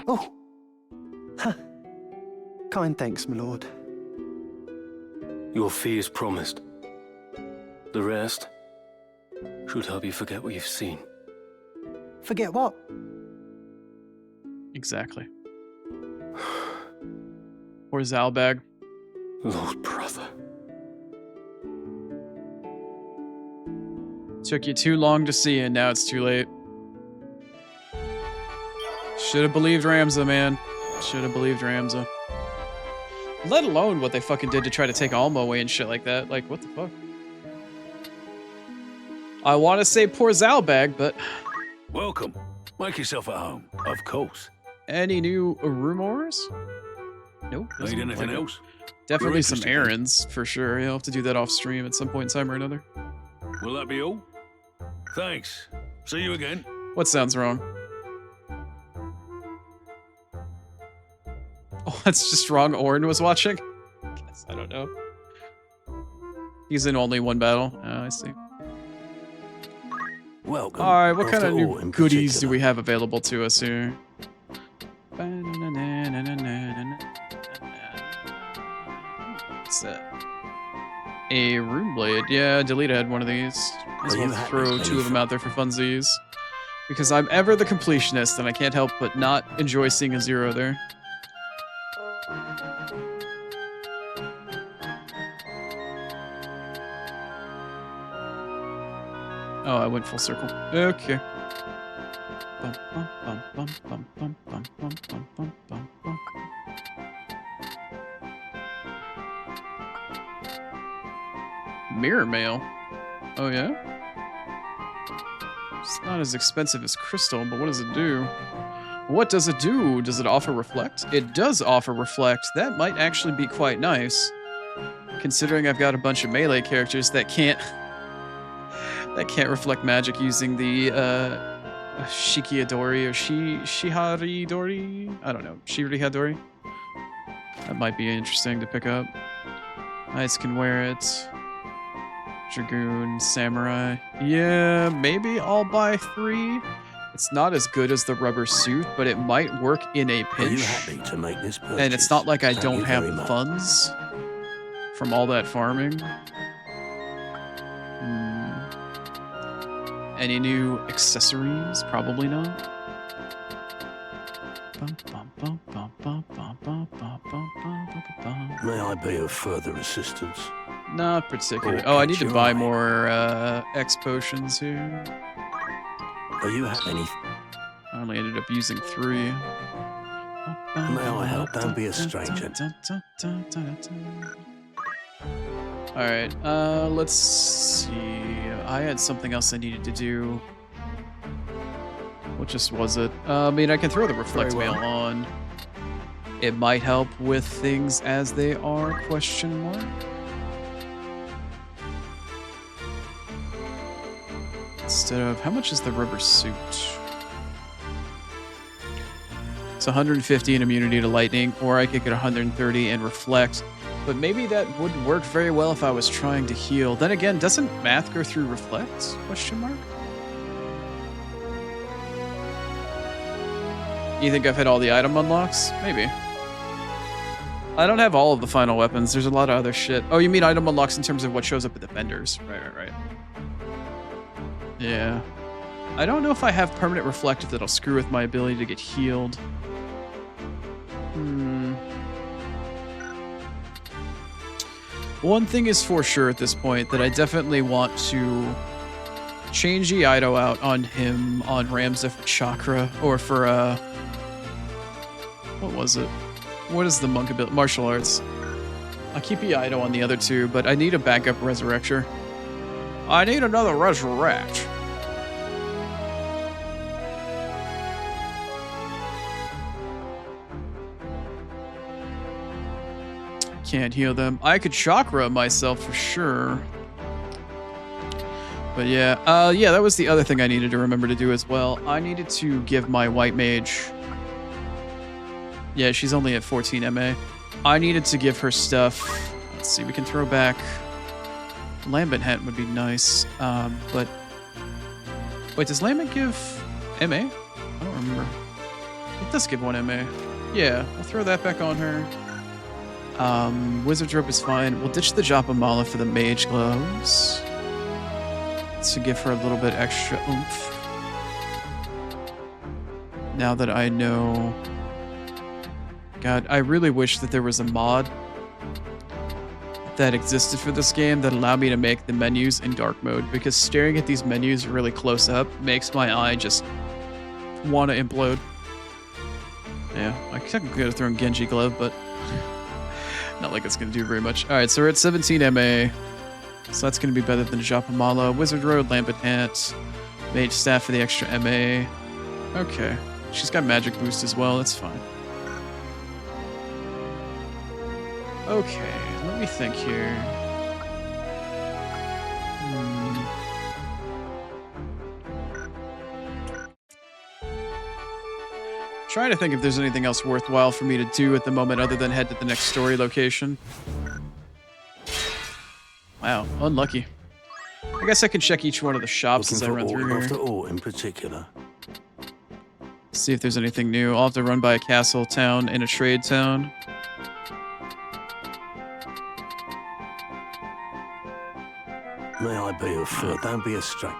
Speaker 14: Oh! Huh. Kind thanks, my lord.
Speaker 2: Your fee is promised. The rest should help you forget what you've seen.
Speaker 14: Forget what?
Speaker 1: Exactly. Or Zalbag.
Speaker 2: Lord brother.
Speaker 1: Took you too long to see, and now it's too late. Should have believed Ramza, man. Should have believed Ramza. Let alone what they fucking did to try to take Alma away and shit like that. Like, what the fuck? I want to say poor Zalbag, but...
Speaker 9: Welcome. Make yourself at home. Of course.
Speaker 1: Any new rumors? Nope.
Speaker 9: Need anything else?
Speaker 1: Definitely
Speaker 9: You're
Speaker 1: some
Speaker 9: interested.
Speaker 1: errands, for sure. You'll have to do that off stream at some point in time or another.
Speaker 9: Will that be all? Thanks. See you again.
Speaker 1: What sounds wrong? Oh, that's just wrong. Orin was watching? Guess, I don't know. He's in only one battle. Oh, I see.
Speaker 9: Welcome.
Speaker 1: Alright, what kind
Speaker 9: After
Speaker 1: of
Speaker 9: all,
Speaker 1: new
Speaker 9: in
Speaker 1: goodies do
Speaker 9: particular.
Speaker 1: we have available to us here? What's that? A rune blade. Yeah, Delita had one of these. As
Speaker 9: Are
Speaker 1: well
Speaker 9: you happy?
Speaker 1: throw two of them out there for funsies. Because I'm ever the completionist, and I can't help but not enjoy seeing a zero there. Oh, I went full circle. Okay. Bum, bum, bum, bum, bum, bum, bum, bum, bum, bum, bum, bum. Mirror mail. Oh yeah? It's not as expensive as crystal, but what does it do? What does it do? Does it offer reflect? It does offer reflect. That might actually be quite nice. Considering I've got a bunch of melee characters that can't reflect magic using the Shikiadori or Shiharidori? I don't know. Shirihadori? That might be interesting to pick up. Knights can wear it. Dragoon, Samurai. Yeah, maybe I'll buy 3. It's not as good as the rubber suit, but it might work in a pinch.
Speaker 9: Are you happy to make this purchase?
Speaker 1: And it's not like I
Speaker 9: Thank
Speaker 1: don't
Speaker 9: you
Speaker 1: have
Speaker 9: very
Speaker 1: the
Speaker 9: much.
Speaker 1: funds from all that farming. Any new accessories? Probably not.
Speaker 9: May I be of further assistance?
Speaker 1: Not particularly.
Speaker 9: Or
Speaker 1: Oh, I need
Speaker 9: catch
Speaker 1: to
Speaker 9: your
Speaker 1: buy
Speaker 9: eye.
Speaker 1: more X potions here.
Speaker 9: Are you any?
Speaker 1: I only ended up using 3.
Speaker 9: May I help? Don't be a stranger.
Speaker 1: Alright, let's see. I had something else I needed to do. What just was it? I mean, I can throw the reflect mail on. It might help with things as they are, question mark. Instead of, how much is the rubber suit? It's 150 in immunity to lightning, or I could get 130 and reflect. But maybe that wouldn't work very well if I was trying to heal. Then again, doesn't math go through reflect? Question mark. You think I've hit all the item unlocks? Maybe. I don't have all of the final weapons. There's a lot of other shit. Oh, you mean item unlocks in terms of what shows up at the vendors? Right. Yeah. I don't know if I have permanent reflective that'll screw with my ability to get healed. One thing is for sure at this point that I definitely want to change Iaido out on him on Ramza for Chakra, or for what was it? What is the monk ability? Martial arts. I'll keep Iaido on the other two, but I need a backup resurrector. I need another resurrect. Can't heal them. I could chakra myself for sure. But yeah, that was the other thing I needed to remember to do as well. I needed to give my white mage. Yeah, she's only at 14 MA. I needed to give her stuff. Let's see, we can throw back. Lambent Hat would be nice. But wait, does Lambent give MA? I don't remember. It does give 1 MA. Yeah, we'll throw that back on her. Wizard's Robe is fine. We'll ditch the Japamala for the Mage Gloves to give her a little bit extra oomph. Now that I know... God, I really wish that there was a mod that existed for this game that allowed me to make the menus in dark mode, because staring at these menus really close up makes my eye just want to implode. Yeah, I technically could have thrown Genji Glove, but not like it's going to do very much. Alright, so we're at 17 MA. So that's going to be better than Japamala. Wizard Road, Lambent Hat, Mage Staff for the extra MA. Okay. She's got magic boost as well. It's fine. Okay, let me think here. Trying to think if there's anything else worthwhile for me to do at the moment other than head to the next story location. Wow, unlucky. I guess I can check each one of the shops as I run through here.
Speaker 4: After all in particular.
Speaker 1: See if there's anything new. I'll have to run by a castle town and a trade town.
Speaker 4: May I be of foot? Don't be a stranger.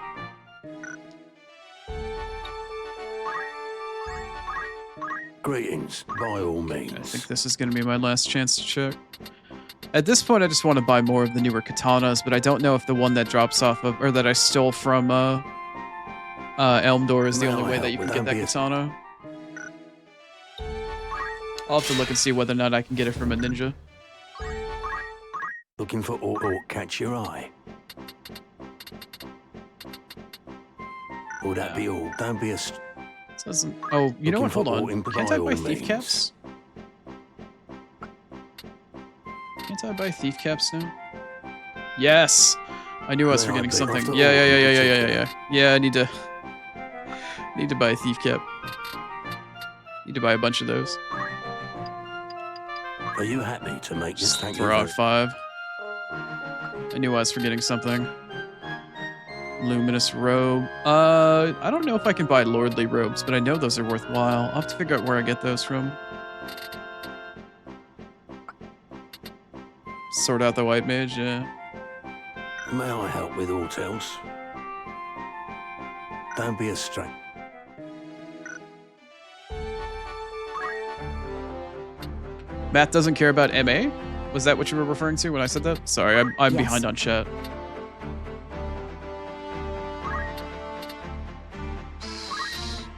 Speaker 4: Greetings, by all means.
Speaker 1: I think this is going to be my last chance to check. At this point, I just want to buy more of the newer katanas, but I don't know if the one that drops off of, or that I stole from Elmdor is the only way that you can get that katana. I'll have to look and see whether or not I can get it from a ninja.
Speaker 4: Looking for aught catch your eye? Will that be all? Don't be a...
Speaker 1: Doesn't... Oh, you know what? Hold on. Can't I buy thief caps? Can't I buy thief caps now? Yes! I knew I was forgetting something. Yeah. Yeah, I need to buy a thief cap. Need to buy a bunch of those.
Speaker 4: Are you happy to make this? Thank you.
Speaker 1: We're on 5. I knew I was forgetting something. Luminous robe. I don't know if I can buy lordly robes, but I know those are worthwhile. I'll have to figure out where I get those from. Sort out the white mage, yeah.
Speaker 4: May I help with aught else? Don't be a stranger.
Speaker 1: Matt doesn't care about MA? Was that what you were referring to when I said that? Sorry, I'm behind on chat.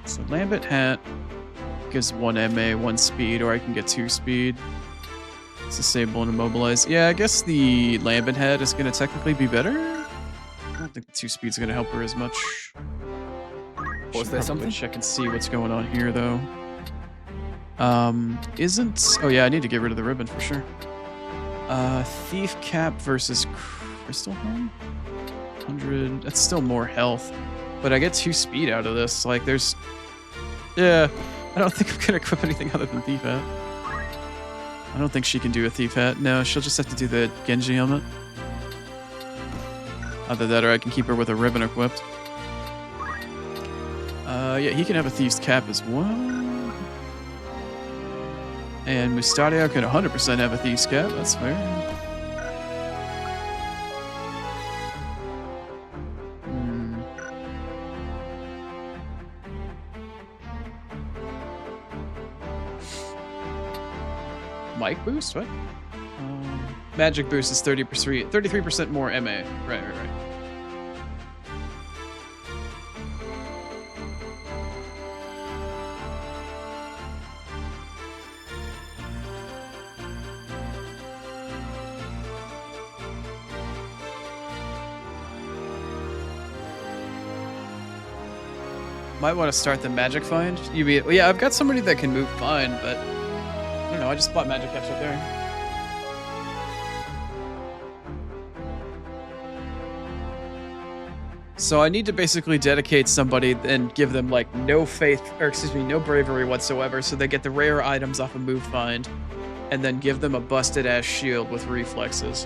Speaker 1: So Lambent Hat gives 1 MA, 1 speed, or I can get 2 speed. Let's disable and immobilize. Yeah, I guess the Lambent Head is going to technically be better. I don't think the 2 speed's going to help her as much.
Speaker 7: Was there something?
Speaker 1: Check and see what's going on here, though. Isn't... Oh, yeah, I need to get rid of the ribbon for sure. Thief Cap versus Crystal Helm? 100... That's still more health. But I get 2 speed out of this. Like, there's... Yeah, I don't think I'm going to equip anything other than Thief Hat. I don't think she can do a Thief Hat. No, she'll just have to do the Genji helmet. Either that or I can keep her with a ribbon equipped. Yeah, he can have a Thief's Cap as well. And Mustadio can 100% have a Thief's Cap. That's fair. Mic boost? What? Magic boost is 33% more MA. Right. Might want to start the magic find. Yeah, I've got somebody that can move fine, but I don't know. I just bought magic caps right there. So I need to basically dedicate somebody and give them like no bravery whatsoever, so they get the rare items off a move find, and then give them a busted ass shield with reflexes,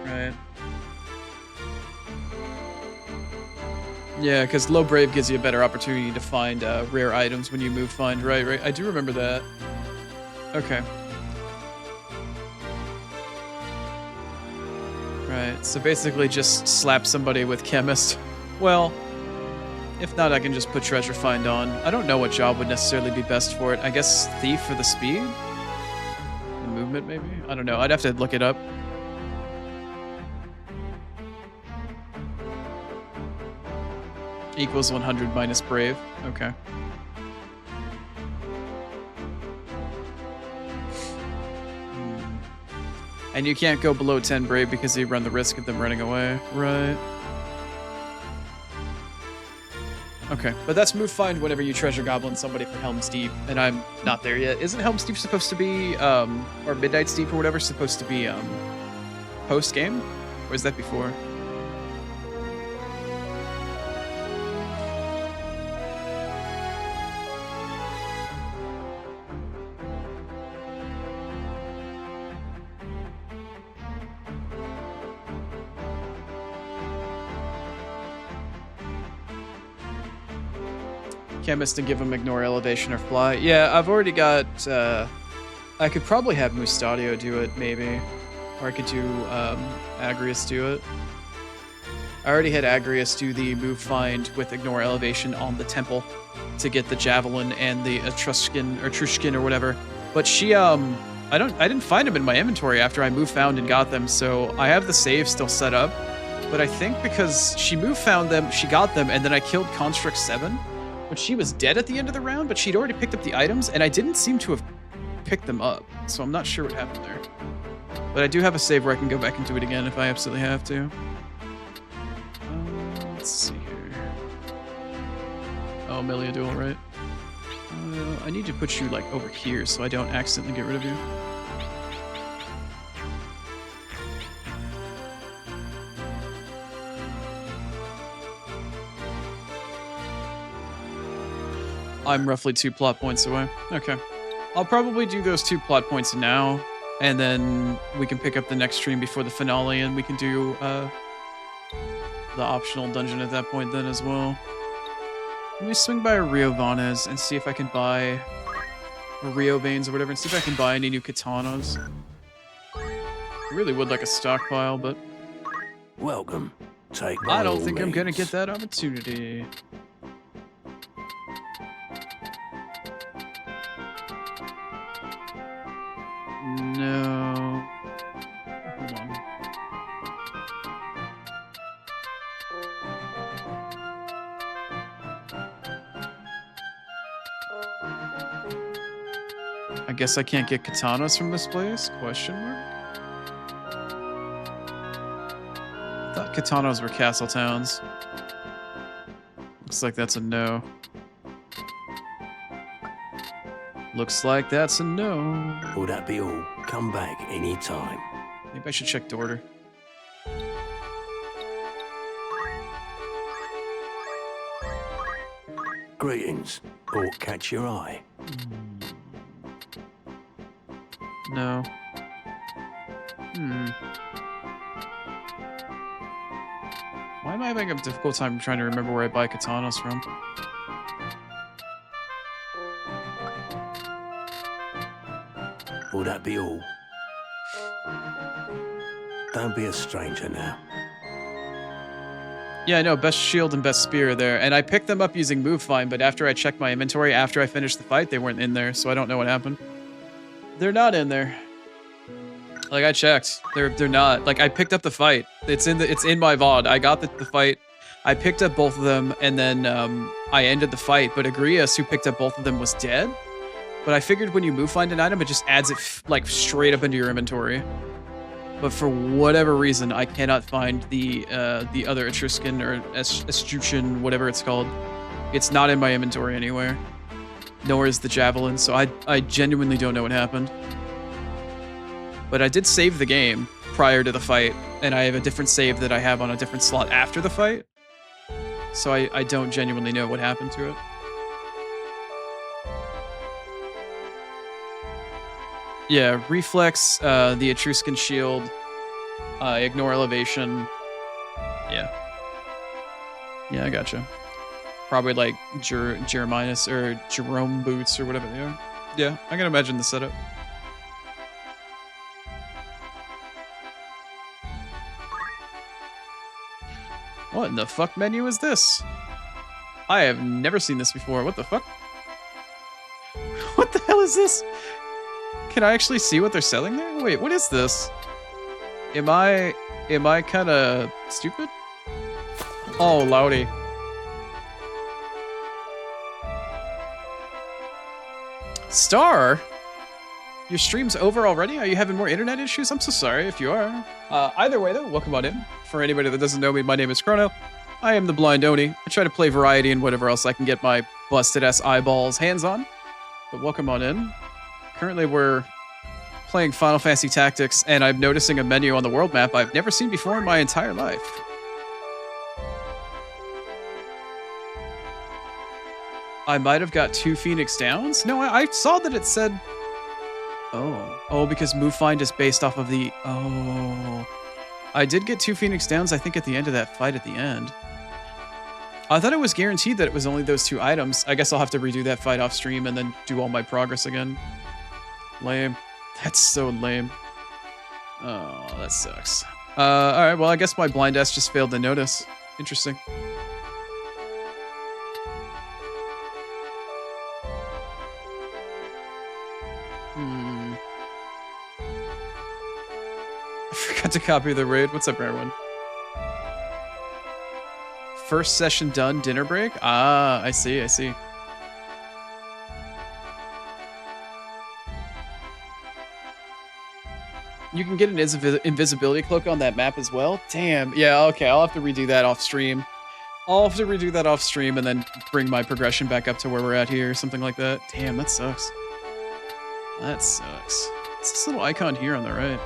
Speaker 1: right? Yeah, because low brave gives you a better opportunity to find rare items when you move find. Right. I do remember that. Okay. Right. So basically, just slap somebody with chemist. Well, if not, I can just put treasure find on. I don't know what job would necessarily be best for it. I guess thief for the speed? The movement, maybe? I don't know. I'd have to look it up. Equals 100 minus brave. Okay. And you can't go below 10 brave because you run the risk of them running away. Right. Okay, but that's move find whenever you treasure goblin somebody for Helm's Deep, and I'm not there yet. Isn't Helm's Deep supposed to be, or Midnight's Deep or whatever, supposed to be, post-game? Or is that before? Chemist and give him ignore elevation or fly. Yeah, I've already got, I could probably have Mustadio do it, maybe. Or I could do, Agrius do it. I already had Agrius do the move find with ignore elevation on the temple to get the javelin and the Etruscan or whatever. But she, I didn't find them in my inventory after I move found and got them, so I have the save still set up. But I think because she move found them, she got them, and then I killed Construct 7. But she was dead at the end of the round, but she'd already picked up the items, and I didn't seem to have picked them up. So I'm not sure what happened there. But I do have a save where I can go back and do it again if I absolutely have to. Let's see here. Oh, Melia Duel, right? I need to put you, like, over here so I don't accidentally get rid of you. I'm roughly 2 plot points away. Okay. I'll probably do those 2 plot points now, and then we can pick up the next stream before the finale, and we can do the optional dungeon at that point then as well. Let me swing by a Rio Vanez and see if I can buy or Rio Veins or whatever, and see if I can buy any new katanas. I really would like a stockpile, but
Speaker 4: welcome. Take
Speaker 1: I don't think I'm gonna get that opportunity. No. Hold on. I guess I can't get katanas from this place? Question mark? I thought katanas were castle towns. Looks like that's a no. Looks like that's a no.
Speaker 8: Will that be all? Come back anytime.
Speaker 1: Maybe I should check Dorter.
Speaker 8: Greetings. Aught catch your eye?
Speaker 1: No. Why am I having a difficult time trying to remember where I buy katanas from?
Speaker 8: Will that be all? Don't be a stranger now.
Speaker 1: Yeah, I know, best shield and best spear are there. And I picked them up using move find, but after I checked my inventory, after I finished the fight, they weren't in there, so I don't know what happened. They're not in there. Like, I checked. They're not. Like, I picked up the fight. It's in my VOD. I got the fight. I picked up both of them, and then I ended the fight, but Agrias, who picked up both of them, was dead. But I figured when you move find an item, it just adds it like straight up into your inventory. But for whatever reason, I cannot find the other Etruscan or Etruscan, whatever it's called. It's not in my inventory anywhere. Nor is the javelin, so I genuinely don't know what happened. But I did save the game prior to the fight, and I have a different save that I have on a different slot after the fight. So I don't genuinely know what happened to it. Yeah, reflex, the Etruscan shield, ignore elevation. Yeah. Yeah, I gotcha. Probably like Jereminus or Jerome boots or whatever they are. Yeah, I can imagine the setup. What in the fuck menu is this? I have never seen this before. What the fuck? What the hell is this? Can I actually see what they're selling there? Wait, what is this? Am I kind of stupid? Oh, loudy. Star? Your stream's over already? Are you having more internet issues? I'm so sorry if you are. Either way though, welcome on in. For anybody that doesn't know me, my name is Chrono. I am the Blind Oni. I try to play variety and whatever else I can get my busted-ass eyeballs hands on. But welcome on in. Currently we're playing Final Fantasy Tactics, and I'm noticing a menu on the world map I've never seen before in my entire life. I might have got 2 Phoenix Downs? No, I saw that it said... Oh, because Move Find is based off of the... Oh. I did get 2 Phoenix Downs, I think, at the end of that fight at the end. I thought it was guaranteed that it was only those 2 items. I guess I'll have to redo that fight off stream and then do all my progress again. Lame. That's so lame. Oh, that sucks. Alright, well, I guess my blind ass just failed to notice. Interesting. I forgot to copy the raid. What's up, everyone? First session done, dinner break? Ah, I see, I see. You can get an invisibility cloak on that map as well? Damn. Yeah, okay, I'll have to redo that off stream. I'll have to redo that off stream and then bring my progression back up to where we're at here or something like that. Damn, that sucks. That sucks. It's this little icon here on the right.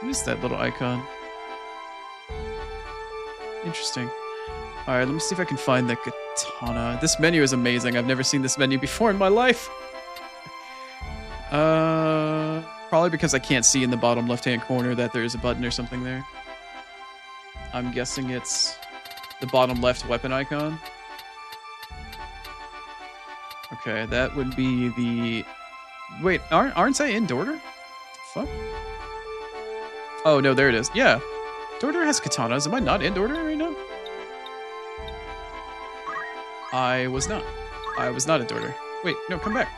Speaker 1: What is that little icon? Interesting. Alright, let me see if I can find the katana. This menu is amazing. I've never seen this menu before in my life. Probably because I can't see in the bottom left-hand corner that there's a button or something there. I'm guessing it's the bottom left weapon icon. Okay, that would be the... Wait, aren't I in Dorter? Fuck? Oh, no, there it is. Yeah. Dorter has katanas. Am I not in Dorter right now? I was not. I was not in Dorter. Wait, no, come back.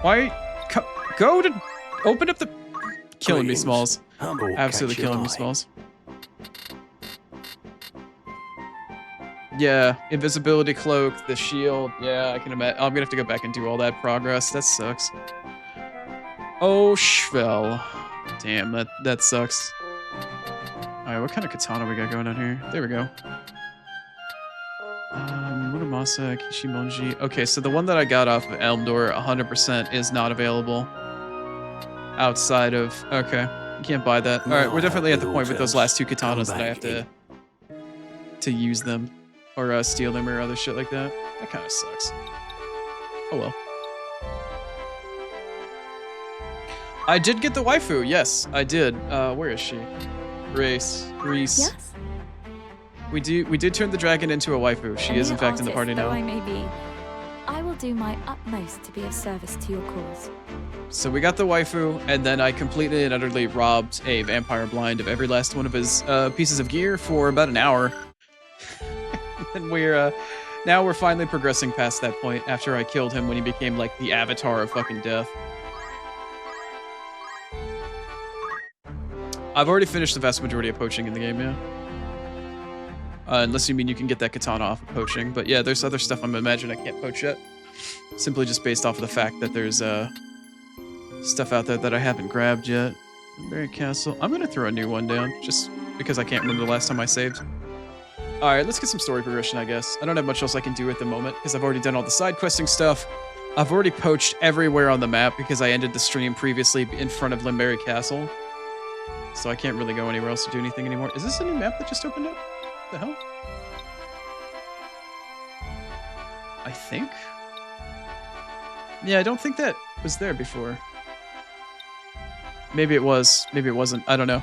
Speaker 1: Why? Go to... Open up the... Killing me, Smalls. Absolutely killing me, Smalls. Yeah, invisibility cloak, the shield. Yeah, I can imagine. I'm gonna have to go back and do all that progress. That sucks. Oh, Schvel. Damn, that sucks. Alright, what kind of katana we got going on here? There we go. Muramasa, Kishimonji. Okay, so the one that I got off of Elmdor 100% is not available. Outside of... Okay, you can't buy that. Alright, we're definitely at the point with those last 2 katanas that I have to use them. Or steal them or other shit like that. That kind of sucks. Oh well. I did get the waifu, yes, I did. Where is she? Reese.
Speaker 10: Yes?
Speaker 1: We did turn the dragon into a waifu. She is in fact in the party now.
Speaker 10: I may be, I will do my utmost to be of service to your cause.
Speaker 1: So we got the waifu, and then I completely and utterly robbed a vampire blind of every last one of his pieces of gear for about an hour. And now we're finally progressing past that point after I killed him when he became like the avatar of fucking death. I've already finished the vast majority of poaching in the game, yeah. Unless you mean you can get that katana off of poaching. But yeah, there's other stuff I'm imagining I can't poach yet. Simply just based off of the fact that there's stuff out there that I haven't grabbed yet. Berry Castle. I'm gonna throw a new one down, just because I can't remember the last time I saved. Alright, let's get some story progression, I guess. I don't have much else I can do at the moment, because I've already done all the side questing stuff. I've already poached everywhere on the map, because I ended the stream previously in front of Limberry Castle. So I can't really go anywhere else to do anything anymore. Is this a new map that just opened up? What the hell? I think? Yeah, I don't think that was there before. Maybe it was. Maybe it wasn't. I don't know.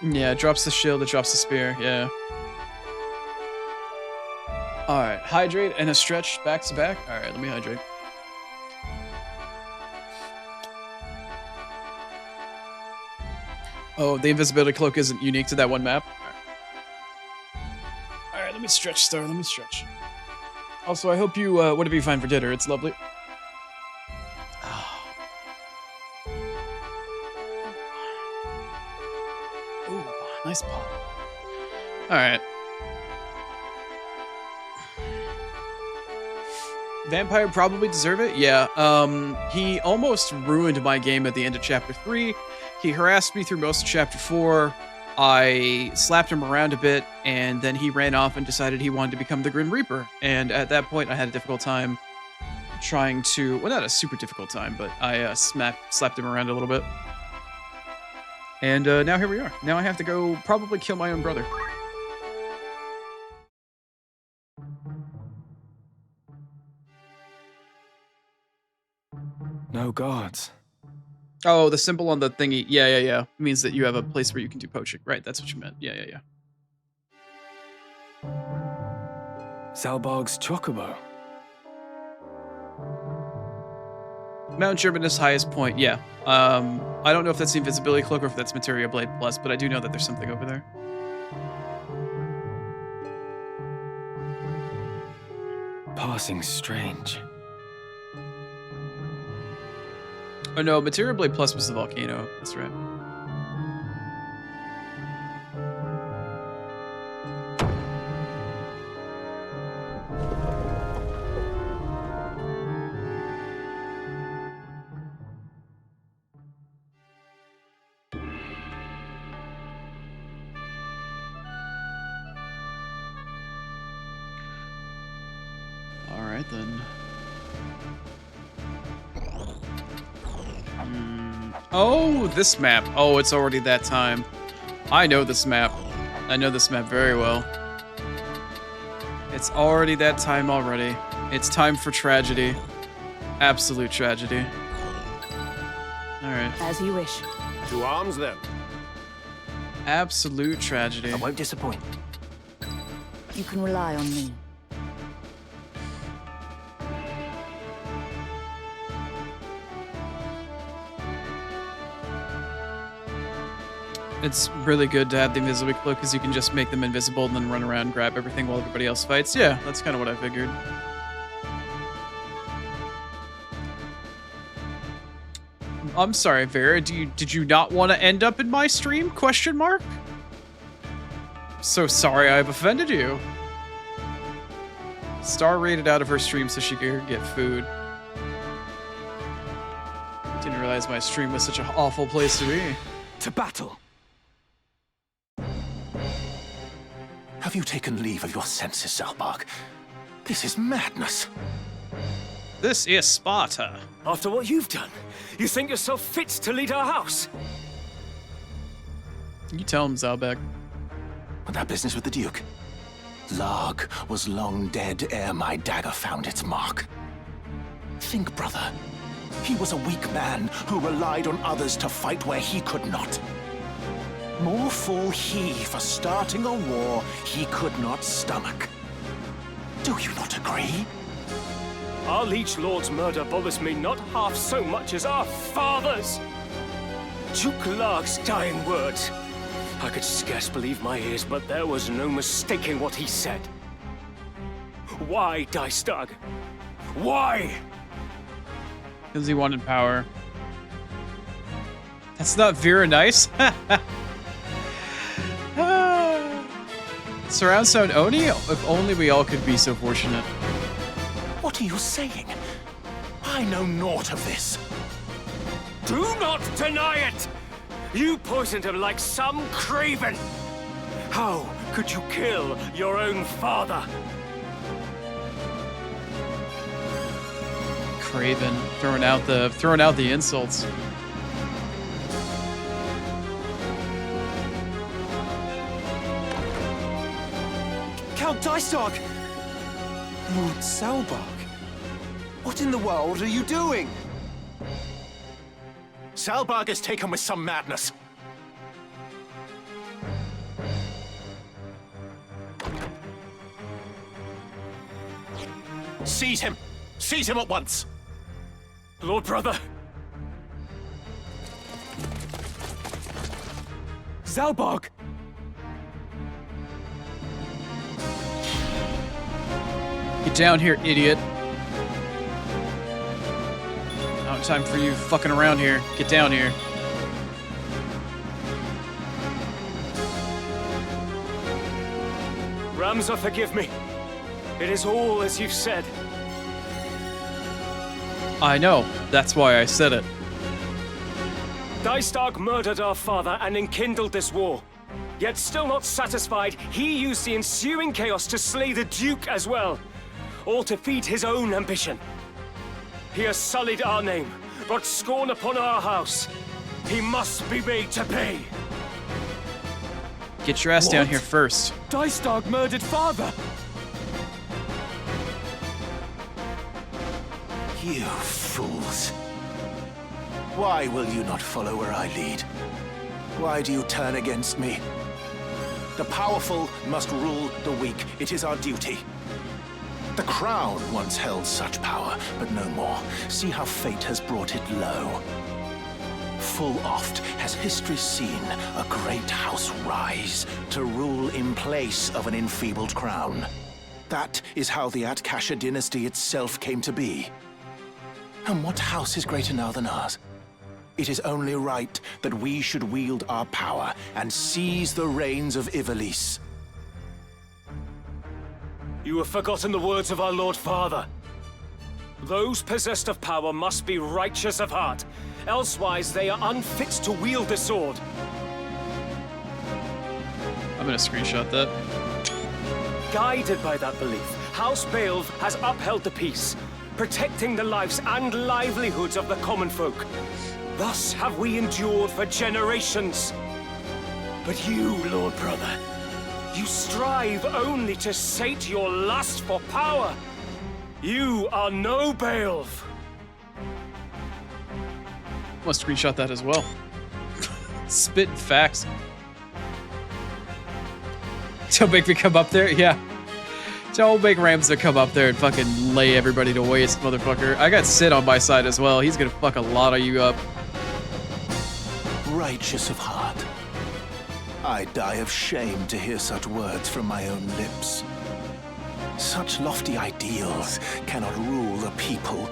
Speaker 1: Yeah, it drops the shield, it drops the spear, yeah. Alright, hydrate and a stretch back to back. Alright, let me hydrate. Oh, the invisibility cloak isn't unique to that one map? Alright, let me stretch, Star, let me stretch. Also, I hope you, whatever you find for dinner, it's lovely. Nice pop. Alright. Vampire probably deserve it, yeah. He almost ruined my game at the end of Chapter 3. He harassed me through most of Chapter 4. I slapped him around a bit, and then he ran off and decided he wanted to become the Grim Reaper. And at that point, I had a difficult time trying to... Well, not a super difficult time, but I slapped him around a little bit. And now here we are. Now I have to go probably kill my own brother.
Speaker 7: No guards.
Speaker 1: Oh, the symbol on the thingy. Yeah. Means that you have a place where you can do poaching. Right, that's what you meant. Yeah.
Speaker 7: Zalbog's Chocobo.
Speaker 1: Mount Germanus highest point, yeah. I don't know if that's the invisibility cloak or if that's Materia Blade Plus, but I do know that there's something over there.
Speaker 7: Passing strange.
Speaker 1: Oh no, Materia Blade Plus was the volcano. That's right. Alright then. Oh, this map. Oh, it's already that time. I know this map. I know this map very well. It's already that time already. It's time for tragedy. Absolute tragedy. Alright.
Speaker 3: As you wish.
Speaker 9: To arms then.
Speaker 1: Absolute tragedy.
Speaker 8: I won't disappoint.
Speaker 3: You can rely on me.
Speaker 1: It's really good to have the invisible cloak because you can just make them invisible and then run around and grab everything while everybody else fights. Yeah, that's kind of what I figured. I'm sorry, Vera. Did you not want to end up in my stream? Question mark. So sorry I've offended you. Star rated out of her stream so she could get food. Didn't realize my stream was such an awful place to be.
Speaker 2: To battle! Have you taken leave of your senses, Zalbark? This is madness.
Speaker 1: This is Sparta.
Speaker 7: After what you've done, you think yourself fit to lead our house?
Speaker 1: You tell him, Zalbek.
Speaker 2: But that business with the Duke? Larg was long dead ere my dagger found its mark. Think, brother. He was a weak man who relied on others to fight where he could not. More fool he for starting a war he could not stomach. Do you not agree?
Speaker 7: Our liege lord's murder bothers me not half so much as our father's. Duke Larg's dying words. I could scarce believe my ears, but there was no mistaking what he said. Why, Dystag? Why?
Speaker 1: Because he wanted power. That's not Vera nice. Surround sound Oni? If only we all could be so fortunate.
Speaker 2: What are you saying? I know naught of this.
Speaker 7: Do not deny it! You poisoned him like some craven! How could you kill your own father?
Speaker 1: Craven, throwing out the insults.
Speaker 14: Count Dystag! Lord Zalbark, what in the world are you doing?
Speaker 2: Zalbark is taken with some madness. Seize him! Seize him at once!
Speaker 7: Lord brother! Zalbark!
Speaker 1: Get down here, idiot. Not time for you fucking around here. Get down here.
Speaker 7: Ramza, forgive me. It is all as you've said.
Speaker 1: I know. That's why I said it.
Speaker 7: Dystag murdered our father and enkindled this war. Yet still not satisfied, he used the ensuing chaos to slay the Duke as well. All to feed his own ambition. He has sullied our name, brought scorn upon our house. He must be made to pay.
Speaker 1: Get your ass down here first.
Speaker 7: Dystag murdered father!
Speaker 2: You fools. Why will you not follow where I lead? Why do you turn against me? The powerful must rule the weak. It is our duty. The crown once held such power, but no more. See how fate has brought it low. Full oft has history seen a great house rise to rule in place of an enfeebled crown. That is how the Atkasha dynasty itself came to be. And what house is greater now than ours? It is only right that we should wield our power and seize the reins of Ivalice.
Speaker 7: You have forgotten the words of our Lord Father. Those possessed of power must be righteous of heart, elsewise they are unfit to wield the sword.
Speaker 1: I'm gonna screenshot that.
Speaker 7: Guided by that belief, House Baelv has upheld the peace, protecting the lives and livelihoods of the common folk. Thus have we endured for generations. But you, Lord Brother, you strive only to sate your lust for power. You are no Baelv.
Speaker 1: I'm gonna screenshot that as well. Spitting facts. Don't make me come up there. Yeah. Don't make Ramza come up there and fucking lay everybody to waste, motherfucker. I got Sid on my side as well. He's gonna fuck a lot of you up.
Speaker 2: Righteous of heart.
Speaker 5: I'd die of shame to hear such words from my own lips. Such lofty ideals cannot rule a people.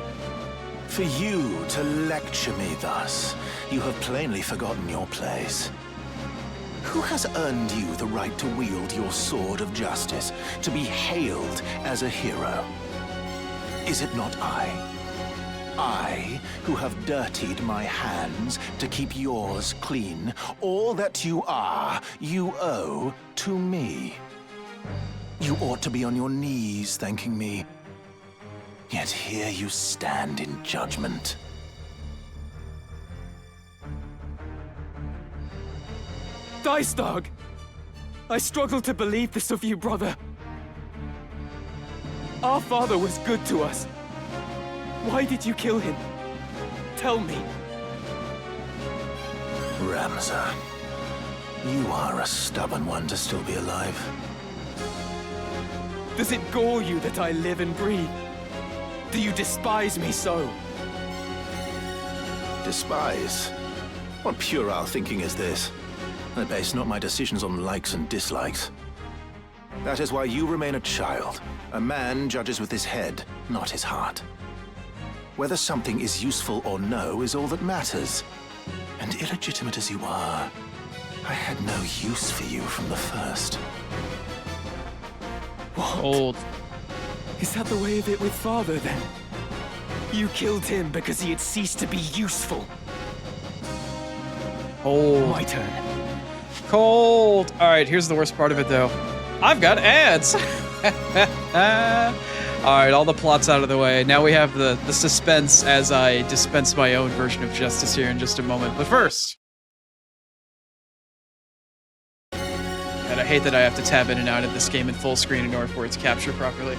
Speaker 5: For you to lecture me thus, you have plainly forgotten your place. Who has earned you the right to wield your sword of justice, to be hailed as a hero? Is it not I? I, who have dirtied my hands to keep yours clean. All that you are, you owe to me. You ought to be on your knees thanking me. Yet here you stand in judgment.
Speaker 7: Dice Dog! I struggle to believe this of you, brother. Our father was good to us. Why did you kill him? Tell me.
Speaker 5: Ramza, you are a stubborn one to still be alive.
Speaker 7: Does it gall you that I live and breathe? Do you despise me so?
Speaker 5: Despise? What puerile thinking is this? I base not my decisions on likes and dislikes. That is why you remain a child. A man judges with his head, not his heart. Whether something is useful or no is all that matters. And illegitimate as you are, I had no use for you from the first.
Speaker 7: What?
Speaker 1: Old.
Speaker 7: Is that the way of it with father, then? You killed him because he had ceased to be useful.
Speaker 1: Cold.
Speaker 7: My turn.
Speaker 1: Cold. All right, here's the worst part of it, though. I've got ads. All right, all the plots out of the way. Now we have the suspense as I dispense my own version of justice here in just a moment. But first, and I hate that I have to tab in and out of this game in full screen in order for it to capture properly.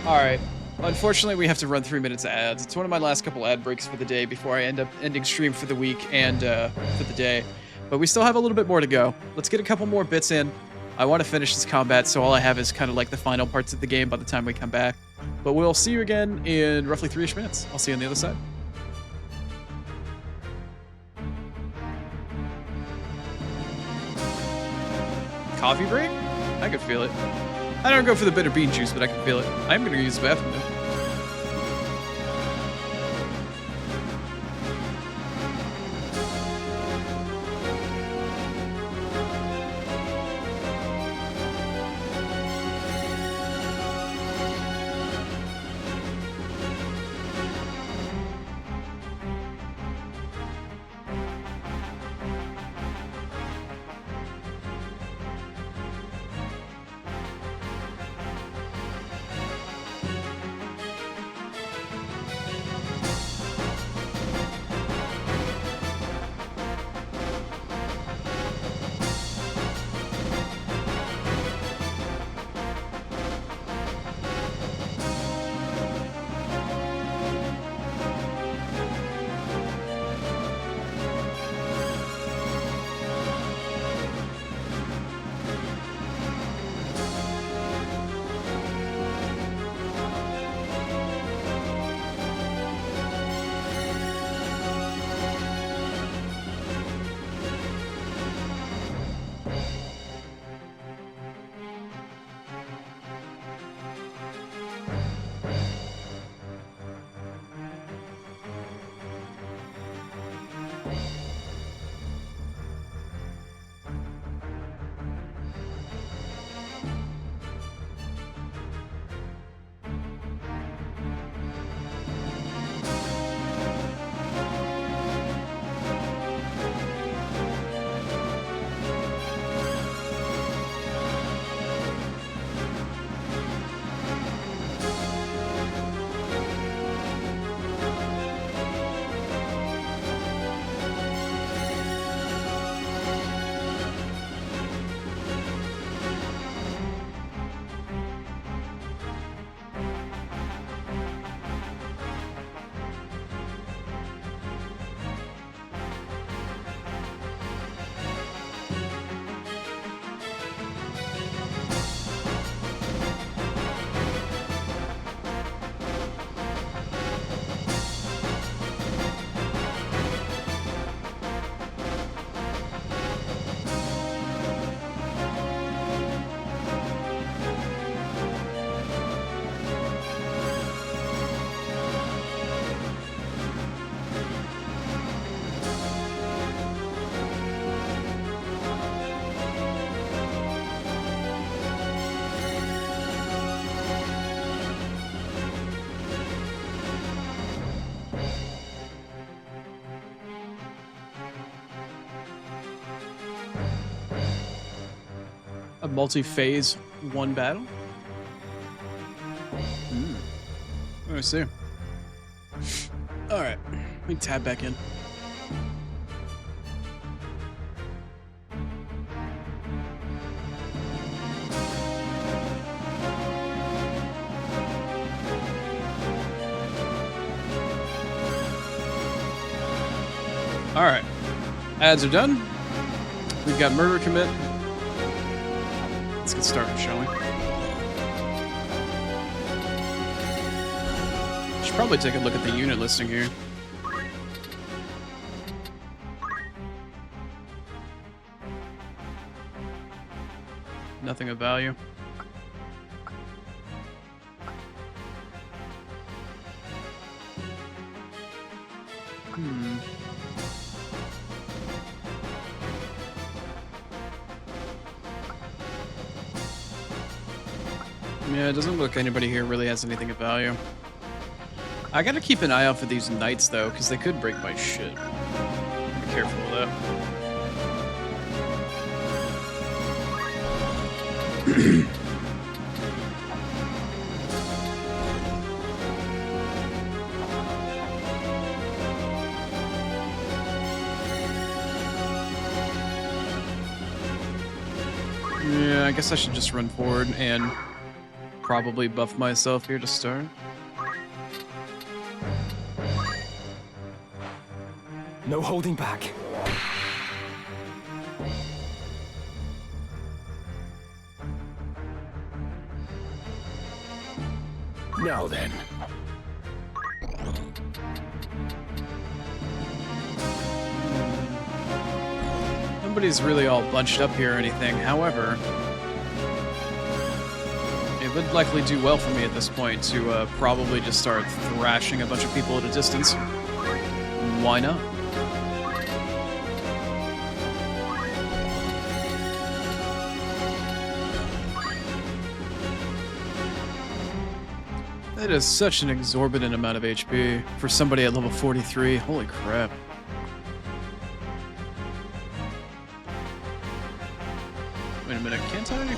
Speaker 1: All right. Unfortunately, we have to run 3 minutes of ads. It's one of my last couple ad breaks for the day before I end up ending stream for the week and for the day. But we still have a little bit more to go. Let's get a couple more bits in. I want to finish this combat, so all I have is kind of like the final parts of the game by the time we come back. But we'll see you again in roughly 3-ish minutes. I'll see you on the other side. Coffee break? I could feel it. I don't go for the bitter bean juice, but I can feel it. I'm going to use the bathroom now. multi-phase one battle? Let me see. Alright, let me tab back in. Alright, ads are done. We've got murder commit. Let's get started, shall we? Should probably take a look at the unit listing here. Nothing of value. Yeah, it doesn't look like anybody here really has anything of value. I gotta keep an eye out for these knights, though, because they could break my shit. Be careful with that. Yeah, I guess I should just run forward and probably buff myself here to start.
Speaker 7: No holding back.
Speaker 9: Now then.
Speaker 1: Nobody's really all bunched up here or anything. However, it would likely do well for me at this point to probably just start thrashing a bunch of people at a distance. Why not? That is such an exorbitant amount of HP for somebody at level 43. Holy crap. Wait a minute, can't I?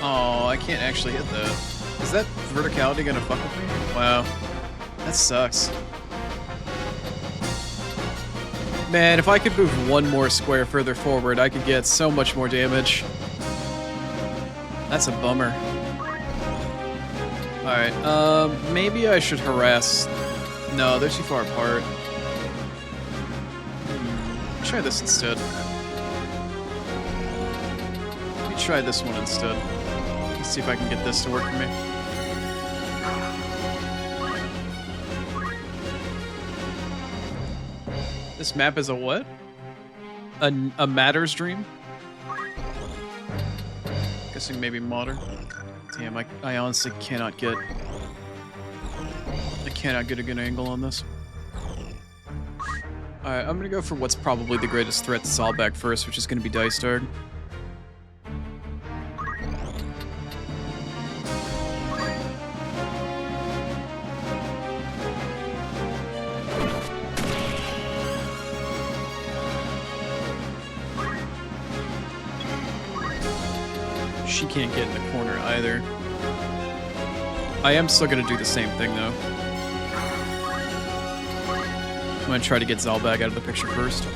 Speaker 1: Oh, I can't actually hit that. Is that verticality gonna fuck with me? Wow. That sucks. Man, if I could move one more square further forward, I could get so much more damage. That's a bummer. Alright, maybe I should harass... No, they're too far apart. Try this instead. Let me try this one instead. Let's see if I can get this to work for me. This map is a what? A Matter's Dream? Guessing maybe modern. Damn, I honestly cannot get... I cannot get a good angle on this. Alright, I'm gonna go for what's probably the greatest threat to Saalbach first, which is gonna be Dice Dog. She can't get in the corner either. I am still gonna do the same thing though. I'm gonna try to get Saalbach out of the picture first.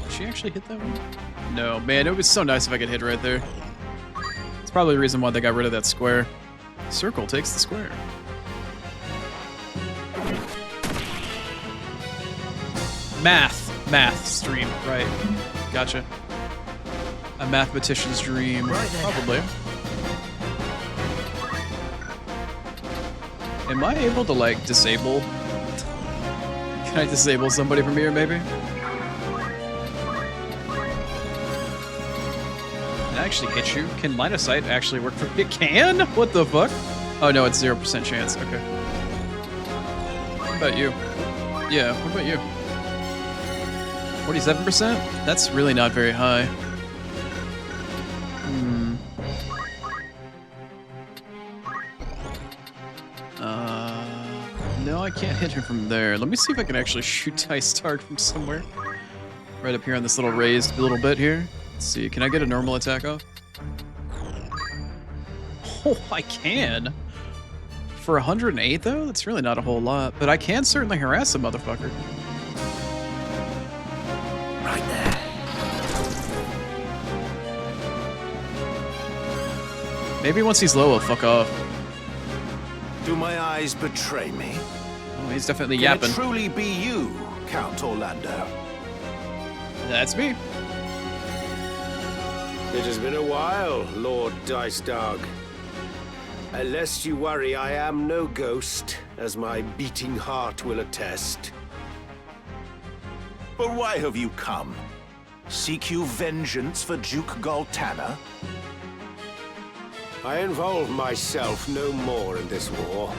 Speaker 1: Did she actually hit that one? No, man, it would be so nice if I could hit right there. It's probably the reason why they got rid of that square. Circle takes the square. Math stream, right. Gotcha. A mathematician's dream, right, probably. Am I able to, like, disable? Can I disable somebody from here, maybe? Can I actually hit you? Can line of sight actually work for me? It can? What the fuck? Oh, no, it's 0% chance. Okay. What about you? Yeah, what about you? 47%? That's really not very high. No, I can't hit her from there. Let me see if I can actually shoot Dice Dog from somewhere. Right up here on this little raised little bit here. Let's see, can I get a normal attack off? Oh, I can. For 108 though, that's really not a whole lot, but I can certainly harass a motherfucker.
Speaker 8: Right there.
Speaker 1: Maybe once he's low, he'll fuck off.
Speaker 15: Do my eyes betray me?
Speaker 1: Oh, he's definitely
Speaker 15: Can
Speaker 1: yapping.
Speaker 15: it truly be you, Count Orlando?
Speaker 1: That's me.
Speaker 9: It has been a while, Lord Dice Dog. Lest you worry, I am no ghost, as my beating heart will attest.
Speaker 15: But why have you come? Seek you vengeance for Duke Galtana?
Speaker 9: I involve myself no more in this war.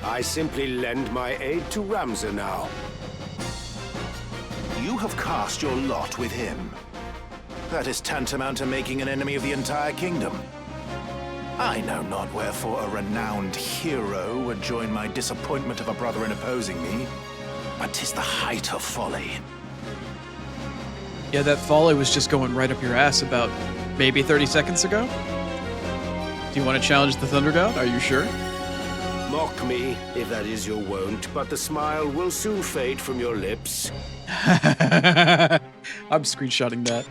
Speaker 9: I simply lend my aid to Ramza now.
Speaker 15: You have cast your lot with him. That is tantamount to making an enemy of the entire kingdom. I know not wherefore a renowned hero would join my disappointment of a brother in opposing me, but 'tis the height of folly.
Speaker 1: Yeah, that folly was just going right up your ass about maybe 30 seconds ago. Do you want to challenge the Thunder God? Are you sure?
Speaker 9: Mock me, if that is your wont, but the smile will soon fade from your lips.
Speaker 1: I'm screenshotting that.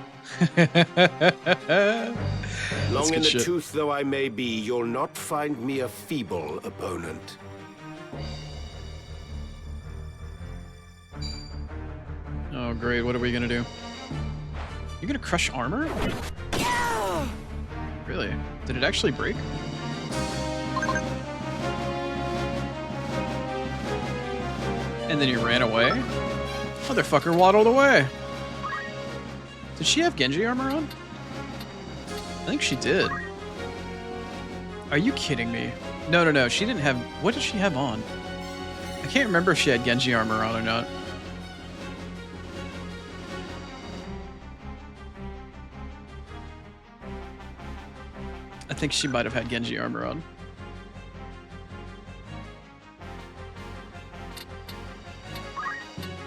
Speaker 9: Long in the
Speaker 1: shit.
Speaker 9: tooth though I may be, you'll not find me a feeble opponent.
Speaker 1: Oh, great. What are we gonna do? You gonna crush armor? Really? Did it actually break? And then he ran away? Motherfucker waddled away. Did she have Genji armor on? I think she did. Are you kidding me? No, no, no. She didn't have... What did she have on? I can't remember if she had Genji armor on or not. I think she might have had Genji armor on.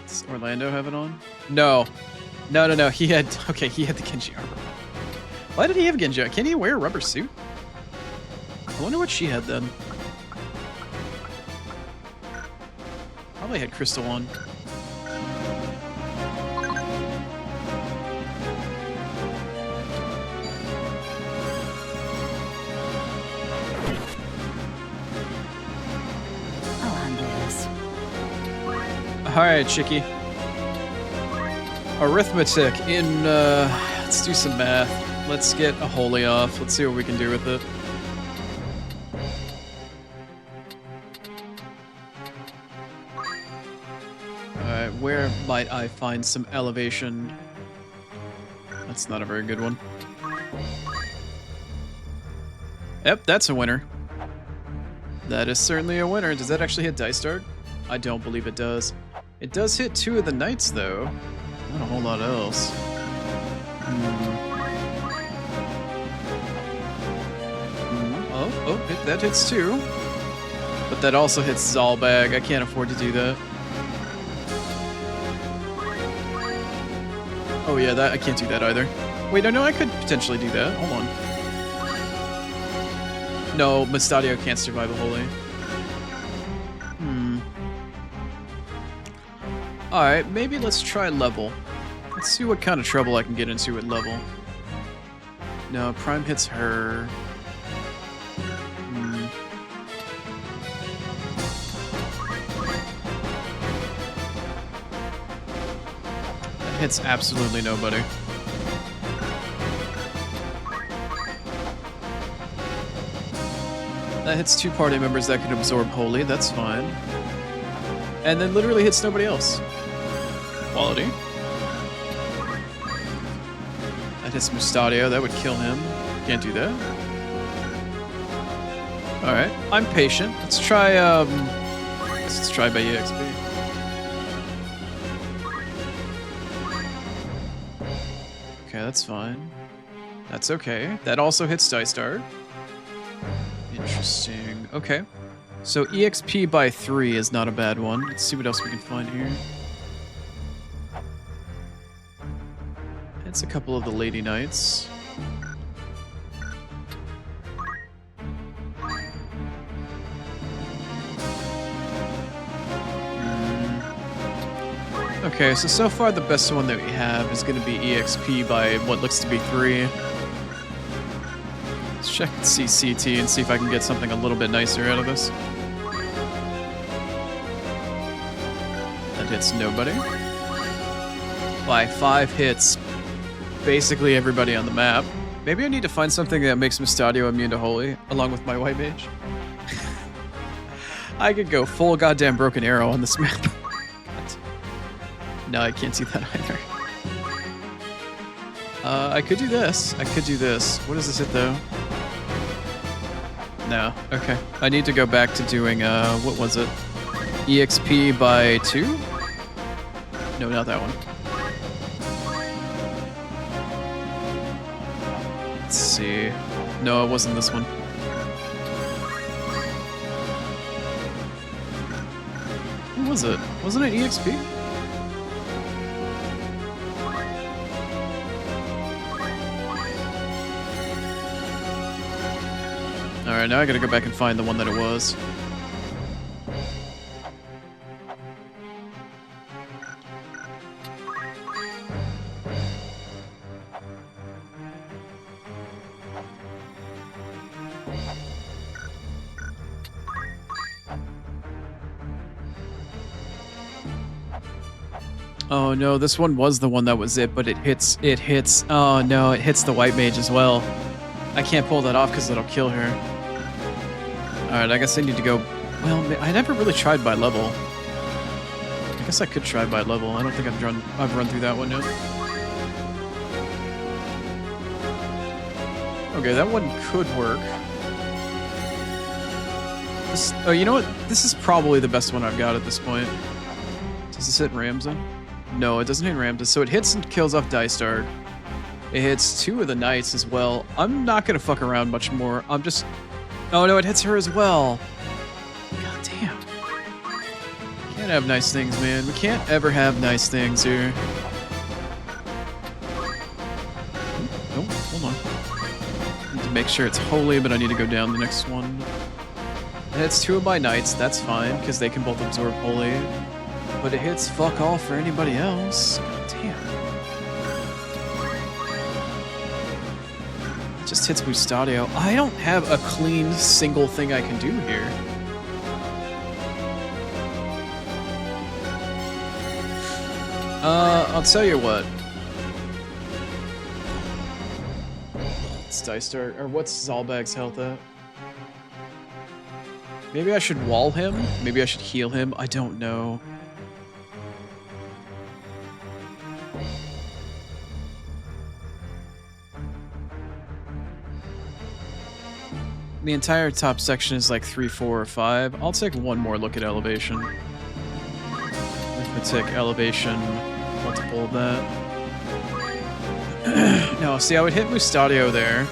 Speaker 1: Does Orlando have it on? No. No, no, no. He had... Okay, he had the Genji armor on. Why did he have Genji? Can he wear a rubber suit? I wonder what she had then. Probably had Crystal on.
Speaker 3: I'll handle this.
Speaker 1: Alright, chickie. Arithmetic in, let's do some math. Let's get a holy off. Let's see what we can do with it. Alright, where might I find some elevation? That's not a very good one. Yep, that's a winner. That is certainly a winner. Does that actually hit Dice Dart? I don't believe it does. It does hit 2 of the knights, though. Not a whole lot else. Oh, that hits 2. But that also hits Zalbag. I can't afford to do that. Oh yeah, that I can't do that either. Wait, no, I could potentially do that. Hold on. No, Mustadio can't survive a holy. Alright, maybe let's try level. Let's see what kind of trouble I can get into at level. No, Prime hits her. That hits absolutely nobody. That hits 2 party members that can absorb holy, that's fine. And then literally hits nobody else. Quality. That hits Mustadio, that would kill him. Can't do that. Alright, I'm patient. Let's try by EXP. Okay, that's fine. That's okay. That also hits Dice Dart. Interesting. Okay. So EXP by 3 is not a bad one. Let's see what else we can find here. That's a couple of the Lady Knights. Okay, so far the best one that we have is going to be EXP by what looks to be 3. Let's check CCT and see if I can get something a little bit nicer out of this. That hits nobody. By 5 hits, basically everybody on the map. Maybe I need to find something that makes Mustadio immune to Holy, along with my White Mage. I could go full goddamn Broken Arrow on this map. No, I can't do that either. I could do this. I could do this. What does this hit, though? No. Okay. I need to go back to doing, what was it? EXP by 2? No, not that one. Let's see. No, it wasn't this one. What was it? Wasn't it EXP? Alright, now I gotta go back and find the one that it was. Oh no, this one was the one that was it, but it hits, oh no, it hits the White Mage as well. I can't pull that off because it'll kill her. Alright, I guess I need to go... Well, I never really tried by level. I guess I could try by level. I don't think I've run through that one yet. Okay, that one could work. Oh, you know what? This is probably the best one I've got at this point. Does this hit Ramza? No, it doesn't hit Ramza. So it hits and kills off Dystark. It hits 2 of the Knights as well. I'm not going to fuck around much more. I'm just... Oh no, it hits her as well. God damn. Can't have nice things, man. We can't ever have nice things here. Nope, hold on. Need to make sure it's holy, but I need to go down the next one. It hits 2 of my Knights, that's fine, because they can both absorb holy. But it hits fuck all for anybody else. God damn. Just hits Mustadio. I don't have a clean single thing I can do here. I'll tell you what. It's Dystark, or what's Zalbag's health at? Maybe I should wall him? Maybe I should heal him? I don't know. The entire top section is like 3, 4, or 5. I'll take one more look at elevation. Arithmetic, elevation, multiple of that. No, see, I would hit Mustadio there.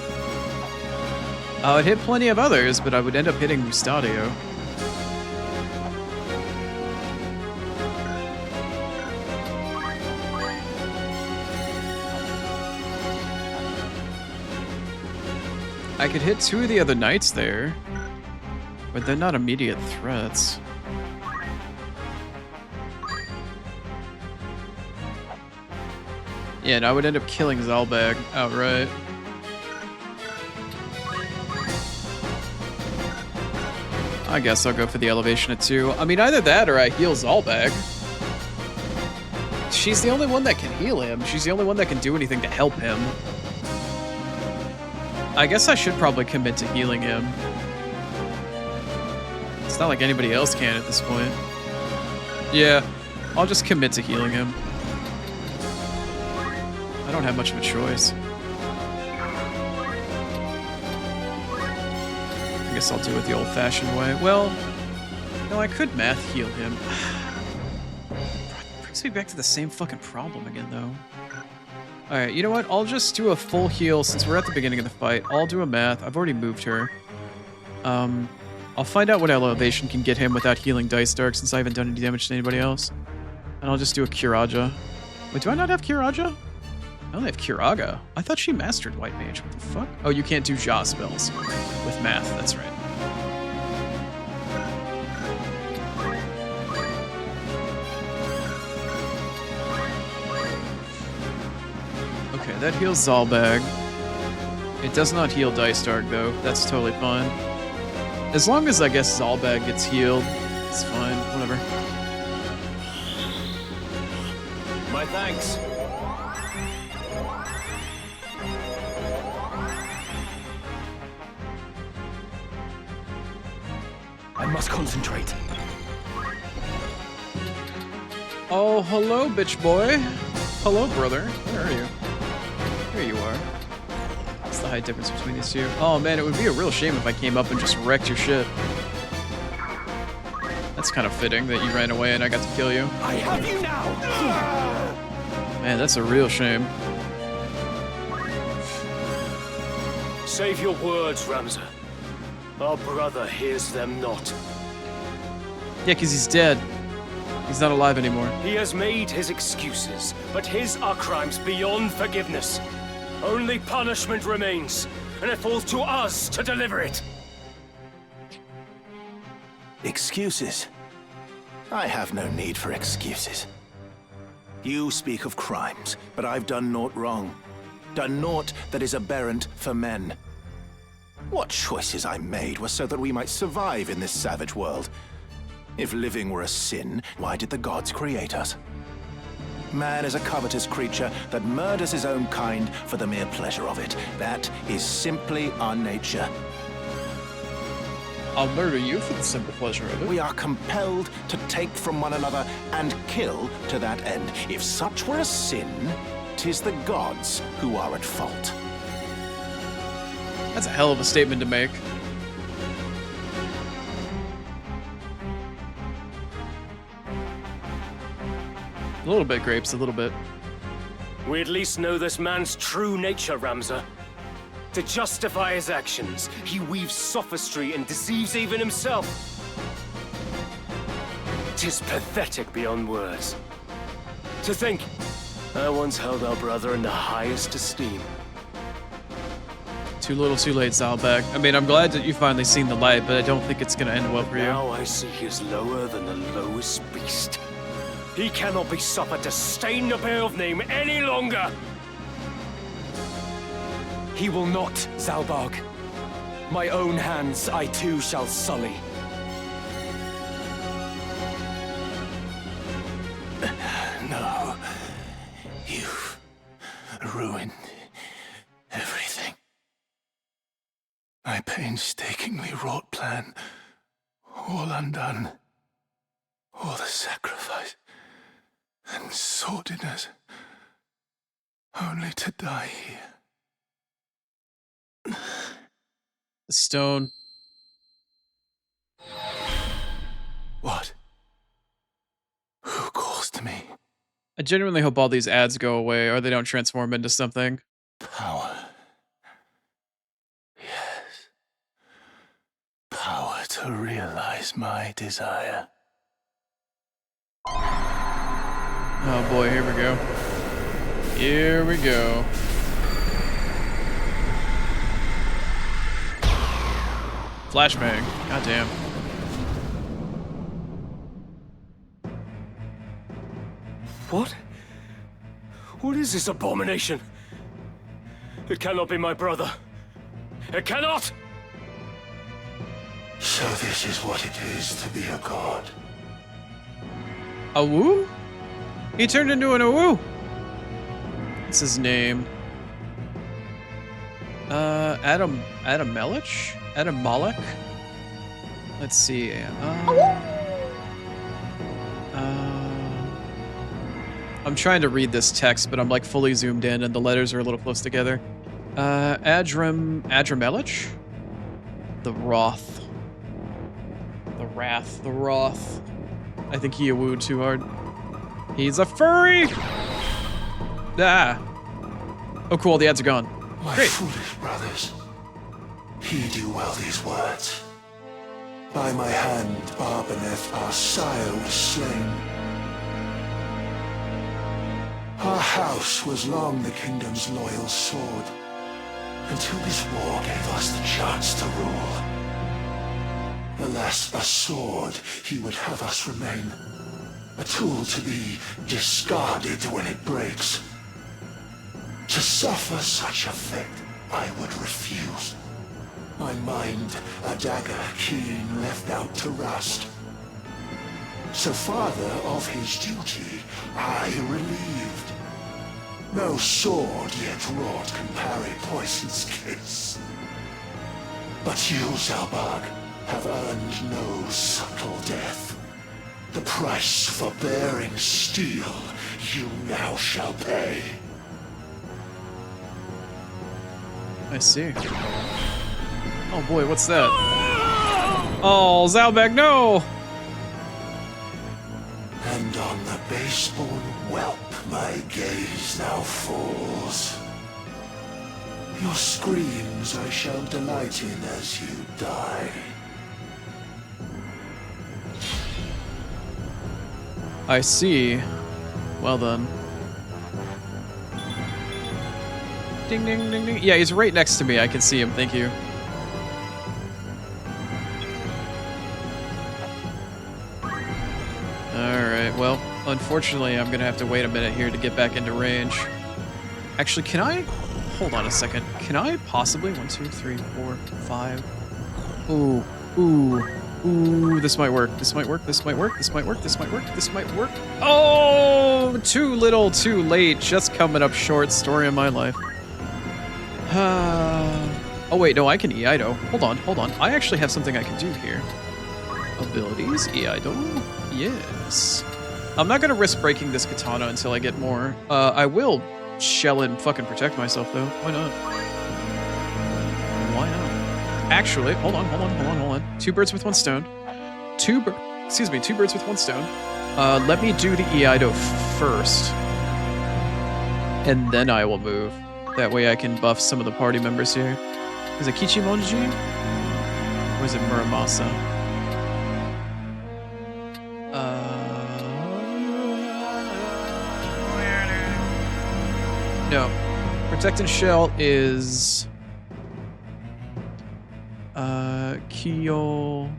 Speaker 1: I would hit plenty of others, but I would end up hitting Mustadio. I could hit 2 of the other Knights there, but they're not immediate threats. Yeah, and I would end up killing Zalbag outright. I guess I'll go for the elevation at 2. I mean, either that or I heal Zalbag. She's the only one that can heal him. She's the only one that can do anything to help him. I guess I should probably commit to healing him. It's not like anybody else can at this point. Yeah, I'll just commit to healing him. I don't have much of a choice. I guess I'll do it the old-fashioned way. Well, no, I could math heal him. Brings me back to the same fucking problem again, though. Alright, you know what? I'll just do a full heal since we're at the beginning of the fight. I'll do a math. I've already moved her. I'll find out what elevation can get him without healing Dystark since I haven't done any damage to anybody else. And I'll just do a Curaja. Wait, do I not have Curaja? I only have Kiraga. I thought she mastered White Mage. What the fuck? Oh, you can't do Jaw spells with math. That's right. Okay, that heals Zalbag. It does not heal Dice Dark, though. That's totally fine. As long as, I guess, Zalbag gets healed, it's fine. Whatever.
Speaker 7: My thanks. I must concentrate.
Speaker 1: Oh, hello, bitch boy. Hello, brother. Where are you? Here you are. What's the height difference between these two? Oh, man, it would be a real shame if I came up and just wrecked your shit. That's kind of fitting that you ran away and I got to kill you.
Speaker 7: I have you now!
Speaker 1: Man, that's a real shame.
Speaker 16: Save your words, Ramza. Our brother hears them not.
Speaker 1: Yeah, because he's dead. He's not alive anymore.
Speaker 16: He has made his excuses, but his are crimes beyond forgiveness. Only punishment remains, and it falls to us to deliver it.
Speaker 15: Excuses? I have no need for excuses. You speak of crimes, but I've done naught wrong. Done naught that is aberrant for men. What choices I made were so that we might survive in this savage world. If living were a sin, why did the gods create us? Man is a covetous creature that murders his own kind for the mere pleasure of it. That is simply our nature.
Speaker 1: I'll murder you for the simple pleasure of it.
Speaker 15: We are compelled to take from one another and kill to that end. If such were a sin, 'tis the gods who are at fault.
Speaker 1: That's a hell of a statement to make. A little bit, Grapes, a little bit.
Speaker 16: We at least know this man's true nature, Ramza. To justify his actions, he weaves sophistry and deceives even himself. 'Tis pathetic beyond words. To think, I once held our brother in the highest esteem.
Speaker 1: Too little, too late, Zalbag. I mean, I'm glad that you've finally seen the light, but I don't think it's gonna end well for you.
Speaker 16: Now I see he is lower than the lowest beast. He cannot be suffered to stain the Beowulf name any longer!
Speaker 7: He will not, Zalbag. My own hands I too shall sully.
Speaker 15: No. You've ruined everything. My painstakingly wrought plan, all undone. All the sacrifice and sordidness, only to die here.
Speaker 1: The stone.
Speaker 15: What? Who calls to me?
Speaker 1: I genuinely hope all these ads go away or they don't transform into something.
Speaker 15: Power. Yes. Power to realize my desire.
Speaker 1: Oh boy, here we go. Here we go. Flashbang. Goddamn.
Speaker 16: What? What is this abomination? It cannot be my brother. It cannot!
Speaker 4: So this is what it is to be a god.
Speaker 1: A woo? He turned into an awoo. What's his name? Adam Melich? Adam Malik? Let's see. I'm trying to read this text, but I'm like fully zoomed in and the letters are a little close together. Adramelich? The Wrath. The Wrath. The Wrath. I think he awooed too hard. He's a furry! Ah. Oh cool, the ads are gone.
Speaker 4: My
Speaker 1: Great.
Speaker 4: foolish brothers, heed you well these words. By my hand, Barbaneth, our sire, was slain. Our house was long the kingdom's loyal sword, until this war gave us the chance to rule. Alas, a sword he would have us remain, a tool to be discarded when it breaks. To suffer such a fate, I would refuse. My mind, a dagger keen left out to rust. So father of his duty, I relieved. No sword yet wrought can parry poison's kiss. But you, Zalbag, have earned no subtle death. The price for bearing steel you now shall pay.
Speaker 1: I see. Oh boy, what's that? Oh, Zalbag, no!
Speaker 4: And on the base-born whelp my gaze now falls. Your screams I shall delight in as you die.
Speaker 1: I see. Well then. Ding, ding, ding, ding. Yeah, he's right next to me. I can see him. Thank you. Alright, well, unfortunately, I'm gonna have to wait a minute here to get back into range. Actually, can I... Hold on a second. Can I possibly... 1, 2, 3, 4, 5... Ooh, ooh, ooh, this might work. This might work. This might work. This might work. This might work. This might work. Oh, too little, too late. Just coming up short. Story of my life. Oh, wait, no, I can E-Ido. Hold on, hold on. I actually have something I can do here. Abilities, E-Ido. Yes. I'm not gonna risk breaking this katana until I get more. I will shell and fucking protect myself, though. Why not? Why not? Actually, hold on, hold on, hold on, hold on. 2 birds with 1 stone. 2 birds with 1 stone. Let me do the E-Ido first. And then I will move. That way I can buff some of the party members here. Is it Kichimonji? Or is it Muramasa? No. Protect and Shell is... Kiyo...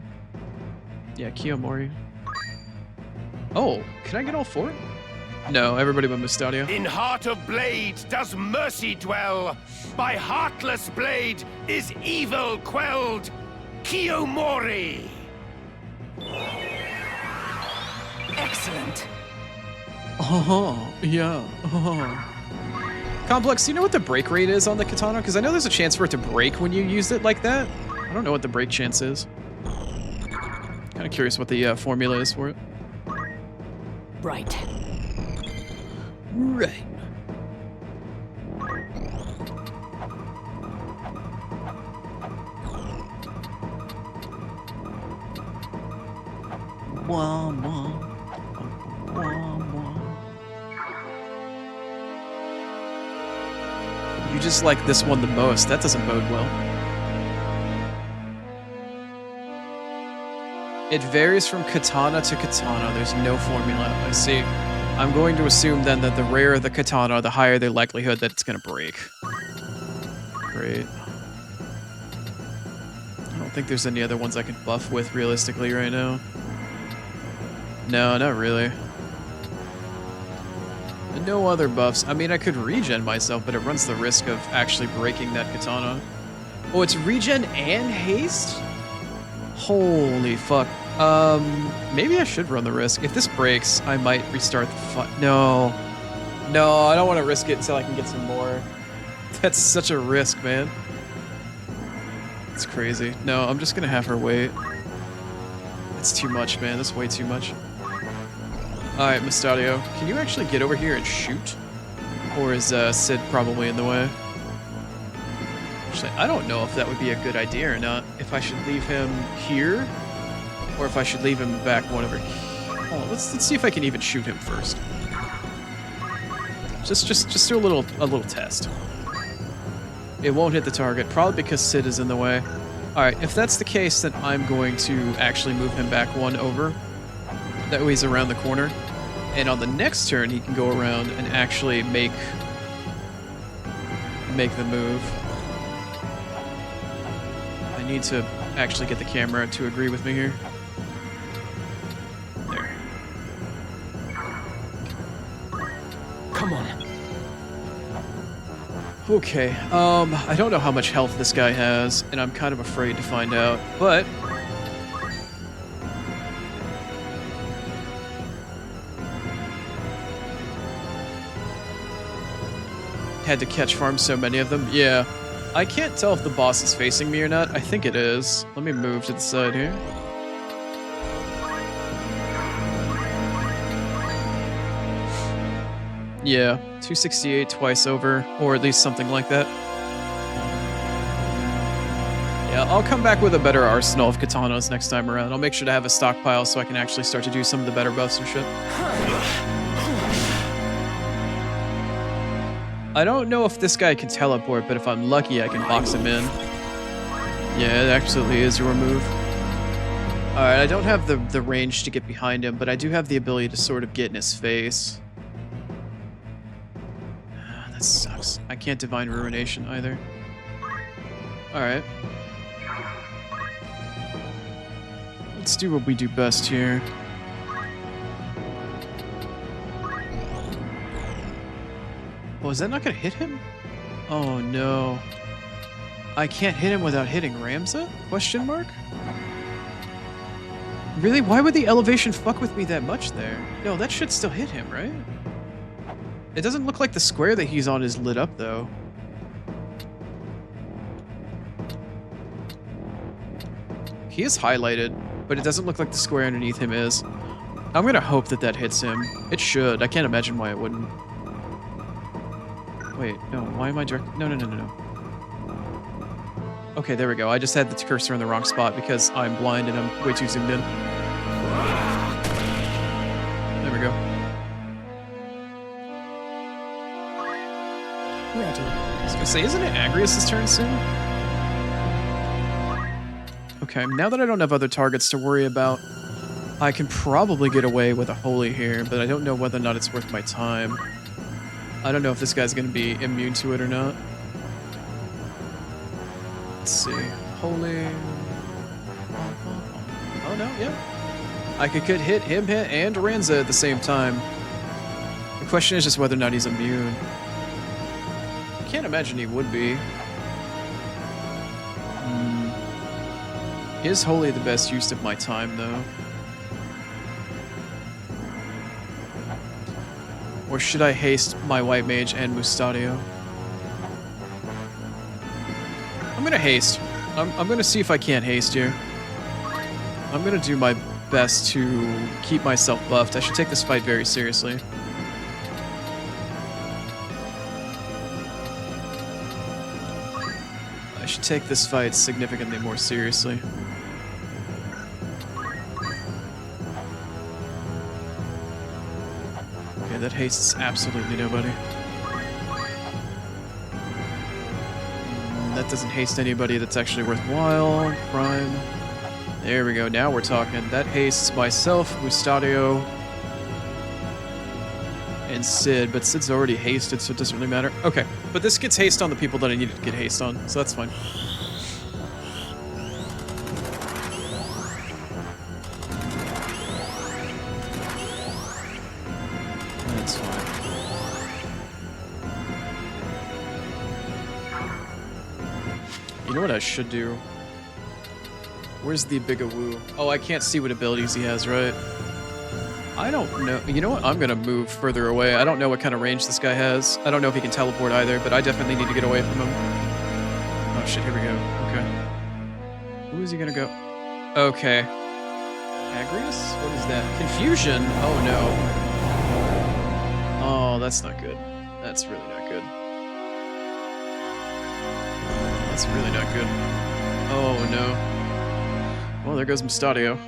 Speaker 1: Yeah, Kiyomori. Oh, can I get all 4? No, everybody but Mustadio.
Speaker 9: In Heart of Blade does mercy dwell. By Heartless Blade is evil quelled. Kiyomori!
Speaker 6: Excellent.
Speaker 1: Oh, yeah. Oh. Complex, do you know what the break rate is on the katana? Because I know there's a chance for it to break when you use it like that. I don't know what the break chance is. Kind of curious what the formula is for it.
Speaker 3: Right.
Speaker 1: Right. Wah, wah. Wah, wah. You just like this one the most. That doesn't bode well. It varies from katana to katana. There's no formula. I see. I'm going to assume then that the rarer the katana, the higher the likelihood that it's going to break. Great. I don't think there's any other ones I can buff with realistically right now. No, not really. No other buffs. I mean, I could regen myself, but it runs the risk of actually breaking that katana. Oh, it's regen and haste? Holy fuck. Maybe I should run the risk. If this breaks, I might restart the fight. No. No, I don't want to risk it until I can get some more. That's such a risk, man. It's crazy. No, I'm just gonna have her wait. It's too much, man. That's way too much. Alright, Mustadio, can you actually get over here and shoot? Or is Sid probably in the way? Actually, I don't know if that would be a good idea or not. If I should leave him here, or if I should leave him back one over here. Hold on, let's see if I can even shoot him first. Just do a little test. It won't hit the target, probably because Sid is in the way. Alright, if that's the case, then I'm going to actually move him back one over. That way he's around the corner. And on the next turn, he can go around and actually make the move. I need to actually get the camera to agree with me here. There.
Speaker 7: Come on.
Speaker 1: Okay, I don't know how much health this guy has, and I'm kind of afraid to find out, but... Had to catch farm so many of them. Yeah. I can't tell if the boss is facing me or not. I think it is. Let me move to the side here. Yeah, 268 twice over, or at least something like that. Yeah, I'll come back with a better arsenal of katanas next time around. I'll make sure to have a stockpile so I can actually start to do some of the better buffs and shit. I don't know if this guy can teleport, but if I'm lucky, I can box him in. Yeah, it absolutely is your move. Alright, I don't have the range to get behind him, but I do have the ability to sort of get in his face. That sucks. I can't Divine Ruination either. Alright. Let's do what we do best here. Oh, is that not gonna hit him? Oh no. I can't hit him without hitting Ramza? Question mark? Really? Why would the elevation fuck with me that much there? No, that should still hit him, right? It doesn't look like the square that he's on is lit up though. He is highlighted, but it doesn't look like the square underneath him is. I'm gonna hope that that hits him. It should. I can't imagine why it wouldn't. Wait, no, why am I direct? No. Okay, there we go. I just had the cursor in the wrong spot because I'm blind and I'm way too zoomed in. There we go.
Speaker 3: Ready.
Speaker 1: I was gonna say, isn't it Agrius' turn soon? Okay, now that I don't have other targets to worry about, I can probably get away with a holy here, but I don't know whether or not it's worth my time. I don't know if this guy's going to be immune to it or not. Let's see. Holy... Oh no, yeah. I could hit him and Ranza at the same time. The question is just whether or not he's immune. I can't imagine he would be. Is Holy the best use of my time, though? Or should I haste my White Mage and Mustadio? I'm gonna haste. I'm gonna see if I can't haste here. I'm gonna do my best to keep myself buffed. I should take this fight very seriously. I should take this fight significantly more seriously. Okay, that hastes absolutely nobody. That doesn't haste anybody that's actually worthwhile. Prime. There we go, now we're talking. That hastes myself, Mustadio, and Sid, but Sid's already hasted, so it doesn't really matter. Okay, but this gets haste on the people that I needed to get haste on, so that's fine. That's fine. You know what I should do? Where's the Bigawoo? Oh, I can't see what abilities he has, right? I don't know. You know what? I'm gonna move further away. I don't know what kind of range this guy has. I don't know if he can teleport either, but I definitely need to get away from him. Oh shit, here we go. Okay. Who is he gonna go? Okay. Agrius? What is that? Confusion? Oh no. Oh, that's not good. That's really not good. That's really not good. Oh no. Well, there goes Mustadio.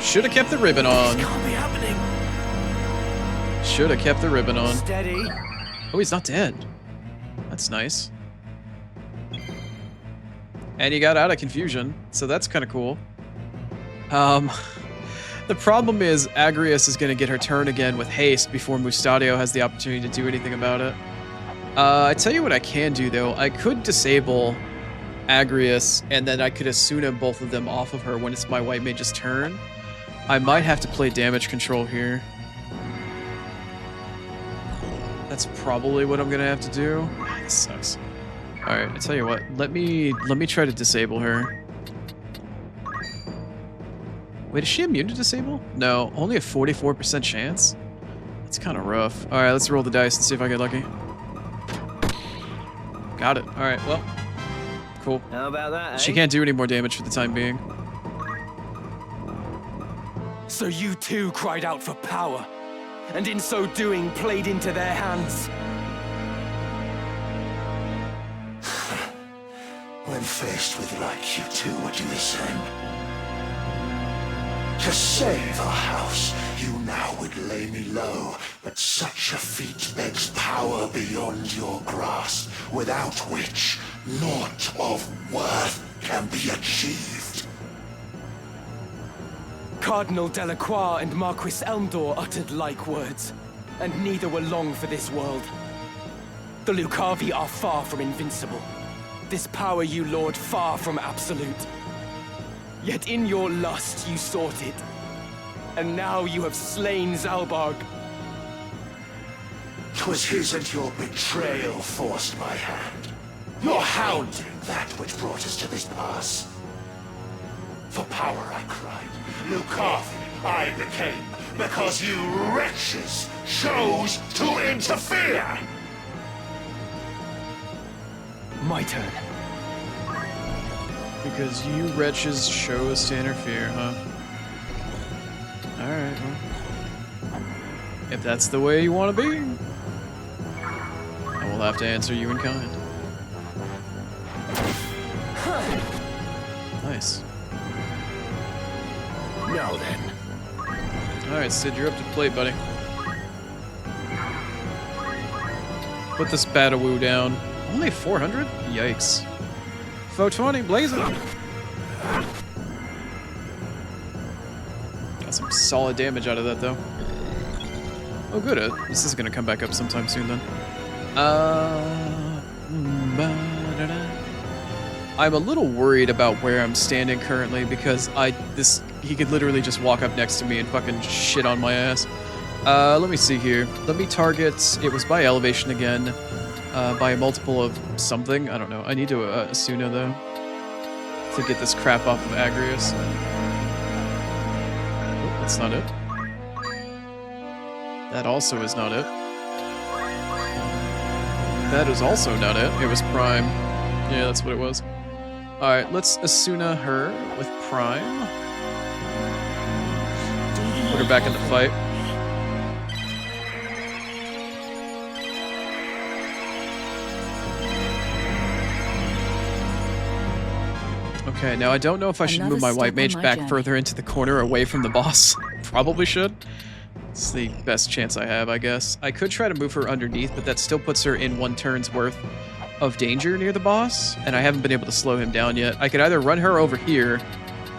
Speaker 1: Should have kept the ribbon on.
Speaker 9: This can't be happening.
Speaker 1: Should have kept the ribbon on.
Speaker 9: Steady.
Speaker 1: Oh, he's not dead. That's nice. And he got out of confusion, so that's kind of cool. The problem is Agrius is going to get her turn again with haste before Mustadio has the opportunity to do anything about it. I tell you what I can do, though. I could disable Agrius, and then I could Asuna both of them off of her when it's my white mage's turn. I might have to play damage control here. That's probably what I'm going to have to do. This sucks. Alright, I tell you what. Let me try to disable her. Wait, is she immune to disable? No, only a 44% chance? That's kind of rough. Alright, let's roll the dice and see if I get lucky. Got it. Alright, well. Cool.
Speaker 8: How about that,
Speaker 1: She
Speaker 8: eh?
Speaker 1: can't do any more damage for the time being.
Speaker 7: So you too cried out for power, and in so doing played into their hands.
Speaker 4: When faced with like, you too would do the same. To save our house, you now would lay me low, but such a feat begs power beyond your grasp, without which naught of worth can be achieved.
Speaker 7: Cardinal Delacroix and Marquis Elmdor uttered like words, and neither were long for this world. The Lucavi are far from invincible. This power you lord far from absolute. Yet in your lust you sought it, and now you have slain Zalbarg.
Speaker 4: 'Twas his and your betrayal forced my hand. Your hounding that which brought us to this pass. For power I cried, Lucavi I became, because you wretches chose to interfere!
Speaker 7: My turn.
Speaker 1: Because you wretches chose to interfere, huh? Alright, well. If that's the way you want to be, I will have to answer you in kind. Nice.
Speaker 9: Now then.
Speaker 1: Alright, Sid, you're up to plate, buddy. Put this Batawoo down. Only 400? Yikes. Photon blazing. Got some solid damage out of that, though. Oh, good. This is going to come back up sometime soon, then. I'm a little worried about where I'm standing currently because he could literally just walk up next to me and fucking shit on my ass. Let me see here. Let me target. It was by elevation again. By a multiple of something. I don't know. I need to Asuna, though, to get this crap off of Agrius. Oh, that's not it. That also is not it. That is also not it. It was Prime. Yeah, that's what it was. Alright, let's Asuna her with Prime. Put her back in the fight. Okay, now I don't know if I should move my white mage back further into the corner away from the boss. Probably should. It's the best chance I have, I guess. I could try to move her underneath, but that still puts her in 1 turn's worth of danger near the boss, and I haven't been able to slow him down yet. I could either run her over here,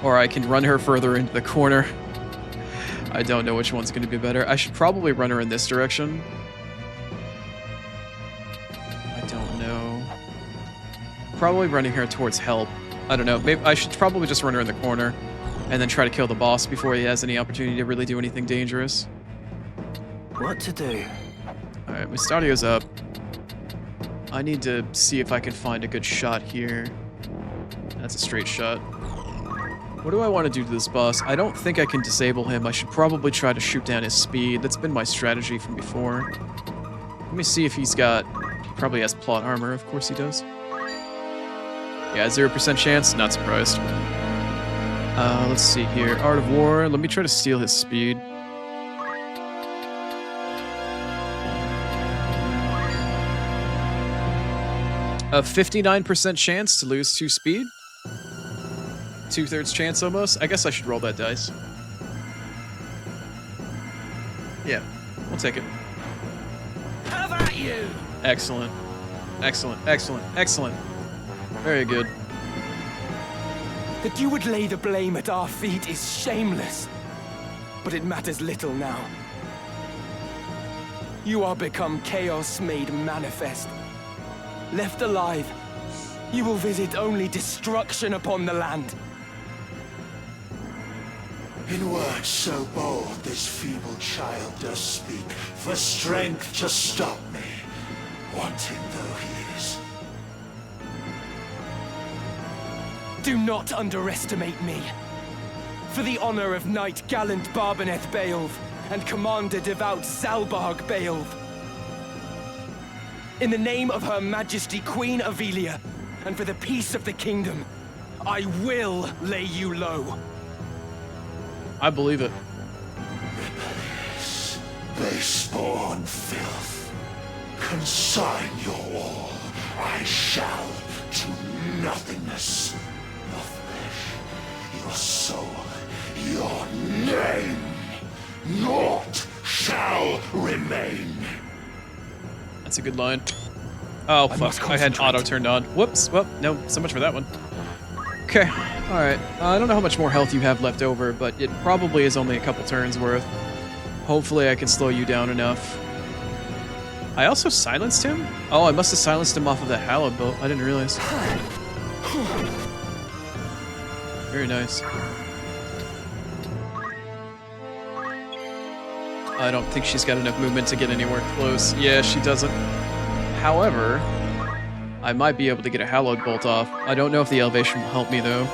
Speaker 1: or I can run her further into the corner. I don't know which one's going to be better. I should probably run her in this direction. I don't know. Probably running her towards help. I don't know. Maybe I should probably just run her in the corner and then try to kill the boss before he has any opportunity to really do anything dangerous.
Speaker 8: What to do?
Speaker 1: Alright, Mustadio's up. I need to see if I can find a good shot here. That's a straight shot. What do I want to do to this boss? I don't think I can disable him. I should probably try to shoot down his speed. That's been my strategy from before. Let me see if he's got... He probably has plot armor. Of course he does. Yeah, 0% chance. Not surprised. Let's see here. Art of War. Let me try to steal his speed. A 59% chance to lose 2 speed. 2/3 chance almost. I guess I should roll that dice. Yeah, we'll take it.
Speaker 9: How about you?
Speaker 1: Excellent. Excellent, excellent, excellent. Very good.
Speaker 7: That you would lay the blame at our feet is shameless. but it matters little now. You are become chaos made manifest. Left alive, you will visit only destruction upon the land.
Speaker 4: In words so bold, this feeble child does speak, for strength to stop me, wanting though he is.
Speaker 7: Do not underestimate me. For the honor of Knight Gallant Barbaneth Beowulf and Commander Devout Zalbarg Beowulf. In the name of Her Majesty Queen Ivalice, and for the peace of the kingdom, I will lay you low.
Speaker 1: I believe it.
Speaker 4: Rebellious, base-born filth. Consign your all. I shall to nothingness. Your flesh, your soul, your name. Naught shall remain.
Speaker 1: That's a good line. Oh, fuck. I had auto turned on. Whoops. Well, no, so much for that one. Okay. Alright. I don't know how much more health you have left over, but it probably is only a couple turns worth. Hopefully I can slow you down enough. I also silenced him? Oh, I must have silenced him off of that Hallowed bolt. I didn't realize. Very nice. I don't think she's got enough movement to get anywhere close. Yeah, she doesn't. However, I might be able to get a Hallowed Bolt off. I don't know if the elevation will help me, though.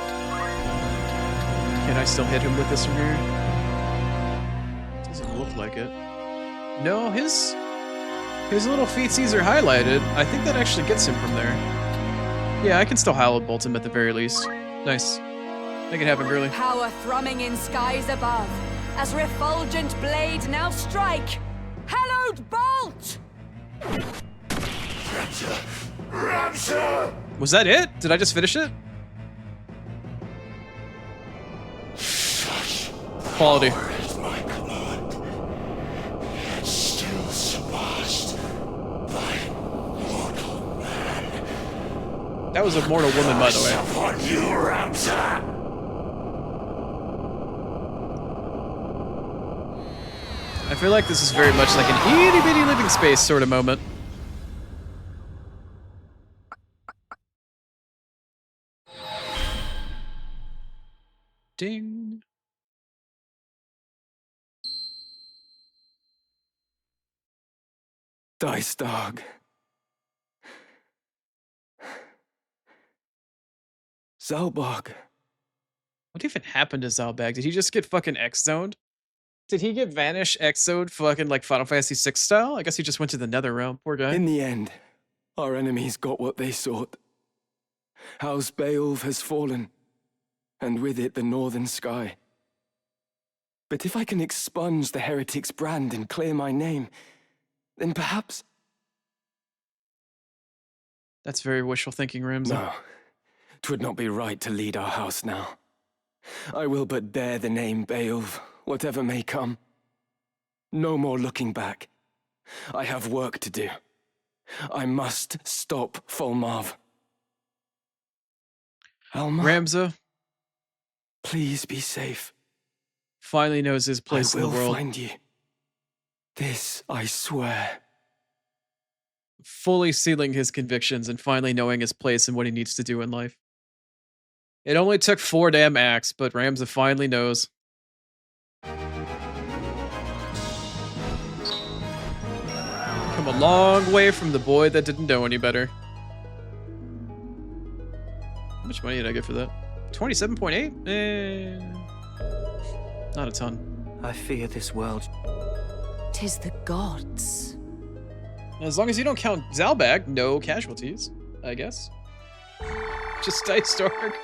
Speaker 1: Can I still hit him with this from here? Doesn't look like it. No, his little featsies are highlighted. I think that actually gets him from there. Yeah, I can still Hallowed Bolt him at the very least. Nice. Make it happen, girly.
Speaker 17: Power thrumming in skies above, as refulgent blade now strike. Hallowed Bolt!
Speaker 4: Ramsar!
Speaker 1: Was that it? Did I just finish it? Quality.
Speaker 4: My command, yet still surpassed by mortal man.
Speaker 1: That was a mortal woman, by the way.
Speaker 4: Upon you, Ramsar!
Speaker 1: I feel like this is very much like an itty-bitty living space sort of moment. Ding.
Speaker 7: Dice dog. Zalbarg.
Speaker 1: What even happened to Zalbag? Did he just get fucking X-zoned? Did he get Vanish X-zoned fucking like Final Fantasy VI style? I guess he just went to the nether realm. Poor guy.
Speaker 7: In the end, our enemies got what they sought. House Beowulf has fallen, and with it the northern sky. But if I can expunge the heretic's brand and clear my name, then perhaps...
Speaker 1: That's very wishful thinking, Ramsay.
Speaker 7: No, 'twould not be right to lead our house now. I will but bear the name Beowulf, whatever may come. No more looking back. I have work to do. I must stop Fulmarv. Alma?
Speaker 1: Ramza,
Speaker 7: please be safe.
Speaker 1: Finally knows his place in the world.
Speaker 7: I will find you. This I swear.
Speaker 1: Fully sealing his convictions and finally knowing his place and what he needs to do in life. It only took 4 damn acts, but Ramza finally knows. Come a long way from the boy that didn't know any better. How much money did I get for that? 27.8? Not a ton.
Speaker 8: I fear this world.
Speaker 3: 'Tis the gods.
Speaker 1: As long as you don't count Zalbag, no casualties, I guess. Just Dice Dark.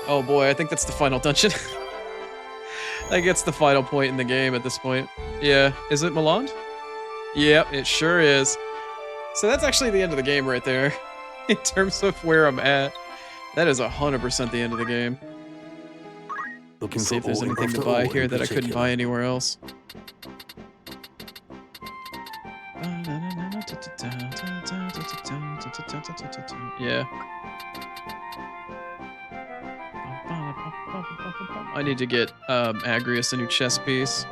Speaker 1: Oh boy, I think that's the final dungeon. I think it's the final point in the game at this point. Yeah, is it Milan? Yep, it sure is. So that's actually the end of the game right there. In terms of where I'm at. That is 100% the end of the game.
Speaker 2: Looking
Speaker 1: See if
Speaker 2: for
Speaker 1: there's
Speaker 2: order
Speaker 1: anything to
Speaker 2: after
Speaker 1: buy
Speaker 2: order
Speaker 1: here
Speaker 2: in
Speaker 1: that I couldn't
Speaker 2: particular.
Speaker 1: buy anywhere else. Yeah. I need to get Agrius a new chess piece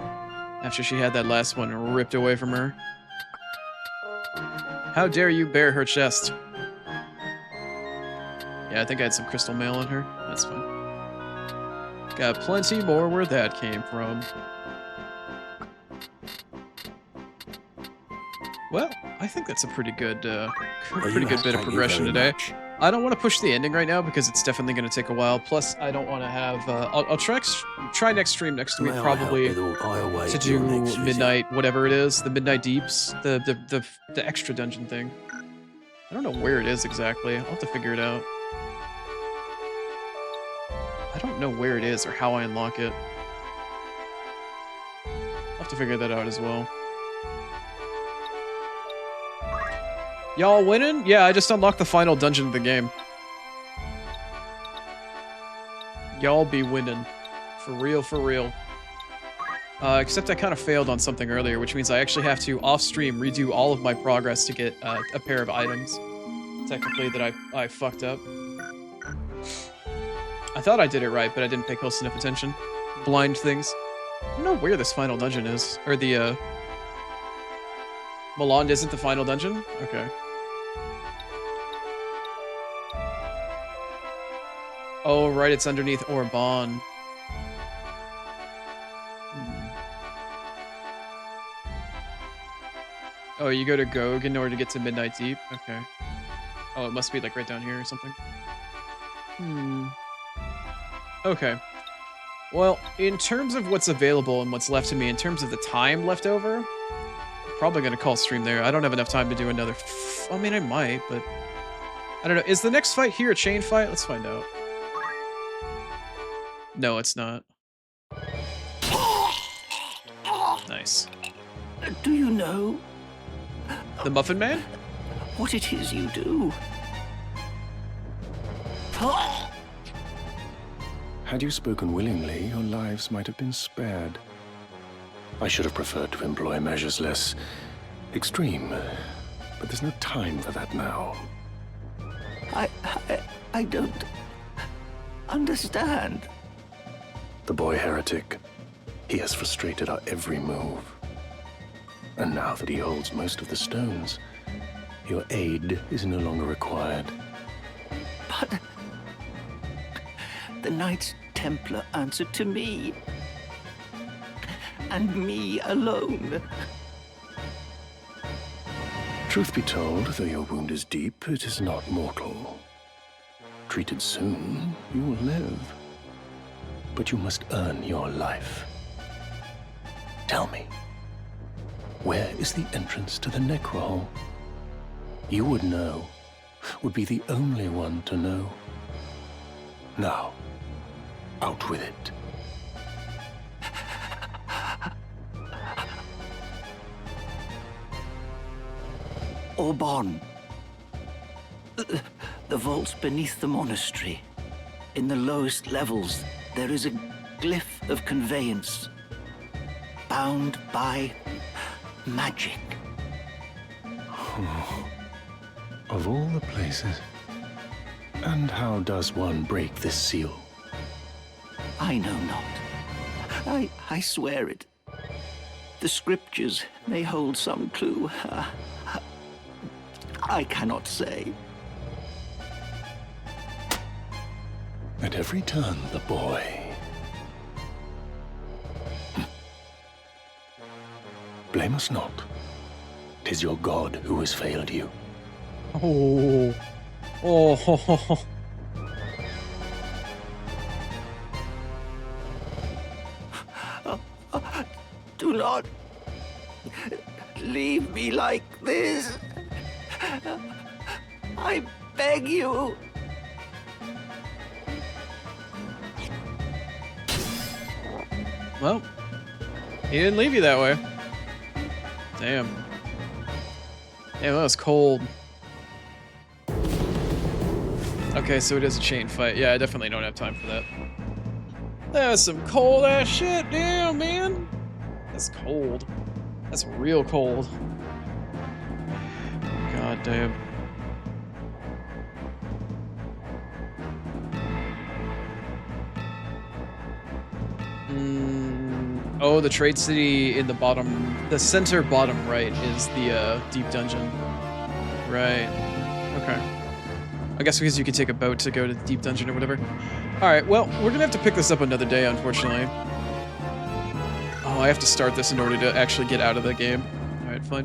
Speaker 1: after she had that last one ripped away from her. How dare you bare her chest? Yeah, I think I had some crystal mail on her. That's fine. Got plenty more where that came from. Well, I think that's a pretty good bit of progression today. I don't want to push the ending right now because it's definitely going to take a while. Plus, I don't want to have. I'll try next stream next week probably to do midnight, whatever it is, the midnight deeps, the extra dungeon thing. I don't know where it is exactly. I'll have to figure it out. I don't know where it is or how I unlock it. I'll have to figure that out as well. Y'all winning? Yeah, I just unlocked the final dungeon of the game. Y'all be winning. For real, for real. Except I kind of failed on something earlier, which means I actually have to, off-stream, redo all of my progress to get a pair of items. Technically, that I fucked up. I thought I did it right, but I didn't pay close enough attention. Blind things. I don't know where this final dungeon is. Or the, Milan isn't the final dungeon? Okay. Oh, right, it's underneath Orban. Oh, you go to Gog in order to get to Midnight Deep? Okay. Oh, it must be like right down here or something. Okay. Well, in terms of what's available and what's left to me, in terms of the time left over, I'm probably going to call stream there. I don't have enough time to do another... I mean, I might, but... I don't know. Is the next fight here a chain fight? Let's find out. No, it's not. Nice.
Speaker 18: Do you know...
Speaker 1: The Muffin Man?
Speaker 18: What it is you do?
Speaker 5: Had you spoken willingly, your lives might have been spared. I should have preferred to employ measures less extreme, but there's no time for that now.
Speaker 18: I don't understand.
Speaker 5: The boy heretic, he has frustrated our every move. And now that he holds most of the stones, your aid is no longer required.
Speaker 18: But the Knights Templar answered to me. And me alone.
Speaker 5: Truth be told, though your wound is deep, it is not mortal. Treated soon, you will live. But you must earn your life. Tell me, where is the entrance to the Necrohole? You would know, would be the only one to know. Now, out with it.
Speaker 18: Orban. The vaults beneath the monastery. In the lowest levels, there is a glyph of conveyance. Bound by magic.
Speaker 5: Of all the places. And how does one break this seal?
Speaker 18: I know not. I swear it. The scriptures may hold some clue. I cannot say.
Speaker 5: At every turn, the boy. Blame us not. 'Tis your God who has failed you.
Speaker 1: Oh. Oh.
Speaker 18: Do not leave me like this. I beg you.
Speaker 1: Well, he didn't leave you that way. Damn. Damn, that was cold. Okay, so it is a chain fight. Yeah, I definitely don't have time for that. That's some cold ass shit. Damn, man. That's cold. That's real cold. God damn. Oh, the trade city in the bottom, the center bottom right is the deep dungeon. Right. Okay. I guess because you could take a boat to go to the deep dungeon or whatever. All right. Well, we're gonna have to pick this up another day, unfortunately. Oh, I have to start this in order to actually get out of the game. All right, fine.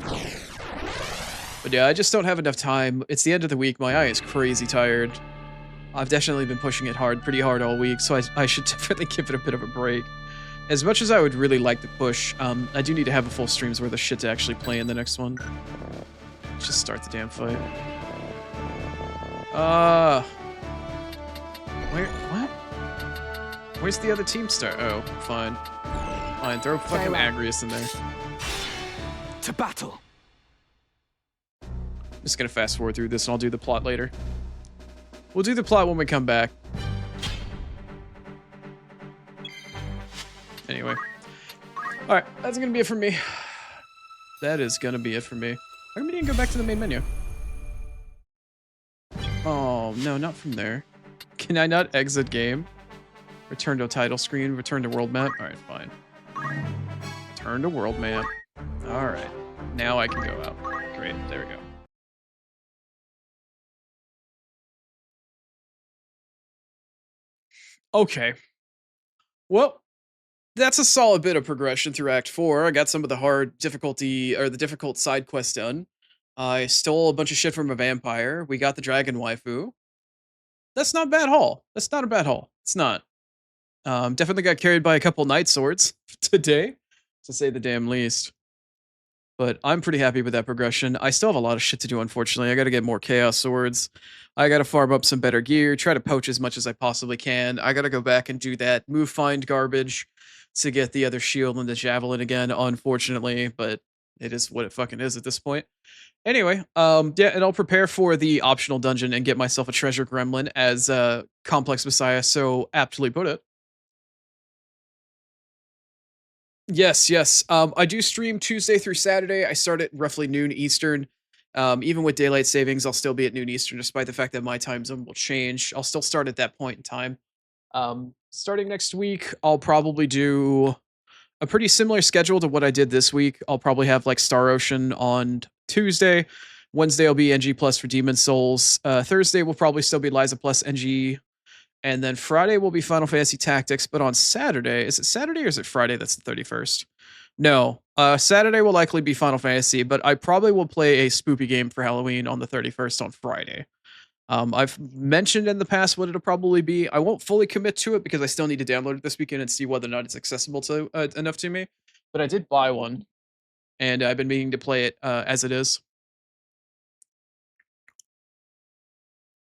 Speaker 1: But yeah, I just don't have enough time. It's the end of the week. My eye is crazy tired. I've definitely been pushing it pretty hard all week, so I should definitely give it a bit of a break. As much as I would really like to push, I do need to have a full stream's worth of shit to actually play in the next one. Let's just start the damn fight. What? Where's the other team start? Oh, fine. Fine, throw fucking Agrius in there.
Speaker 7: To battle!
Speaker 1: I'm just gonna fast forward through this and I'll do the plot later. We'll do the plot when we come back. Anyway. Alright, that's gonna be it for me. That is gonna be it for me. How come we didn't go back to the main menu? Oh, no, not from there. Can I not exit game? Return to title screen, return to world map? Alright, fine. Return to world map. Alright. Now I can go out. Great, there we go. Okay. Well, that's a solid bit of progression through Act 4. I got some of the hard difficulty, or the difficult side quests done. I stole a bunch of shit from a vampire. We got the dragon waifu. That's not a bad haul. That's not a bad haul. It's not. Definitely got carried by a couple knight swords today, to say the damn least. But I'm pretty happy with that progression. I still have a lot of shit to do, unfortunately. I gotta get more chaos swords. I gotta farm up some better gear, try to poach as much as I possibly can. I gotta go back and do that move find garbage to get the other shield and the javelin again, unfortunately, but it is what it fucking is at this point. Anyway, yeah, and I'll prepare for the optional dungeon and get myself a treasure gremlin, as Complex Messiah so aptly put it. Yes, yes. I do stream Tuesday through Saturday. I start at roughly noon Eastern. Even with daylight savings, I'll still be at noon Eastern, despite the fact that my time zone will change. I'll still start at that point in time. Starting next week, I'll probably do a pretty similar schedule to what I did this week. I'll probably have like Star Ocean on Tuesday. Wednesday will be NG Plus for Demon Souls. Thursday will probably still be Liza Plus NG. And then Friday will be Final Fantasy Tactics. But on Saturday, is it Saturday or is it Friday? That's the 31st. No, Saturday will likely be Final Fantasy, but I probably will play a spoopy game for Halloween on the 31st on Friday. I've mentioned in the past what it'll probably be. I won't fully commit to it because I still need to download it this weekend and see whether or not it's accessible to enough to me. But I did buy one, and I've been meaning to play it as it is.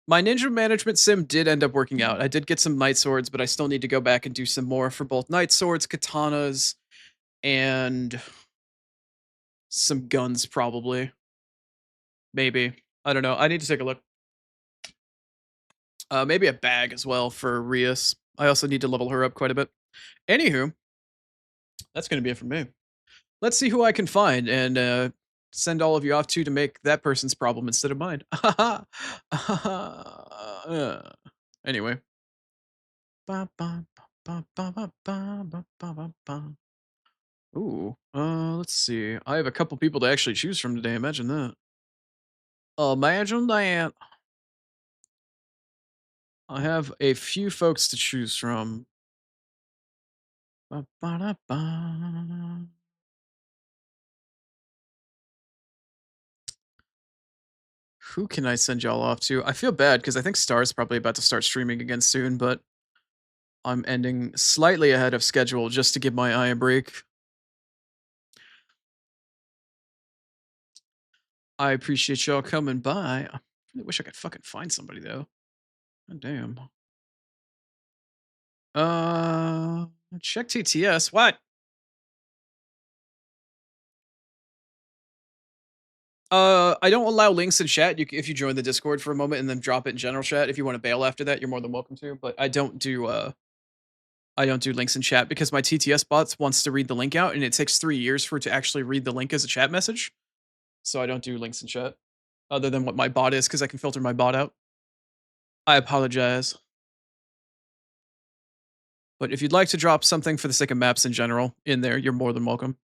Speaker 1: My ninja management sim did end up working out. I did get some knight swords, but I still need to go back and do some more for both knight swords, katanas, and some guns probably. Maybe. I don't know. I need to take a look. Maybe a bag as well for Rias. I also need to level her up quite a bit. Anywho, that's going to be it for me. Let's see who I can find and send all of you off to make that person's problem instead of mine. Anyway. Ooh, let's see. I have a couple people to actually choose from today. Imagine that. Imagine that. I have a few folks to choose from. Who can I send y'all off to? I feel bad because I think Star's probably about to start streaming again soon, but I'm ending slightly ahead of schedule just to give my eye a break. I appreciate y'all coming by. I really wish I could fucking find somebody though. God damn. Check TTS. What? I don't allow links in chat. If you join the Discord for a moment and then drop it in general chat, if you want to bail after that, you're more than welcome to. But I don't do links in chat because my TTS bot wants to read the link out, and it takes 3 years for it to actually read the link as a chat message. So I don't do links in chat, other than what my bot is, because I can filter my bot out. I apologize. But if you'd like to drop something for the sake of maps in general in there, you're more than welcome.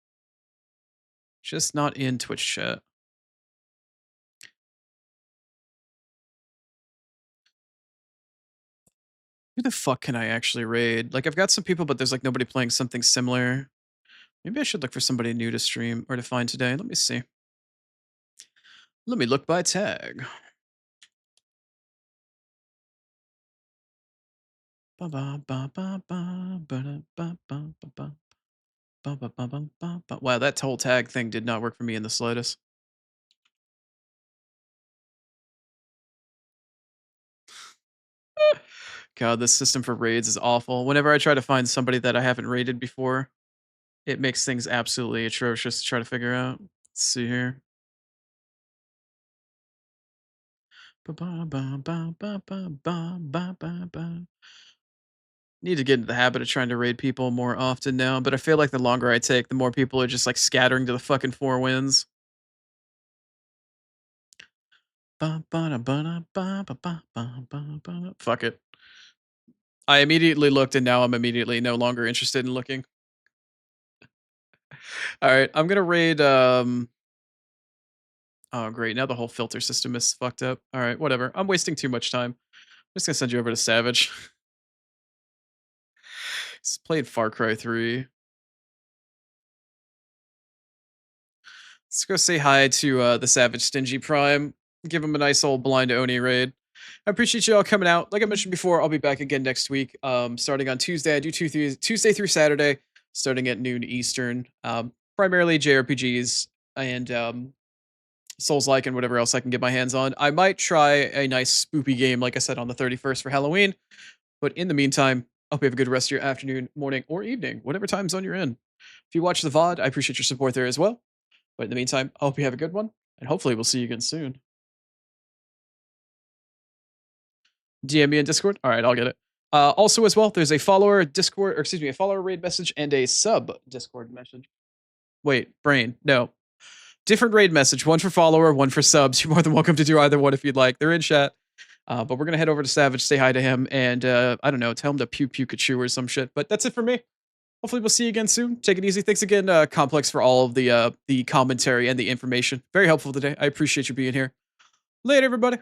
Speaker 1: Just not in Twitch chat. Who the fuck can I actually raid? Like, I've got some people, but there's like nobody playing something similar. Maybe I should look for somebody new to stream or to find today. Let me see. Let me look by tag. Wow, that whole tag thing did not work for me in the slightest. God, this system for raids is awful. Whenever I try to find somebody that I haven't raided before, it makes things absolutely atrocious to try to figure out. Let's see here. Need to get into the habit of trying to raid people more often now, but I feel like the longer I take, the more people are just like scattering to the fucking four winds. Fuck it. I immediately looked and now I'm immediately no longer interested in looking. All right, I'm gonna raid. Oh, great. Now the whole filter system is fucked up. All right, whatever. I'm wasting too much time. I'm just gonna send you over to Savage. He's played Far Cry 3. Let's go say hi to the Savage Stingy Prime. Give him a nice old blind Oni raid. I appreciate you all coming out. Like I mentioned before, I'll be back again next week. Starting on Tuesday. I do Tuesday through Saturday, starting at noon Eastern. Primarily JRPGs and Souls-like and whatever else I can get my hands on. I might try a nice spoopy game, like I said, on the 31st for Halloween. But in the meantime, I hope you have a good rest of your afternoon, morning, or evening, whatever time zone you're in. If you watch the VOD, I appreciate your support there as well. But in the meantime, I hope you have a good one, and hopefully we'll see you again soon. DM me in Discord? All right, I'll get it. Also, as well, there's a follower Discord, or excuse me, a follower raid message and a sub Discord message. Wait, brain, no. Different raid message, one for follower, one for subs. You're more than welcome to do either one if you'd like. They're in chat. But we're gonna head over to Savage, say hi to him, and I don't know, tell him to pew Pikachu or some shit. But that's it for me. Hopefully we'll see you again soon. Take it easy. Thanks again, Complex, for all of the commentary and the information. Very helpful today. I appreciate you being here. Later, everybody.